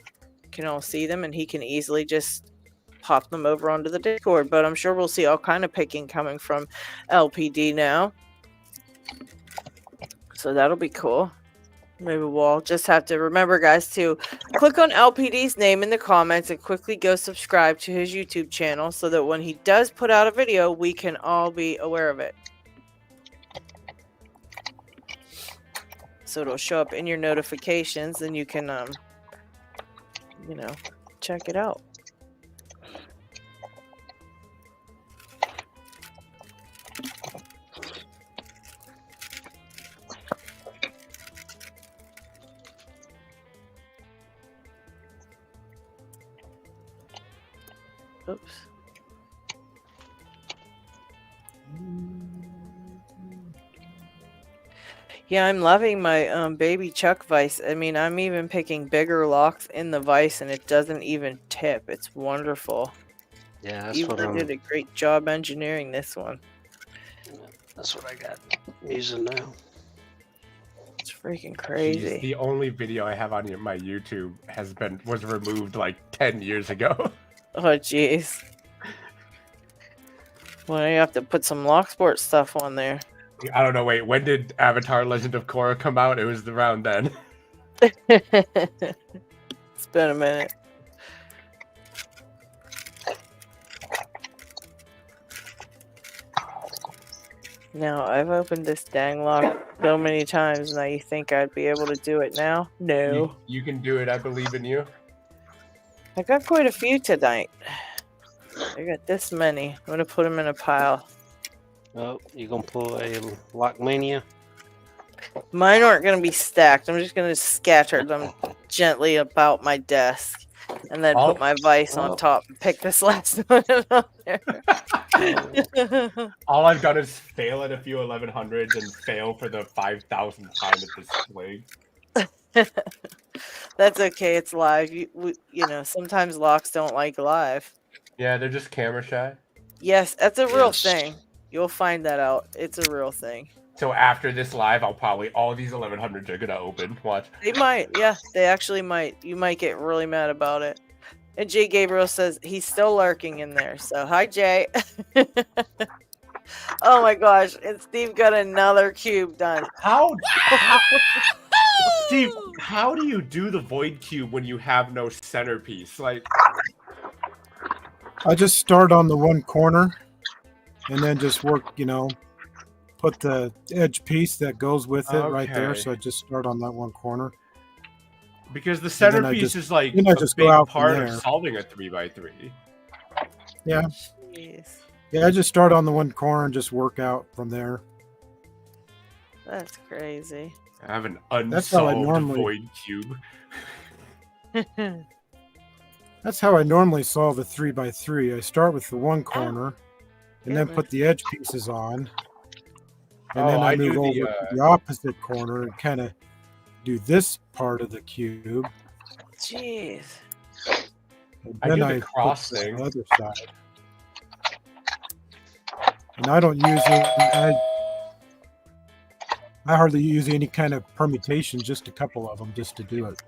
Speaker 1: see them, and he can easily just pop them over onto the Discord. But I'm sure we'll see all kind of picking coming from LPD now, so that'll be cool. Maybe we'll just have to remember, guys, to click on LPD's name in the comments and quickly go subscribe to his YouTube channel so that when he does put out a video, we can all be aware of it. So it'll show up in your notifications, and you can, check it out. Oops. Yeah, I'm loving my baby Chuck vise. I mean, I'm even picking bigger locks in the vise, and it doesn't even tip. It's wonderful.
Speaker 13: Yeah, that's
Speaker 1: You
Speaker 13: what
Speaker 1: did a great job engineering this one.
Speaker 13: That's what I got using now.
Speaker 1: It's freaking
Speaker 11: Jeez,
Speaker 1: crazy.
Speaker 11: the only video I have on my YouTube was removed like 10 years ago.
Speaker 1: Oh, jeez. Well, you have to put some Locksport stuff on there.
Speaker 11: I don't know. Wait, when did Avatar: Legend of Korra come out? It was around then.
Speaker 1: It's been a minute. Now, I've opened this dang lock so many times. Now you think I'd be able to do it now? No.
Speaker 11: You can do it. I believe in you.
Speaker 1: I got quite a few tonight. I got this many. I'm going to put them in a pile.
Speaker 13: Oh, you gonna pull a Lockmania?
Speaker 1: Mine aren't going to be stacked. I'm just going to scatter them gently about my desk. And then put my vise on top and pick this last one on there.
Speaker 11: All I've done is fail at a few 1100s and fail for the 5,000th time at this swing.
Speaker 1: That's okay. It's live. Sometimes locks don't like live.
Speaker 11: Yeah, they're just camera shy.
Speaker 1: Yes, that's a real thing. You'll find that out. It's a real thing.
Speaker 11: So after this live, I'll probably all these 1100s are gonna open. Watch.
Speaker 1: They might. Yeah, they actually might. You might get really mad about it. And Jay Gabriel says he's still lurking in there. So hi, Jay. Oh my gosh! And Steve got another cube done.
Speaker 11: How Steve, how do you do the void cube when you have no centerpiece? Like,
Speaker 14: I just start on the one corner and then just work, put the edge piece that goes with it right there.
Speaker 11: Okay.
Speaker 14: So I just start on that one corner.
Speaker 11: because the
Speaker 14: And then I
Speaker 11: centerpiece
Speaker 14: just-
Speaker 11: is like
Speaker 14: then I
Speaker 11: a
Speaker 14: just
Speaker 11: big
Speaker 14: go out from
Speaker 11: part of
Speaker 14: there.
Speaker 11: solving a 3x3.
Speaker 14: Yeah.
Speaker 1: Jeez,
Speaker 14: Yeah, I just start on the one corner and just work out from there.
Speaker 1: that's crazy.
Speaker 11: I have an
Speaker 14: That's how I
Speaker 11: unsolved
Speaker 14: normally-
Speaker 11: void cube.
Speaker 14: That's how I normally solve a 3x3. I start with the one corner and then
Speaker 1: goodness.
Speaker 14: put the edge pieces on. And
Speaker 11: Oh,
Speaker 14: then I
Speaker 11: I do
Speaker 14: move over
Speaker 11: the,
Speaker 14: to the opposite corner and kind of do this part of the cube.
Speaker 1: Jeez.
Speaker 14: And
Speaker 11: I
Speaker 14: then
Speaker 11: do the
Speaker 14: I
Speaker 11: cross
Speaker 14: put
Speaker 11: thing.
Speaker 14: the other side. And I don't use it. I hardly use any kind of permutation, just a couple of them just to do it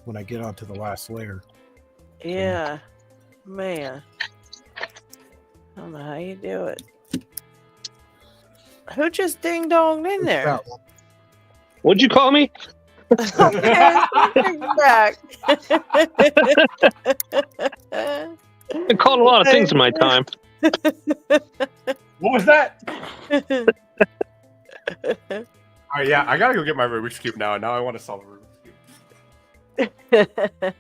Speaker 14: when I get onto the last layer.
Speaker 1: Yeah, man. I don't know how you do it. Who just ding donged in there?
Speaker 7: What'd you call me?
Speaker 1: Okay, back.
Speaker 7: I called a lot of things in my time.
Speaker 11: What was that? All right, yeah, I gotta go get my Rubik's cube now. Now I want to solve a Rubik's cube.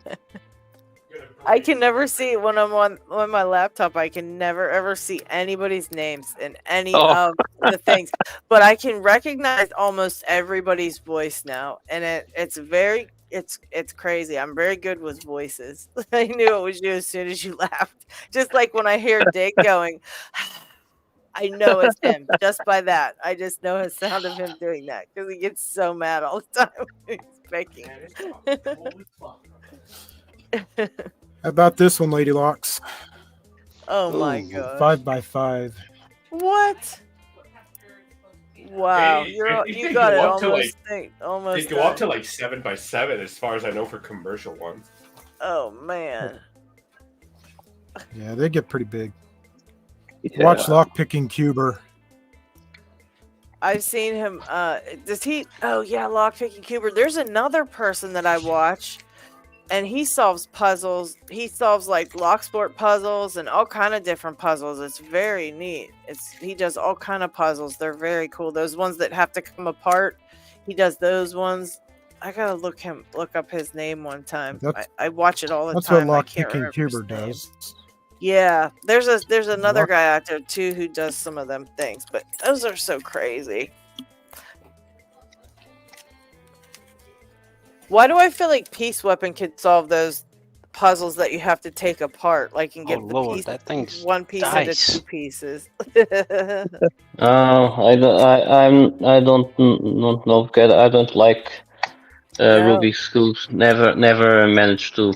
Speaker 1: I can never see when I'm on my laptop. I can never ever see anybody's names in any of the things, but I can recognize almost everybody's voice now, and it's crazy. I'm very good with voices. I knew it was you as soon as you laughed. Just like when I hear Dick going, I know it's him just by that. I just know his sound of him doing that because he gets so mad all the time when he's picking.
Speaker 14: How about this one, Lady Locks?
Speaker 1: Oh my god.
Speaker 14: 5x5.
Speaker 1: What? Wow,
Speaker 11: They
Speaker 1: you got it
Speaker 11: go up to,
Speaker 1: almost.
Speaker 11: They
Speaker 1: Almost.
Speaker 11: go up
Speaker 1: done.
Speaker 11: to like 7x7 as far as I know for commercial ones.
Speaker 1: Oh man.
Speaker 14: Yeah, they get pretty big. Watch Lockpicking Cuber.
Speaker 1: I've seen him. Does he? Oh yeah, Lockpicking Cuber. There's another person that I watch, and he solves puzzles. He solves like Locksport puzzles and all kind of different puzzles. It's very neat. He does all kind of puzzles. They're very cool. Those ones that have to come apart. He does those ones. I gotta look up his name one time. I watch it all the
Speaker 14: That's
Speaker 1: time.
Speaker 14: what
Speaker 1: I can't
Speaker 14: Lockpicking
Speaker 1: remember his
Speaker 14: Cuber
Speaker 1: name.
Speaker 14: does.
Speaker 1: Yeah, there's another guy out there too who does some of them things, but those are so crazy. Why do I feel like Peace Weapon could solve those puzzles that you have to take apart, like and get
Speaker 13: Oh,
Speaker 1: the
Speaker 13: Lord,
Speaker 1: piece,
Speaker 13: that thing's
Speaker 1: one piece
Speaker 13: dice.
Speaker 1: into two pieces?
Speaker 12: I don't know. I don't like Rubik's cubes. Never managed to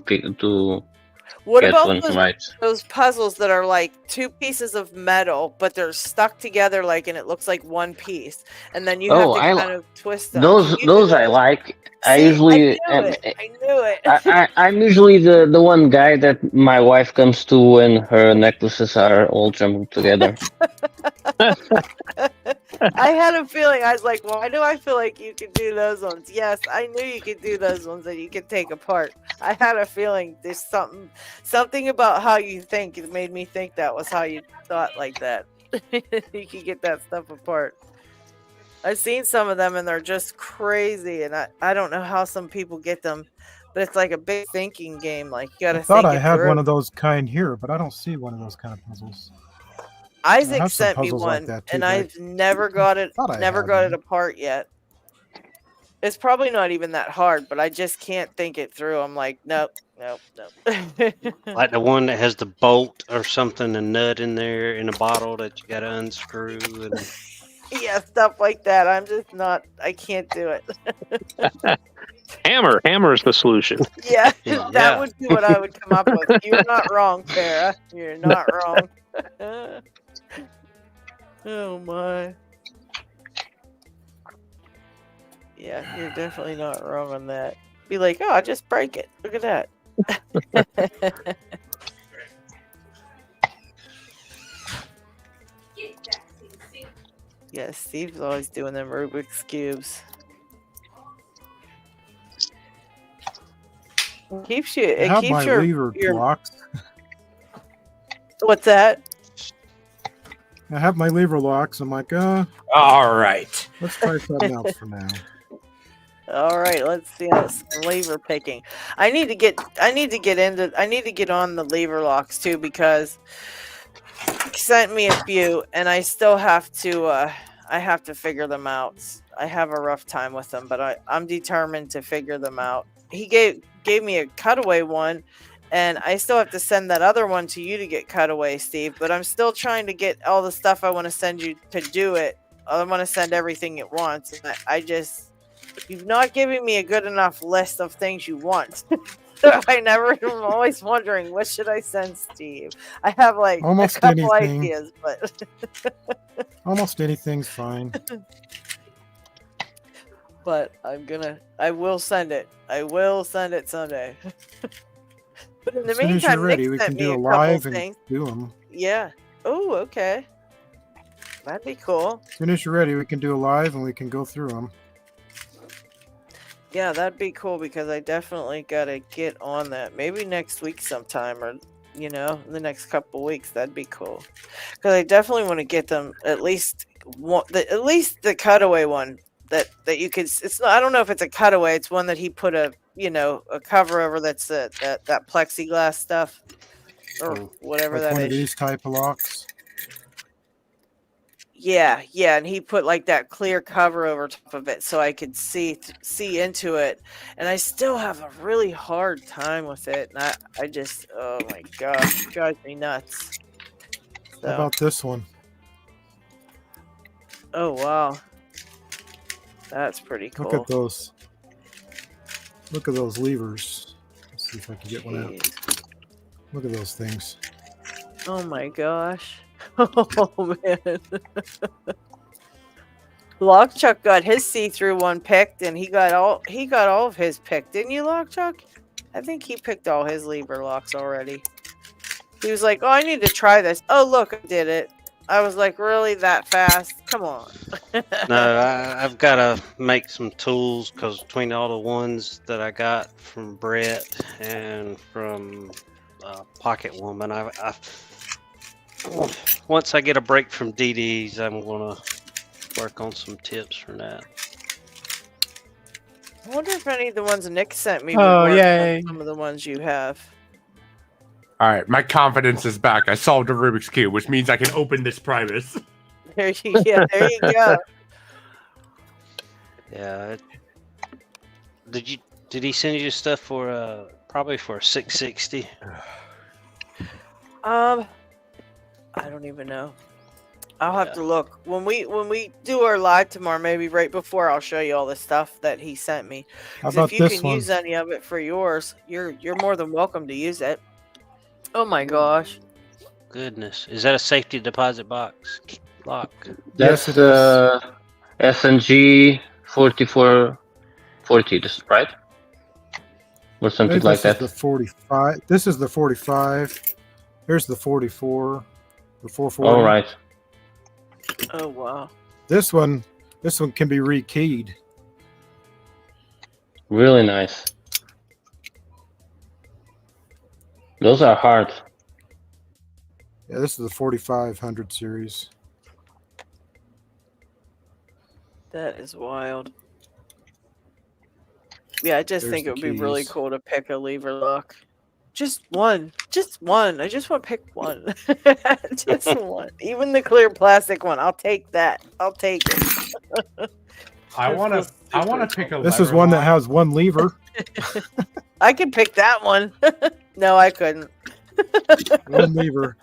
Speaker 1: What
Speaker 12: get
Speaker 1: about
Speaker 12: one
Speaker 1: those,
Speaker 12: right.
Speaker 1: those puzzles that are like two pieces of metal, but they're stuck together, like, and it looks like one piece, and then you have to kind of twist them?
Speaker 12: Those
Speaker 1: Can you do
Speaker 12: I like. I
Speaker 1: See,
Speaker 12: usually
Speaker 1: I knew it.
Speaker 12: I'm usually the one guy that my wife comes to when her necklaces are all jumbled together.
Speaker 1: I had a feeling. I was like, why do I feel like you could do those ones? Yes, I knew you could do those ones that you could take apart. I had a feeling there's something about how you think. It made me think that was how you thought like that. You could get that stuff apart. I've seen some of them and they're just crazy, and I don't know how some people get them, but it's like a big thinking game. Like you gotta
Speaker 14: I thought
Speaker 1: think
Speaker 14: I
Speaker 1: it
Speaker 14: had
Speaker 1: through.
Speaker 14: one of those kind here, but I don't see one of those kind of puzzles.
Speaker 1: Isaac
Speaker 14: have some
Speaker 1: sent me
Speaker 14: puzzles like
Speaker 1: one,
Speaker 14: that too,
Speaker 1: and
Speaker 14: but I
Speaker 1: I've never got it,
Speaker 14: thought I
Speaker 1: never
Speaker 14: had
Speaker 1: got
Speaker 14: one.
Speaker 1: it apart yet. It's probably not even that hard, but I just can't think it through. I'm like, nope.
Speaker 13: Like the one that has the bolt or something, a nut in there in a bottle that you got to unscrew. And...
Speaker 1: Yeah, stuff like that. I'm just not. I can't do it.
Speaker 7: Hammer is the solution.
Speaker 1: Yeah, that would be what I would come up with. You're not wrong, Farrah. You're not wrong. Oh my. Yeah, you're definitely not wrong on that. Be like, oh, I just break it. Look at that. Yeah, Steve's always doing them Rubik's cubes. It keeps you.
Speaker 14: I
Speaker 1: It
Speaker 14: have
Speaker 1: keeps
Speaker 14: my
Speaker 1: your
Speaker 14: lever locks.
Speaker 1: What's that?
Speaker 14: I have my lever locks. I'm like,
Speaker 11: all right.
Speaker 14: Let's try something else for now.
Speaker 1: All right, let's see some lever picking. I need to get on the lever locks too, because he sent me a few and I still have to I have to figure them out. I have a rough time with them, but I'm determined to figure them out. He gave me a cutaway one, and I still have to send that other one to you to get cutaway, Steve, but I'm still trying to get all the stuff I want to send you to do it. I want to send everything at once. And you've not given me a good enough list of things you want. So I'm always wondering, what should I send Steve? I have like
Speaker 14: Almost
Speaker 1: a couple
Speaker 14: anything.
Speaker 1: ideas, but
Speaker 14: Almost anything's fine.
Speaker 1: but I will send it. I will send it someday. But in the
Speaker 14: As soon as
Speaker 1: meantime,
Speaker 14: you're ready,
Speaker 1: Nick
Speaker 14: we
Speaker 1: sent
Speaker 14: can
Speaker 1: me
Speaker 14: do
Speaker 1: a
Speaker 14: a
Speaker 1: couple
Speaker 14: live and
Speaker 1: things.
Speaker 14: do them.
Speaker 1: Yeah. Oh, okay. That'd be cool.
Speaker 14: As soon as you're ready, we can do a live and we can go through them.
Speaker 1: Yeah, that'd be cool, because I definitely gotta get on that. Maybe next week sometime, or in the next couple weeks. That'd be cool, because I definitely want to get them at least the cutaway one that you could. It's not. I don't know if it's a cutaway. It's one that he put a cover over. That's that plexiglass stuff or whatever
Speaker 14: Like
Speaker 1: that
Speaker 14: one
Speaker 1: is.
Speaker 14: of these type of locks.
Speaker 1: Yeah, and he put like that clear cover over top of it so I could see into it, and I still have a really hard time with it, and I just, oh my gosh, it drives me nuts.
Speaker 14: How about this one?
Speaker 1: Oh wow, that's pretty cool.
Speaker 14: Look at those. Look at those levers. Let's see if I can get one out. Look at those things.
Speaker 1: Oh my gosh. Oh man. Lockchuck got his see-through one picked, and he got all of his picked, didn't you, Lockchuck? I think he picked all his lever locks already. He was like, "Oh, I need to try this." Oh, look, I did it. I was like, "Really, that fast? Come on."
Speaker 13: No, I've got to make some tools, because between all the ones that I got from Brett and from Pocket Woman, once I get a break from DD's, I'm gonna work on some tips for that.
Speaker 1: I wonder if any of the ones Nick sent me would
Speaker 11: Oh,
Speaker 1: work
Speaker 11: yay.
Speaker 1: on some of the ones you have.
Speaker 11: All right, my confidence is back. I solved a Rubik's Cube, which means I can open this Primus.
Speaker 1: There you go.
Speaker 13: Yeah. Did he send you stuff for probably for a 660?
Speaker 1: I don't even know. I'll have to look when we do our live tomorrow. Maybe right before, I'll show you all the stuff that he sent me.
Speaker 14: How
Speaker 1: 'Cause
Speaker 14: about
Speaker 1: if you
Speaker 14: this
Speaker 1: can
Speaker 14: one?
Speaker 1: use any of it for yours, you're more than welcome to use it. Oh my gosh!
Speaker 13: Goodness, is that a safety deposit box lock?
Speaker 12: That's the SNG 4440, right? Or something like that.
Speaker 14: This is the 45. This is the 45. Here's the 44. The 440.
Speaker 12: All right.
Speaker 1: Oh wow!
Speaker 14: This one can be rekeyed.
Speaker 12: Really nice. Those are hard.
Speaker 14: Yeah, this is the 4500 series.
Speaker 1: That is wild. Yeah, I just
Speaker 14: There's
Speaker 1: think
Speaker 14: the
Speaker 1: it would be really
Speaker 14: keys.
Speaker 1: cool to pick a lever lock. Just one. I just want to pick one. Just one. Even the clear plastic one. I'll take that. I'll take it.
Speaker 11: I want to pick a.
Speaker 14: This is
Speaker 11: lever
Speaker 14: one that
Speaker 11: lock.
Speaker 14: has one lever.
Speaker 1: I can pick that one. No, I couldn't.
Speaker 14: One lever.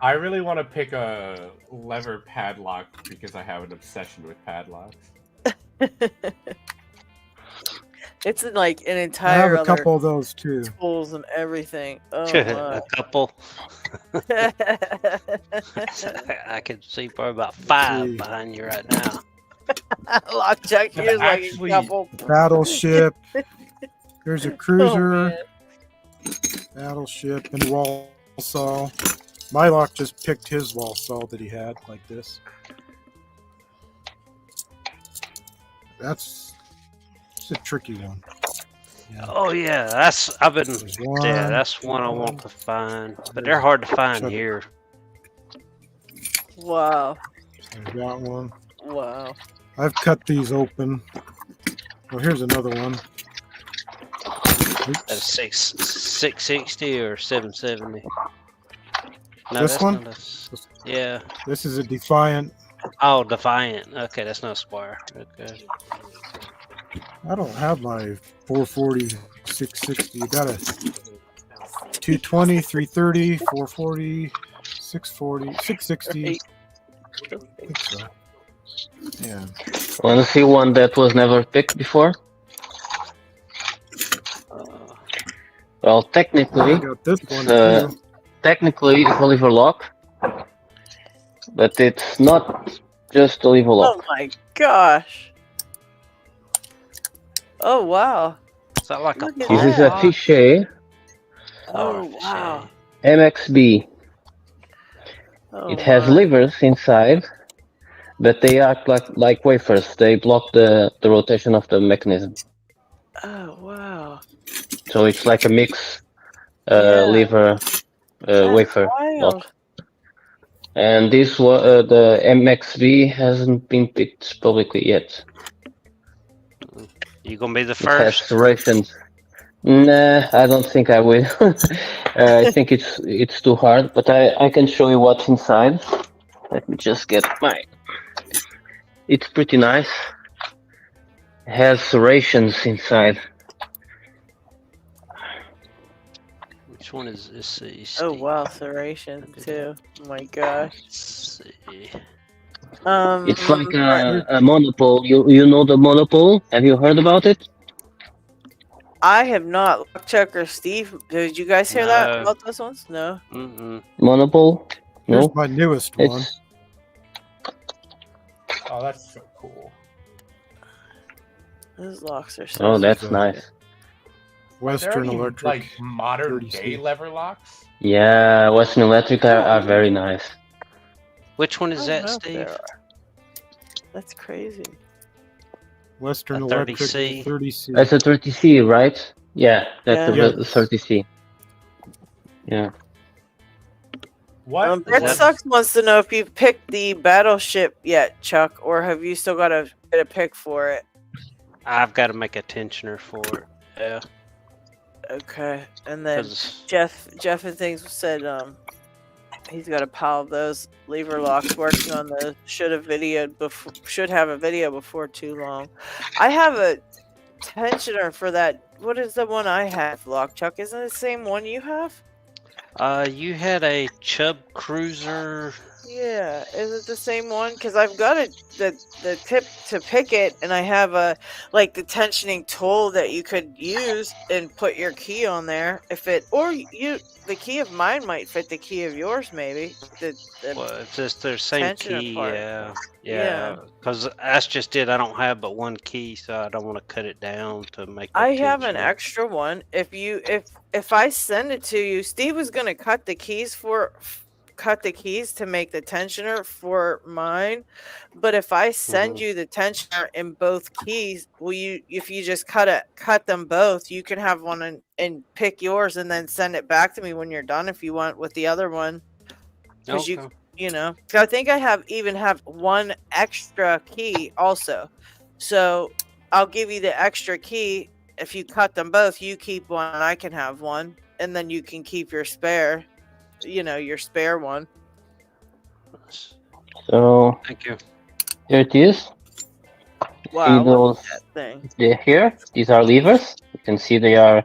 Speaker 11: I really want to pick a lever padlock because I have an obsession with padlocks.
Speaker 1: It's in, like an
Speaker 14: I have
Speaker 1: entire
Speaker 14: a
Speaker 1: other
Speaker 14: couple of those too.
Speaker 1: tools and everything. Oh
Speaker 13: A
Speaker 1: my.
Speaker 13: couple. I can see probably about 5 behind you right now.
Speaker 1: Lockjack, here's like a
Speaker 11: Actually,
Speaker 1: couple.
Speaker 14: Battleship. Here's a
Speaker 1: Oh,
Speaker 14: cruiser.
Speaker 1: man.
Speaker 14: Battleship and wall saw. My lock just picked his wall saw that he had like this. That's a tricky one. Yeah.
Speaker 13: Oh yeah, that's
Speaker 14: one.
Speaker 13: that's one I want to find, but they're hard to find here.
Speaker 1: Wow.
Speaker 14: There's that one.
Speaker 1: Wow.
Speaker 14: I've cut these open. Well, here's another one.
Speaker 13: That's 660 or 770. No,
Speaker 14: This
Speaker 13: that's
Speaker 14: one?
Speaker 13: not yeah.
Speaker 14: This is a Defiant.
Speaker 13: Oh, Defiant. Okay, that's not a Squire. Okay.
Speaker 14: I don't have my 440, 660. You got a 220, 330, 440, 640, 660. I think so. Yeah.
Speaker 12: Want to see one that was never picked before? Well, technically,
Speaker 14: I got this one too.
Speaker 12: technically it's a lever lock, but it's not just a lever lock.
Speaker 1: Oh my gosh. Oh wow.
Speaker 13: Is that like a
Speaker 1: Look at
Speaker 12: This is a
Speaker 1: that.
Speaker 12: Fichet
Speaker 1: Oh wow.
Speaker 12: MXB.
Speaker 1: Oh,
Speaker 12: It has
Speaker 1: my.
Speaker 12: levers inside, but they act like wafers. They block the rotation of the mechanism.
Speaker 1: Oh wow.
Speaker 12: So it's like a mix
Speaker 1: Yeah.
Speaker 12: lever
Speaker 1: That's
Speaker 12: wafer
Speaker 1: wild.
Speaker 12: lock. And this the MXB hasn't been picked publicly yet.
Speaker 13: You gonna be the
Speaker 12: It has
Speaker 13: first?
Speaker 12: serrations. Nah, I don't think I will. I think it's too hard, but I can show you what's inside. Let me just get my. It's pretty nice. It has serrations inside.
Speaker 13: Which one is this?
Speaker 1: Oh wow, serration too. Oh my gosh.
Speaker 13: Let's see.
Speaker 12: It's like a monopole. You know the monopole? Have you heard about it?
Speaker 1: I have not. Chuck or Steve, did you guys hear that
Speaker 13: No.
Speaker 1: about those ones? No.
Speaker 13: Mm-mm.
Speaker 12: Monopole?
Speaker 14: Here's
Speaker 12: No.
Speaker 14: my newest one.
Speaker 12: It's
Speaker 11: Oh, that's so cool.
Speaker 1: Those locks are so.
Speaker 12: oh, that's
Speaker 14: a-
Speaker 12: nice.
Speaker 11: Are there
Speaker 14: Western
Speaker 11: any,
Speaker 14: Electric.
Speaker 11: like modern
Speaker 14: 30C.
Speaker 11: day lever locks?
Speaker 12: Yeah, Western Electric are very nice.
Speaker 13: Which one is
Speaker 1: I
Speaker 13: that,
Speaker 1: don't know if
Speaker 13: Steve?
Speaker 1: there are. That's crazy.
Speaker 14: Western
Speaker 13: A
Speaker 14: Electric
Speaker 13: 30C.
Speaker 14: 30C.
Speaker 12: That's a 30C, right? Yeah, that's
Speaker 1: Yeah.
Speaker 12: a 30C. Yeah.
Speaker 11: What?
Speaker 1: Brett
Speaker 13: that-
Speaker 1: Sucks wants to know if you've picked the battleship yet, Chuck, or have you still got to get a pick for it?
Speaker 13: I've got to make a tensioner for it. Yeah.
Speaker 1: Okay, and then
Speaker 13: 'Cause-
Speaker 1: Jeff and things said he's got a pile of those lever locks working on the should have a video before too long. I have a tensioner for that. What is the one I have, Lock Chuck? Isn't it the same one you have?
Speaker 13: You had a Chubb Cruiser.
Speaker 1: Yeah, is it the same one? Because I've got the tip to pick it, and I have the tensioning tool that you could use and put your key on there. The key of mine might fit the key of yours, maybe.
Speaker 13: Well, it's just their same
Speaker 1: tensioner
Speaker 13: key.
Speaker 1: part.
Speaker 13: Yeah.
Speaker 1: Yeah.
Speaker 13: Because that's just it. I don't have but one key, so I don't want to cut it down to make.
Speaker 1: I
Speaker 13: that
Speaker 1: have an
Speaker 13: tensioner.
Speaker 1: extra one. If I send it to you, Steve was gonna cut the keys to make the tensioner for mine, but if I send you the tensioner in both keys, if you just cut them both, you can have one and pick yours and then send it back to me when you're done if you want with the other one. Because
Speaker 13: Okay.
Speaker 1: so I think I have one extra key also. So I'll give you the extra key. If you cut them both, you keep one and I can have one, and then you can keep your spare. Your spare one.
Speaker 12: So
Speaker 13: Thank you.
Speaker 12: here it is.
Speaker 1: Wow,
Speaker 12: See
Speaker 1: look
Speaker 12: those?
Speaker 1: at that thing.
Speaker 12: They're here. These are levers. You can see they are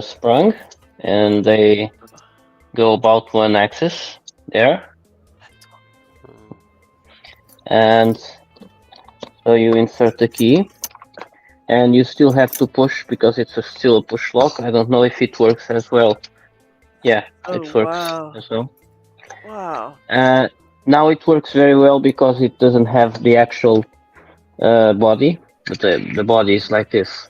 Speaker 12: sprung, and they go about one axis there. And so you insert the key, and you still have to push because it's still a push lock. I don't know if it works as well. Yeah,
Speaker 1: Oh,
Speaker 12: it works
Speaker 1: wow.
Speaker 12: as well.
Speaker 1: Wow.
Speaker 12: Now it works very well because it doesn't have the actual body, but the body is like this,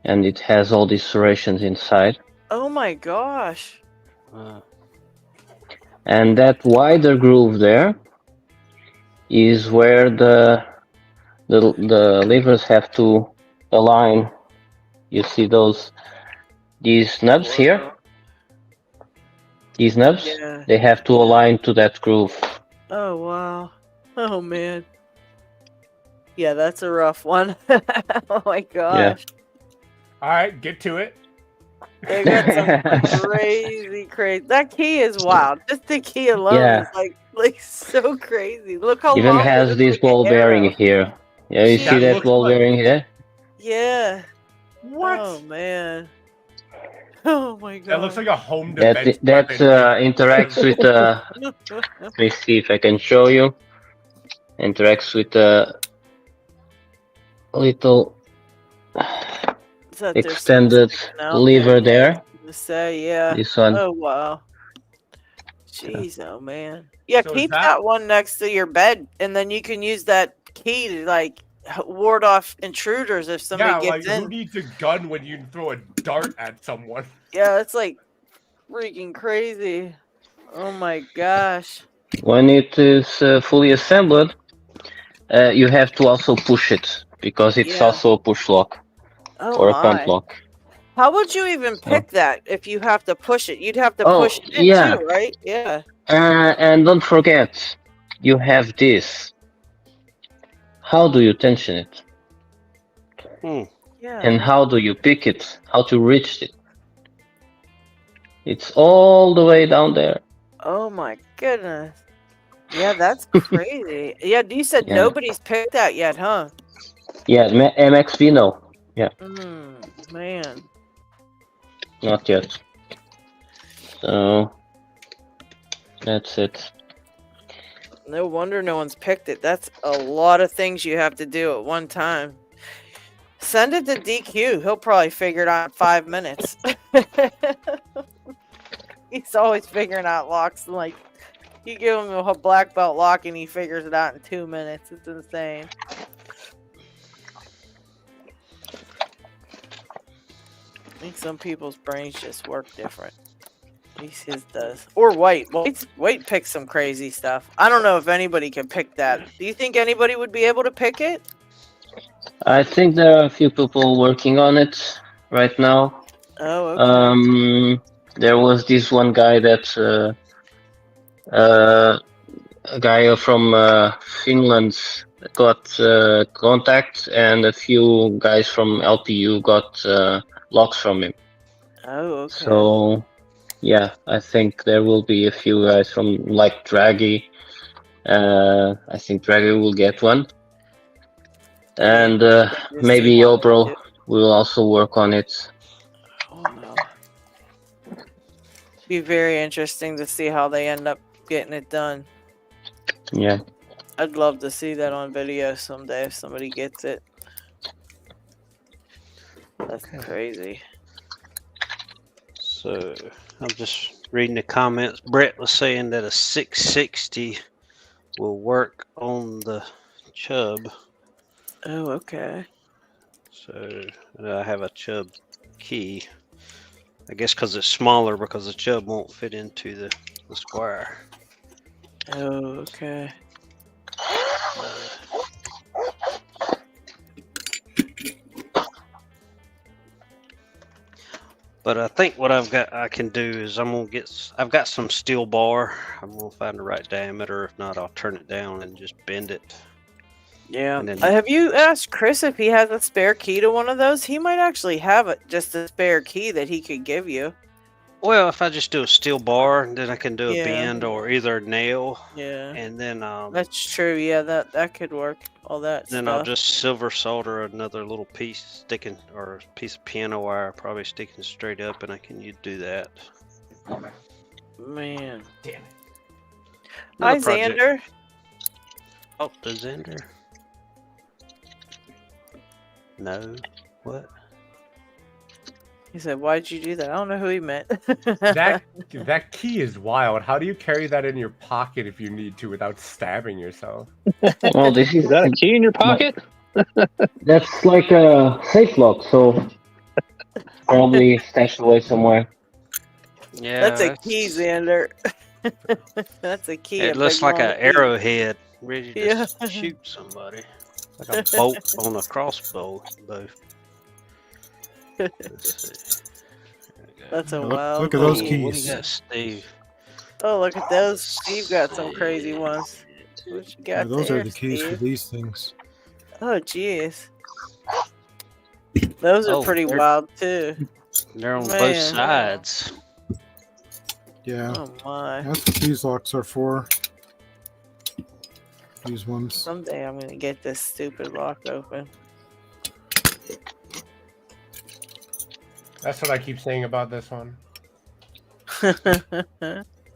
Speaker 12: and it has all these serrations inside.
Speaker 1: Oh my gosh.
Speaker 12: And that wider groove there is where the levers have to align. You see these nubs here? These nubs?
Speaker 1: Yeah.
Speaker 12: They have to align to that groove.
Speaker 1: Oh wow. Oh man. Yeah, that's a rough one. Oh my gosh.
Speaker 11: All right, get to it.
Speaker 1: They got some crazy. That key is wild. Just the key alone
Speaker 12: Yeah.
Speaker 1: is like so crazy. Look how
Speaker 12: Even
Speaker 1: long it
Speaker 12: has
Speaker 1: is,
Speaker 12: this
Speaker 1: like an
Speaker 12: ball bearing
Speaker 1: arrow.
Speaker 12: here. Yeah, you see
Speaker 1: Jeez.
Speaker 12: that ball bearing here?
Speaker 1: Yeah.
Speaker 11: What?
Speaker 1: Oh man. Oh my god.
Speaker 11: That looks like a home
Speaker 12: That
Speaker 11: defense
Speaker 12: interacts with let me see if I can show you. Interacts with a little
Speaker 1: Is that there's
Speaker 12: extended
Speaker 1: something out
Speaker 12: lever there.
Speaker 1: to say, yeah.
Speaker 12: This one.
Speaker 1: Oh wow. Jeez, oh man. Yeah,
Speaker 11: So is
Speaker 1: keep
Speaker 11: that-
Speaker 1: that one next to your bed, and then you can use that key to like ward off intruders if somebody
Speaker 11: Yeah,
Speaker 1: gets
Speaker 11: like
Speaker 1: in.
Speaker 11: who needs a gun when you throw a dart at someone?
Speaker 1: Yeah, it's like freaking crazy. Oh my gosh.
Speaker 12: When it is fully assembled, you have to also push it because it's
Speaker 1: Yeah.
Speaker 12: also a push lock
Speaker 1: Oh
Speaker 12: or a
Speaker 1: my.
Speaker 12: pump lock.
Speaker 1: How would you even pick that if you have to push it? You'd have to
Speaker 12: Oh,
Speaker 1: push it in
Speaker 12: yeah.
Speaker 1: too, right? Yeah.
Speaker 12: And don't forget, you have this. How do you tension it?
Speaker 1: Yeah.
Speaker 12: And how do you pick it? How to reach it? It's all the way down there.
Speaker 1: Oh my goodness. Yeah, that's crazy. Yeah, you said
Speaker 12: Yeah.
Speaker 1: nobody's picked that yet, huh?
Speaker 12: Yeah, MXV, no. Yeah,
Speaker 1: Man.
Speaker 12: not yet. So, that's it.
Speaker 1: No wonder no one's picked it. That's a lot of things you have to do at one time. Send it to DQ. He'll probably figure it out in 5 minutes. He's always figuring out locks. Like, you give him a black belt lock and he figures it out in 2 minutes. It's insane. I think some people's brains just work different. At least his does. Or White. White picks some crazy stuff. I don't know if anybody can pick that. Do you think anybody would be able to pick it?
Speaker 12: I think there are a few people working on it right now.
Speaker 1: Oh, okay.
Speaker 12: There was this one guy that a guy from Finland got contact, and a few guys from LPU got locks from him.
Speaker 1: Oh, okay.
Speaker 12: So, yeah, I think there will be a few guys from like Draggy. I think Draggy will get one, and maybe Yobro will also work on it.
Speaker 1: Oh no. Be very interesting to see how they end up getting it done.
Speaker 12: Yeah.
Speaker 1: I'd love to see that on video someday if somebody gets it. That's crazy.
Speaker 13: So I'm just reading the comments. Brett was saying that a 660 will work on the Chubb.
Speaker 1: Oh, okay.
Speaker 13: So I have a Chubb key. I guess because it's smaller, because the Chubb won't fit into the square.
Speaker 1: Oh, okay.
Speaker 13: But I think what I can do is I've got some steel bar. I'm gonna find the right diameter. If not, I'll turn it down and just bend it.
Speaker 1: Yeah.
Speaker 13: And then-
Speaker 1: Have you asked Chris if he has a spare key to one of those? He might actually have just a spare key that he could give you.
Speaker 13: Well, if I just do a steel bar, then I can do a
Speaker 1: Yeah.
Speaker 13: bend or either a nail.
Speaker 1: Yeah.
Speaker 13: And then
Speaker 1: That's true. Yeah, that could work. All that
Speaker 13: then
Speaker 1: stuff.
Speaker 13: I'll just silver solder another little piece sticking, or a piece of piano wire, probably sticking straight up, and I can do that.
Speaker 1: Man.
Speaker 11: Damn it.
Speaker 1: Hi,
Speaker 13: Another project.
Speaker 1: Xander.
Speaker 13: Oh, the Xander. No. What?
Speaker 1: He said, "Why'd you do that?" I don't know who he meant.
Speaker 11: That key is wild. How do you carry that in your pocket if you need to without stabbing yourself?
Speaker 12: Well, this
Speaker 7: Is that a key in your pocket?
Speaker 12: That's like a safe lock, so probably stashed away somewhere.
Speaker 13: Yeah.
Speaker 1: That's a key, Xander. That's a key.
Speaker 13: It
Speaker 1: a
Speaker 13: looks
Speaker 1: big
Speaker 13: like
Speaker 1: long
Speaker 13: an
Speaker 1: key.
Speaker 13: arrowhead ready to
Speaker 1: Yeah.
Speaker 13: shoot somebody. Like a bolt on a crossbow. Let's see.
Speaker 1: That's a
Speaker 14: Look-
Speaker 1: wild.
Speaker 14: look at those
Speaker 1: key.
Speaker 13: What do you
Speaker 14: keys.
Speaker 13: got, Steve?
Speaker 1: Oh, look at those. Steve got some crazy ones. What you
Speaker 14: Yeah,
Speaker 1: got
Speaker 14: those
Speaker 1: there,
Speaker 14: are the keys for
Speaker 1: Steve?
Speaker 14: these things.
Speaker 1: Oh, jeez. Those are
Speaker 13: Oh,
Speaker 1: pretty
Speaker 13: they're-
Speaker 1: wild too.
Speaker 13: They're on both
Speaker 1: Man.
Speaker 13: sides.
Speaker 14: Yeah,
Speaker 1: Oh my.
Speaker 14: that's what these locks are for. These ones.
Speaker 1: Someday I'm gonna get this stupid lock open.
Speaker 11: That's what I keep saying about this one.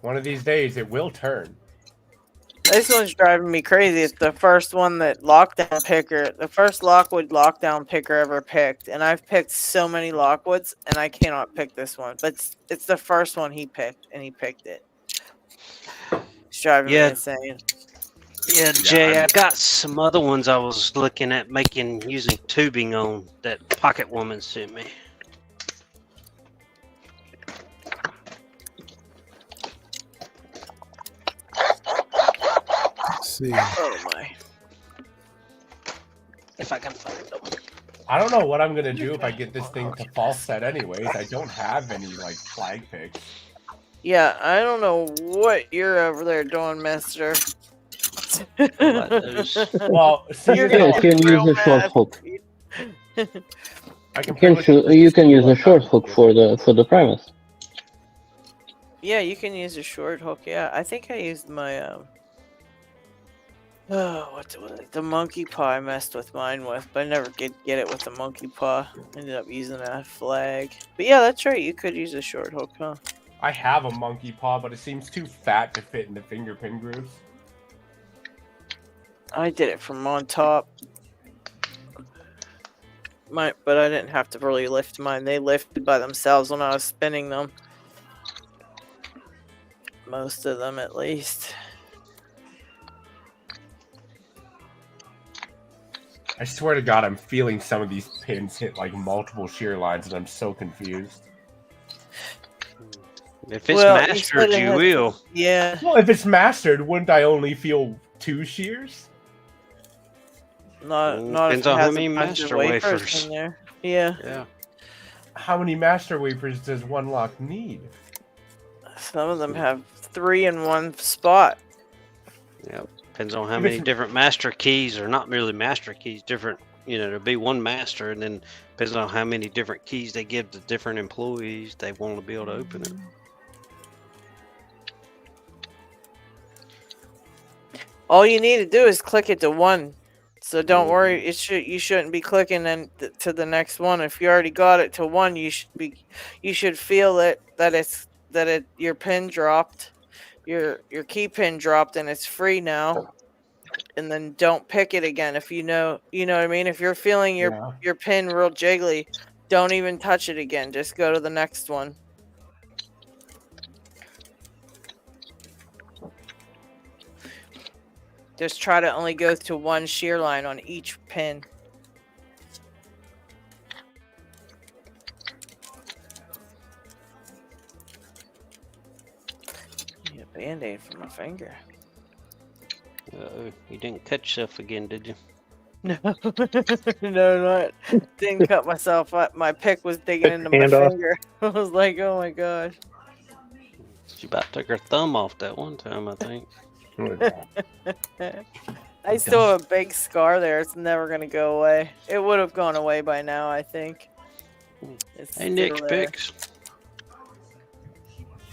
Speaker 11: One of these days, it will turn.
Speaker 1: This one's driving me crazy. It's the first one that the first Lockwood lockdown picker ever picked. And I've picked so many Lockwoods and I cannot pick this one. But it's the first one he picked and he picked it. It's driving me insane.
Speaker 13: Yeah, Jay, I got some other ones I was looking at using tubing on that Pocket Woman sent me.
Speaker 14: Let's see.
Speaker 1: Oh my.
Speaker 13: If I can find them.
Speaker 11: I don't know what I'm gonna do if I get this thing to false set anyways. I don't have any like flag picks.
Speaker 1: Yeah, I don't know what you're over there doing, mister.
Speaker 11: Well, see,
Speaker 1: You're
Speaker 12: You
Speaker 1: gonna
Speaker 12: can
Speaker 1: get
Speaker 12: use
Speaker 1: real
Speaker 12: a short
Speaker 1: mad.
Speaker 12: hook.
Speaker 11: I can
Speaker 12: You can use a short hook for the premise.
Speaker 1: Yeah, you can use a short hook. Yeah, I think I used my what was it? The monkey paw I messed with mine with, but I never could get it with the monkey paw. Ended up using a flag. But yeah, that's right. You could use a short hook, huh?
Speaker 11: I have a monkey paw, but it seems too fat to fit in the finger pin grooves.
Speaker 1: I did it from on top. But I didn't have to really lift mine. They lifted by themselves when I was spinning them. Most of them, at least.
Speaker 11: I swear to God, I'm feeling some of these pins hit like multiple shear lines, and I'm so confused.
Speaker 13: If it's mastered, you will.
Speaker 1: Yeah.
Speaker 11: Well, if it's mastered, wouldn't I only feel 2 shears?
Speaker 1: Not
Speaker 13: Depends
Speaker 1: if it
Speaker 13: on how
Speaker 1: has a
Speaker 13: many
Speaker 1: bunch of
Speaker 13: master wafers.
Speaker 1: in there. Yeah.
Speaker 13: Yeah.
Speaker 11: How many master wafers does one lock need?
Speaker 1: Some of them have 3 in one spot.
Speaker 13: Yep. Depends on how many different master keys, or not really master keys, different, there'll be one master, and then depends on how many different keys they give to different employees they want to be able to open it.
Speaker 1: All you need to do is click it to 1. So don't worry, you shouldn't be clicking to the next one. If you already got it to 1, you should feel it that your pin dropped. Your key pin dropped and it's free now, and then don't pick it again. If you know what I mean. If you're feeling your pin real jiggly, don't even touch it again. Just go to the next one. Just try to only go to 1 shear line on each pin. Band-aid for my finger.
Speaker 13: You didn't cut yourself again, did you?
Speaker 1: No, no, didn't cut myself up. My pick was digging into my
Speaker 7: Hand off.
Speaker 1: finger. I was like, oh my gosh.
Speaker 13: She about took her thumb off that one time, I think.
Speaker 1: I still have a big scar there. It's never gonna go away. It would have gone away by now, I think. It's
Speaker 13: Hey, Nick
Speaker 1: still there.
Speaker 13: Picks.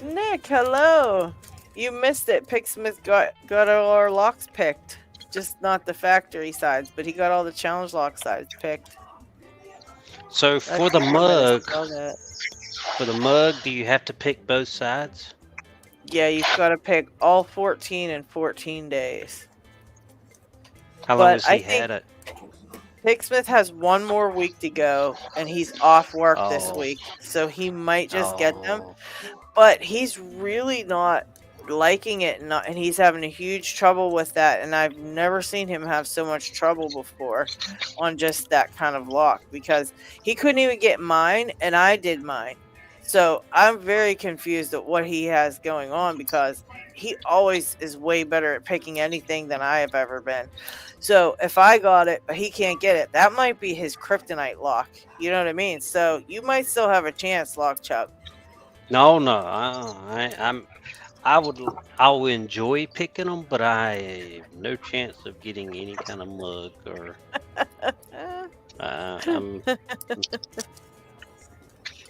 Speaker 1: Nick, hello. You missed it. Picksmith got all our locks picked. Just not the factory sides, but he got all the challenge lock sides picked.
Speaker 13: So for the mug, do you have to pick both sides?
Speaker 1: Yeah, you've got to pick all 14 in 14 days.
Speaker 13: How long
Speaker 1: But
Speaker 13: has
Speaker 1: I
Speaker 13: he had it?
Speaker 1: Pigsmith has one more week to go, and he's off work this
Speaker 13: Oh.
Speaker 1: week, so he might just get them.
Speaker 13: Oh.
Speaker 1: But he's really not liking it, and he's having a huge trouble with that. And I've never seen him have so much trouble before on just that kind of lock, because he couldn't even get mine, and I did mine. So I'm very confused at what he has going on, because he always is way better at picking anything than I have ever been. So if I got it, but he can't get it, that might be his kryptonite lock. You know what I mean? So you might still have a chance, Lock Chuck.
Speaker 13: No, I'll enjoy picking them, but I have no chance of getting any kind of mug or.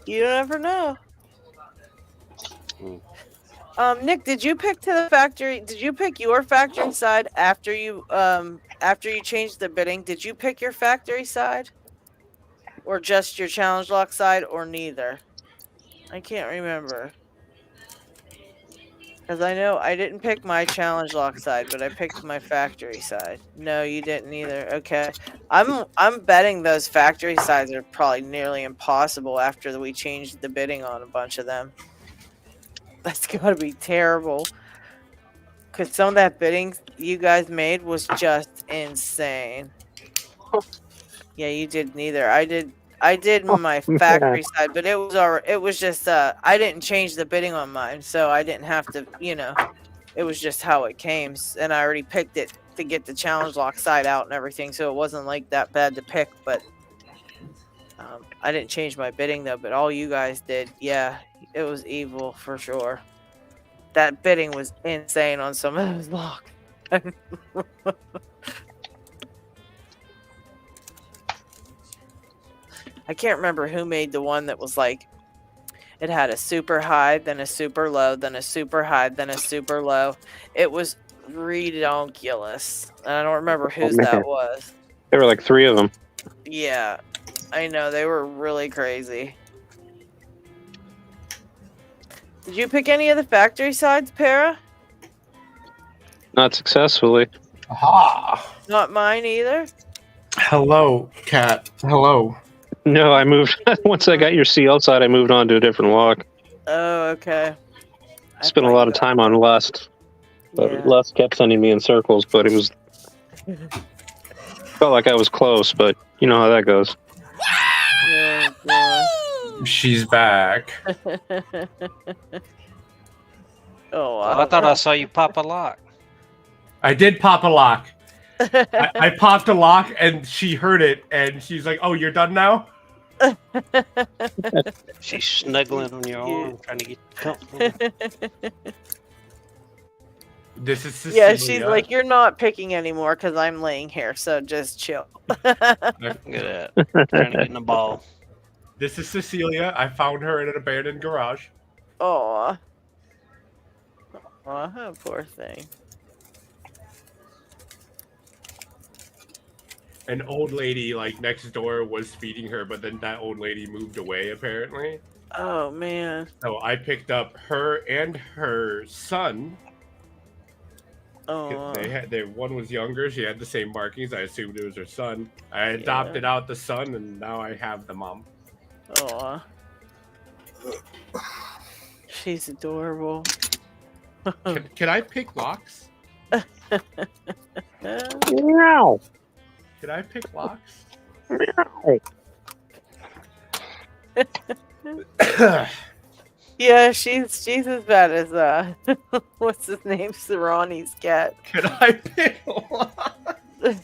Speaker 1: You never know.
Speaker 13: Mm.
Speaker 1: Nick, did you pick to the factory? Did you pick your factory side after you changed the bidding? Did you pick your factory side, or just your challenge lock side, or neither? I can't remember, because I know I didn't pick my challenge lock side, but I picked my factory side. No, you didn't either. Okay, I'm betting those factory sides are probably nearly impossible after we changed the bidding on a bunch of them. That's gotta be terrible, because some of that bidding you guys made was just insane. Yeah, you did neither. I did my factory side, but it was just I didn't change the bidding on mine, so I didn't have to, it was just how it came, and I already picked it to get the challenge lock side out and everything, so it wasn't like that bad to pick. But I didn't change my bidding though, but all you guys did. Yeah, it was evil for sure. That bidding was insane on some of those locks. I can't remember who made the one that was like, it had a super high, then a super low, then a super high, then a super low. It was redonkulous. And I don't remember whose that was.
Speaker 7: There were like 3 of them.
Speaker 1: Yeah, I know. They were really crazy. Did you pick any of the factory sides, Para?
Speaker 7: Not successfully.
Speaker 16: Aha!
Speaker 1: Not mine either?
Speaker 16: Hello, cat. Hello.
Speaker 7: No, I moved. Once I got your CL side, I moved on to a different lock.
Speaker 1: Oh, okay.
Speaker 7: Spent a lot of time on Lust. But Lust kept sending me in circles, but it was... felt like I was close, but you know how that goes.
Speaker 16: She's back.
Speaker 1: Oh,
Speaker 13: I thought I saw you pop a lock.
Speaker 11: I did pop a lock. I popped a lock, and she heard it, and she's like, "Oh, you're done now?"
Speaker 13: She's snuggling on your arm, trying to get comfortable.
Speaker 11: This is Cecilia.
Speaker 1: Yeah, she's like, "You're not picking anymore because I'm laying here, so just chill."
Speaker 13: Look at that, trying to get in the ball.
Speaker 11: This is Cecilia. I found her in an abandoned garage.
Speaker 1: Aw. Aw, poor thing.
Speaker 11: An old lady like next door was feeding her, but then that old lady moved away apparently.
Speaker 1: Oh man.
Speaker 11: So I picked up her and her son.
Speaker 1: Oh.
Speaker 11: One was younger. She had the same markings. I assumed it was her son. I adopted out the son, and now I have the mom.
Speaker 1: Aw. She's adorable.
Speaker 11: Can I pick locks?
Speaker 7: Meow.
Speaker 11: Can I pick locks?
Speaker 1: Yeah, she's as bad as what's his name? Sarani's cat.
Speaker 11: Can I pick locks?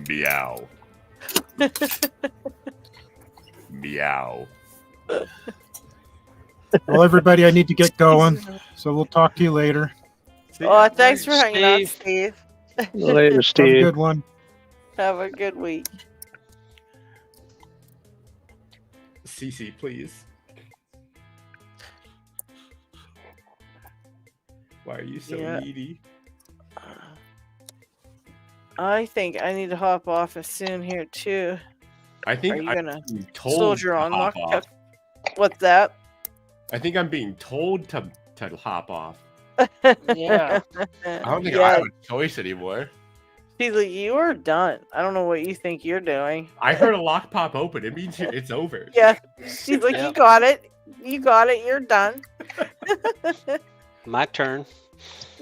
Speaker 11: Meow. Meow.
Speaker 14: Well, everybody, I need to get going, so we'll talk to you later.
Speaker 1: Oh, thanks for hanging out, Steve.
Speaker 7: Later, Steve.
Speaker 14: Have a good one.
Speaker 1: Have a good week.
Speaker 11: Cece, please. Why are you so needy?
Speaker 1: I think I need to hop off soon here too.
Speaker 11: I think
Speaker 1: Are you
Speaker 11: I'm
Speaker 1: gonna
Speaker 11: being told
Speaker 1: soldier
Speaker 11: to
Speaker 1: on
Speaker 11: hop
Speaker 1: lock?
Speaker 11: off.
Speaker 1: What's that?
Speaker 11: I think I'm being told to hop off.
Speaker 1: Yeah.
Speaker 11: I don't think I have a choice anymore.
Speaker 1: She's like, you are done. I don't know what you think you're doing.
Speaker 11: I heard a lock pop open. It means it's over.
Speaker 1: Yeah. She's like, you got it. You got it. You're done.
Speaker 13: My turn.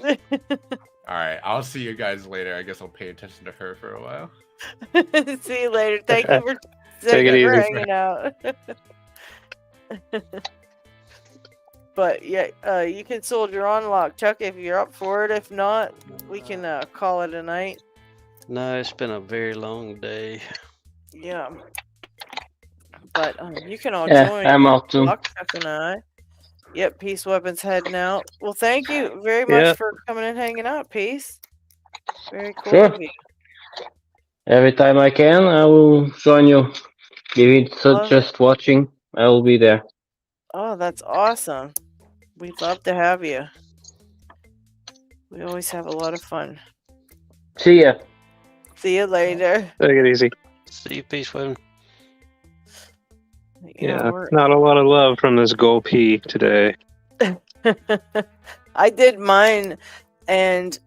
Speaker 11: All right, I'll see you guys later. I guess I'll pay attention to her for a while.
Speaker 1: See you later. Thank you for
Speaker 7: Take it easy.
Speaker 1: hanging out. But yeah, you can soldier on, Lock Chuck, if you're up for it. If not, we can call it a night.
Speaker 13: No, it's been a very long day.
Speaker 1: Yeah. But you can all
Speaker 12: Yeah,
Speaker 1: join.
Speaker 12: I'm out too.
Speaker 1: Lock Chuck and I. Yep, Peace Weapons heading out. Well, thank you very much
Speaker 12: Yeah.
Speaker 1: for coming and hanging out, Peace. Very cool
Speaker 12: Sure.
Speaker 1: of you.
Speaker 12: Every time I can, I will join you. If it's just watching, I will be there.
Speaker 1: Oh, that's awesome. We'd love to have you. We always have a lot of fun.
Speaker 12: See ya.
Speaker 1: See you later.
Speaker 7: Take it easy.
Speaker 13: See you, Peace Weapon.
Speaker 7: Yeah, not a lot of love from this Gold P today.
Speaker 1: I did mine, and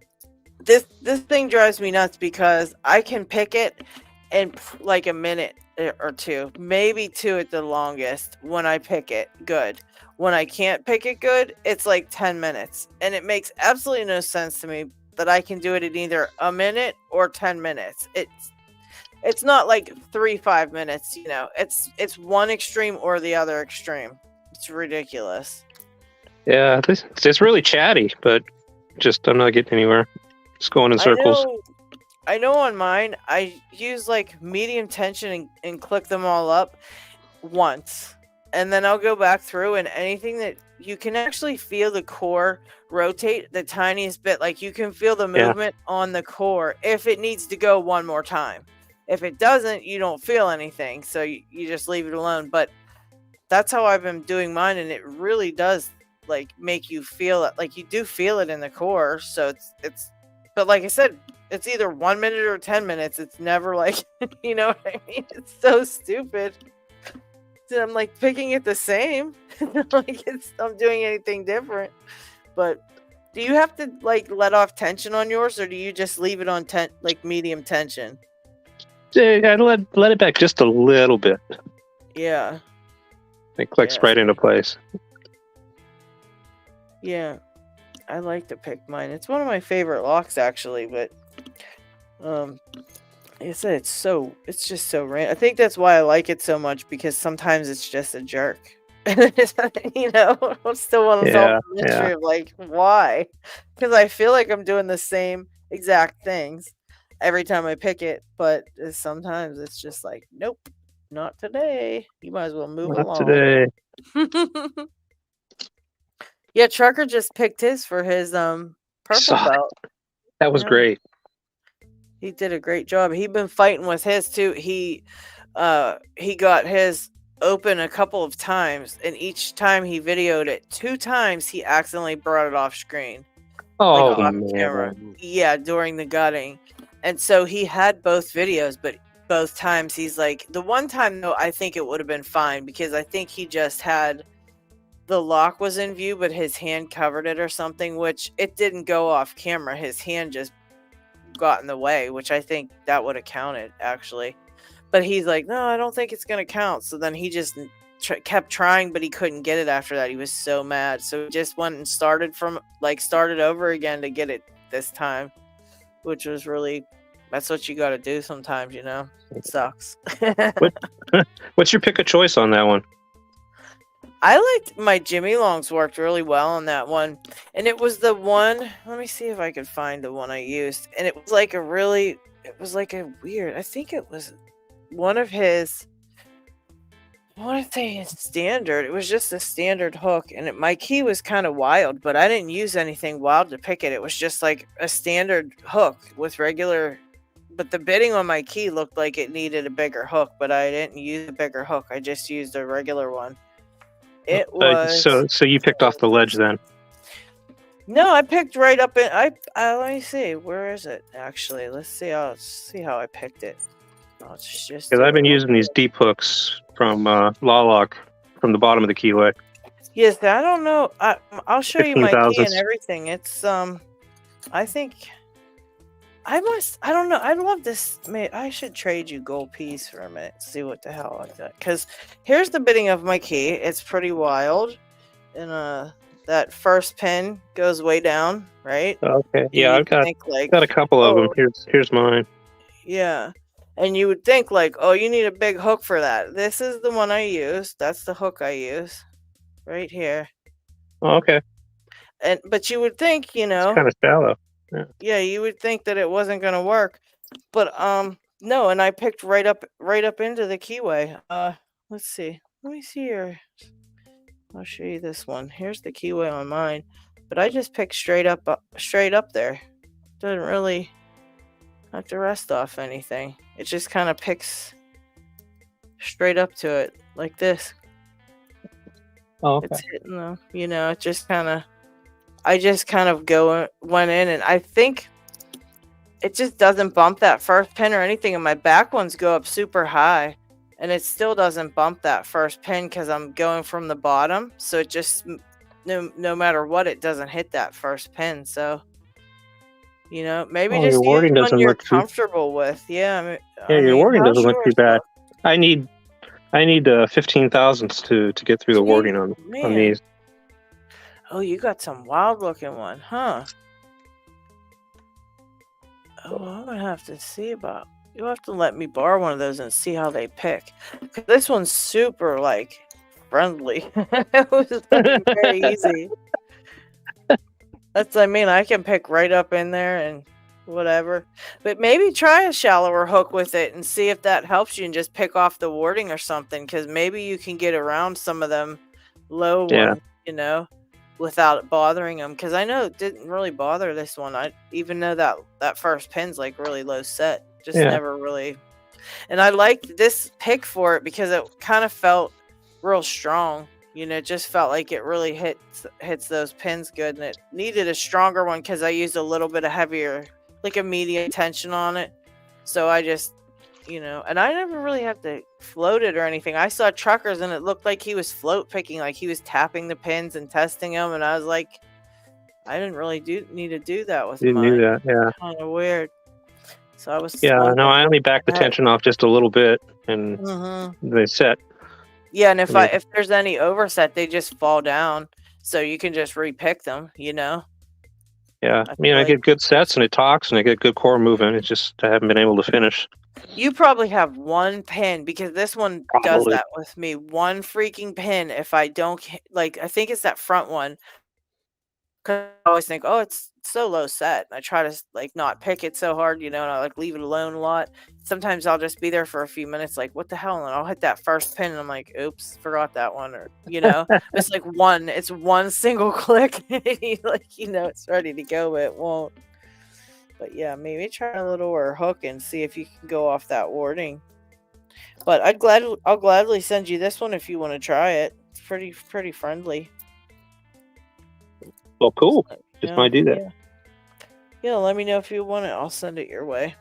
Speaker 1: this thing drives me nuts because I can pick it in like a minute or two, maybe two at the longest when I pick it good. When I can't pick it good, it's like 10 minutes. And it makes absolutely no sense to me that I can do it in either a minute or 10 minutes. It's not like 3-5 minutes, you know. It's one extreme or the other extreme. It's ridiculous.
Speaker 7: Yeah, it's really chatty, but just I'm not getting anywhere. Just going in circles.
Speaker 1: I know on mine, I use like medium tension and click them all up once. And then I'll go back through, and anything that you can actually feel the core rotate the tiniest bit. Like you can feel the movement on the core if it needs to go one more time. If it doesn't, you don't feel anything. So you just leave it alone. But that's how I've been doing mine. And it really does like make you feel it. Like you do feel it in the core. So but like I said, it's either 1 minute or 10 minutes. It's never like, you know what I mean? It's so stupid. So I'm like picking it the same. Like I'm doing anything different. But do you have to like let off tension on yours, or do you just leave it on like medium tension?
Speaker 7: I let it back just a little bit.
Speaker 1: Yeah.
Speaker 7: It clicks right into place.
Speaker 1: Yeah. I like to pick mine. It's one of my favorite locks actually, but like I said, it's just so random. I think that's why I like it so much, because sometimes it's just a jerk. You know, I'm still want to solve the mystery of like why, because I feel like I'm doing the same exact things every time I pick it, but sometimes it's just like, nope, not today. You might as well move
Speaker 7: Not
Speaker 1: along.
Speaker 7: today.
Speaker 1: Yeah, Trucker just picked his for his purple belt.
Speaker 7: That was great.
Speaker 1: He did a great job. He'd been fighting with his too. He got his open a couple of times, and each time he videoed it 2 times, he accidentally brought it off screen.
Speaker 7: Oh,
Speaker 1: like, off
Speaker 7: man.
Speaker 1: camera. Yeah, during the gutting. And so he had both videos, but both times he's like, the one time though, I think it would have been fine, because I think he just had the lock was in view, but his hand covered it or something, which it didn't go off camera. His hand just got in the way, which I think that would have counted actually. But he's like, no, I don't think it's gonna count. So then he just kept trying, but he couldn't get it after that. He was so mad, so he just went and started over again to get it this time, which was really, that's what you got to do sometimes, you know. It sucks.
Speaker 7: What's your pick of choice on that one?
Speaker 1: I liked my Jimmy Longs, worked really well on that one. And it was the one, let me see if I could find the one I used. And it was like I think it was one of his, I want to say his standard. It was just a standard hook. And my key was kind of wild, but I didn't use anything wild to pick it. It was just like a standard hook with regular, but the bitting on my key looked like it needed a bigger hook, but I didn't use a bigger hook. I just used a regular one. It was
Speaker 7: so you picked off the ledge then?
Speaker 1: No, I picked right up in. I let me see. Where is it actually? Let's see. I'll see how I picked it. Oh, it's just
Speaker 7: Because I've been using these deep hooks from LadyLocks from the bottom of the keyway.
Speaker 1: Yes, I don't know. I'll show you my key
Speaker 7: 15,000.
Speaker 1: and everything. It's I think I don't know. I love this. Man, I should trade you gold piece for a minute. See what the hell I got. Because here's the bidding of my key. It's pretty wild. And that first pin goes way down, right?
Speaker 7: Okay.
Speaker 1: And
Speaker 7: Yeah,
Speaker 1: you
Speaker 7: I've got
Speaker 1: think like,
Speaker 7: got a couple of them.
Speaker 1: oh,
Speaker 7: Here's mine.
Speaker 1: yeah. And you would think like, oh, you need a big hook for that. This is the one I use. That's the hook I use, right here.
Speaker 7: Oh, okay.
Speaker 1: But you would think,
Speaker 7: It's kind of shallow. Yeah.
Speaker 1: yeah, you would think that it wasn't gonna work, but no. And I picked right up into the keyway. Let's see. Let me see here. I'll show you this one. Here's the keyway on mine, but I just picked straight up there. Doesn't really have to rest off anything. It just kind of picks straight up to it like this.
Speaker 7: Oh, okay.
Speaker 1: It's hitting them. It just kind of. I just kind of went in, and I think it just doesn't bump that first pin or anything. And my back ones go up super high, and it still doesn't bump that first pin because I'm going from the bottom. So it just no matter what, it doesn't hit that first pin. So maybe
Speaker 7: Oh,
Speaker 1: just
Speaker 7: your
Speaker 1: use
Speaker 7: wording
Speaker 1: one
Speaker 7: doesn't
Speaker 1: you're
Speaker 7: look too.
Speaker 1: comfortable with. Yeah,
Speaker 7: Yeah, your wording
Speaker 1: how's
Speaker 7: doesn't look too
Speaker 1: yours,
Speaker 7: bad. I need 15 thousandths to get through the wording on
Speaker 1: man?
Speaker 7: these.
Speaker 1: Oh, you got some wild looking one, huh? Oh, I'm gonna have to see about. You'll have to let me borrow one of those and see how they pick. 'Cause this one's super like friendly. It was very easy. I can pick right up in there and whatever. But maybe try a shallower hook with it and see if that helps you, and just pick off the warding or something. Because maybe you can get around some of them low ones, without it bothering them. Because I know it didn't really bother this one. I even know that first pin's like really low set. Just never really. And I liked this pick for it because it kind of felt real strong. It just felt like it really hits those pins good, and it needed a stronger one because I used a little bit of heavier, like a medium tension on it. So I just, and I never really have to float it or anything. I saw truckers and it looked like he was float picking, like he was tapping the pins and testing them, and I was like, I didn't really need to do that with
Speaker 7: Didn't
Speaker 1: mine.
Speaker 7: do that, yeah.
Speaker 1: Kind of weird. So I was.
Speaker 7: Yeah, no, I only backed the tension off just a little bit, and they set.
Speaker 1: Yeah, and if there's any overset, they just fall down, so you can just repick them.
Speaker 7: Yeah, I get good sets and it talks and I get good core movement. It's just I haven't been able to finish.
Speaker 1: You probably have one pin because this one does that with me. One freaking pin. If I don't I think it's that front one. Because I always think, oh, it's so low set. And I try to not pick it so hard, and I leave it alone a lot. Sometimes I'll just be there for a few minutes, like, what the hell? And I'll hit that first pin and I'm like, oops, forgot that one. Or, it's like it's one single click. It's ready to go, but it won't. But yeah, maybe try a little or hook and see if you can go off that warding. But I'll gladly send you this one if you want to try it. It's pretty friendly.
Speaker 7: Well, cool. Just might do that.
Speaker 1: Yeah, let me know if you want it. I'll send it your way.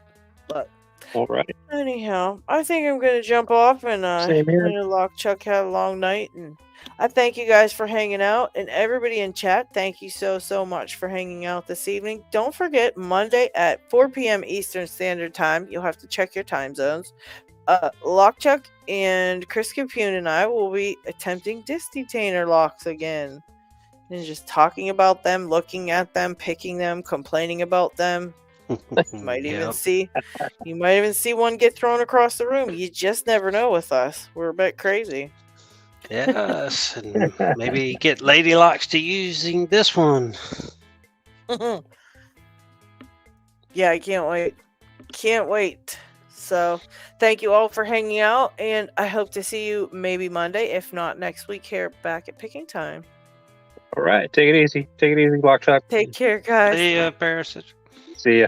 Speaker 1: But
Speaker 7: all right.
Speaker 1: Anyhow, I think I'm gonna jump off and
Speaker 7: Same here.
Speaker 1: Chuck had a long night, and I thank you guys for hanging out, and everybody in chat. Thank you so much for hanging out this evening. Don't forget, Monday at 4 p.m. Eastern Standard Time. You'll have to check your time zones. LockChuck and Chris Capune and I will be attempting disc detainer locks again. And just talking about them, looking at them, picking them, complaining about them. You might even see one get thrown across the room. You just never know with us. We're a bit crazy.
Speaker 13: Yes, and maybe get Lady Locks to using this one.
Speaker 1: Yeah, I can't wait. Can't wait. So, thank you all for hanging out, and I hope to see you maybe Monday, if not next week, here back at Picking Time.
Speaker 7: All right, take it easy. Take it easy, Block Chuck.
Speaker 1: Take care, guys.
Speaker 13: See ya, Parasite.
Speaker 7: See ya.